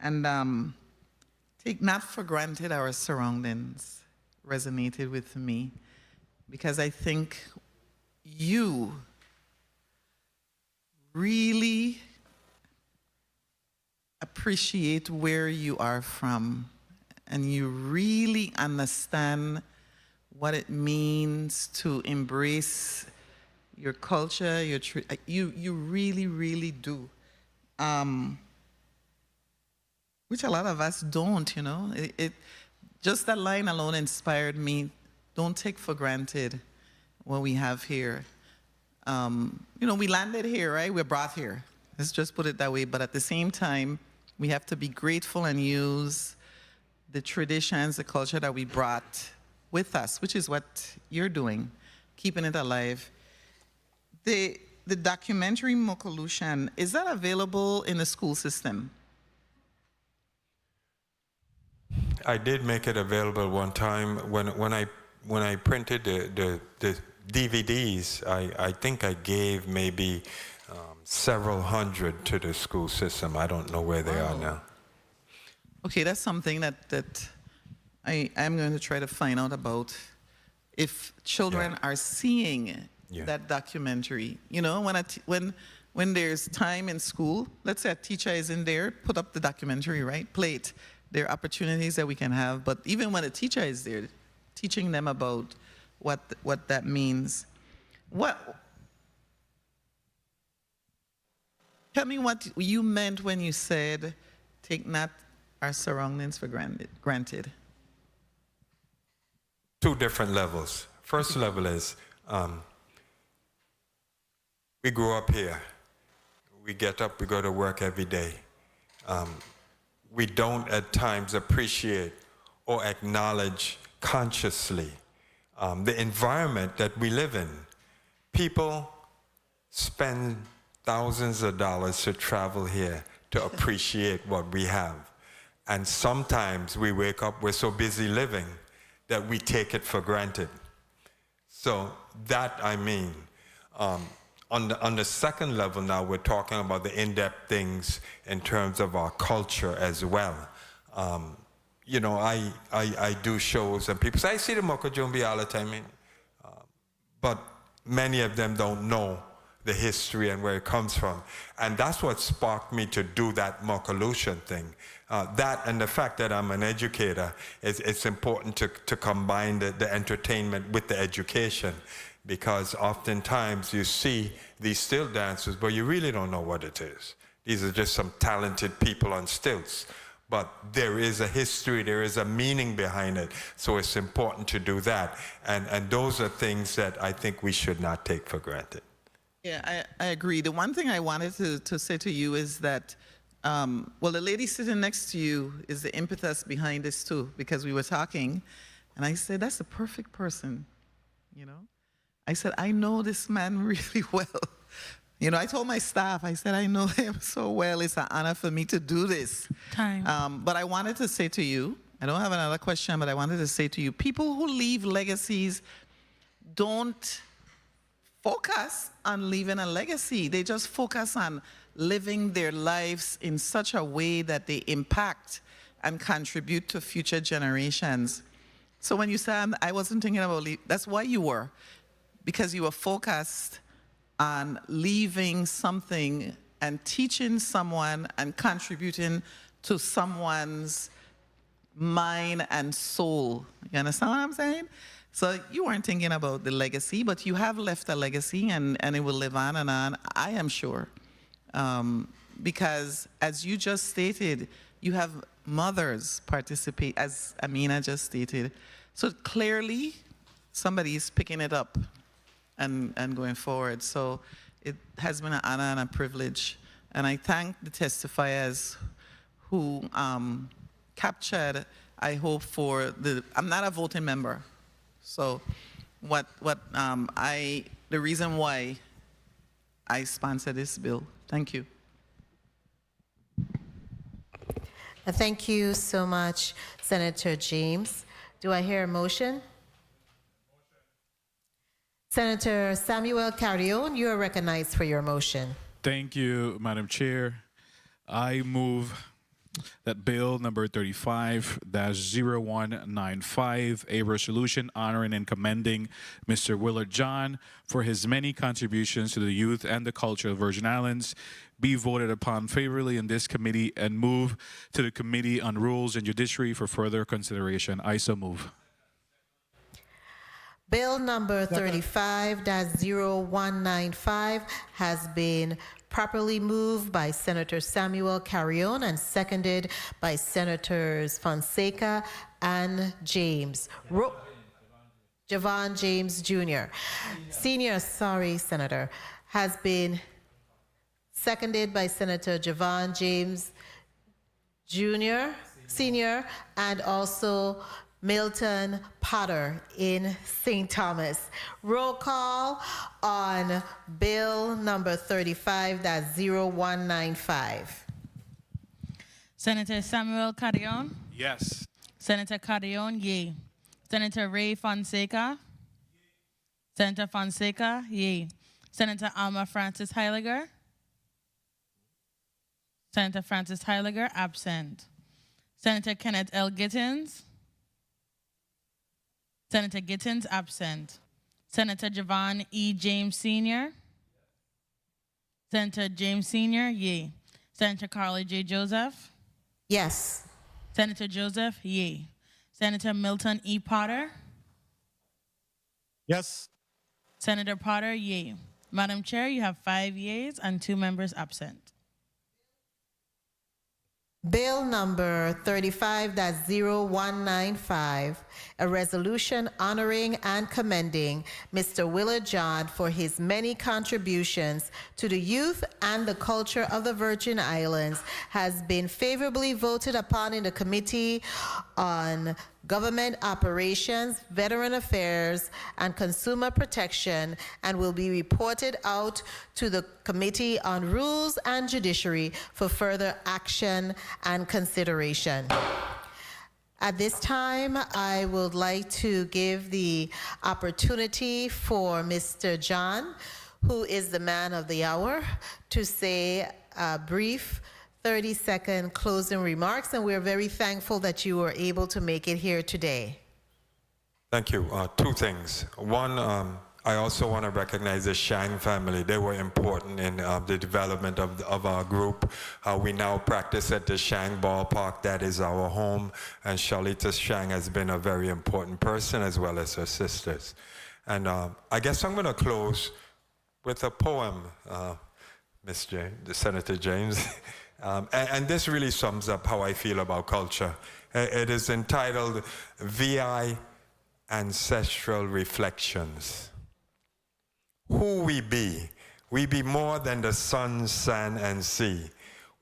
and take not for granted our surroundings resonated with me, because I think you really appreciate where you are from, and you really understand what it means to embrace your culture, you really, really do. Which a lot of us don't, you know. Just that line alone inspired me. Don't take for granted what we have here. You know, we landed here, right? We're brought here. Let's just put it that way. But at the same time, we have to be grateful and use the traditions, the culture that we brought with us, which is what you're doing, keeping it alive. The documentary Mokolution, is that available in the school system? I did make it available one time when I printed the DVDs. I think I gave maybe several hundred to the school system. I don't know where they are now. Okay, that's something that I am going to try to find out about. If children are seeing that documentary, you know, when there's time in school, let's say a teacher is in there, put up the documentary, right? Play it. There are opportunities that we can have, but even when a teacher is there, teaching them about what that means. Tell me what you meant when you said, take not our surroundings for granted. Two different levels. First level is, we grew up here. We get up, we go to work every day. We don't at times appreciate or acknowledge consciously the environment that we live in. People spend thousands of dollars to travel here to appreciate what we have. And sometimes we wake up, we're so busy living that we take it for granted. So that, I mean, on the second level now, we're talking about the in-depth things in terms of our culture as well. You know, I do shows and people say, I see the Mokajumbi all the time, but many of them don't know the history and where it comes from. And that's what sparked me to do that Mokolution thing. That and the fact that I'm an educator, it's important to combine the entertainment with the education, because oftentimes you see these still dancers, but you really don't know what it is. These are just some talented people on stilts. But there is a history, there is a meaning behind it. So it's important to do that. And those are things that I think we should not take for granted. Yeah, I agree. The one thing I wanted to say to you is that, well, the lady sitting next to you is the impetus behind this too, because we were talking, and I said, that's the perfect person, you know? I said, I know this man really well. You know, I told my staff, I said, I know him so well. It's an honor for me to do this. But I wanted to say to you, I don't have another question, but I wanted to say to you, people who leave legacies don't focus on leaving a legacy. They just focus on living their lives in such a way that they impact and contribute to future generations. So when you say, I wasn't thinking about leave, that's why you were, because you were focused on leaving something and teaching someone and contributing to someone's mind and soul. You understand what I'm saying? So you weren't thinking about the legacy, but you have left a legacy, and it will live on and on, I am sure. Because as you just stated, you have mothers participate, as Amina just stated. So clearly, somebody is picking it up and going forward. So it has been an honor and a privilege. And I thank the testifiers who captured, I hope, for I'm not a voting member. So the reason why I sponsor this bill. Thank you. Thank you so much, Senator James. Do I hear a motion? Senator Samuel Carrion, you are recognized for your motion. Thank you, Madam Chair. I move that Bill number 35-0195, a resolution honoring and commending Mr. Willard John for his many contributions to the youth and the culture of Virgin Islands, be voted upon favorably in this committee and move to the Committee on Rules and Judiciary for further consideration. I so move. Bill number 35-0195 has been properly moved by Senator Samuel Carrion and seconded by Senators Fonseca and James. Javon James Jr. Senior, sorry, Senator, has been seconded by Senator Javon James Jr., Senior, and also Milton Potter in St. Thomas. Roll call on Bill number 35-0195. Senator Samuel Carrion? Yes. Senator Carrion, yea. Senator Ray Fonseca? Senator Fonseca, yea. Senator Alma Francis Heiliger? Senator Francis Heiliger, absent. Senator Kenneth L. Gittins. Senator Gittins absent. Senator Javon E. James Sr. Senator James Sr., yea. Senator Carla J. Joseph. Yes. Senator Joseph, yea. Senator Milton E. Potter. Yes. Senator Potter, yea. Madam Chair, you have 5 yeas and 2 members absent. Bill number 35-0195, a resolution honoring and commending Mr. Willard John for his many contributions to the youth and the culture of the Virgin Islands, has been favorably voted upon in the Committee on Government Operations, Veteran Affairs, and Consumer Protection, and will be reported out to the Committee on Rules and Judiciary for further action and consideration. At this time, I would like to give the opportunity for Mr. John, who is the man of the hour, to say a brief 30-second closing remarks, and we're very thankful that you were able to make it here today. Thank you. 2 things. One, I also want to recognize the Shang family. They were important in the development of our group. We now practice at the Shang ballpark. That is our home. And Charlita Shang has been a very important person, as well as her sisters. And I guess I'm going to close with a poem, Miss James, Senator James. And this really sums up how I feel about culture. It is entitled VI Ancestral Reflections. Who we be more than the sun, sand, and sea.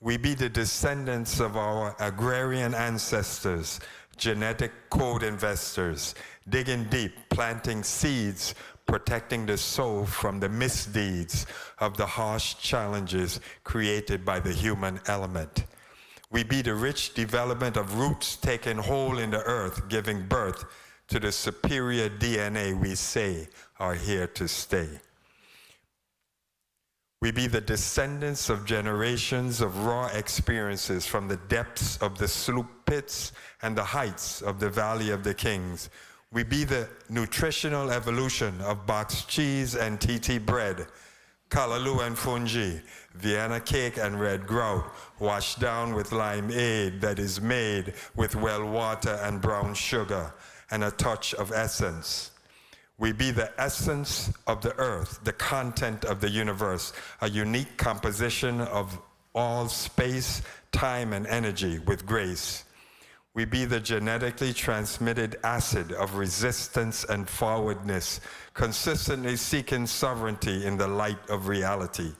We be the descendants of our agrarian ancestors, genetic code investors, digging deep, planting seeds, protecting the soul from the misdeeds of the harsh challenges created by the human element. We be the rich development of roots taking hold in the earth, giving birth to the superior DNA we say are here to stay. We be the descendants of generations of raw experiences from the depths of the slough pits and the heights of the Valley of the Kings. We be the nutritional evolution of boxed cheese and TT bread, callaloo and fungi, Vienna cake and red grout, washed down with limeade that is made with well water and brown sugar and a touch of essence. We be the essence of the earth, the content of the universe, a unique composition of all space, time, and energy with grace. We be the genetically transmitted acid of resistance and forwardness, consistently seeking sovereignty in the light of reality.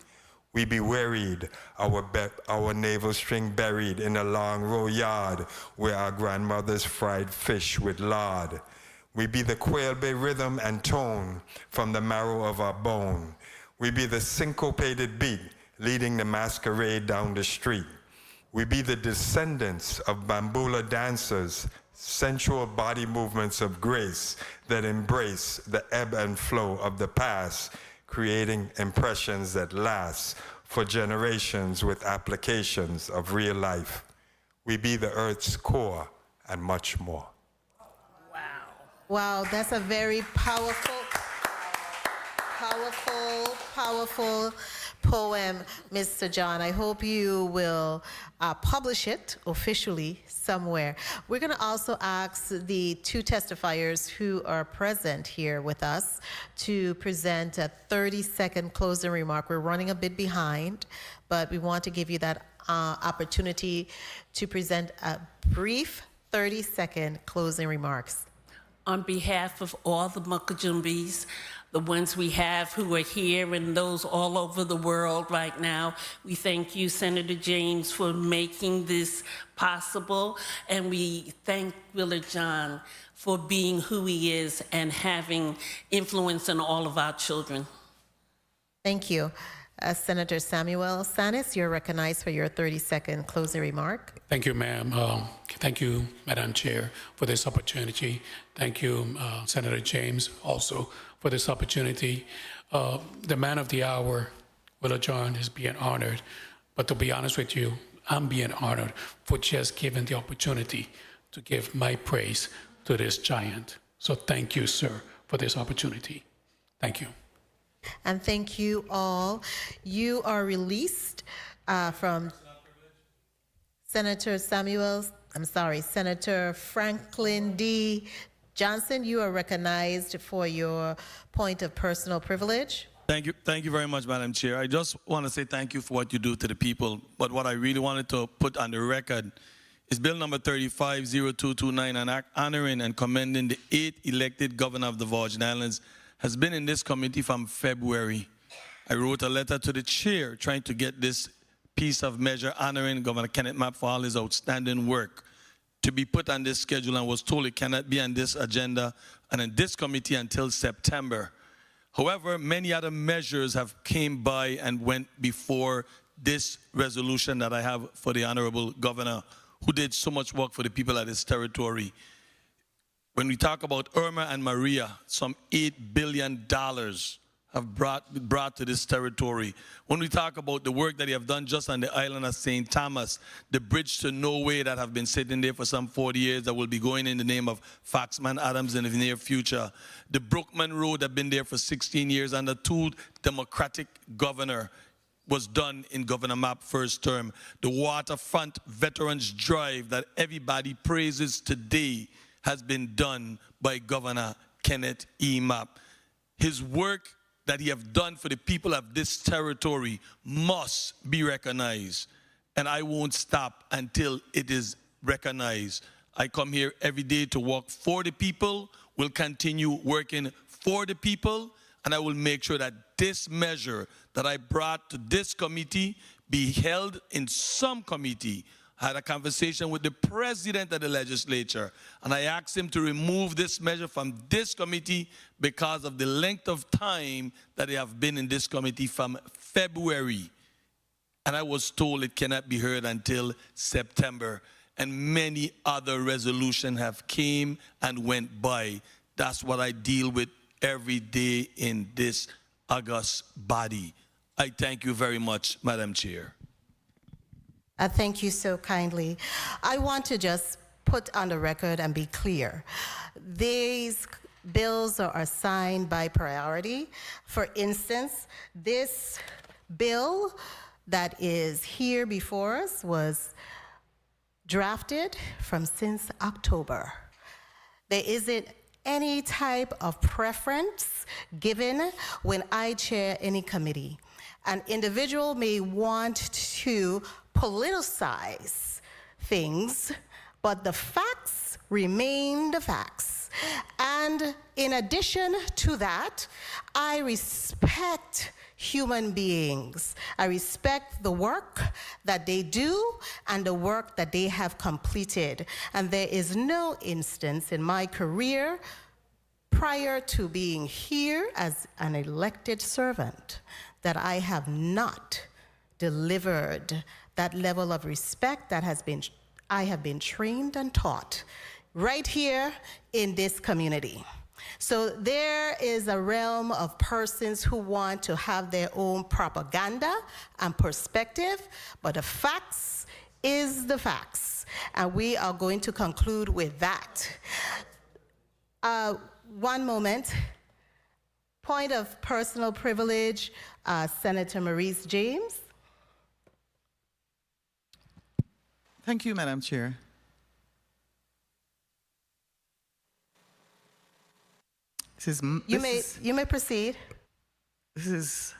We be wearied, our navel string buried in a long row yard where our grandmothers fried fish with lard. We be the quail bay rhythm and tone from the marrow of our bone. We be the syncopated beat leading the masquerade down the street. We be the descendants of bambula dancers, sensual body movements of grace that embrace the ebb and flow of the past, creating impressions that last for generations with applications of real life. We be the earth's core and much more. Wow, that's a very powerful poem, Mr. John. I hope you will publish it officially somewhere. We're going to also ask the 2 testifiers who are present here with us to present a 30-second closing remark. We're running a bit behind, but we want to give you that opportunity to present a brief 30-second closing remarks. On behalf of all the Mukajumbis, the ones we have who are here and those all over the world right now, we thank you, Senator James, for making this possible. And we thank Willard John for being who he is and having influence on all of our children. Thank you. Senator Samuel Sanis, you're recognized for your 30-second closing remark. Thank you, ma'am. Thank you, Madam Chair, for this opportunity. Thank you, Senator James, also for this opportunity. The man of the hour, Willard John, is being honored. But to be honest with you, I'm being honored for just given the opportunity to give my praise to this giant. So thank you, sir, for this opportunity. Thank you. And thank you all. You are released from Senator Franklin D. Johnson. You are recognized for your point of personal privilege. Thank you very much, Madam Chair. I just want to say thank you for what you do to the people. But what I really wanted to put on the record is Bill number 350229, an act honoring and commending the 8th elected governor of the Virgin Islands, has been in this committee from February. I wrote a letter to the chair trying to get this piece of measure honoring Governor Kenneth Mapp for all his outstanding work to be put on this schedule, and was told it cannot be on this agenda and in this committee until September. However, many other measures have came by and went before this resolution that I have for the Honorable Governor, who did so much work for the people of this territory. When we talk about Irma and Maria, some $8 billion have brought to this territory. When we talk about the work that they have done just on the island of St. Thomas, the bridge to Norway that have been sitting there for some 40 years that will be going in the name of Foxman Adams in the near future, the Brookman Road that been there for 16 years under 2 Democratic governor, was done in Governor Mapp first term. The Waterfront Veterans Drive that everybody praises today has been done by Governor Kenneth E. Mapp. His work that he have done for the people of this territory must be recognized. And I won't stop until it is recognized. I come here every day to work for the people, will continue working for the people, and I will make sure that this measure that I brought to this committee be held in some committee. I had a conversation with the president of the legislature, and I asked him to remove this measure from this committee because of the length of time that they have been in this committee from February. And I was told it cannot be heard until September. And many other resolutions have came and went by. That's what I deal with every day in this august body. I thank you very much, Madam Chair. Thank you so kindly. I want to just put on the record and be clear. These bills are assigned by priority. For instance, this bill that is here before us was drafted since October. There isn't any type of preference given when I chair any committee. An individual may want to politicize things, but the facts remain the facts. And in addition to that, I respect human beings. I respect the work that they do and the work that they have completed. And there is no instance in my career prior to being here as an elected servant that I have not delivered that level of respect that I have been trained and taught right here in this community. So there is a realm of persons who want to have their own propaganda and perspective, but the facts is the facts, and we are going to conclude with that. One moment. Point of personal privilege, Senator Maurice James. Thank you, Madam Chair. You may proceed. This is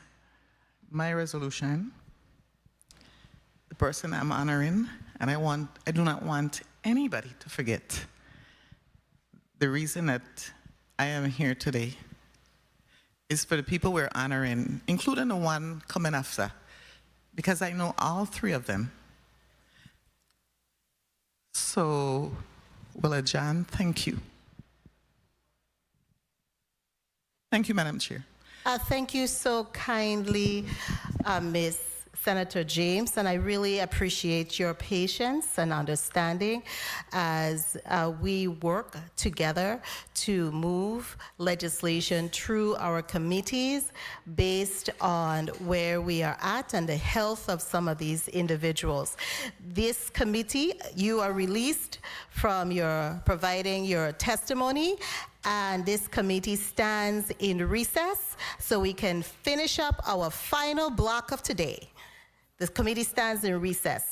my resolution, the person I'm honoring, and I do not want anybody to forget the reason that I am here today is for the people we're honoring, including the one coming after, because I know all 3 of them. So, Willa John, thank you. Thank you, Madam Chair. Thank you so kindly, Ms. Senator James, and I really appreciate your patience and understanding as we work together to move legislation through our committees based on where we are at and the health of some of these individuals. This committee, you are released from providing your testimony, and this committee stands in recess so we can finish up our final block of today. The committee stands in recess.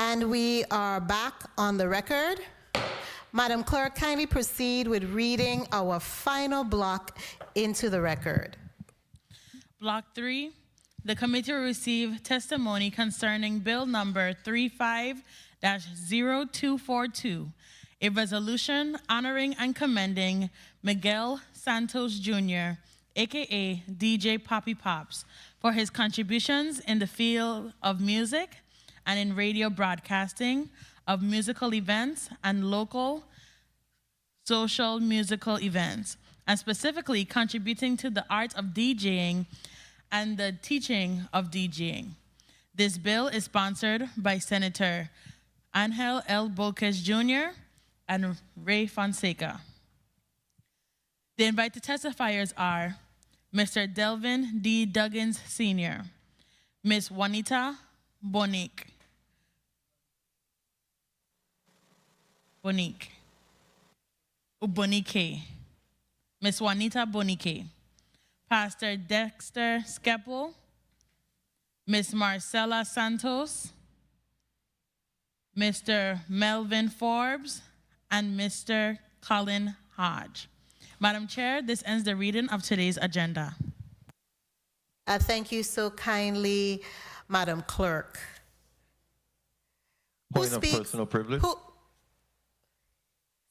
And we are back on the record. Madam Clerk, kindly proceed with reading our final block into the record. Block 3, the committee will receive testimony concerning Bill number 35-0242, a resolution honoring and commending Miguel Santos Jr., aka DJ Poppy Pops, for his contributions in the field of music and in radio broadcasting of musical events and local social musical events, and specifically contributing to the art of DJing and the teaching of DJing. This bill is sponsored by Senator Angel L. Boques Jr. and Ray Fonseca. The invited testifiers are Mr. Delvin D. Duggins, Sr., Ms. Juanita Bonique, Ms. Juanita Bonique, Pastor Dexter Skeppel, Ms. Marcela Santos, Mr. Melvin Forbes, and Mr. Colin Hodge. Madam Chair, this ends the reading of today's agenda. Thank you so kindly, Madam Clerk. Point of personal privilege.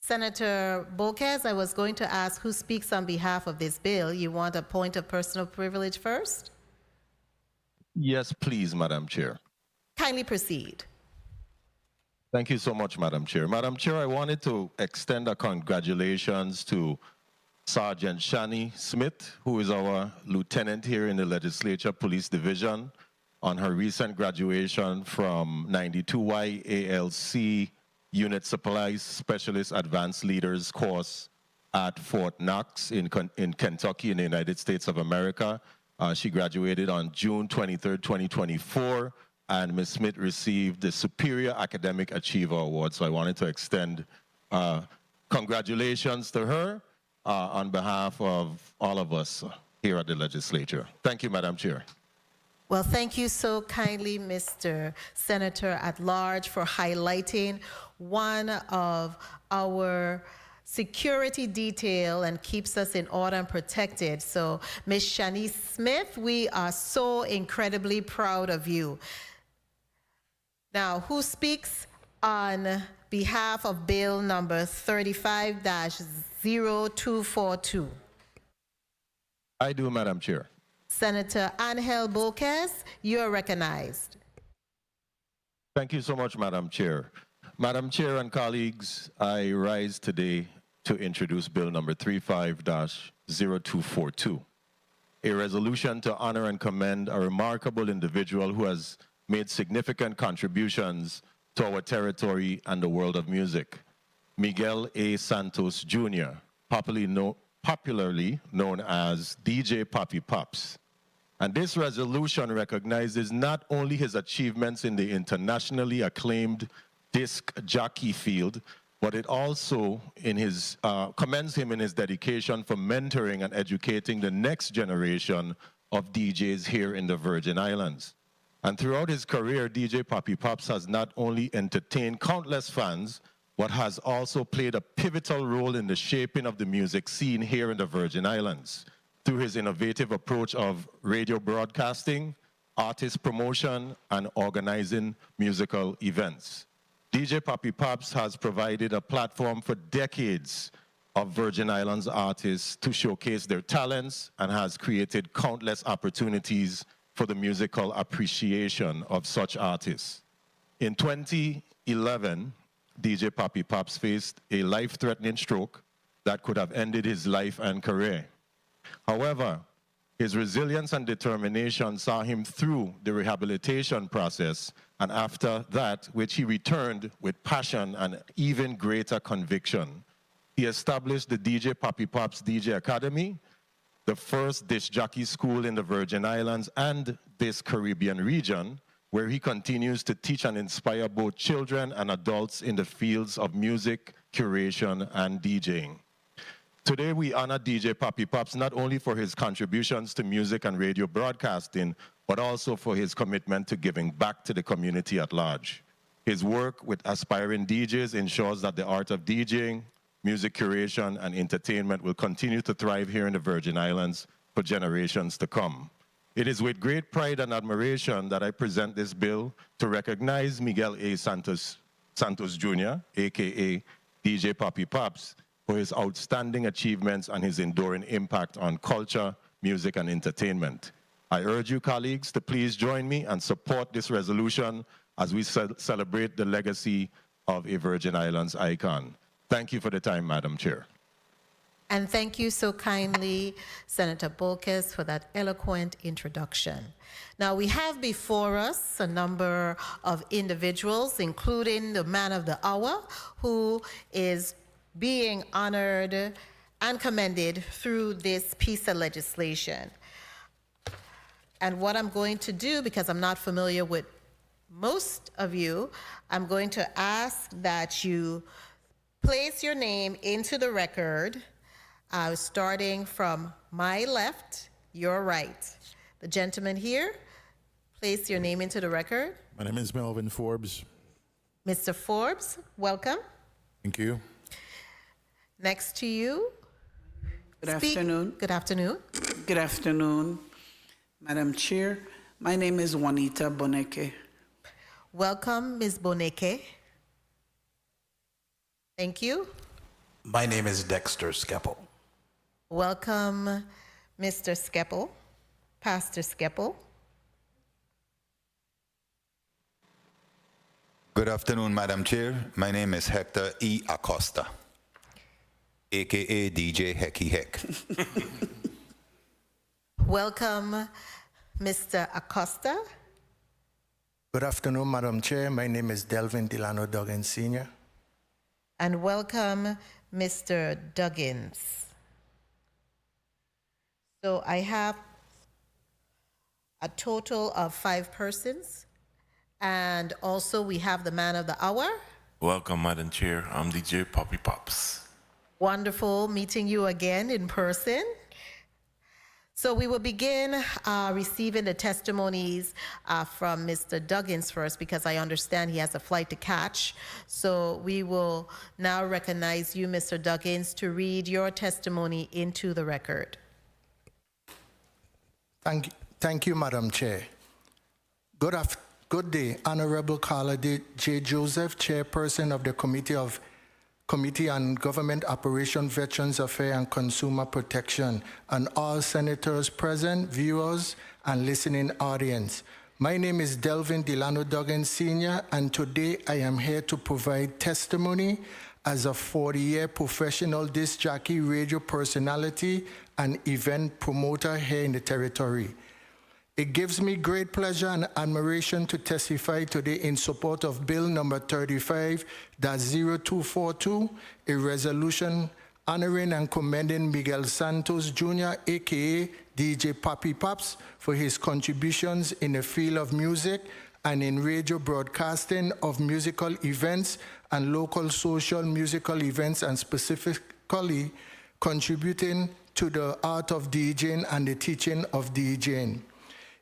Senator Boques, I was going to ask who speaks on behalf of this bill. You want a point of personal privilege first? Yes, please, Madam Chair. Kindly proceed. Thank you so much, Madam Chair. Madam Chair, I wanted to extend a congratulations to Sergeant Shani Smith, who is our lieutenant here in the Legislature Police Division, on her recent graduation from 92Y ALC Unit Supplies Specialist Advanced Leaders course at Fort Knox in Kentucky in the United States of America. She graduated on June 23rd, 2024, and Ms. Smith received the Superior Academic Achiever Award. So I wanted to extend congratulations to her on behalf of all of us here at the legislature. Thank you, Madam Chair. Well, thank you so kindly, Mr. Senator at Large, for highlighting one of our security detail and keeps us in order and protected. So, Ms. Shani Smith, we are so incredibly proud of you. Now, who speaks on behalf of Bill number 35-0242? I do, Madam Chair. Senator Angel Boques, you are recognized. Thank you so much, Madam Chair. Madam Chair and colleagues, I rise today to introduce Bill number 35-0242, a resolution to honor and commend a remarkable individual who has made significant contributions to our territory and the world of music, Miguel A. Santos Jr., popularly known as DJ Poppy Pops. And this resolution recognizes not only his achievements in the internationally acclaimed disc jockey field, but it also commends him in his dedication for mentoring and educating the next generation of DJs here in the Virgin Islands. And throughout his career, DJ Poppy Pops has not only entertained countless fans, but has also played a pivotal role in the shaping of the music scene here in the Virgin Islands through his innovative approach of radio broadcasting, artist promotion, and organizing musical events. DJ Poppy Pops has provided a platform for decades of Virgin Islands artists to showcase their talents and has created countless opportunities for the musical appreciation of such artists. In 2011, DJ Poppy Pops faced a life-threatening stroke that could have ended his life and career. However, his resilience and determination saw him through the rehabilitation process, and after that, which he returned with passion and even greater conviction. He established the DJ Poppy Pops DJ Academy, the first disc jockey school in the Virgin Islands and this Caribbean region, where he continues to teach and inspire both children and adults in the fields of music, curation, and DJing. Today, we honor DJ Poppy Pops not only for his contributions to music and radio broadcasting, but also for his commitment to giving back to the community at large. His work with aspiring DJs ensures that the art of DJing, music curation, and entertainment will continue to thrive here in the Virgin Islands for generations to come. It is with great pride and admiration that I present this bill to recognize Miguel A. Santos Jr., aka DJ Poppy Pops, for his outstanding achievements and his enduring impact on culture, music, and entertainment. I urge you, colleagues, to please join me and support this resolution as we celebrate the legacy of a Virgin Islands icon. Thank you for the time, Madam Chair. And thank you so kindly, Senator Bolkes, for that eloquent introduction. Now, we have before us a number of individuals, including the man of the hour, who is being honored and commended through this piece of legislation. And what I'm going to do, because I'm not familiar with most of you, I'm going to ask that you place your name into the record, starting from my left, your right. The gentleman here, place your name into the record. My name is Melvin Forbes. Mr. Forbes, welcome. Thank you. Next to you. Good afternoon. Good afternoon. Good afternoon, Madam Chair. My name is Juanita Boneke. Welcome, Ms. Boneke. Thank you. My name is Dexter Skeppel. Welcome, Mr. Skeppel, Pastor Skeppel. Good afternoon, Madam Chair. My name is Hector E. Acosta, aka DJ Hecky Heck. Welcome, Mr. Acosta. Good afternoon, Madam Chair. My name is Delvin Delano Duggins Sr. And welcome, Mr. Duggins. So I have a total of 5 persons. And also we have the man of the hour. Welcome, Madam Chair. I'm DJ Poppy Pops. Wonderful meeting you again in person. So we will begin receiving the testimonies from Mr. Duggins first, because I understand he has a flight to catch. So we will now recognize you, Mr. Duggins, to read your testimony into the record. Thank you, Madam Chair. Good day, Honorable Carla J. Joseph, Chairperson of the Committee on Government Operation, Veterans Affairs, and Consumer Protection, and all senators present, viewers, and listening audience. My name is Delvin Delano Duggins Sr., and today I am here to provide testimony as a 40-year professional disc jockey, radio personality, and event promoter here in the territory. It gives me great pleasure and admiration to testify today in support of Bill number 35-0242, a resolution honoring and commending Miguel Santos Jr., aka DJ Poppy Pops, for his contributions in the field of music and in radio broadcasting of musical events and local social musical events, and specifically contributing to the art of DJing and the teaching of DJing.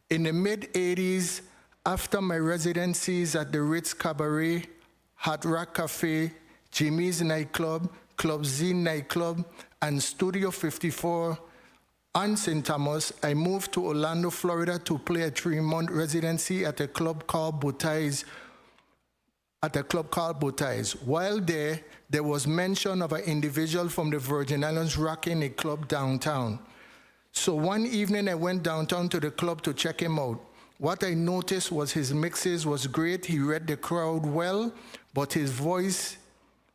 In the mid-'80s, after my residencies at the Ritz Cabaret, Hot Rock Cafe, Jimmy's Nightclub, Club Z Nightclub, and Studio 54 on St. Thomas, I moved to Orlando, Florida to play a 3-month residency at a club called Botai's. While there was mention of an individual from the Virgin Islands rocking a club downtown. So one evening I went downtown to the club to check him out. What I noticed was his mixes was great. He read the crowd well, but his voice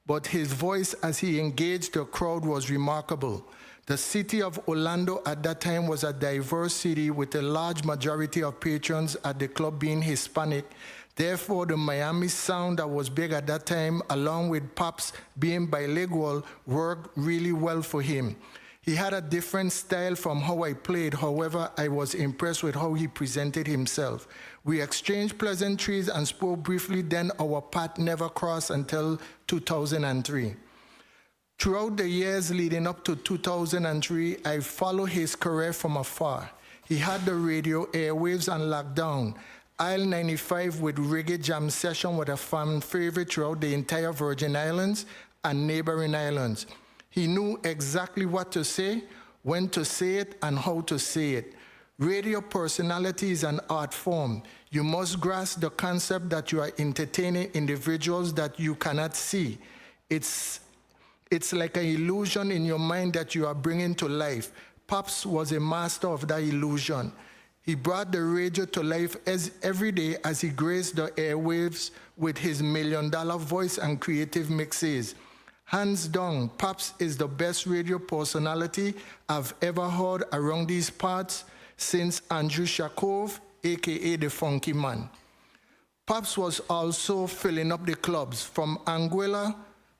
as he engaged the crowd was remarkable. The city of Orlando at that time was a diverse city with a large majority of patrons at the club being Hispanic. Therefore, the Miami sound that was big at that time, along with Pops being bilingual, worked really well for him. He had a different style from how I played. However, I was impressed with how he presented himself. We exchanged pleasantries and spoke briefly, then our path never crossed until 2003. Throughout the years leading up to 2003, I followed his career from afar. He had the radio airwaves on lockdown. Isle 95 with reggae jam session with a fan favorite throughout the entire Virgin Islands and neighboring islands. He knew exactly what to say, when to say it, and how to say it. Radio personality is an art form. You must grasp the concept that you are entertaining individuals that you cannot see. It's like an illusion in your mind that you are bringing to life. Pops was a master of that illusion. He brought the radio to life every day as he graced the airwaves with his million-dollar voice and creative mixes. Hands down, Pops is the best radio personality I've ever heard around these parts since Andrew Shakov, aka the Funky Man. Pops was also filling up the clubs from Anguilla,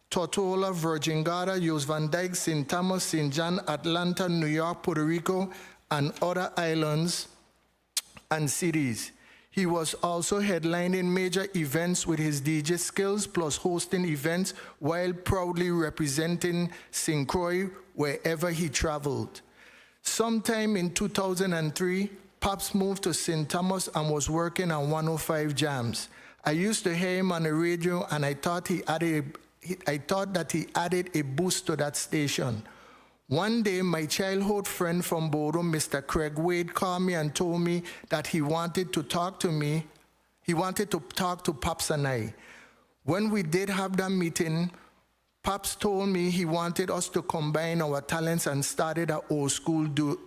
Tortola, Virgin Gorda, Jos Van Dyke, St. Thomas, St. John, Atlanta, New York, Puerto Rico, and other islands and cities. He was also headlining major events with his DJ skills, plus hosting events while proudly representing St. Croix wherever he traveled. Sometime in 2003, Pops moved to St. Thomas and was working on 105 Jams. I used to hear him on the radio, and I thought that he added a boost to that station. One day, my childhood friend from Bodo, Mr. Craig Wade, called me and told me that he wanted to talk to me. He wanted to talk to Pops and I. When we did have that meeting, Pops told me he wanted us to combine our talents and started an old school duo.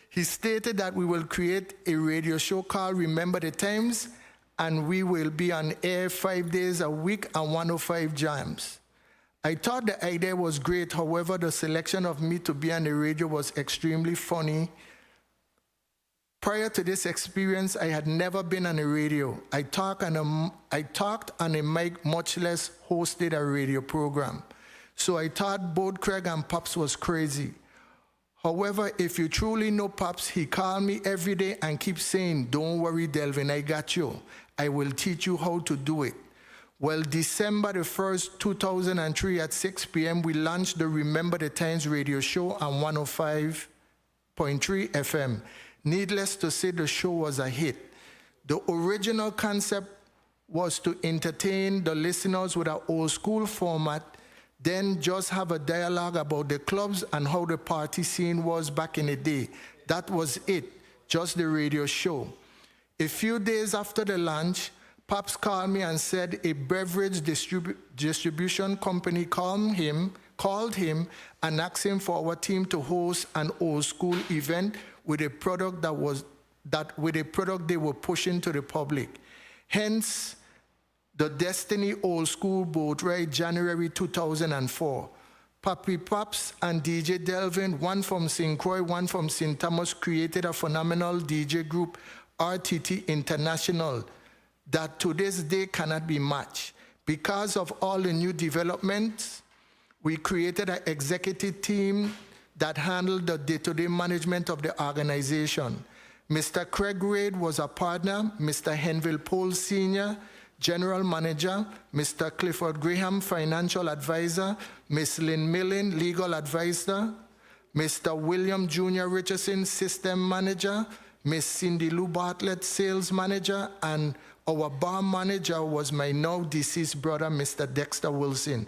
He stated that we will create a radio show called Remember the Times, and we will be on air 5 days a week on 105 Jams. I thought the idea was great. However, the selection of me to be on the radio was extremely funny. Prior to this experience, I had never been on the radio. I talked on a mic, much less hosted a radio program. So I thought both Craig and Pops was crazy. However, if you truly know Pops, he called me every day and keeps saying, "Don't worry, Delvin, I got you. I will teach you how to do it." Well, December the 1st, 2003 at 6 p.m., we launched the Remember the Times radio show on 105.3 FM. Needless to say, the show was a hit. The original concept was to entertain the listeners with an old school format, then just have a dialogue about the clubs and how the party scene was back in the day. That was it, just the radio show. A few days after the launch, Pops called me and said a beverage distribution company called him and asked him for our team to host an old school event with a product they were pushing to the public. Hence, the Destiny Old School Boat Ride, January 2004. Papi Pops and DJ Delvin, one from St. Croix, one from St. Thomas, created a phenomenal DJ group, RTT International, that to this day cannot be matched. Because of all the new developments, we created an executive team that handled the day-to-day management of the organization. Mr. Craig Wade was a partner, Mr. Henville Pole Sr., General Manager, Mr. Clifford Graham, Financial Advisor, Ms. Lynn Millen, Legal Advisor, Mr. William Jr. Richardson, System Manager, Ms. Cindy Lou Bartlett, Sales Manager, and our bar manager was my now deceased brother, Mr. Dexter Wilson.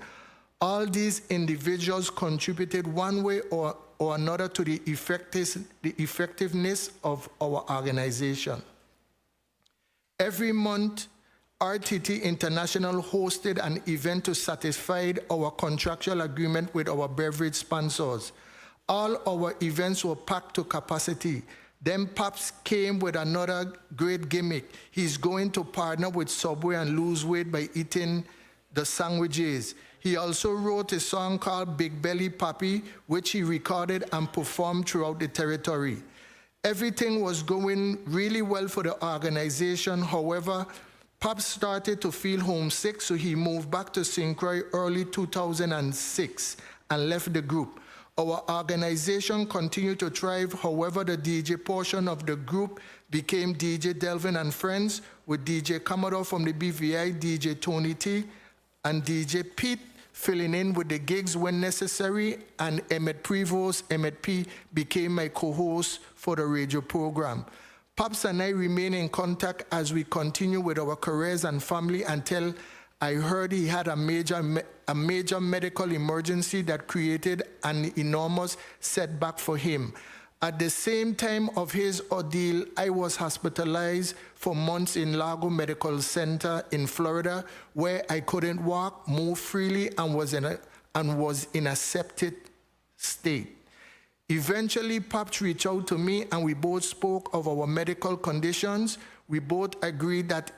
All these individuals contributed one way or another to the effectiveness of our organization. Every month, RTT International hosted an event to satisfy our contractual agreement with our beverage sponsors. All our events were packed to capacity. Then Pops came with another great gimmick. He's going to partner with Subway and lose weight by eating the sandwiches. He also wrote a song called Big Belly Papi, which he recorded and performed throughout the territory. Everything was going really well for the organization. However, Pops started to feel homesick, so he moved back to St. Croix early 2006 and left the group. Our organization continued to thrive. However, the DJ portion of the group became DJ Delvin and Friends, with DJ Commodore from the BVI, DJ Tony T, and DJ Pete filling in with the gigs when necessary, and Emmett Prevost, Emmett P, became my co-host for the radio program. Pops and I remain in contact as we continue with our careers and family until I heard he had a major medical emergency that created an enormous setback for him. At the same time of his ordeal, I was hospitalized for months in Largo Medical Center in Florida, where I couldn't walk, move freely, and was in a septic state. Eventually, Pops reached out to me, and we both spoke of our medical conditions. We both agreed that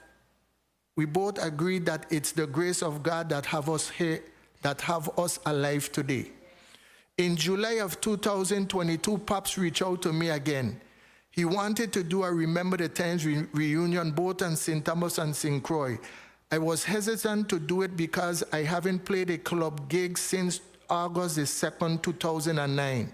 it's the grace of God that have us here, that have us alive today. In July of 2022, Pops reached out to me again. He wanted to do a Remember the Times reunion both on St. Thomas and St. Croix. I was hesitant to do it because I haven't played a club gig since August the 2nd, 2009.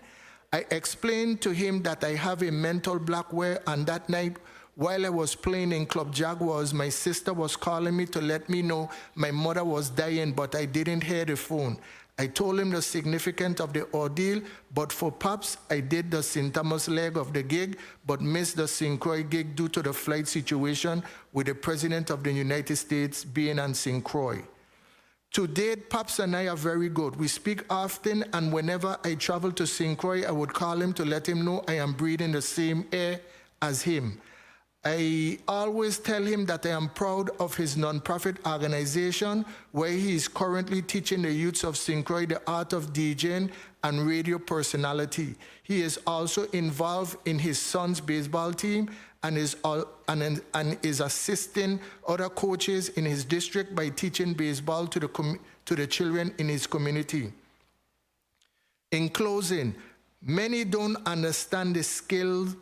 I explained to him that I have a mental block where on that night, while I was playing in Club Jaguars, my sister was calling me to let me know my mother was dying, but I didn't hear the phone. I told him the significance of the ordeal, but for Pops, I did the St. Thomas leg of the gig, but missed the St. Croix gig due to the flight situation with the President of the United States being on St. Croix. To date, Pops and I are very good. We speak often, and whenever I travel to St. Croix, I would call him to let him know I am breathing the same air as him. I always tell him that I am proud of his nonprofit organization, where he is currently teaching the youths of St. Croix the art of DJing and radio personality. He is also involved in his son's baseball team and is assisting other coaches in his district by teaching baseball to the children in his community. In closing, many don't understand the skills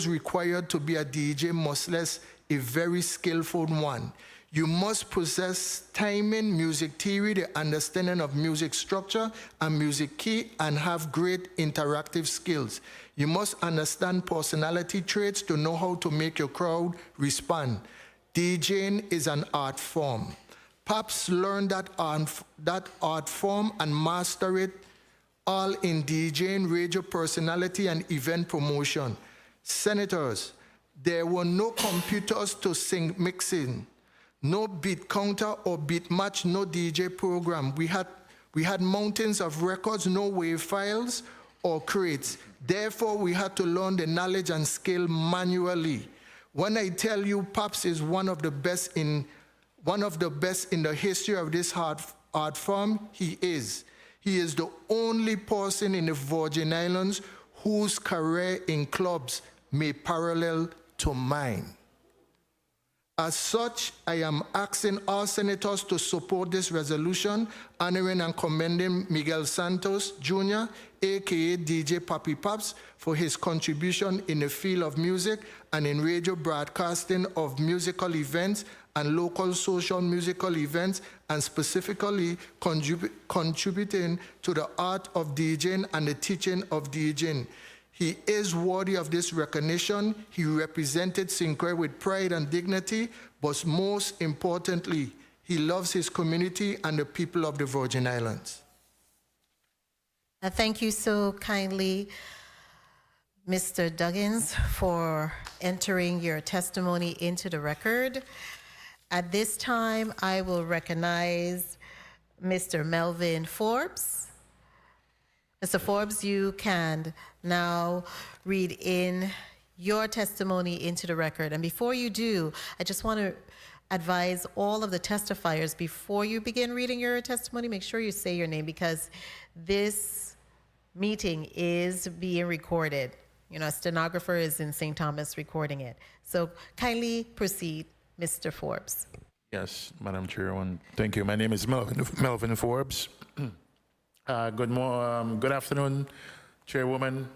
required to be a DJ, much less a very skillful one. You must possess timing, music theory, the understanding of music structure and music key, and have great interactive skills. You must understand personality traits to know how to make your crowd respond. DJing is an art form. Pops learned that art form and master it all in DJing, radio personality, and event promotion. Senators, there were no computers to sing mixing, no beat counter or beat match, no DJ program. We had mountains of records, no wave files or crates. Therefore, we had to learn the knowledge and skill manually. When I tell you Pops is one of the best in the history of this art form, he is. He is the only person in the Virgin Islands whose career in clubs may parallel to mine. As such, I am asking all senators to support this resolution, honoring and commending Miguel Santos Jr., aka DJ Papi Pops, for his contribution in the field of music and in radio broadcasting of musical events and local social musical events, and specifically contributing to the art of DJing and the teaching of DJing. He is worthy of this recognition. He represented St. Croix with pride and dignity, but most importantly, he loves his community and the people of the Virgin Islands. Thank you so kindly, Mr. Duggins, for entering your testimony into the record. At this time, I will recognize Mr. Melvin Forbes. Mr. Forbes, you can now read in your testimony into the record. And before you do, I just want to advise all of the testifiers, before you begin reading your testimony, make sure you say your name, because this meeting is being recorded. You know, a stenographer is in St. Thomas recording it. So kindly proceed, Mr. Forbes. Yes, Madam Chairwoman. Thank you. My name is Melvin Forbes. Good afternoon, Chairwoman,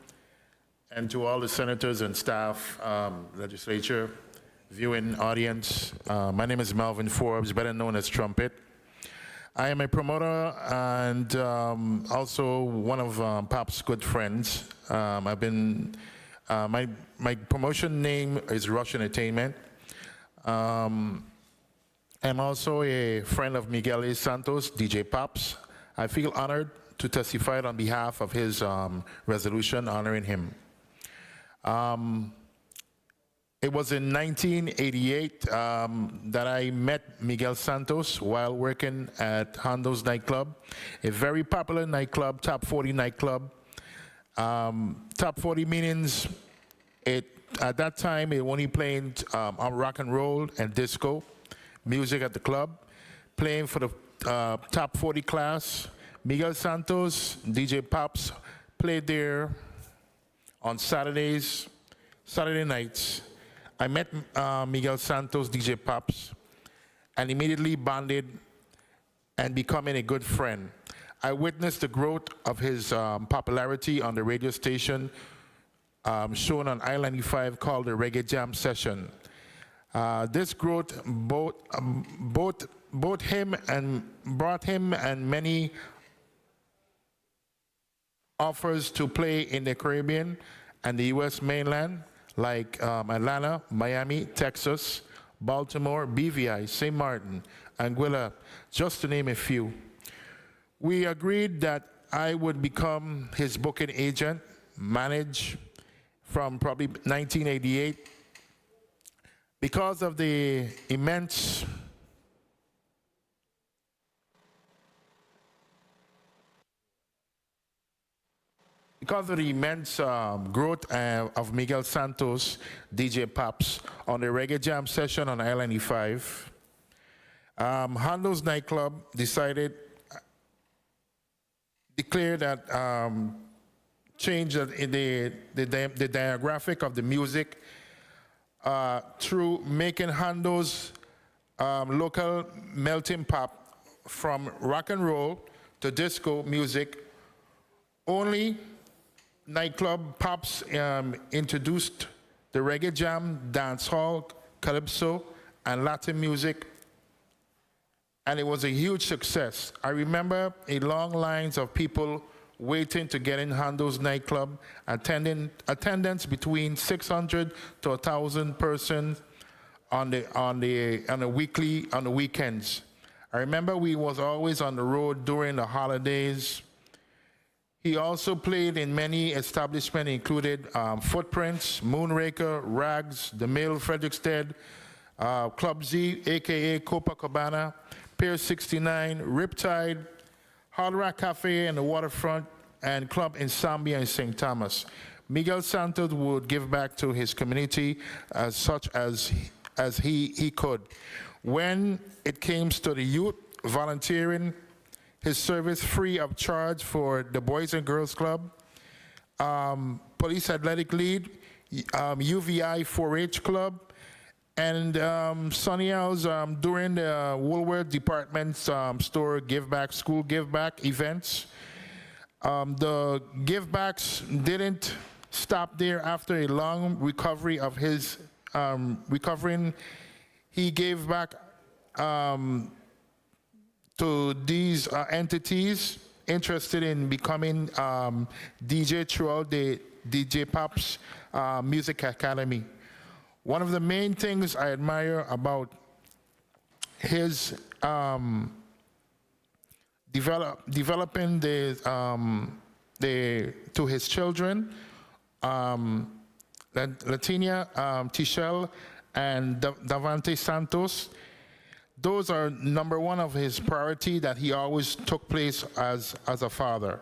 and to all the senators and staff, legislature, viewing audience. My name is Melvin Forbes, better known as Trumpet. I am a promoter and also one of Pop's good friends. I've been, my promotion name is Rush Entertainment. I'm also a friend of Miguel A. Santos, DJ Pops. I feel honored to testify on behalf of his resolution honoring him. It was in 1988 that I met Miguel Santos while working at Hondo's nightclub, a very popular nightclub, top 40 nightclub. Top 40 meanings, at that time it only playing on rock and roll and disco music at the club, playing for the top 40 class. Miguel Santos, DJ Pops played there on Saturday nights. I met Miguel Santos, DJ Pops, and immediately bonded and becoming a good friend. I witnessed the growth of his popularity on the radio station shown on I-95 called the Reggae Jam Session. This growth brought him and many offers to play in the Caribbean and the U.S. mainland, like Atlanta, Miami, Texas, Baltimore, BVI, St. Martin, Anguilla, just to name a few. We agreed that I would become his booking agent, manage from probably 1988. Because of the immense growth of Miguel Santos, DJ Pops, on the Reggae Jam Session on I-95, Hondo's nightclub declared that change the demographic of the music through making Hondo's local melting pot from rock and roll to disco music. Only nightclub Pops introduced the reggae jam, dancehall, calypso, and Latin music, and it was a huge success. I remember a long lines of people waiting to get in Hondo's nightclub, attendance between 600 to 1,000 persons on the weekends. I remember we was always on the road during the holidays. He also played in many establishments, included Footprints, Moonraker, Rags, The Mill, Frederiksted, Club Z, aka Copacabana, Pier 69, Riptide, Hard Rock Cafe and the Waterfront, and Club Insomnia in St. Thomas. Miguel Santos would give back to his community as such as he could. When it came to the youth, volunteering his service free of charge for the Boys and Girls Club, Police Athletic League, UVI 4-H Club, and Sonny L's during the Woolworth Department's store give back, school give back events. The give backs didn't stop there. After a long recovery of his recovering, he gave back to these entities interested in becoming DJ throughout the DJ Pops Music Academy. One of the main things I admire about his developing to his children, Latinia, Tichelle, and Davante Santos. Those are number one of his priority that he always took place as a father.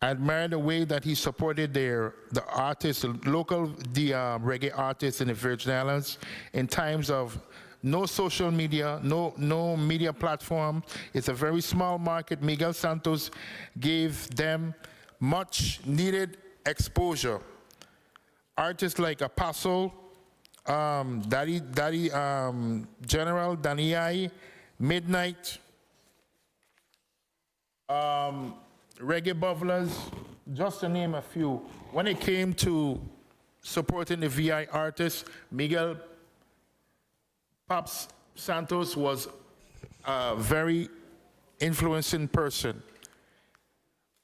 I admire the way that he supported the artists, the local reggae artists in the Virgin Islands in times of no social media, no media platform. It's a very small market. Miguel Santos gave them much needed exposure. Artists like Apostle, Daddy General, Daniai, Midnight, Reggae Buffaloes, just to name a few. When it came to supporting the VI artists, Miguel Pops Santos was a very influencing person.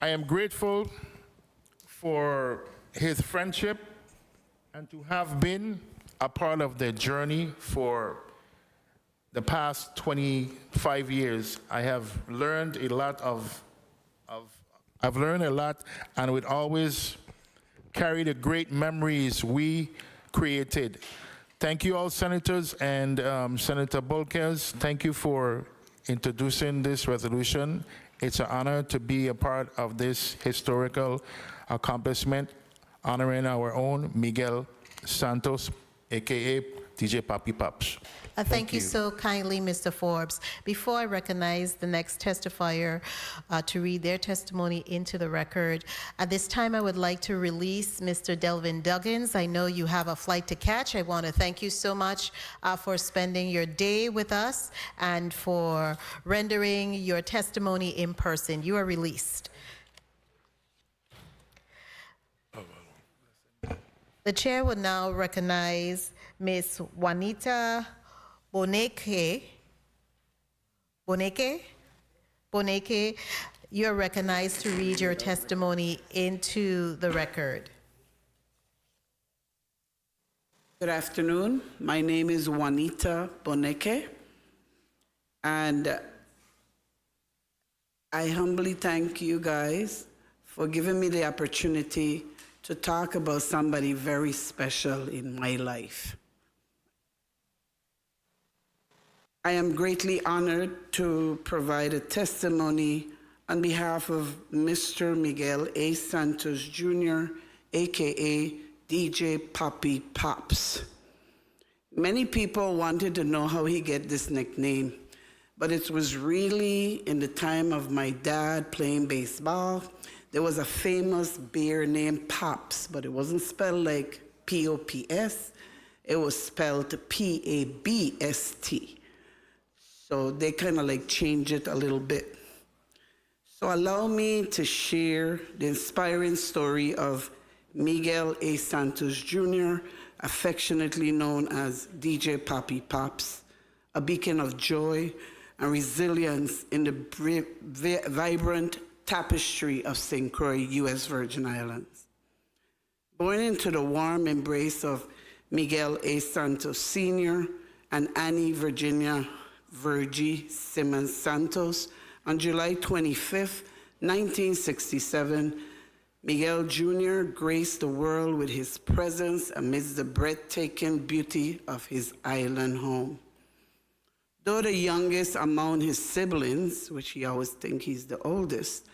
I am grateful for his friendship and to have been a part of their journey for the past 25 years, I have learned a lot I've learned a lot, and would always carry the great memories we created. Thank you all, senators, and Senator Bolkes. Thank you for introducing this resolution. It's an honor to be a part of this historical accomplishment, honoring our own Miguel Santos, aka DJ Papi Pops. Thank you so kindly, Mr. Forbes. Before I recognize the next testifier to read their testimony into the record, at this time I would like to release Mr. Delvin Duggins. I know you have a flight to catch. I want to thank you so much for spending your day with us and for rendering your testimony in person. You are released. The chair will now recognize Ms. Juanita Boneke. You're recognized to read your testimony into the record. Good afternoon. My name is Juanita Boneke, and I humbly thank you guys for giving me the opportunity to talk about somebody very special in my life. I am greatly honored to provide a testimony on behalf of Mr. Miguel A. Santos Jr., aka DJ Papi Pops. Many people wanted to know how he get this nickname, but it was really in the time of my dad playing baseball. There was a famous beer named Pops, but it wasn't spelled like P-O-P-S. It was spelled P-A-B-S-T. So they kind of like changed it a little bit. So allow me to share the inspiring story of Miguel A. Santos Jr., affectionately known as DJ Papi Pops, a beacon of joy and resilience in the vibrant tapestry of St. Croix, U.S. Virgin Islands. Born into the warm embrace of Miguel A. Santos Sr. and Annie Virginia Virgie Simmons Santos on July 25, 1967, Miguel Jr. graced the world with his presence amidst the breathtaking beauty of his island home. Though the youngest among his siblings, which he always thinks he's the oldest,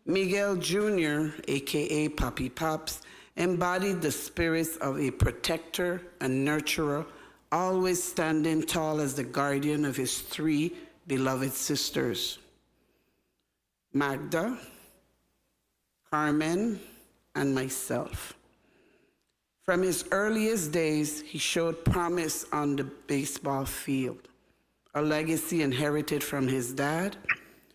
Miguel Jr., aka Papi Pops, embodied the spirits of a protector and nurturer, always standing tall as the guardian of his three beloved sisters, Magda, Carmen, and myself. From his earliest days, he showed promise on the baseball field, a legacy inherited from his dad,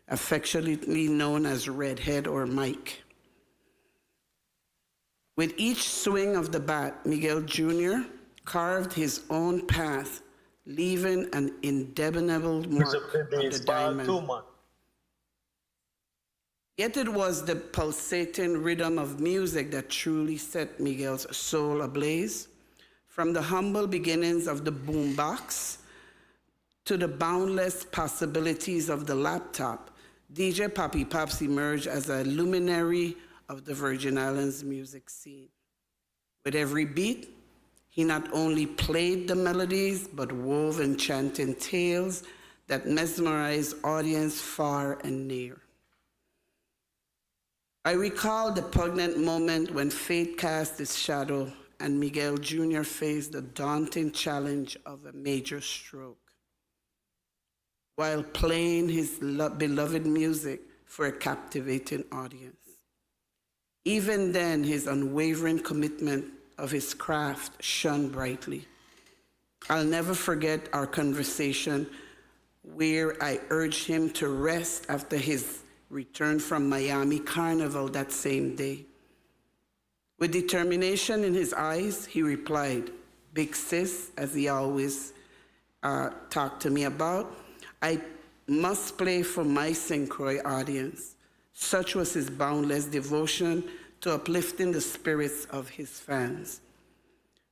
affectionately known as Redhead or Mike. With each swing of the bat, Miguel Jr. carved his own path, leaving an indelible mark on the diamond. Yet it was the pulsating rhythm of music that truly set Miguel's soul ablaze. From the humble beginnings of the boombox to the boundless possibilities of the laptop, DJ Papi Pops emerged as a luminary of the Virgin Islands music scene. With every beat, he not only played the melodies, but wove enchanting tales that mesmerized audience far and near. I recall the poignant moment when fate cast its shadow and Miguel Jr. faced the daunting challenge of a major stroke. While playing his beloved music for a captivating audience. Even then, his unwavering commitment of his craft shone brightly. I'll never forget our conversation where I urged him to rest after his return from Miami Carnival that same day. With determination in his eyes, he replied, "Big sis," as he always talked to me about, "I must play for my St. Croix audience." Such was his boundless devotion to uplifting the spirits of his fans.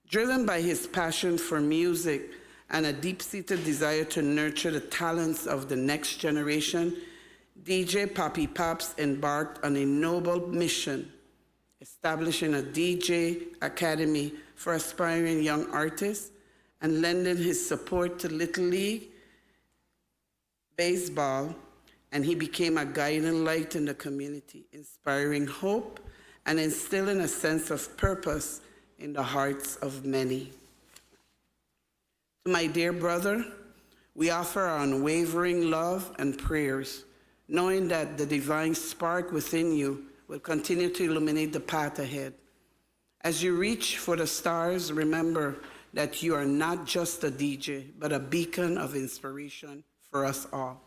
Driven by his passion for music and a deep-seated desire to nurture the talents of the next generation, DJ Poppy Pops embarked on a noble mission, establishing a DJ Academy for aspiring young artists and lending his support to Little League Baseball, and he became a guiding light in the community, inspiring hope and instilling a sense of purpose in the hearts of many. To my dear brother, we offer our unwavering love and prayers, knowing that the divine spark within you will continue to illuminate the path ahead. As you reach for the stars, remember that you are not just a DJ, but a beacon of inspiration for us all.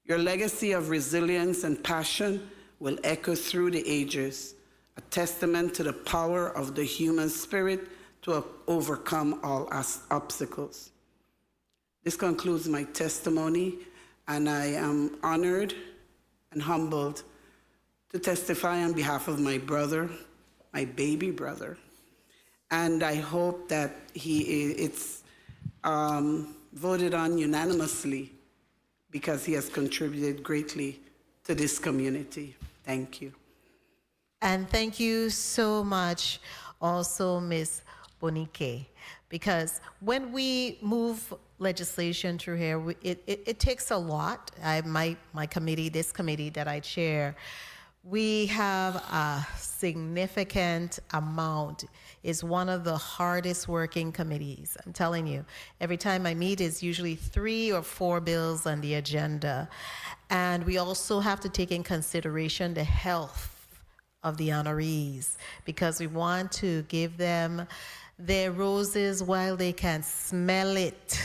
Your legacy of resilience and passion will echo through the ages, a testament to the power of the human spirit to overcome all obstacles. This concludes my testimony, and I am honored and humbled to testify on behalf of my brother, my baby brother. And I hope that it's voted on unanimously because he has contributed greatly to this community. Thank you. And thank you so much also, Ms. Bonike, because when we move legislation through here, it takes a lot. My committee, this committee that I chair, we have a significant amount. It's one of the hardest working committees. I'm telling you, every time I meet, it's usually 3 or 4 bills on the agenda. And we also have to take in consideration the health of the honorees, because we want to give them their roses while they can smell it.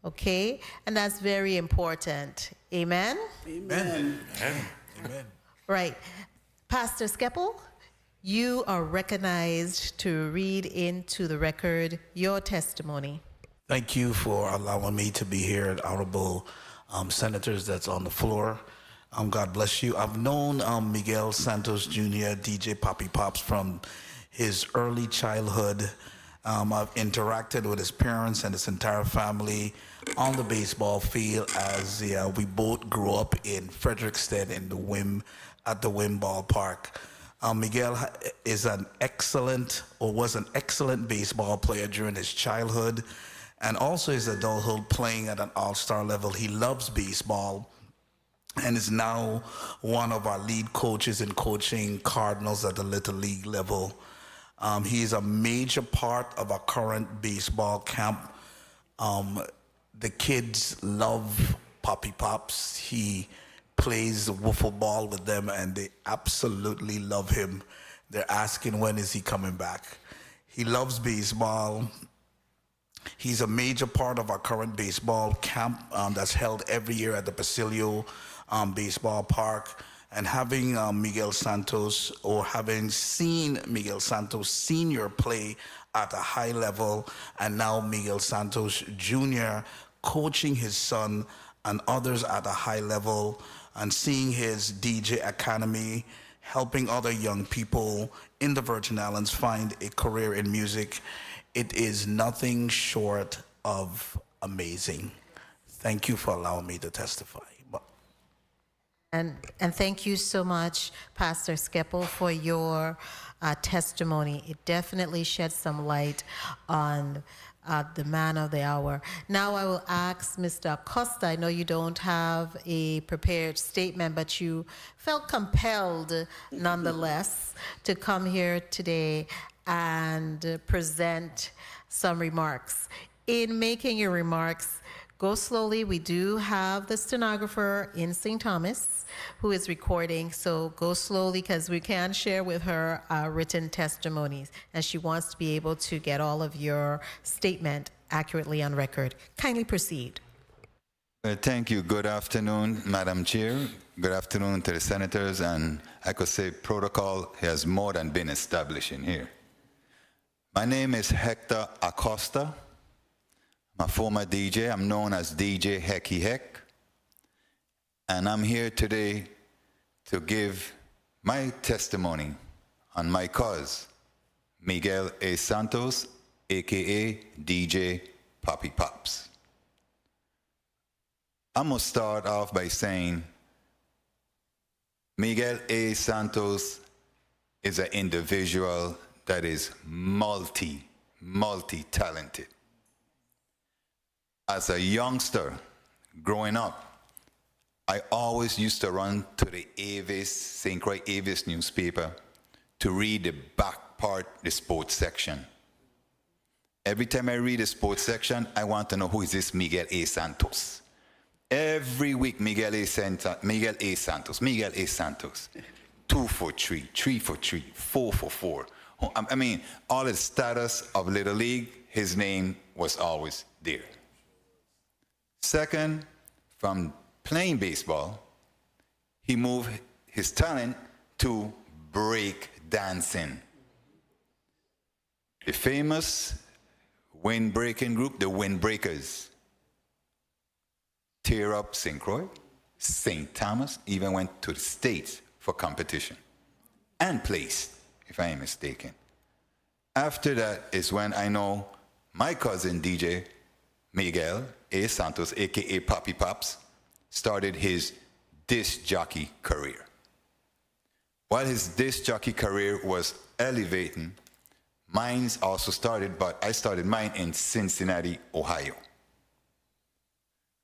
Okay? And that's very important. Amen? Amen. Amen. Right. Pastor Skeppel, you are recognized to read into the record your testimony. Thank you for allowing me to be here, honorable senators that's on the floor. God bless you. I've known Miguel Santos Jr., DJ Poppy Pops, from his early childhood. I've interacted with his parents and his entire family on the baseball field as we both grew up in Frederickstead in the at the Wim Ballpark. Miguel is an excellent, or was an excellent baseball player during his childhood and also his adulthood, playing at an all-star level. He loves baseball and is now one of our lead coaches in coaching Cardinals at the Little League level. He is a major part of our current baseball camp. The kids love Poppy Pops. He plays wiffle ball with them and they absolutely love him. They're asking, when is he coming back? He loves baseball. He's a major part of our current baseball camp that's held every year at the Basilio Baseball Park. And having Miguel Santos, or having seen Miguel Santos Sr. play at a high level, and now Miguel Santos Jr. coaching his son and others at a high level, and seeing his DJ Academy helping other young people in the Virgin Islands find a career in music, it is nothing short of amazing. Thank you for allowing me to testify. And thank you so much, Pastor Skeppel, for your testimony. It definitely sheds some light on the man of the hour. Now I will ask Mr. Acosta. I know you don't have a prepared statement, but you felt compelled nonetheless to come here today and present some remarks. In making your remarks, go slowly. We do have the stenographer in St. Thomas who is recording, so go slowly because we can share with her written testimonies, and she wants to be able to get all of your statement accurately on record. Kindly proceed. Thank you. Good afternoon, Madam Chair. Good afternoon to the senators, and I could say protocol has more than been established in here. My name is Hector Acosta. I'm a former DJ. I'm known as DJ Hecky Heck. And I'm here today to give my testimony on my cause, Miguel A. Santos, AKA DJ Poppy Pops. I'm going to start off by saying Miguel A. Santos is an individual that is multi-talented. As a youngster growing up, I always used to run to the Avis, St. Croix Avis newspaper to read the back part, the sports section. Every time I read the sports section, I want to know who is this Miguel A. Santos. Every week, Miguel A. Santos, 2 for 3, 3 for 3, 4 for 4. I mean, all the status of Little League, his name was always there. Second, from playing baseball, he moved his talent to break dancing. The famous wind-breaking group, the Windbreakers, tear up St. Croix, St. Thomas, even went to the States for competition and placed, if I am mistaken. After that is when I know my cousin DJ Miguel A. Santos, aka Poppy Pops, started his disc jockey career. While his disc jockey career was elevating, mine also started, but I started mine in Cincinnati, Ohio.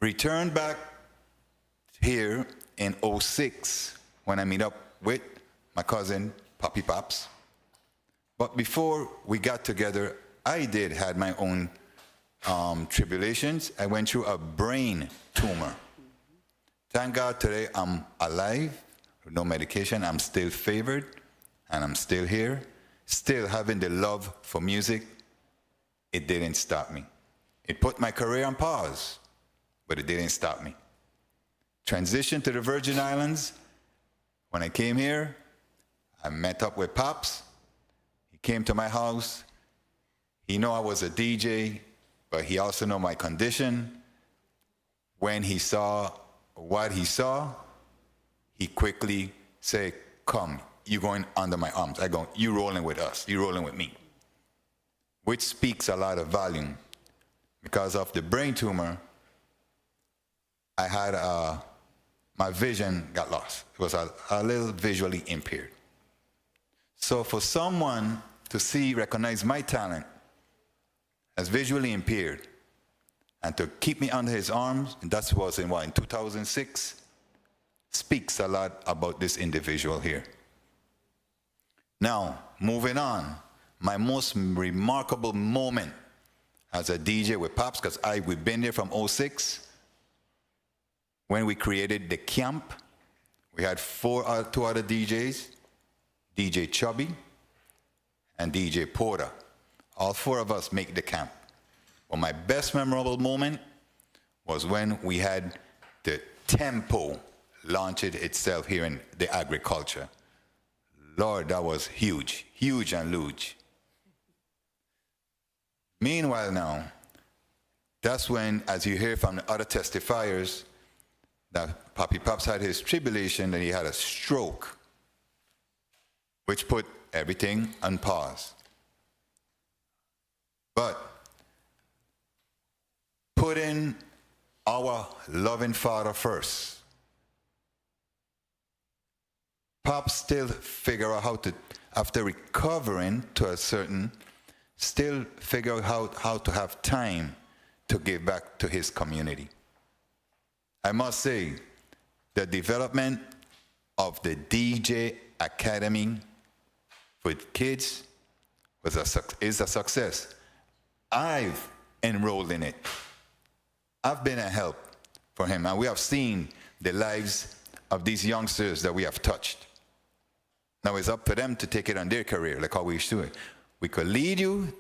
Returned back here in 2006 when I meet up with my cousin Poppy Pops. But before we got together, I had my own tribulations. I went through a brain tumor. Thank God today I'm alive, with no medication. I'm still favored, and I'm still here, still having the love for music. It didn't stop me. It put my career on pause, but it didn't stop me. Transitioned to the Virgin Islands. When I came here, I met up with Pops. He came to my house. He knew I was a DJ, but he also knew my condition. When he saw what he saw, he quickly said, "Come, you going under my arms." I go, "You rolling with us, you rolling with me." Which speaks a lot of volume. Because of the brain tumor, I had my vision got lost. It was a little visually impaired. So for someone to recognize my talent as visually impaired and to keep me under his arms, and that was in 2006, speaks a lot about this individual here. Now, moving on, my most remarkable moment as a DJ with Pops, because we've been there from 2006, when we created the camp. We had two other DJs, DJ Chubby and DJ Porter. All four of us make the camp. Well, my best memorable moment was when we had the Tempo launch itself here in the agriculture. Lord, that was huge, huge and luge. Meanwhile now, that's when, as you hear from the other testifiers, that Poppy Pops had his tribulation and he had a stroke, which put everything on pause. But putting our loving Father first, Pops still figure out how to, after recovering to a certain, still figure out how to have time to give back to his community. I must say, the development of the DJ Academy for kids is a success. I've enrolled in it. I've been a help for him, and we have seen the lives of these youngsters that we have touched. Now it's up to them to take it on their career, like how we used to do it. We could lead you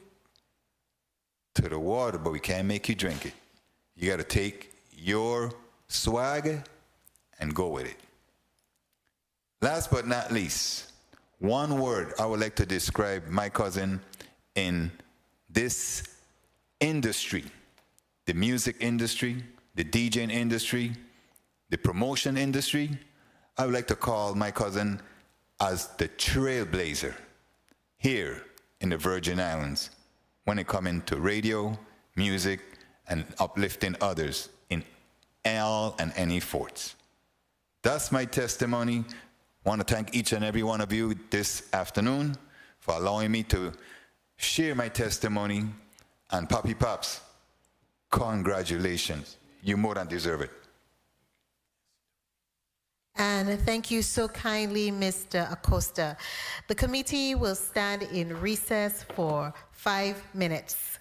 to the water, but we can't make you drink it. You got to take your swag and go with it. Last but not least, one word I would like to describe my cousin in this industry, the music industry, the DJing industry, the promotion industry. I would like to call my cousin as the trailblazer here in the Virgin Islands when it comes to radio, music, and uplifting others in all and any forts. That's my testimony. I want to thank each and every one of you this afternoon for allowing me to share my testimony. And Poppy Pops, congratulations. You more than deserve it. And thank you so kindly, Mr. Acosta. The committee will stand in recess for 5 minutes.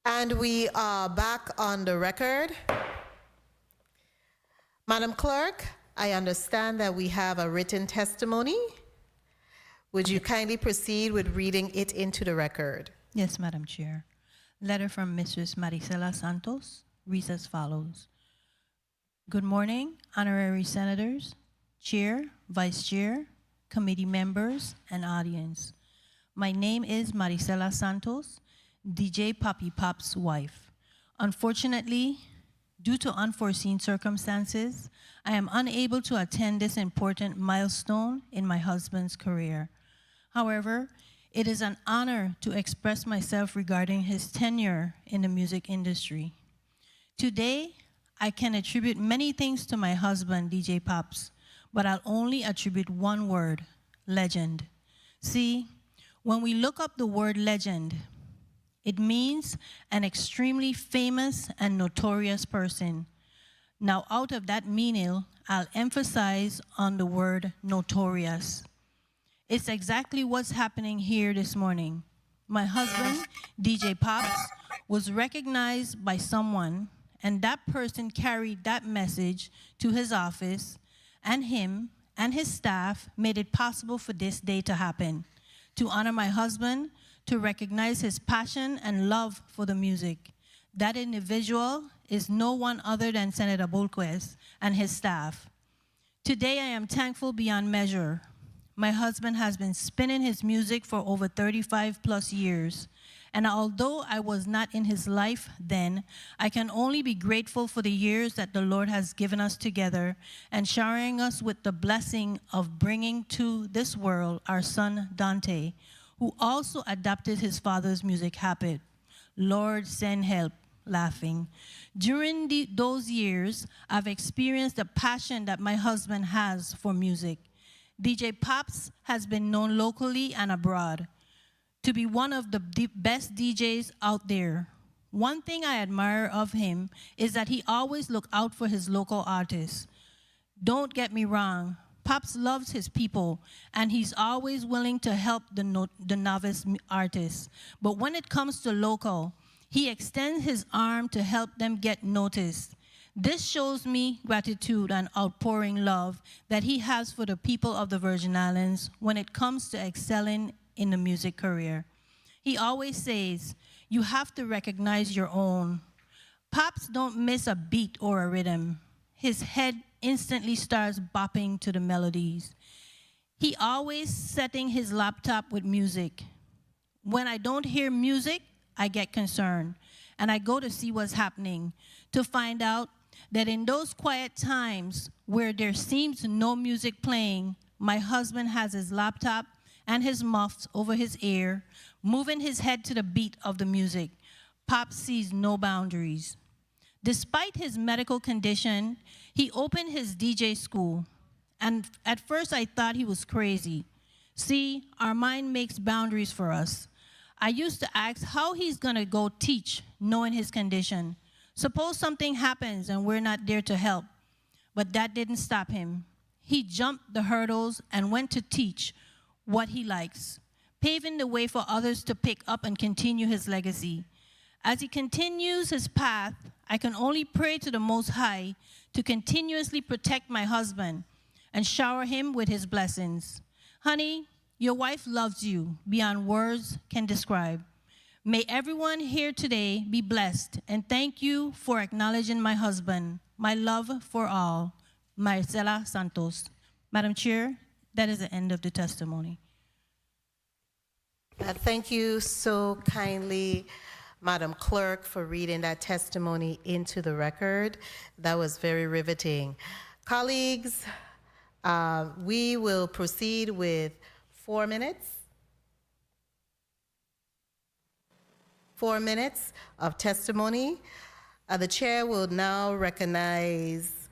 And we are back on the record. Madam Clerk, I understand that we have a written testimony. Would you kindly proceed with reading it into the record? Yes, Madam Chair. Letter from Mrs. Maricela Santos reads as follows. Good morning, honorary senators, chair, vice chair, committee members, and audience. My name is Maricela Santos, DJ Poppy Pop's wife. Unfortunately, due to unforeseen circumstances, I am unable to attend this important milestone in my husband's career. However, it is an honor to express myself regarding his tenure in the music industry. Today, I can attribute many things to my husband, DJ Pops, but I'll only attribute one word, legend. See, when we look up the word legend, it means an extremely famous and notorious person. Now, out of that meaning, I'll emphasize on the word notorious. It's exactly what's happening here this morning. My husband, DJ Pops, was recognized by someone, and that person carried that message to his office, and him and his staff made it possible for this day to happen, to honor my husband, to recognize his passion and love for the music. That individual is no one other than Senator Bolquez and his staff. Today, I am thankful beyond measure. My husband has been spinning his music for over 35 plus years. And although I was not in his life then, I can only be grateful for the years that the Lord has given us together and showering us with the blessing of bringing to this world our son Dante, who also adopted his father's music habit. Lord, send help, laughing. During those years, I've experienced the passion that my husband has for music. DJ Pops has been known locally and abroad to be one of the best DJs out there. One thing I admire of him is that he always looks out for his local artists. Don't get me wrong, Pops loves his people, and he's always willing to help the novice artists. But when it comes to local, he extends his arm to help them get noticed. This shows me gratitude and outpouring love that he has for the people of the Virgin Islands when it comes to excelling in the music career. He always says, you have to recognize your own. Pops don't miss a beat or a rhythm. His head instantly starts bopping to the melodies. He always setting his laptop with music. When I don't hear music, I get concerned, and I go to see what's happening to find out that in those quiet times where there seems no music playing, my husband has his laptop and his muffs over his ear, moving his head to the beat of the music. Pop sees no boundaries. Despite his medical condition, he opened his DJ school. And at first I thought he was crazy. See, our mind makes boundaries for us. I used to ask how he's gonna go teach knowing his condition. Suppose something happens and we're not there to help. But that didn't stop him. He jumped the hurdles and went to teach what he likes, paving the way for others to pick up and continue his legacy. As he continues his path, I can only pray to the Most High to continuously protect my husband and shower him with his blessings. Honey, your wife loves you beyond words can describe. May everyone here today be blessed, and thank you for acknowledging my husband, my love for all. Maricela Santos. Madam Chair, that is the end of the testimony. Thank you so kindly, Madam Clerk, for reading that testimony into the record. That was very riveting. Colleagues, we will proceed with 4 minutes. 4 minutes of testimony. The chair will now recognize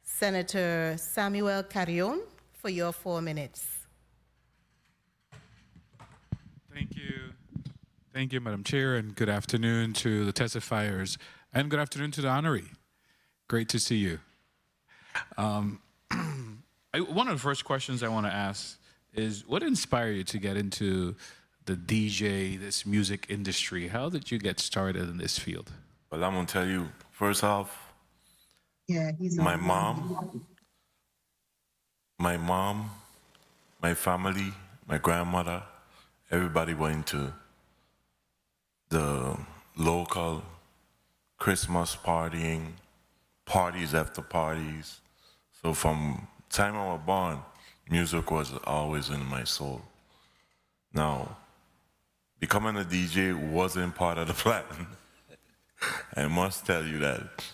Senator Samuel Carrion for your 4 minutes. Thank you. Thank you, Madam Chair, and good afternoon to the testifiers, and good afternoon to the honoree. Great to see you. One of the first questions I want to ask is, what inspired you to get into the DJ, this music industry? How did you get started in this field? Well, I'm gonna tell you, first off, my mom, my family, my grandmother, everybody went to the local Christmas partying, parties after parties. So from time I was born, music was always in my soul. Now, becoming a DJ wasn't part of the plan. I must tell you that.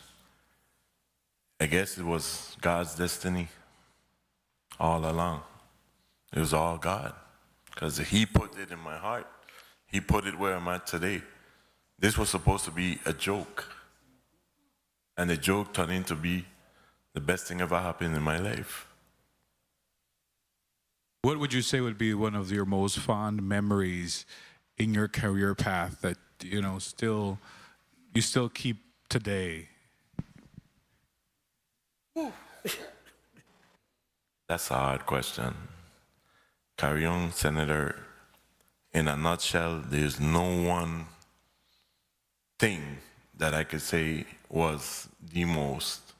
I guess it was God's destiny all along. It was all God, because He put it in my heart. He put it where I'm at today. This was supposed to be a joke, and the joke turned into be the best thing ever happened in my life. What would you say would be one of your most fond memories in your career path that you still keep today? That's a hard question. Carry on, Senator. In a nutshell, there's no one thing that I could say was the most,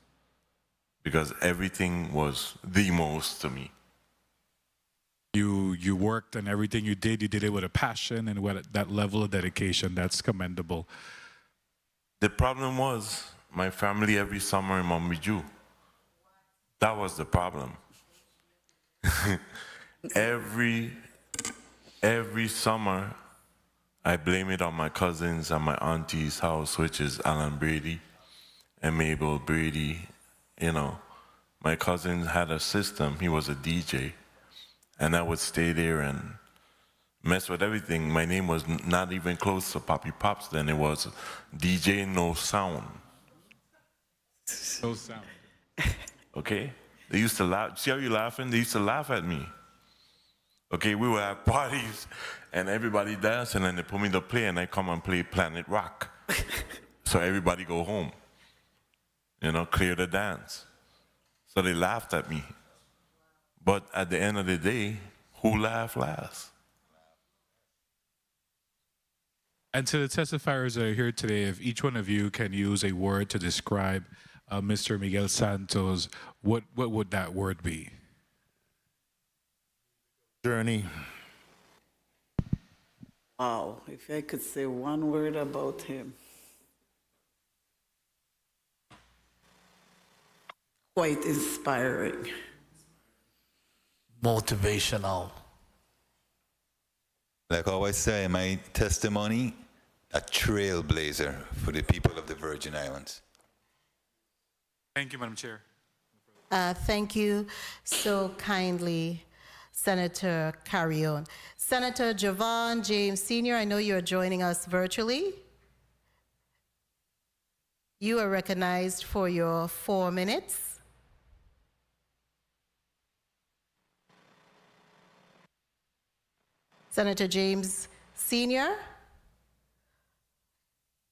because everything was the most to me. You worked, and everything you did it with a passion and with that level of dedication. That's commendable. The problem was my family every summer in Mombiju. That was the problem. Every summer, I blame it on my cousins and my auntie's house, which is Alan Brady and Mabel Brady. My cousin had a system. He was a DJ. And I would stay there and mess with everything. My name was not even close to Poppy Pops then. It was DJ No Sound. No sound. Okay? They used to laugh. See how you laughing? They used to laugh at me. Okay, we were at parties and everybody dancing, and they put me to play, and I come and play Planet Rock. So everybody go home. Clear the dance. So they laughed at me. But at the end of the day, who laughed last? And to the testifiers that are here today, if each one of you can use a word to describe Mr. Miguel Santos, what would that word be? Journey. Wow, if I could say one word about him. Quite inspiring. Motivational. Like I always say in my testimony, a trailblazer for the people of the Virgin Islands. Thank you, Madam Chair. Thank you so kindly, Senator Carrion. Senator Javon James Sr., I know you're joining us virtually. You are recognized for your 4 minutes. Senator James Sr.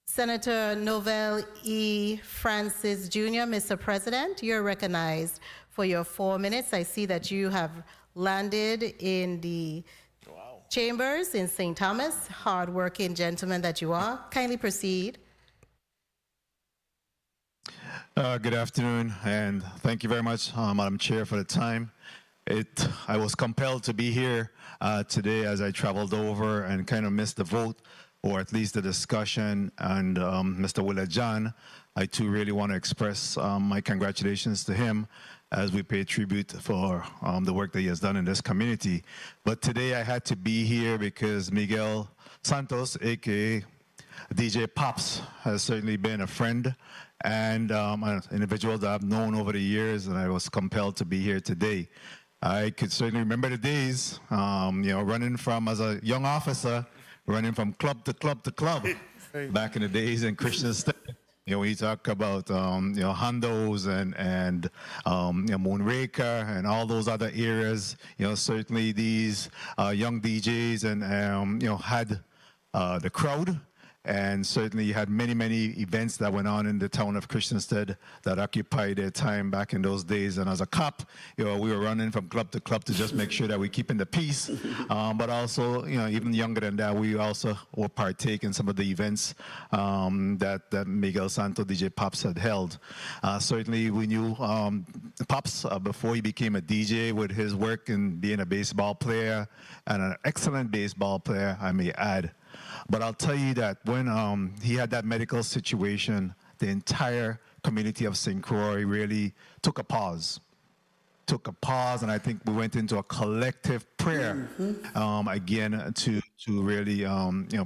Senator Novell E. Francis Jr., Mr. President, you're recognized for your 4 minutes. I see that you have landed in the chambers in St. Thomas. Hard-working gentleman that you are. Kindly proceed. Good afternoon, and thank you very much, Madam Chair, for the time. I was compelled to be here today as I traveled over and kind of missed the vote, or at least the discussion, and Mr. Willa John, I too really want to express my congratulations to him as we pay tribute for the work that he has done in this community. But today I had to be here because Miguel Santos, aka DJ Pops, has certainly been a friend and an individual that I've known over the years, and I was compelled to be here today. I could certainly remember the days, running from, as a young officer, running from club to club to club back in the days in Christian State. We talk about, Hondos and Moonraker and all those other areas. Certainly these young DJs and, had the crowd And certainly you had many events that went on in the town of Christiansted that occupied their time back in those days. And as a cop, we were running from club to club to just make sure that we're keeping the peace. But also, even younger than that, we also will partake in some of the events that Miguel Santos, DJ Pops, had held. Certainly we knew Pops before he became a DJ with his work in being a baseball player, and an excellent baseball player, I may add. But I'll tell you that when he had that medical situation, the entire community of St. Croix really took a pause. And I think we went into a collective prayer again to really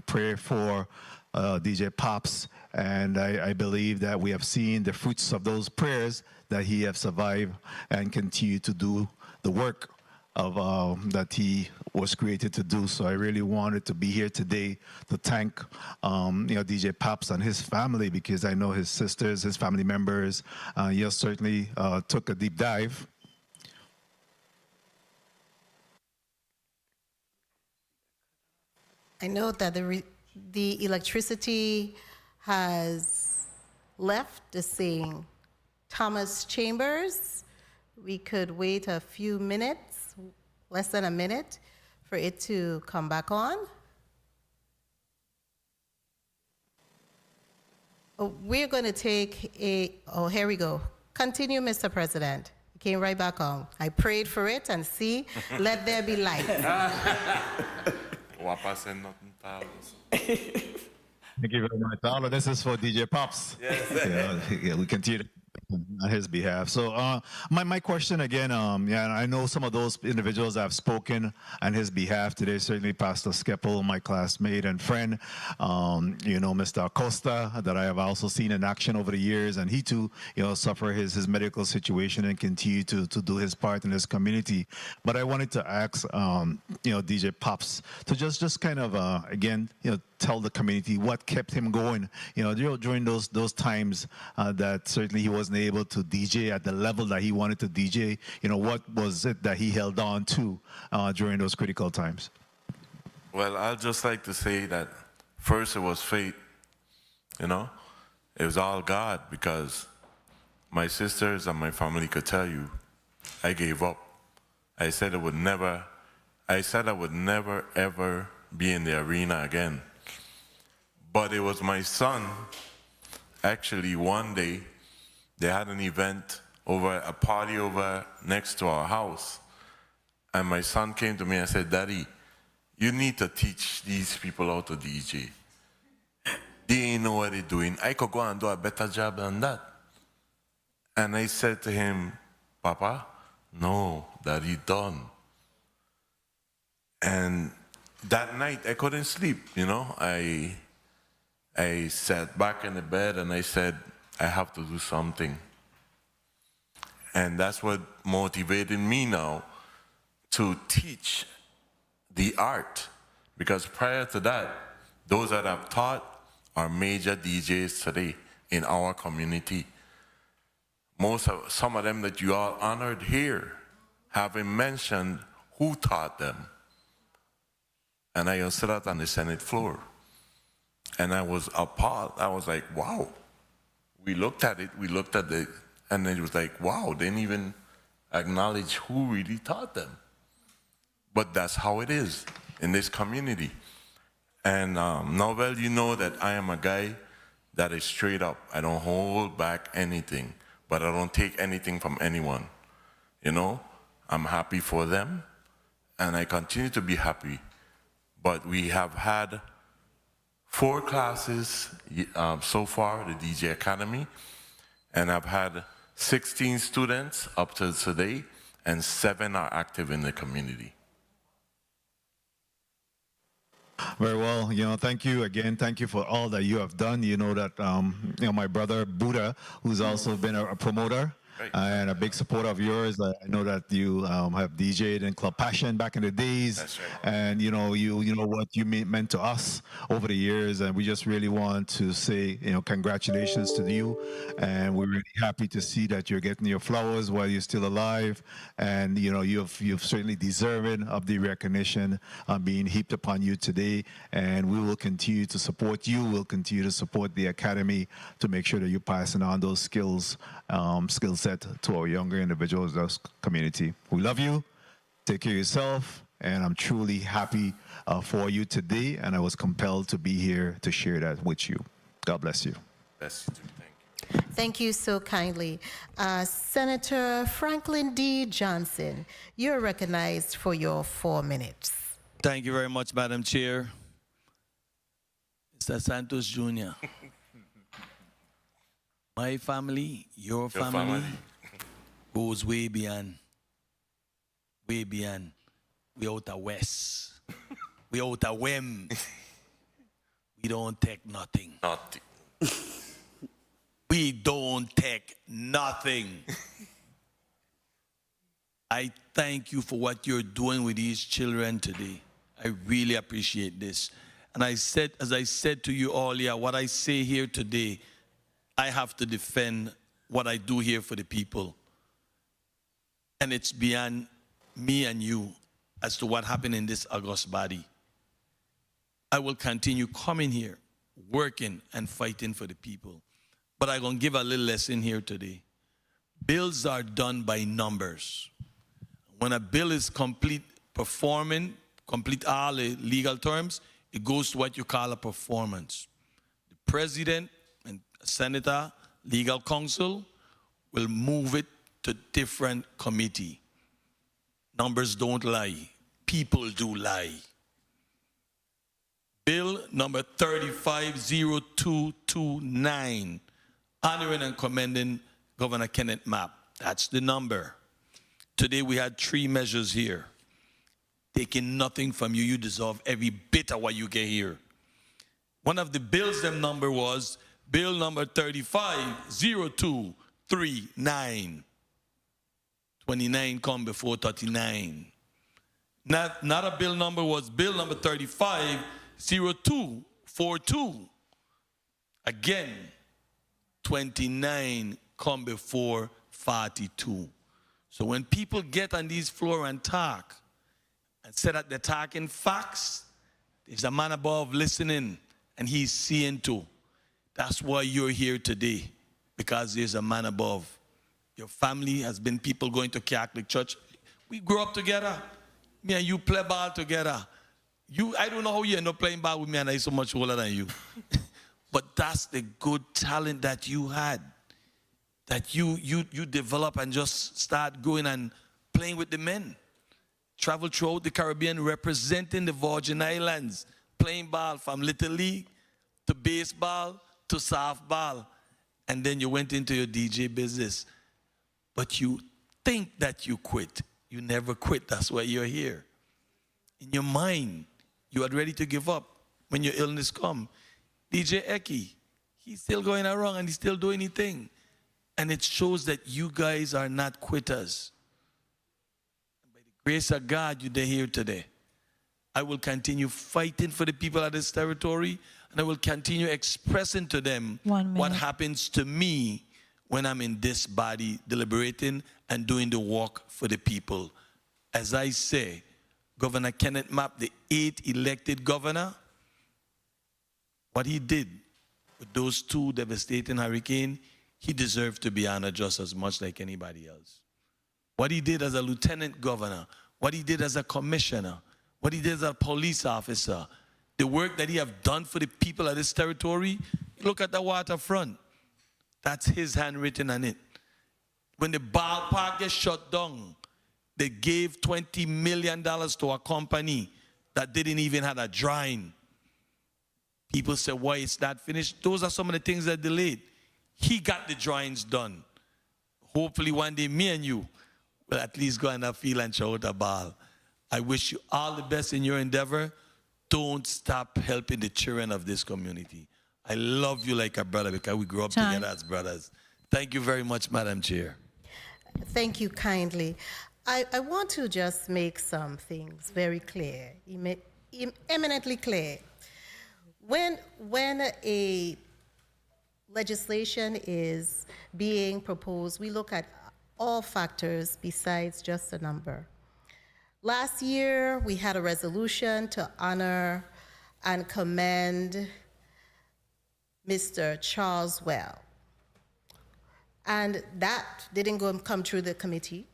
pray for DJ Pops. And I believe that we have seen the fruits of those prayers, that he has survived and continue to do the work of that he was created to do. So I really wanted to be here today to thank DJ Pops and his family, because I know his sisters, his family members, certainly took a deep dive. I know that the electricity has left the St. Thomas Chambers. We could wait a few minutes, less than a minute, for it to come back on. We're going to take here we go. Continue, Mr. President. It came right back on. I prayed for it, and see, let there be light. Thank you very much. All of this is for DJ Pops. Yes. We continue on his behalf. So my question again, and I know some of those individuals that have spoken on his behalf today, certainly Pastor Skeppel, my classmate and friend, Mr. Acosta, that I have also seen in action over the years, and he too, suffer his medical situation and continue to do his part in his community. But I wanted to ask, DJ Pops to just kind of, again, tell the community what kept him going, during those times that certainly he wasn't able to DJ at the level that he wanted to DJ. What was it that he held on to during those critical times? Well, I'd just like to say that first it was faith, it was all God, because my sisters and my family could tell you, I gave up. I said I would never ever be in the arena again. But it was my son, actually one day, they had an event a party over next to our house. And my son came to me and said, Daddy, you need to teach these people how to DJ. They ain't know what they're doing. I could go and do a better job than that. And I said to him, Papa, no, Daddy done. And that night I couldn't sleep, I sat back in the bed and I said, I have to do something. And that's what motivated me now to teach the art. Because prior to that, those that I've taught are major DJs today in our community. Some of them that you all honored here haven't mentioned who taught them. And I stood out on the Senate floor. And I was appalled. I was like, wow. We looked at it, and it was like, wow, they didn't even acknowledge who really taught them. But that's how it is in this community. And Novel, you know that I am a guy that is straight up. I don't hold back anything, but I don't take anything from anyone. I'm happy for them, and I continue to be happy. But we have had 4 classes so far, the DJ Academy, and I've had 16 students up to today, and 7 are active in the community. Very well. Thank you again. Thank you for all that you have done. You know that, my brother Buddha, who's also been a promoter, and a big supporter of yours. I know that you have DJ'd in Club Passion back in the days. That's right. And you know what you meant to us over the years, and we just really want to say, congratulations to you, and we're really happy to see that you're getting your flowers while you're still alive, and you've certainly deserving of the recognition being heaped upon you today, and we will continue to support you. We'll continue to support the Academy to make sure that you're passing on those skill set to our younger individuals in this community. We love you. Take care of yourself. And I'm truly happy for you today, and I was compelled to be here to share that with you. God bless you. Bless you too. Thank you. Thank you so kindly. Senator Franklin D. Johnson, you're recognized for your 4 minutes. Thank you very much, Madam Chair. Mr. Santos Jr. My family, your family, goes way beyond. Way beyond. We out of West. We out of Wem. We don't take nothing. Nothing. We don't take nothing. I thank you for what you're doing with these children today. I really appreciate this. And as I said to you earlier, what I say here today, I have to defend what I do here for the people. And it's beyond me and you as to what happened in this august body. I will continue coming here, working and fighting for the people. But I'm going to give a little lesson here today. Bills are done by numbers. When a bill is complete performing, complete all the legal terms, it goes to what you call a performance. The president and senator, legal counsel will move it to different committee. Numbers don't lie. People do lie. Bill number 350229, honoring and commending Governor Kenneth Mapp. That's the number. Today we had 3 measures here. Taking nothing from you, you deserve every bit of what you get here. One of the bills, them number was Bill number 350239. 29 come before 39. Not a bill number was bill number 350242. Again, 29 come before 42. So when people get on these floor and talk, and say that they're talking facts, there's a man above listening, and he's seeing too. That's why you're here today, because there's a man above. Your family has been people going to Catholic church. We grew up together. Me and you play ball together. I don't know how you end up playing ball with me and I'm so much older than you. But that's the good talent that you had. That you develop and just start going and playing with the men. Travel throughout the Caribbean representing the Virgin Islands. Playing ball from Little League to baseball to softball. And then you went into your DJ business. But you think that you quit. You never quit. That's why you're here. In your mind, you are ready to give up when your illness come. DJ Eki, he's still going around and he's still doing his thing. And it shows that you guys are not quitters. And by the grace of God, you're here today. I will continue fighting for the people of this territory, and I will continue expressing to them what happens to me when I'm in this body deliberating and doing the work for the people. As I say, Governor Kenneth Mapp, the 8th elected governor, what he did with those 2 devastating hurricanes, he deserved to be honored just as much like anybody else. What he did as a lieutenant governor, what he did as a commissioner, what he did as a police officer, the work that he have done for the people of this territory, look at the waterfront. That's his handwritten on it. When the ballpark gets shut down, they gave $20 million to a company that didn't even have a drawing. People say, why it's not finished? Those are some of the things that delayed. He got the drawings done. Hopefully one day me and you will at least go in the field and shout a ball. I wish you all the best in your endeavor. Don't stop helping the children of this community. I love you like a brother because we grew up together as brothers. Thank you very much, Madam Chair. Thank you kindly. I want to just make some things very clear, eminently clear. When a legislation is being proposed, we look at all factors besides just a number. Last year, we had a resolution to honor and commend Mr. Charles Well. And that didn't come through the committee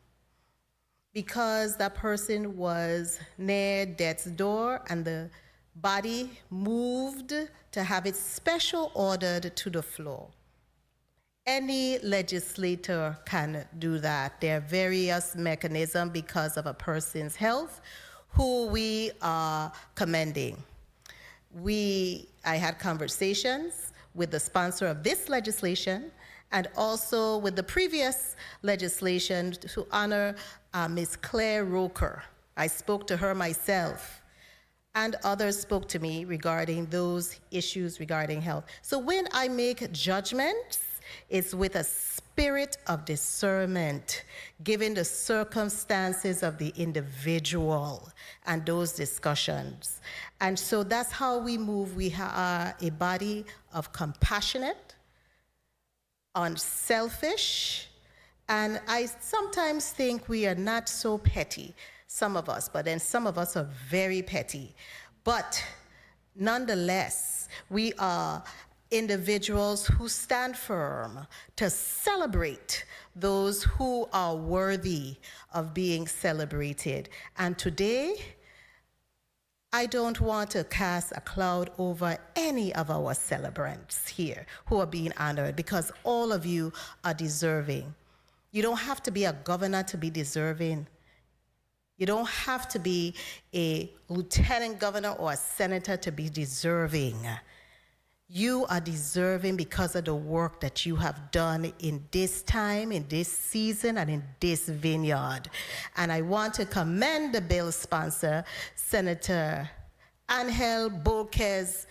because that person was near death's door and the body moved to have it special ordered to the floor. Any legislator can do that. There are various mechanisms because of a person's health who we are commending. I had conversations with the sponsor of this legislation and also with the previous legislation to honor Ms. Claire Roker. I spoke to her myself, and others spoke to me regarding those issues regarding health. So when I make judgments, it's with a spirit of discernment, given the circumstances of the individual and those discussions. And so that's how we move. We are a body of compassionate, unselfish, and I sometimes think we are not so petty, some of us, but then some of us are very petty. But nonetheless, we are individuals who stand firm to celebrate those who are worthy of being celebrated. And today, I don't want to cast a cloud over any of our celebrants here who are being honored, because all of you are deserving. You don't have to be a governor to be deserving. You don't have to be a lieutenant governor or a senator to be deserving. You are deserving because of the work that you have done in this time, in this season, and in this vineyard. And I want to commend the bill sponsor, Senator Angel Borquez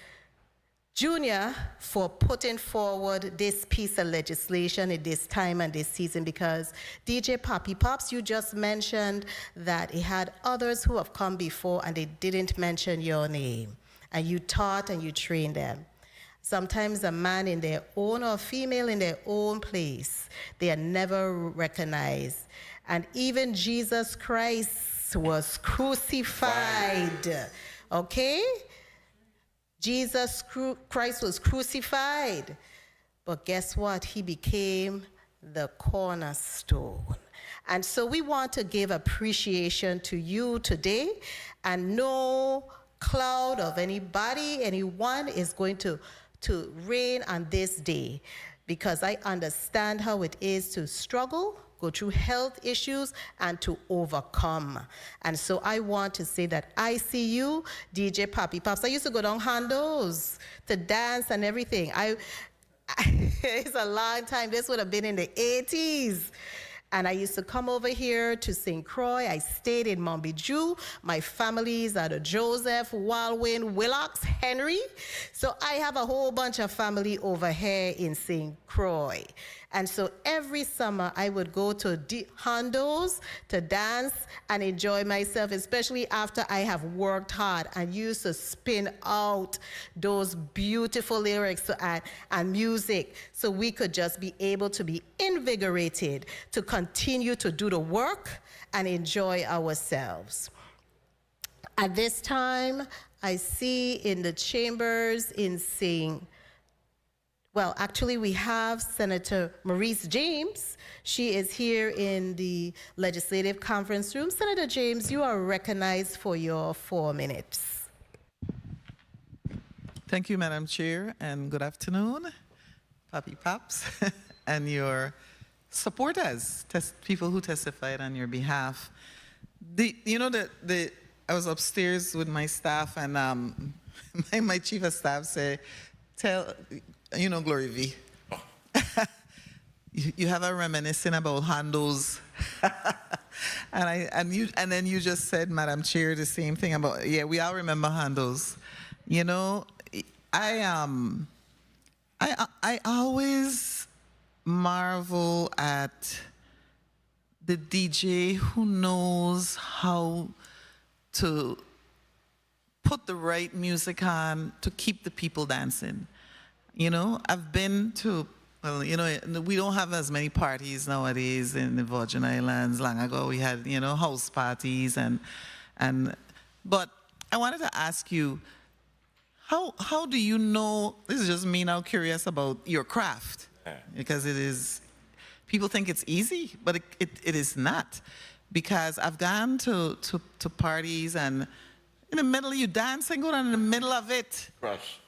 Jr., for putting forward this piece of legislation in this time and this season, because DJ Poppy Pops, you just mentioned that he had others who have come before and they didn't mention your name. And you taught and you trained them. Sometimes a man in their own or a female in their own place, they are never recognized. And even Jesus Christ was crucified, okay? Jesus Christ was crucified. But guess what? He became the cornerstone. And so we want to give appreciation to you today, and no cloud of anybody, anyone is going to reign on this day, because I understand how it is to struggle, go through health issues, and to overcome. And so I want to say that I see you, DJ Poppy Pops. I used to go down Hondos to dance and everything. It's a long time. This would have been in the 80s. And I used to come over here to St. Croix. I stayed in Montbijou. My families are the Joseph, Walwyn, Willocks, Henry. So I have a whole bunch of family over here in St. Croix. And so every summer I would go to Hondos to dance and enjoy myself, especially after I have worked hard, and used to spin out those beautiful lyrics and music so we could just be able to be invigorated to continue to do the work and enjoy ourselves. At this time, I see in the chambers well, actually, we have Senator Maurice James. She is here in the Legislative Conference Room. Senator James, you are recognized for your 4 minutes. Thank you, Madam Chair, and good afternoon, Poppy Pops, and your supporters, people who testified on your behalf. I was upstairs with my staff, and my chief of staff said, Glory V. You have a reminiscing about Hondos. and then you just said, Madam Chair, the same thing about, yeah, we all remember Hondos. You know, I always marvel at the DJ who knows how to put the right music on to keep the people dancing. You know, I've been to, well, you know, we don't have as many parties nowadays in the Virgin Islands. Long ago we had, you know, house parties but I wanted to ask you, how do you know, this is just me now curious about your craft, because it is, people think it's easy, but it is not. Because I've gone to parties and in the middle you dance and go down in the middle of it. Crush.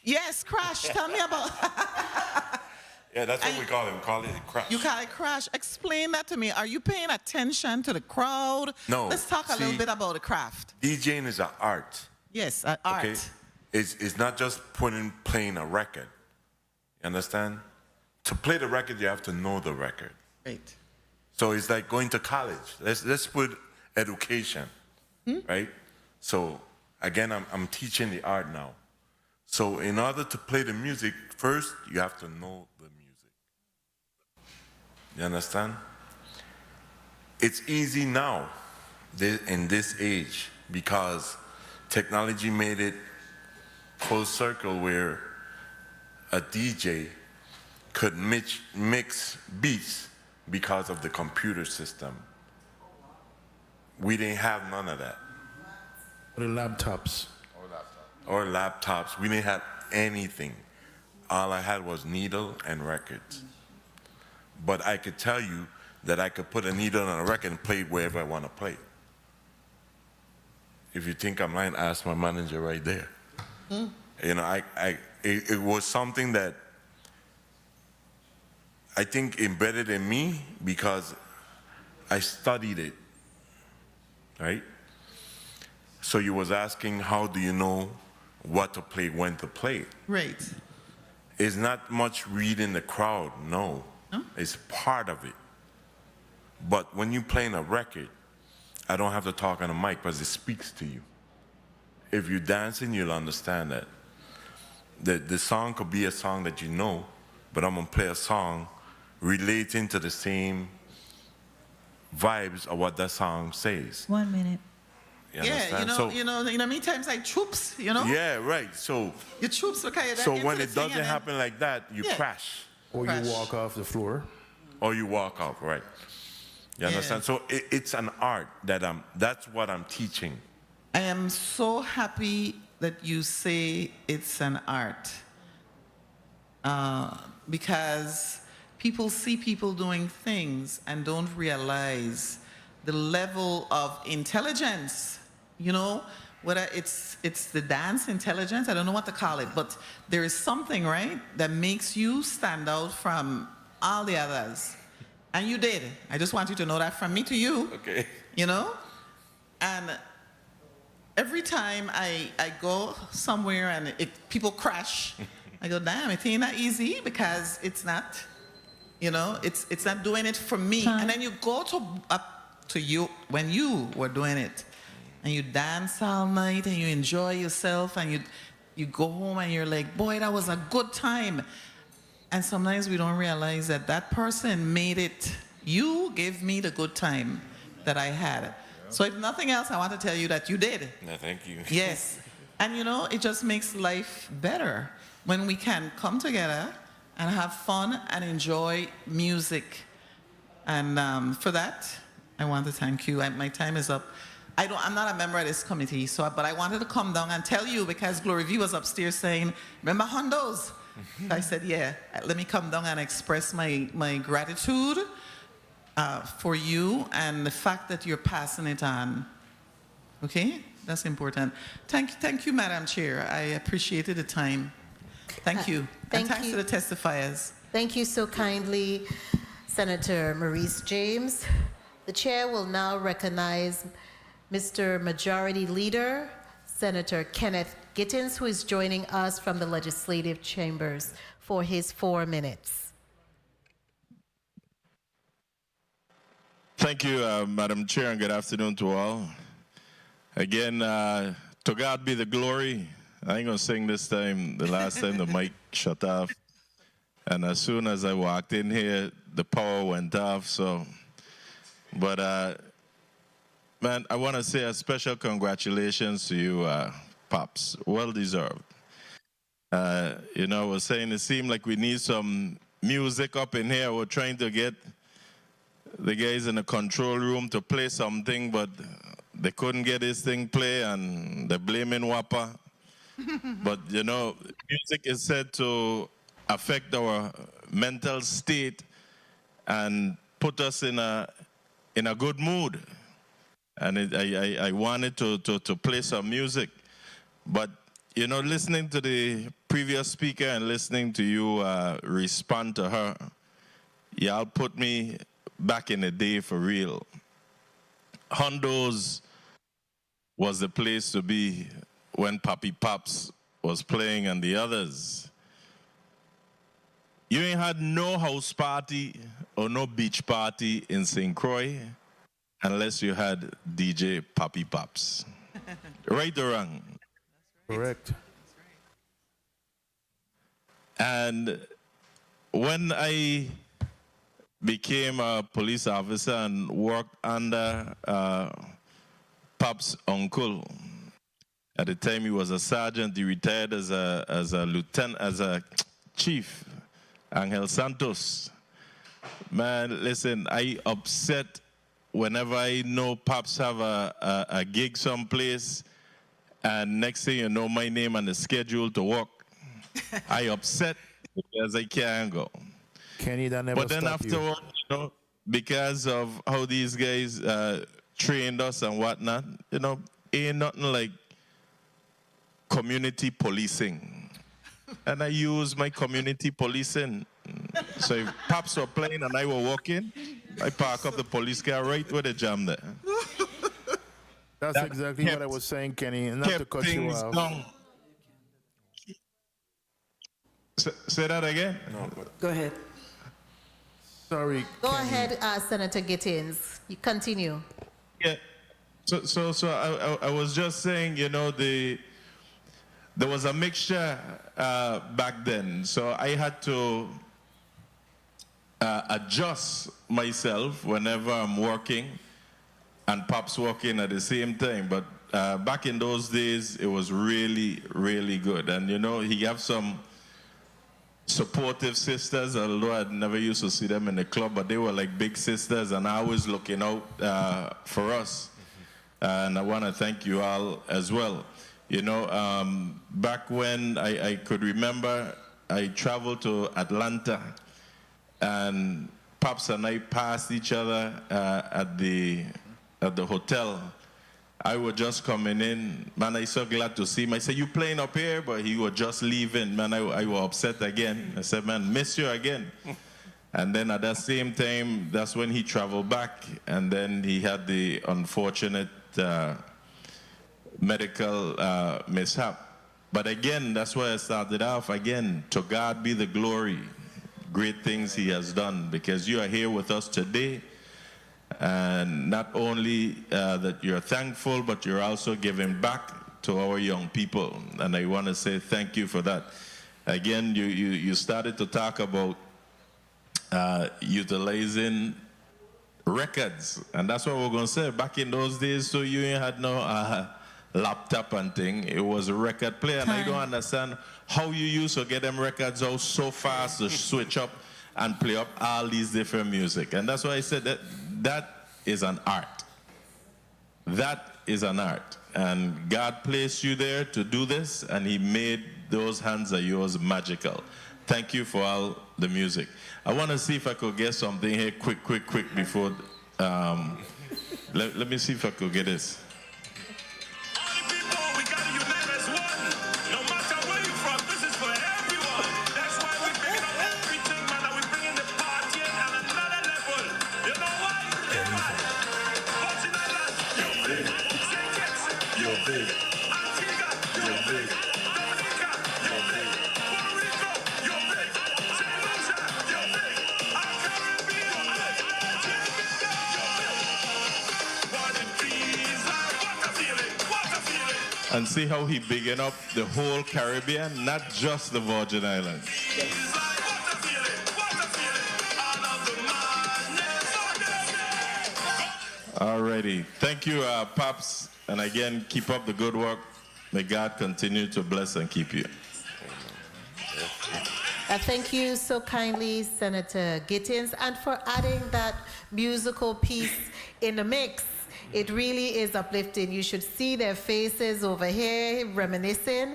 Yes, crash. Tell me about. Yeah, that's what we call it. We call it crash. You call it crash. Explain that to me. Are you paying attention to the crowd? No. Let's talk a little bit about the craft. DJing is an art. Yes, an art. Okay? It's not just playing a record. You understand? To play the record, you have to know the record. Right. So it's like going to college. Let's put education, right? So again, I'm teaching the art now. So in order to play the music, first you have to know the music. You understand? It's easy now, in this age, because technology made it full circle where a DJ could mix beats because of the computer system. We didn't have none of that. Or the laptops. Or laptops. We didn't have anything. All I had was needle and records. But I could tell you that I could put a needle on a record and play it wherever I want to play. If you think I'm lying, ask my manager right there. You know, it was something that I think embedded in me because I studied it, right? So you was asking, how do you know what to play, when to play? Right. It's not much reading the crowd, no. It's part of it. But when you're playing a record, I don't have to talk on a mic because it speaks to you. If you're dancing, you'll understand that. The song could be a song that you know, but I'm gonna play a song relating to the same vibes of what that song says. 1 minute. You Yeah, understand? you know, many times like troops, you know? Yeah, right. So Your troops look at you. so when it doesn't happen like that, you Yeah. crash. Or you walk off the floor. Or you walk off, right. You understand? So it's an art that's what I'm teaching. I am so happy that you say it's an art. Because people see people doing things and don't realize the level of intelligence, you know, whether it's the dance intelligence, I don't know what to call it, but there is something, right, that makes you stand out from all the others. And you did. I just want you to know that from me to you. Okay. You know? And every time I go somewhere and people crash, I go, damn, it ain't that easy because it's not, you know, it's not doing it for me. And then you go up to you when you were doing it and you dance all night and you enjoy yourself and you go home and you're like, boy, that was a good time. And sometimes we don't realize that that person made it. You gave me the good time that I had. So if nothing else, I want to tell you that you did. No, thank you. Yes. And you know, it just makes life better when we can come together and have fun and enjoy music. And for that, I want to thank you. My time is up. I'm not a member of this committee, but I wanted to come down and tell you because Glory V was upstairs saying, remember Hondos? I said, yeah, let me come down and express my gratitude for you and the fact that you're passing it on. Okay? That's important. Thank you, Madam Chair. I appreciated the time. Thank you. And thanks to the testifiers. Thank you so kindly, Senator Maurice James. The chair will now recognize Mr. Majority Leader, Senator Kenneth Gittins, who is joining us from the legislative chambers for his 4 minutes. Thank you, Madam Chair, and good afternoon to all. Again, to God be the glory. I ain't gonna sing this time. The last time the mic shut off. And as soon as I walked in here, the power went off. So But man, I want to say a special congratulations to you, Pops. Well deserved. You know, I was saying it seemed like we need some music up in here. We're trying to get the guys in the control room to play something, but they couldn't get this thing play, and they're blaming WAPA. But, you know, music is said to affect our mental state and put us in a good mood. And I wanted to play some music. But, you know, listening to the previous speaker and listening to you respond to her, y'all put me back in the day for real. Hondo's was the place to be when Papi Pops was playing and the others. You ain't had no house party or no beach party in St. Croix unless you had DJ Papi Pops. Right or wrong? Correct. And when I became a police officer and worked under Pop's uncle, at the time he was a sergeant, he retired as a lieutenant, as a chief, Angel Santos. Man, listen, I upset whenever I know Pops have a gig someplace, and next thing you know, my name on the schedule to work. I upset because I can't go. Kenny, that never But then stopped you. afterward, you know, because of how these guys trained us and whatnot, you know, ain't nothing like community policing. And I use my community policing. So if Pops were playing and I were walking, I park up the police car right where they jam there. That's That exactly kept- what I was saying, Kenny, and not to kept cut you things off. down. Say that again? Go ahead. Sorry. Go ahead, Senator Gittins. You continue. Yeah. So I was just saying, you know, there was a mixture back then. So I had to adjust myself whenever I'm working and Pop's working at the same time. But back in those days, it was really, really good. And, you know, he have some supportive sisters, although I never used to see them in the club, but they were like big sisters and always looking out for us. And I want to thank you all as well. You know, back when I could remember, I traveled to Atlanta, and Pops and I passed each other at the hotel. I was just coming in. Man, I so glad to see him. I said, you playing up here? But he was just leaving. Man, I was upset again. I said, man, miss you again. And then at that same time, that's when he traveled back. And then he had the unfortunate medical mishap. But again, that's where I started off. Again, to God be the glory. Great things he has done, because you are here with us today. And not only that you're thankful, but you're also giving back to our young people. And I want to say thank you for that. Again, you started to talk about utilizing records. And that's what we're going to say. Back in those days, so you ain't had no laptop and thing. It was a record player. And I don't understand how you used to get them records out so fast to switch up and play up all these different music. And that's why I said that is an art. That is an art. And God placed you there to do this, and he made those hands of yours magical. Thank you for all the music. I want to see if I could get something here quick before. Let me see if I could get this. And see how he bigging up the whole Caribbean, not just the Virgin Islands. Alrighty. Thank you, Pops. And again, keep up the good work. May God continue to bless and keep you. Thank you so kindly, Senator Gittins, and for adding that musical piece in the mix. It really is uplifting. You should see their faces over here reminiscing.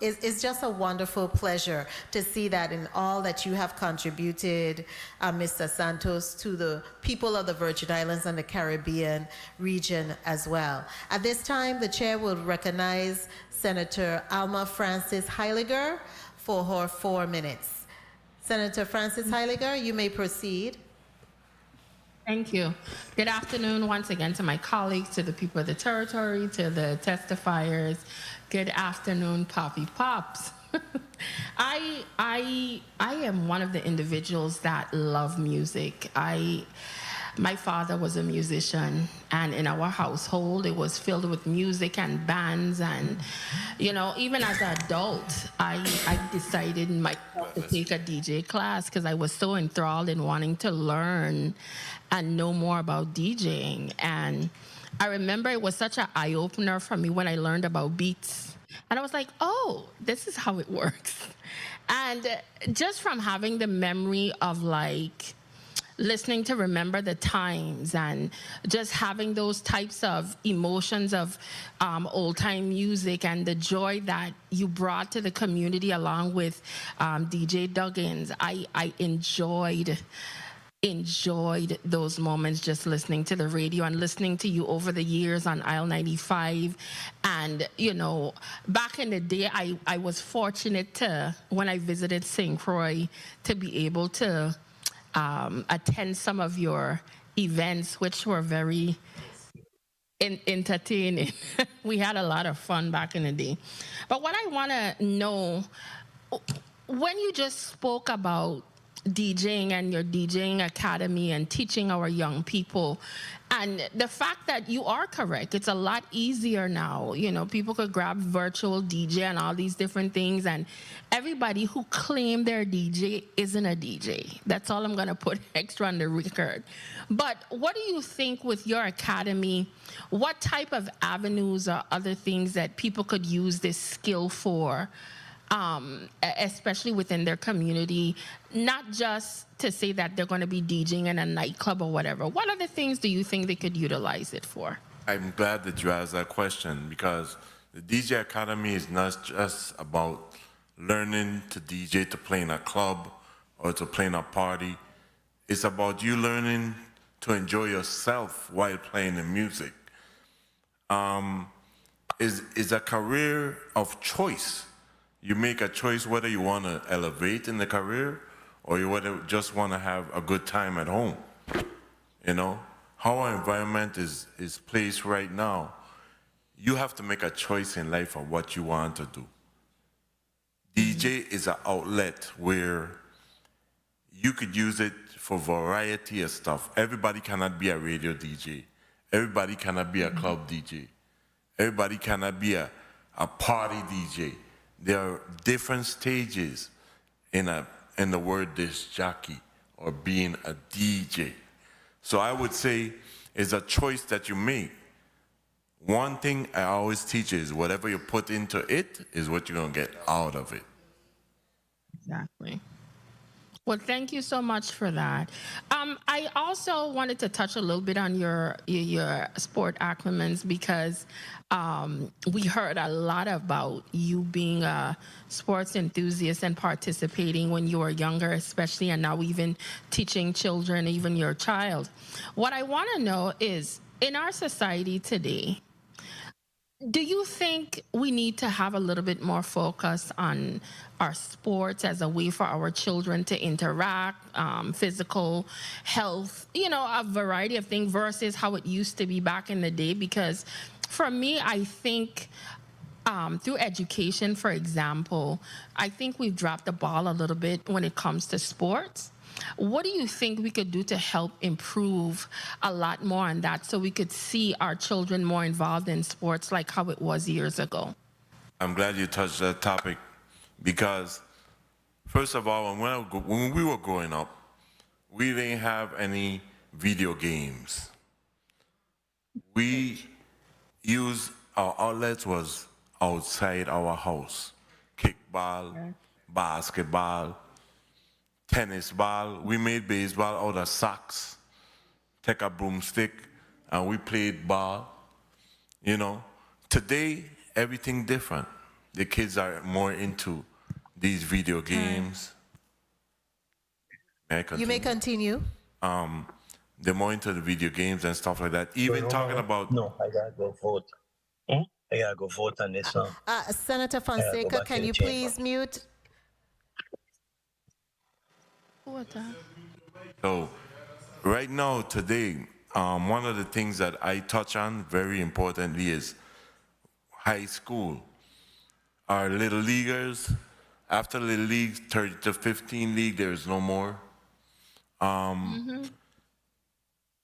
It's just a wonderful pleasure to see that in all that you have contributed, Mr. Santos, to the people of the Virgin Islands and the Caribbean region as well. At this time, the chair will recognize Senator Alma Francis Heiliger for her 4 minutes. Senator Francis Heiliger, you may proceed. Thank you. Good afternoon once again to my colleagues, to the people of the territory, to the testifiers. Good afternoon, Poppy Pops. I am one of the individuals that love music. My father was a musician, and in our household, it was filled with music and bands. And, you know, even as an adult, I decided myself to take a DJ class because I was so enthralled in wanting to learn and know more about DJing. And I remember it was such an eye-opener for me when I learned about beats. And I was like, oh, this is how it works. And just from having the memory of, like, listening to Remember the Times and just having those types of emotions of old-time music and the joy that you brought to the community along with DJ Duggins, I enjoyed those moments just listening to the radio and listening to you over the years on Aisle 95. And, you know, back in the day, I was fortunate to, when I visited St. Croix, to be able to attend some of your events, which were very entertaining. We had a lot of fun back in the day. But what I want to know, when you just spoke about DJing and your DJing academy and teaching our young people, and the fact that you are correct, it's a lot easier now. You know, people could grab virtual DJ and all these different things, and everybody who claim they're DJ isn't a DJ. That's all I'm going to put extra on the record. But what do you think with your academy? What type of avenues or other things that people could use this skill for? Especially within their community, not just to say that they're going to be DJing in a nightclub or whatever. What other things do you think they could utilize it for? I'm glad that you asked that question, because the DJ Academy is not just about learning to DJ to play in a club or to play in a party. It's about you learning to enjoy yourself while playing the music. It's a career of choice. You make a choice whether you want to elevate in the career or you just want to have a good time at home. You know, how our environment is placed right now, you have to make a choice in life of what you want to do. DJ is an outlet where you could use it for variety of stuff. Everybody cannot be a radio DJ. Everybody cannot be a club DJ. Everybody cannot be a party DJ. There are different stages in the word disc jockey or being a DJ. So I would say it's a choice that you make. One thing I always teach is whatever you put into it is what you're going to get out of it. Exactly. Well, thank you so much for that. I also wanted to touch a little bit on your sport acclimens, because we heard a lot about you being a sports enthusiast and participating when you were younger, especially, and now even teaching children, even your child. What I want to know is, in our society today, do you think we need to have a little bit more focus on our sports as a way for our children to interact, physical health, you know, a variety of things versus how it used to be back in the day? Because for me, I think through education, for example, I think we've dropped the ball a little bit when it comes to sports. What do you think we could do to help improve a lot more on that so we could see our children more involved in sports like how it was years ago? I'm glad you touched that topic, because first of all, when we were growing up, we didn't have any video games. we use our outlets was outside our house. Kickball, basketball, tennis ball. We made baseball out of socks. Take a broomstick and we played ball. You know, today everything different. The kids are more into these video games. You may continue. They're more into the video games and stuff like that. Even talking about No, I gotta go vote. I gotta go vote on this one. Senator go Fonseca, back can to you the chamber. please mute? So, right now, today, one of the things that I touch on very importantly is high school. Our little leaguers, after little leagues, 30 to 15 league, there is no more.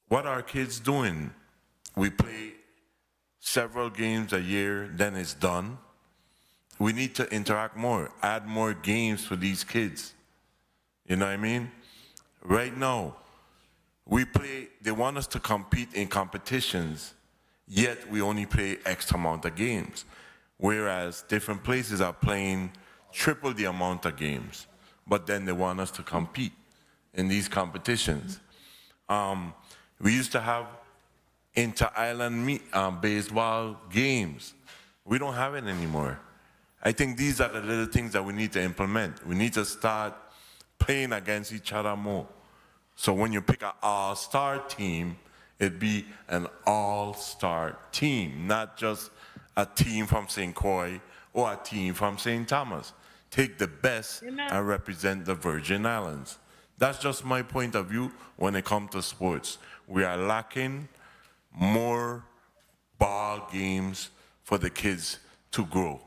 What are kids doing? We play several games a year, then it's done. We need to interact more, add more games for these kids. You know what I mean? Right now, we play, they want us to compete in competitions, yet we only play X amount of games. Whereas different places are playing triple the amount of games, but then they want us to compete in these competitions. We used to have inter-island baseball games. We don't have it anymore. I think these are the little things that we need to implement. We need to start playing against each other more. So when you pick an all-star team, it'd be an all-star team, not just a team from St. Croix or a team from St. Thomas. Take the best and represent the Virgin Islands. That's just my point of view when it comes to sports. We are lacking more ball games for the kids to grow.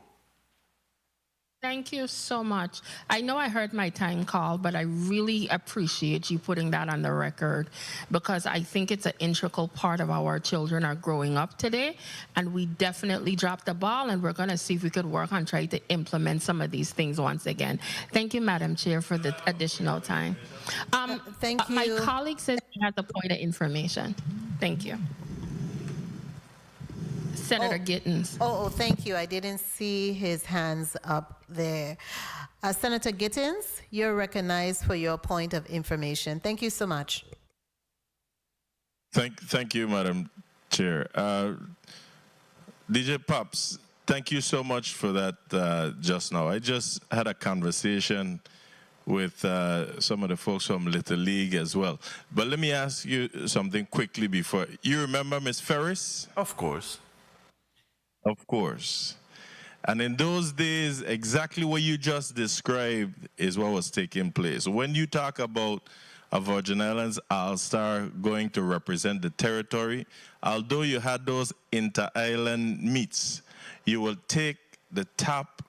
Thank you so much. I know I heard my time call, but I really appreciate you putting that on the record because I think it's an integral part of how our children are growing up today. And we definitely dropped the ball, and we're going to see if we could work on trying to implement some of these things once again. Thank you, Madam Chair, for the additional time. Thank you. My colleague says he has a point of information. Thank you. Senator Gittens. Oh, thank you. I didn't see his hands up there. Senator Gittens, you're recognized for your point of information. Thank you so much. Thank you, Madam Chair. DJ Pops, thank you so much for that just now. I just had a conversation with some of the folks from Little League as well. But let me ask you something quickly before. You remember Miss Ferris? Of course. Of course. And in those days, exactly what you just described is what was taking place. When you talk about a Virgin Islands All-Star going to represent the territory, although you had those inter-island meets, you will take the top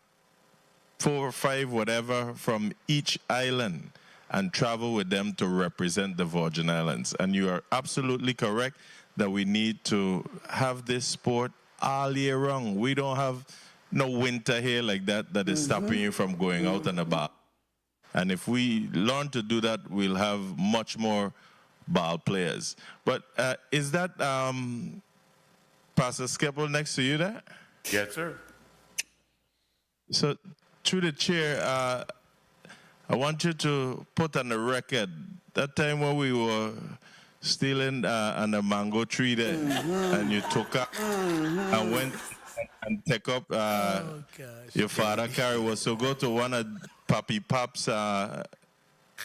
4 or 5, whatever, from each island and travel with them to represent the Virgin Islands. And you are absolutely correct that we need to have this sport all year round. We don't have no winter here like that is stopping you from going out and about. And if we learn to do that, we'll have much more ball players. But is that Pastor Skeppel next to you there? Yes, sir. So through the chair, I want you to put on the record that time when we were stealing on a mango tree there, and you took up and went and take up your father car was to go to one of Papi Pop's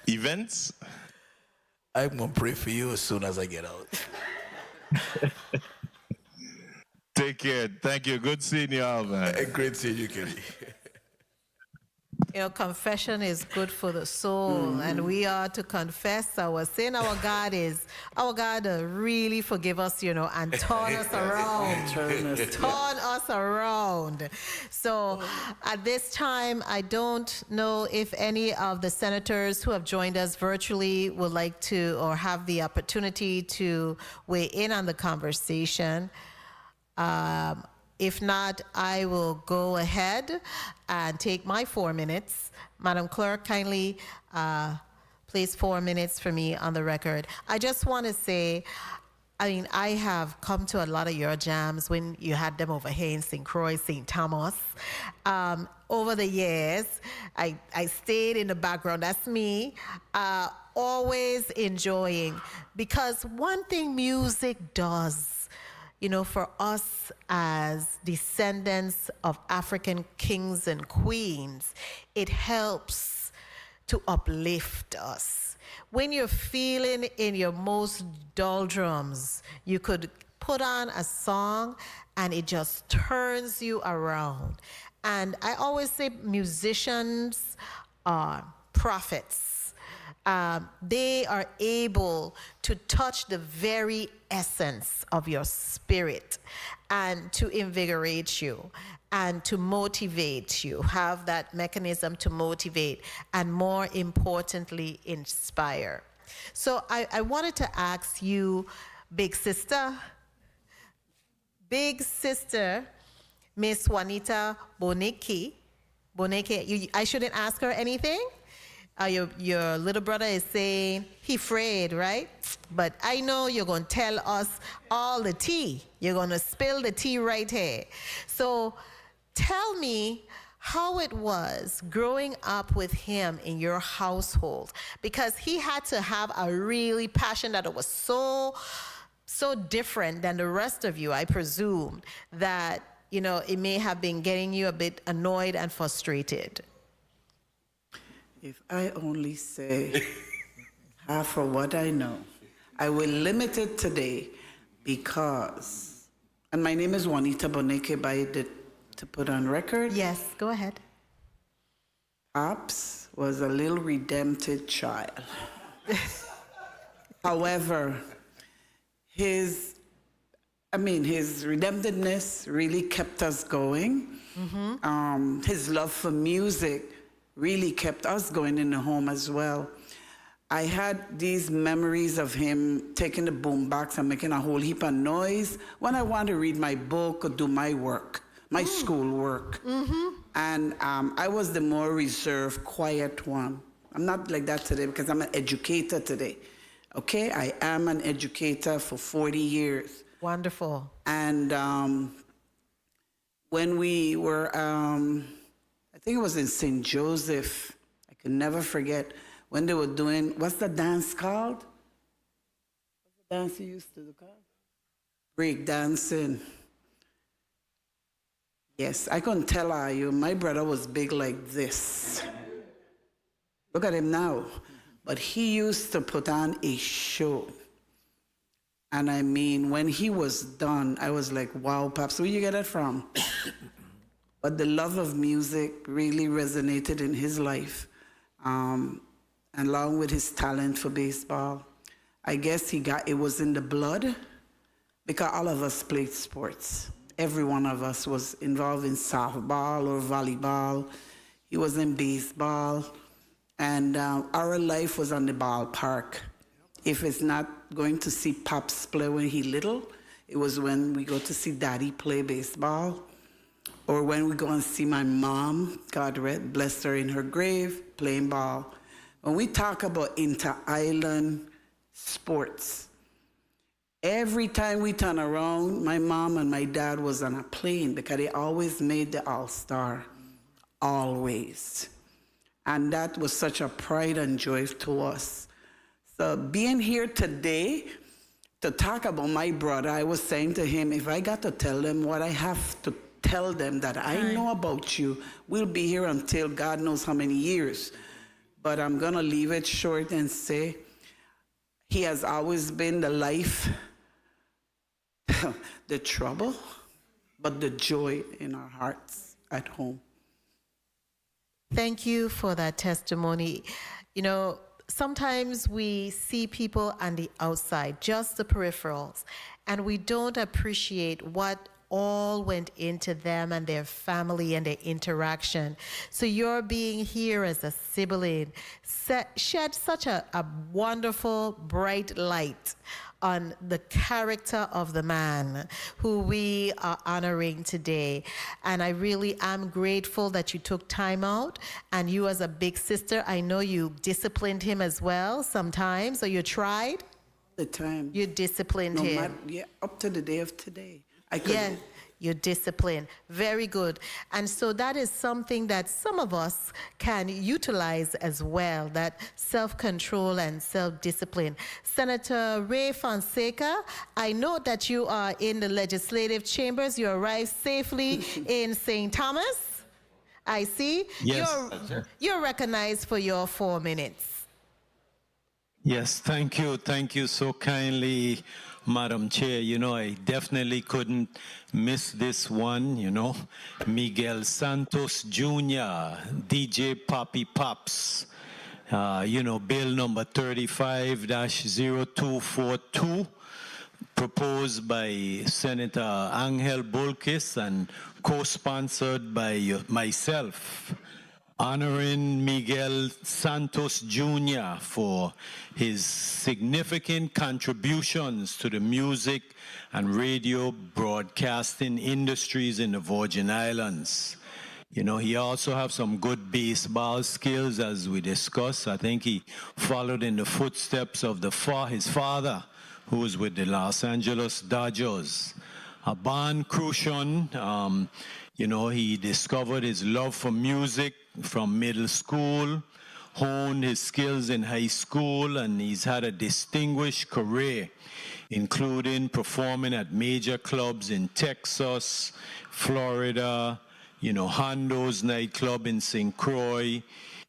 events. I'm going to pray for you as soon as I get out. Take care. Thank you. Good seeing you all, man. Great seeing you, Kenny. You know, confession is good for the soul, and we are to confess our sin. Our God really forgive us, you know, and turn us around. Turn us around. So at this time, I don't know if any of the senators who have joined us virtually would like to or have the opportunity to weigh in on the conversation. If not, I will go ahead and take my 4 minutes. Madam Clerk, kindly place 4 minutes for me on the record. I just want to say, I mean, I have come to a lot of your jams when you had them over here in St. Croix, St. Thomas. Over the years, I stayed in the background. That's me. Always enjoying, because one thing music does, for us as descendants of African kings and queens, it helps to uplift us. When you're feeling in your most doldrums, you could put on a song and it just turns you around. And I always say musicians are prophets. They are able to touch the very essence of your spirit and to invigorate you and to motivate you, have that mechanism to motivate, and more importantly, inspire. So I wanted to ask you, big sister, Miss Juanita Boneke. I shouldn't ask her anything? Your little brother is saying he afraid, right? But I know you're going to tell us all the tea. You're going to spill the tea right here. So tell me how it was growing up with him in your household, because he had to have a really passion that was so different than the rest of you, I presume, that, it may have been getting you a bit annoyed and frustrated. If I only say half of what I know, I will limit it today because, and my name is Juanita Boneke, to put on record. Yes, go ahead. Pops was a little redempted child. However, his redemptedness really kept us going. Mm-hmm. His love for music really kept us going in the home as well. I had these memories of him taking the boombox and making a whole heap of noise when I wanted to read my book or do my work, my school work. Mm-hmm. And I was the more reserved, quiet one. I'm not like that today because I'm an educator today. Okay, I am an educator for 40 years. Wonderful. And when we were, I think it was in St. Joseph, I can never forget, when they were doing, what's the dance called? What's the dance you used to do called? Break dancing. Yes, I couldn't tell you, my brother was big like this. Look at him now. But he used to put on a show. And I mean, when he was done, I was like, wow, Pops, where you get that from? But the love of music really resonated in his life, along with his talent for baseball. I guess it was in the blood, because all of us played sports. Every one of us was involved in softball or volleyball. He was in baseball. And our life was on the ballpark. If it's not going to see Pops play when he little, it was when we go to see Daddy play baseball, or when we go and see my mom, God bless her in her grave, playing ball. When we talk about inter-island sports, every time we turn around, my mom and my dad was on a plane because they always made the All-Star, always. And that was such a pride and joy to us. So being here today to talk about my brother, I was saying to him, if I got to tell them what I have to tell them that I know about you, we'll be here until God knows how many years. But I'm going to leave it short and say he has always been the life, the trouble, but the joy in our hearts at home. Thank you for that testimony. Sometimes we see people on the outside, just the peripherals, and we don't appreciate what all went into them and their family and their interaction. So your being here as a sibling shed such a wonderful, bright light on the character of the man who we are honoring today. And I really am grateful that you took time out, and you as a big sister, I know you disciplined him as well sometimes, or you tried. The time. You disciplined him. Yeah, up to the day of today. I could. Yeah, you're disciplined. Very good. And so that is something that some of us can utilize as well, that self-control and self-discipline. Senator Ray Fonseca, I know that you are in the legislative chambers. You arrived safely in St. Thomas. I see. Yes. You're recognized for your 4 minutes. Yes, thank you. Thank you so kindly, Madam Chair. You know, I definitely couldn't miss this one, you know. Miguel Santos Jr., DJ Poppy Pops, you know, bill number 35-0242, proposed by Senator Angel Bolkis and co-sponsored by myself, honoring Miguel Santos Jr. for his significant contributions to the music and radio broadcasting industries in the Virgin Islands. You know, he also has some good baseball skills, as we discussed. I think he followed in the footsteps of his father, who was with the Los Angeles Dodgers. Ban Crucian, you know, he discovered his love for music from middle school, honed his skills in high school, and he's had a distinguished career, including performing at major clubs in Texas, Florida, you know, Hondo's nightclub in St. Croix.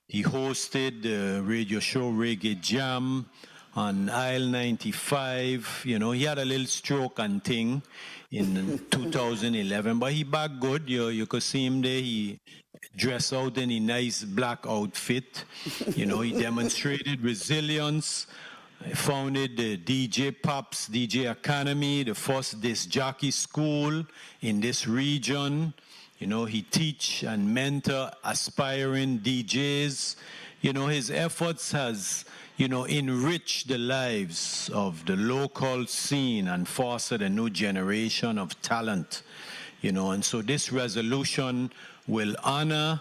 He hosted the radio show Reggae Jam on Aisle 95. You know, he had a little stroke and thing in 2011, but he back good. You could see him there. He dressed out in a nice black outfit. You know, he demonstrated resilience. Founded the DJ Pops DJ Academy, the first disc jockey school in this region. You know, he teach and mentor aspiring DJs. You know, his efforts has, you know, enriched the lives of the local scene and fostered a new generation of talent. You know, and so this resolution will honor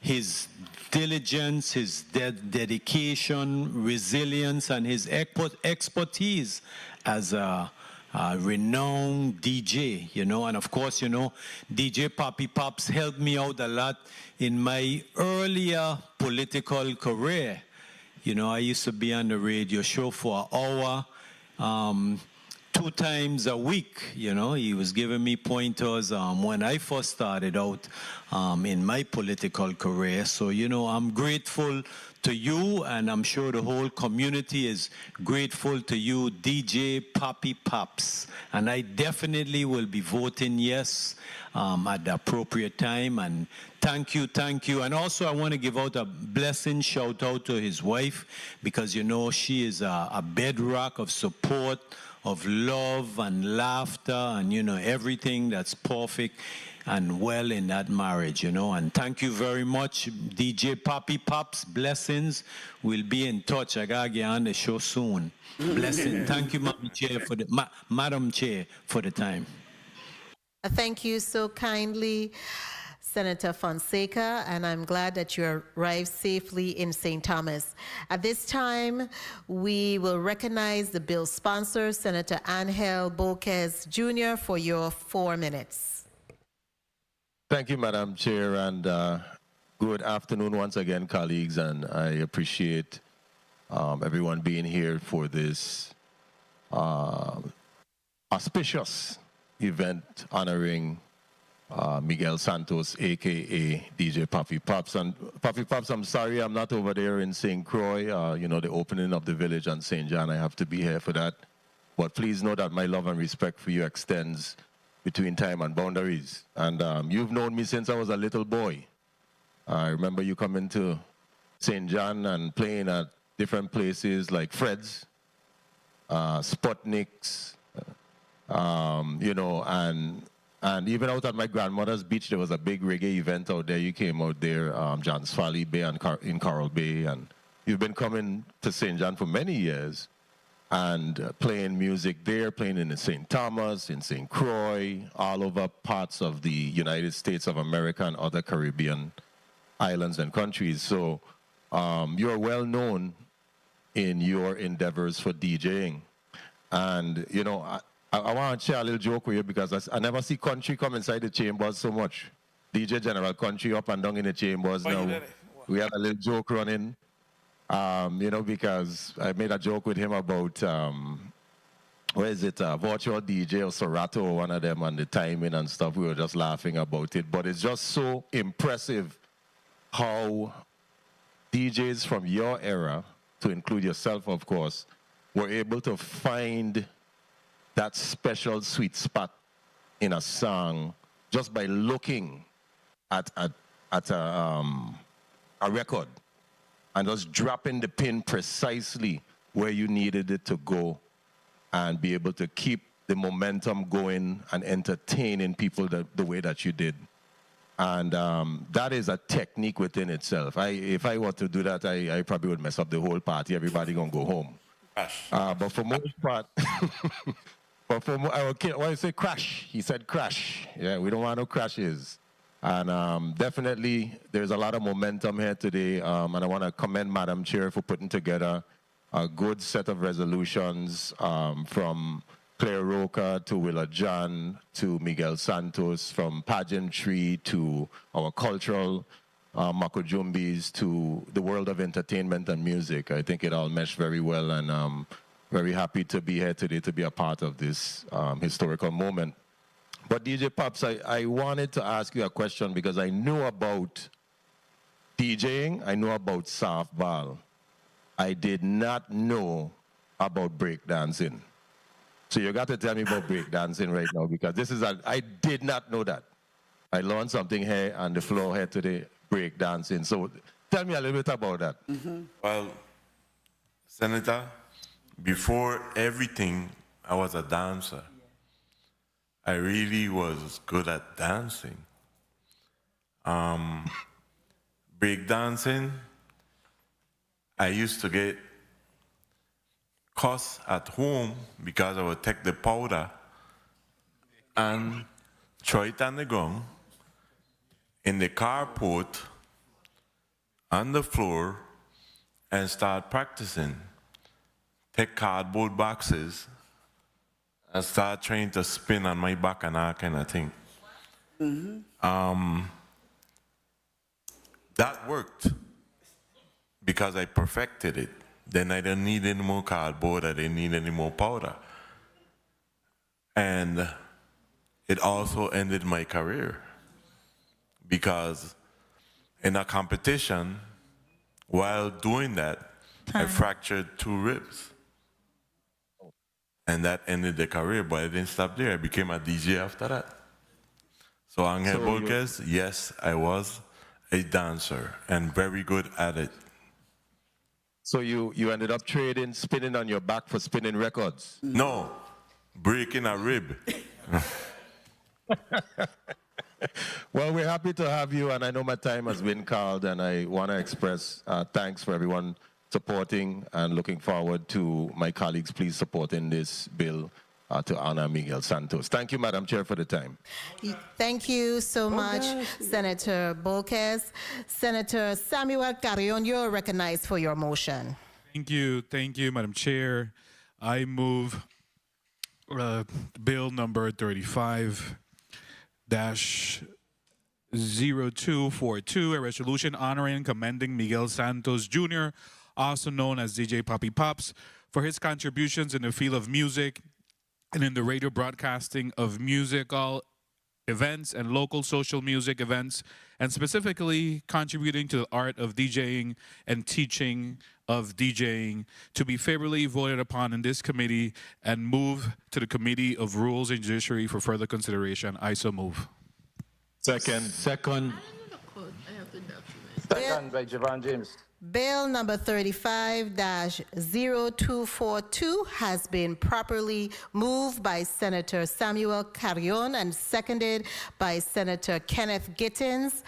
his diligence, his dedication, resilience, and his expertise as a renowned DJ, you know. And of course, you know, DJ Poppy Pops helped me out a lot in my earlier political career. You know, I used to be on the radio show for an hour, 2 times a week. You know, he was giving me pointers when I first started out in my political career. So, you know, I'm grateful to you, and I'm sure the whole community is grateful to you, DJ Poppy Pops. And I definitely will be voting yes at the appropriate time. And thank you, thank you. And also I want to give out a blessing shout out to his wife, because, you know, she is a bedrock of support, of love and laughter, and, you know, everything that's perfect and well in that marriage, you know. And thank you very much, DJ Poppy Pops. Blessings. We'll be in touch. I gotta get on the show soon. Blessing. Thank you, Madam Chair, Madam Chair, for the time. Thank you so kindly, Senator Fonseca, and I'm glad that you arrived safely in St. Thomas. At this time, we will recognize the bill sponsor, Senator Angel Bolkis Jr., for your 4 minutes. Thank you, Madam Chair, and good afternoon once again, colleagues, and I appreciate everyone being here for this auspicious event honoring Miguel Santos, a.k.a. DJ Poppy Pops. And Poppy Pops, I'm sorry I'm not over there in St. Croix, you know, the opening of the village on St. John. I have to be here for that. But please know that my love and respect for you extends between time and boundaries. And you've known me since I was a little boy. I remember you coming to St. John and playing at different places like Fred's, Sputnik's, you know, and even out at my grandmother's beach, there was a big reggae event out there. You came out there, John's Folly Bay and in Coral Bay, and you've been coming to St. John for many years and playing music there, playing in St. Thomas, in St. Croix, all over parts of the United States of America and other Caribbean islands and countries. So you're well known in your endeavors for DJing. And, you know, I want to share a little joke with you because I never see country come inside the chambers so much. DJ General Country up and down in the chambers now. We had a little joke running, you know, because I made a joke with him about, Virtual DJ or Serato or one of them, and the timing and stuff. We were just laughing about it. But it's just so impressive how DJs from your era, to include yourself, of course, were able to find that special sweet spot in a song just by looking at a record and just dropping the pin precisely where you needed it to go and be able to keep the momentum going and entertaining people the way that you did. And that is a technique within itself. If I were to do that, I probably would mess up the whole party. Everybody gonna go home. But for most part, when I say crash, he said crash. Yeah, we don't want no crashes. And definitely, there's a lot of momentum here today. And I want to commend Madam Chair for putting together a good set of resolutions from Claire Roca to Willa John to Miguel Santos, from pageantry to our cultural Makujumbis to the world of entertainment and music. I think it all meshed very well, and I'm very happy to be here today to be a part of this historical moment. But DJ Pops, I wanted to ask you a question because I knew about DJing, I know about softball. I did not know about breakdancing. So you got to tell me about breakdancing right now, because I did not know that. I learned something here on the floor here today, breakdancing. So tell me a little bit about that. Well, Senator, before everything, I was a dancer. I really was good at dancing. Breakdancing, I used to get cussed at home because I would take the powder and throw it on the ground, in the carport, on the floor, and start practicing. Take cardboard boxes and start trying to spin on my back and that kind of thing. That worked because I perfected it. Then I didn't need any more cardboard, I didn't need any more powder. And it also ended my career because in a competition, while doing that, I fractured 2 ribs. And that ended the career, but I didn't stop there. I became a DJ after that. So Angel Volquez, yes, I was a dancer and very good at it. So you ended up trading, spinning on your back for spinning records? No, breaking a rib. Well, we're happy to have you, and I know my time has been called, and I want to express thanks for everyone supporting and looking forward to my colleagues please supporting this bill to honor Miguel Santos. Thank you, Madam Chair, for the time. Thank you so much, Senator Volquez. Senator Samuel Carrion, you're recognized for your motion. Thank you, Madam Chair. I move bill number 35-0242, a resolution honoring and commending Miguel Santos Jr., also known as DJ Poppy Pops, for his contributions in the field of music and in the radio broadcasting of musical events and local social music events, and specifically contributing to the art of DJing and teaching of DJing, to be favorably voted upon in this committee and move to the Committee of Rules and Judiciary for further consideration. I so move. Second. Second by Javon James. Bill number 35-0242 has been properly moved by Senator Samuel Carrion and seconded by Senator Kenneth Gittins,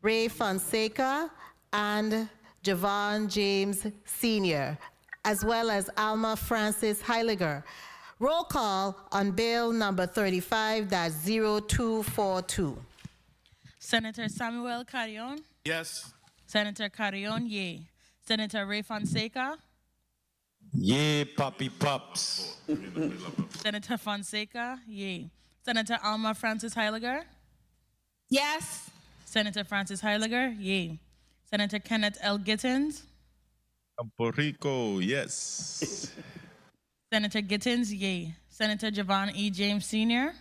Ray Fonseca, and Javon James Sr., as well as Alma Francis Heiliger. Roll call on bill number 35-0242. Senator Samuel Carrion? Yes. Senator Carrion, yea. Senator Ray Fonseca? Yay, Poppy Pops. Senator Fonseca, yay. Senator Alma Francis Heiliger, Yes. Senator Francis Heiliger, yay. Senator Kenneth L. Gittins, Puerto Rico, yes. Senator Gittins, yay. Senator Javon E. James Sr.,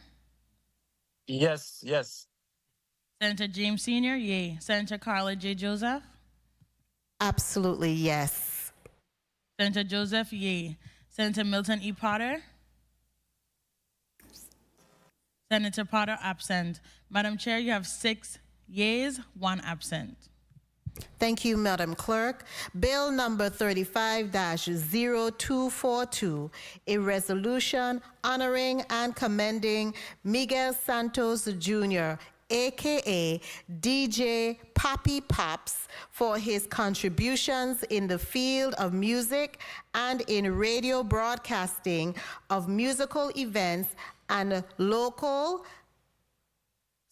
Yes, yes. Senator James Sr., yay. Senator Carla J. Joseph, Absolutely, yes. Senator Joseph, yay. Senator Milton E. Potter, Senator Potter, absent. Madam Chair, you have 6 yeas, 1 absent. Thank you, Madam Clerk. Bill number 35-0242, a resolution honoring and commending Miguel Santos Jr., aka DJ Poppy Pops, for his contributions in the field of music and in radio broadcasting of musical events and local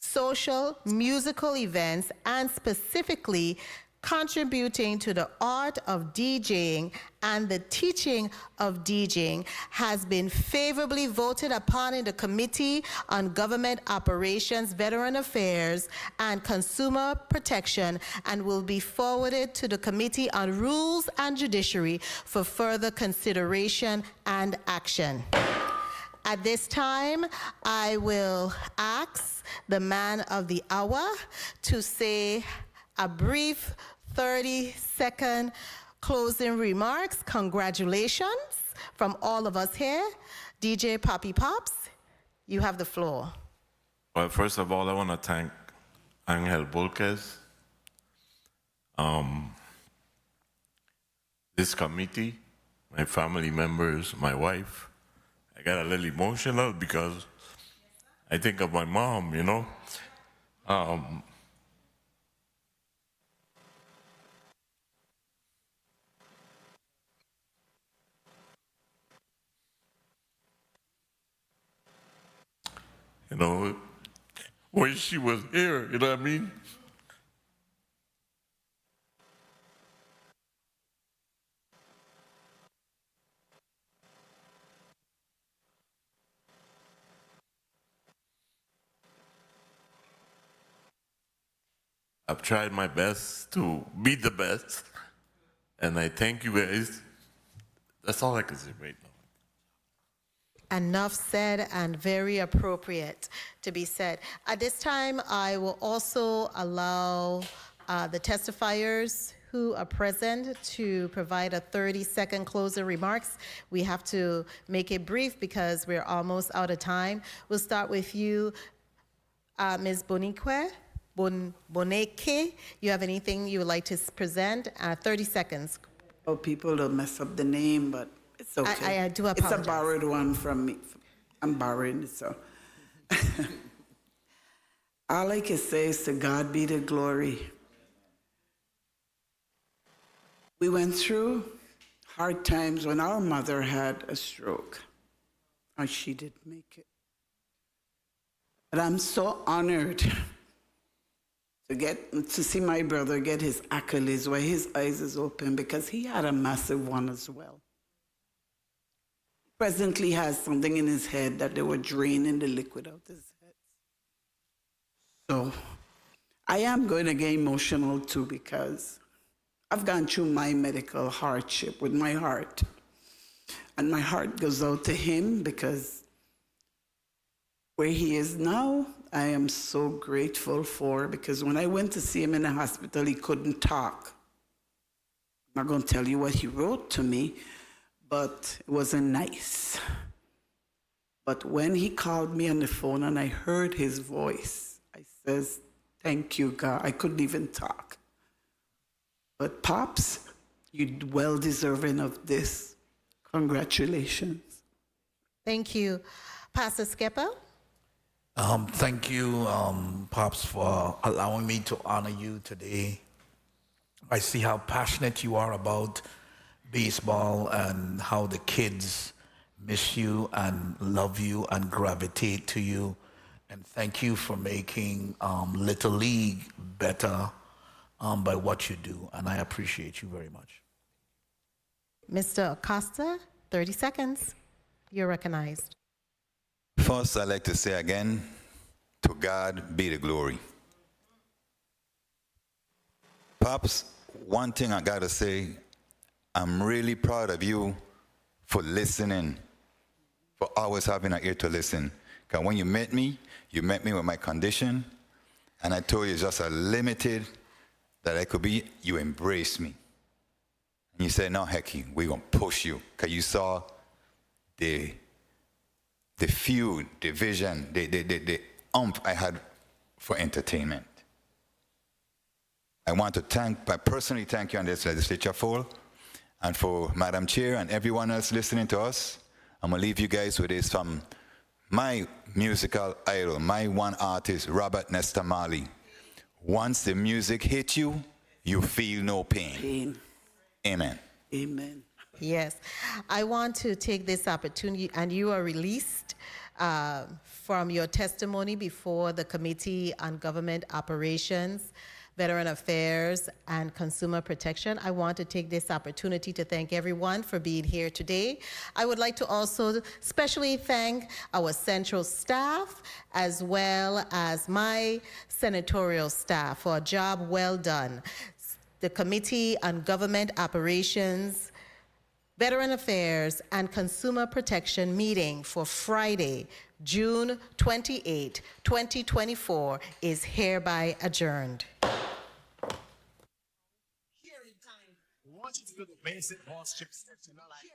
social musical events, and specifically contributing to the art of DJing and the teaching of DJing, has been favorably voted upon in the Committee on Government Operations, Veteran Affairs, and Consumer Protection, and will be forwarded to the Committee on Rules and Judiciary for further consideration and action. At this time, I will ask the man of the hour to say a brief 30-second closing remarks. Congratulations from all of us here. DJ Poppy Pops, you have the floor. Well, first of all, I want to thank Angel Volquez, this committee, my family members, my wife. I got a little emotional because I think of my mom, you know. You know, when she was here, you know what I mean? I've tried my best to be the best, and I thank you guys. That's all I can say right now. Enough said, and very appropriate to be said. At this time, I will also allow the testifiers who are present to provide a 30-second closing remarks. We have to make it brief because we're almost out of time. We'll start with you, Ms. Boneke. You have anything you would like to present? 30 seconds. Oh, people don't mess up the name, but it's okay. I do apologize. It's a borrowed one from me. I'm borrowing it, so. All I can say is to God be the glory. We went through hard times when our mother had a stroke, and she did make it. But I'm so honored to see my brother get his accolades where his eyes is open, because he had a massive one as well. He presently has something in his head that they were draining the liquid out his head. So I am going to get emotional too, because I've gone through my medical hardship with my heart. And my heart goes out to him, because where he is now, I am so grateful for, because when I went to see him in the hospital, he couldn't talk. I'm not going to tell you what he wrote to me, but it wasn't nice. But when he called me on the phone and I heard his voice, I says, thank you, God. I couldn't even talk. But Pops, you're well deserving of this. Congratulations. Thank you. Pastor Skipper? Thank you, Pops, for allowing me to honor you today. I see how passionate you are about baseball and how the kids miss you and love you and gravitate to you. And thank you for making Little League better by what you do. And I appreciate you very much. Mr. Acosta, 30 seconds. You're recognized. First, I'd like to say again, to God be the glory. Pops, one thing I gotta say, I'm really proud of you for listening, for always having an ear to listen. Because when you met me with my condition, and I told you just how limited that I could be, you embraced me. And you said, no, Hecky, we're gonna push you. Because you saw the feud, the vision, the oomph I had for entertainment. I personally thank you on this legislature floor, and for Madam Chair and everyone else listening to us. I'm gonna leave you guys with this from my musical idol, my one artist, Robert Nesta Marley. Once the music hits you, you feel no pain. Amen. Amen. Yes, I want to take this opportunity, and you are released from your testimony before the Committee on Government Operations, Veteran Affairs, and Consumer Protection. I want to take this opportunity to thank everyone for being here today. I would like to also especially thank our central staff as well as my senatorial staff for a job well done. The Committee on Government Operations, Veteran Affairs, and Consumer Protection meeting for Friday, June 28, 2024 is hereby adjourned. Want you to do the basic horse chip steps, you know, like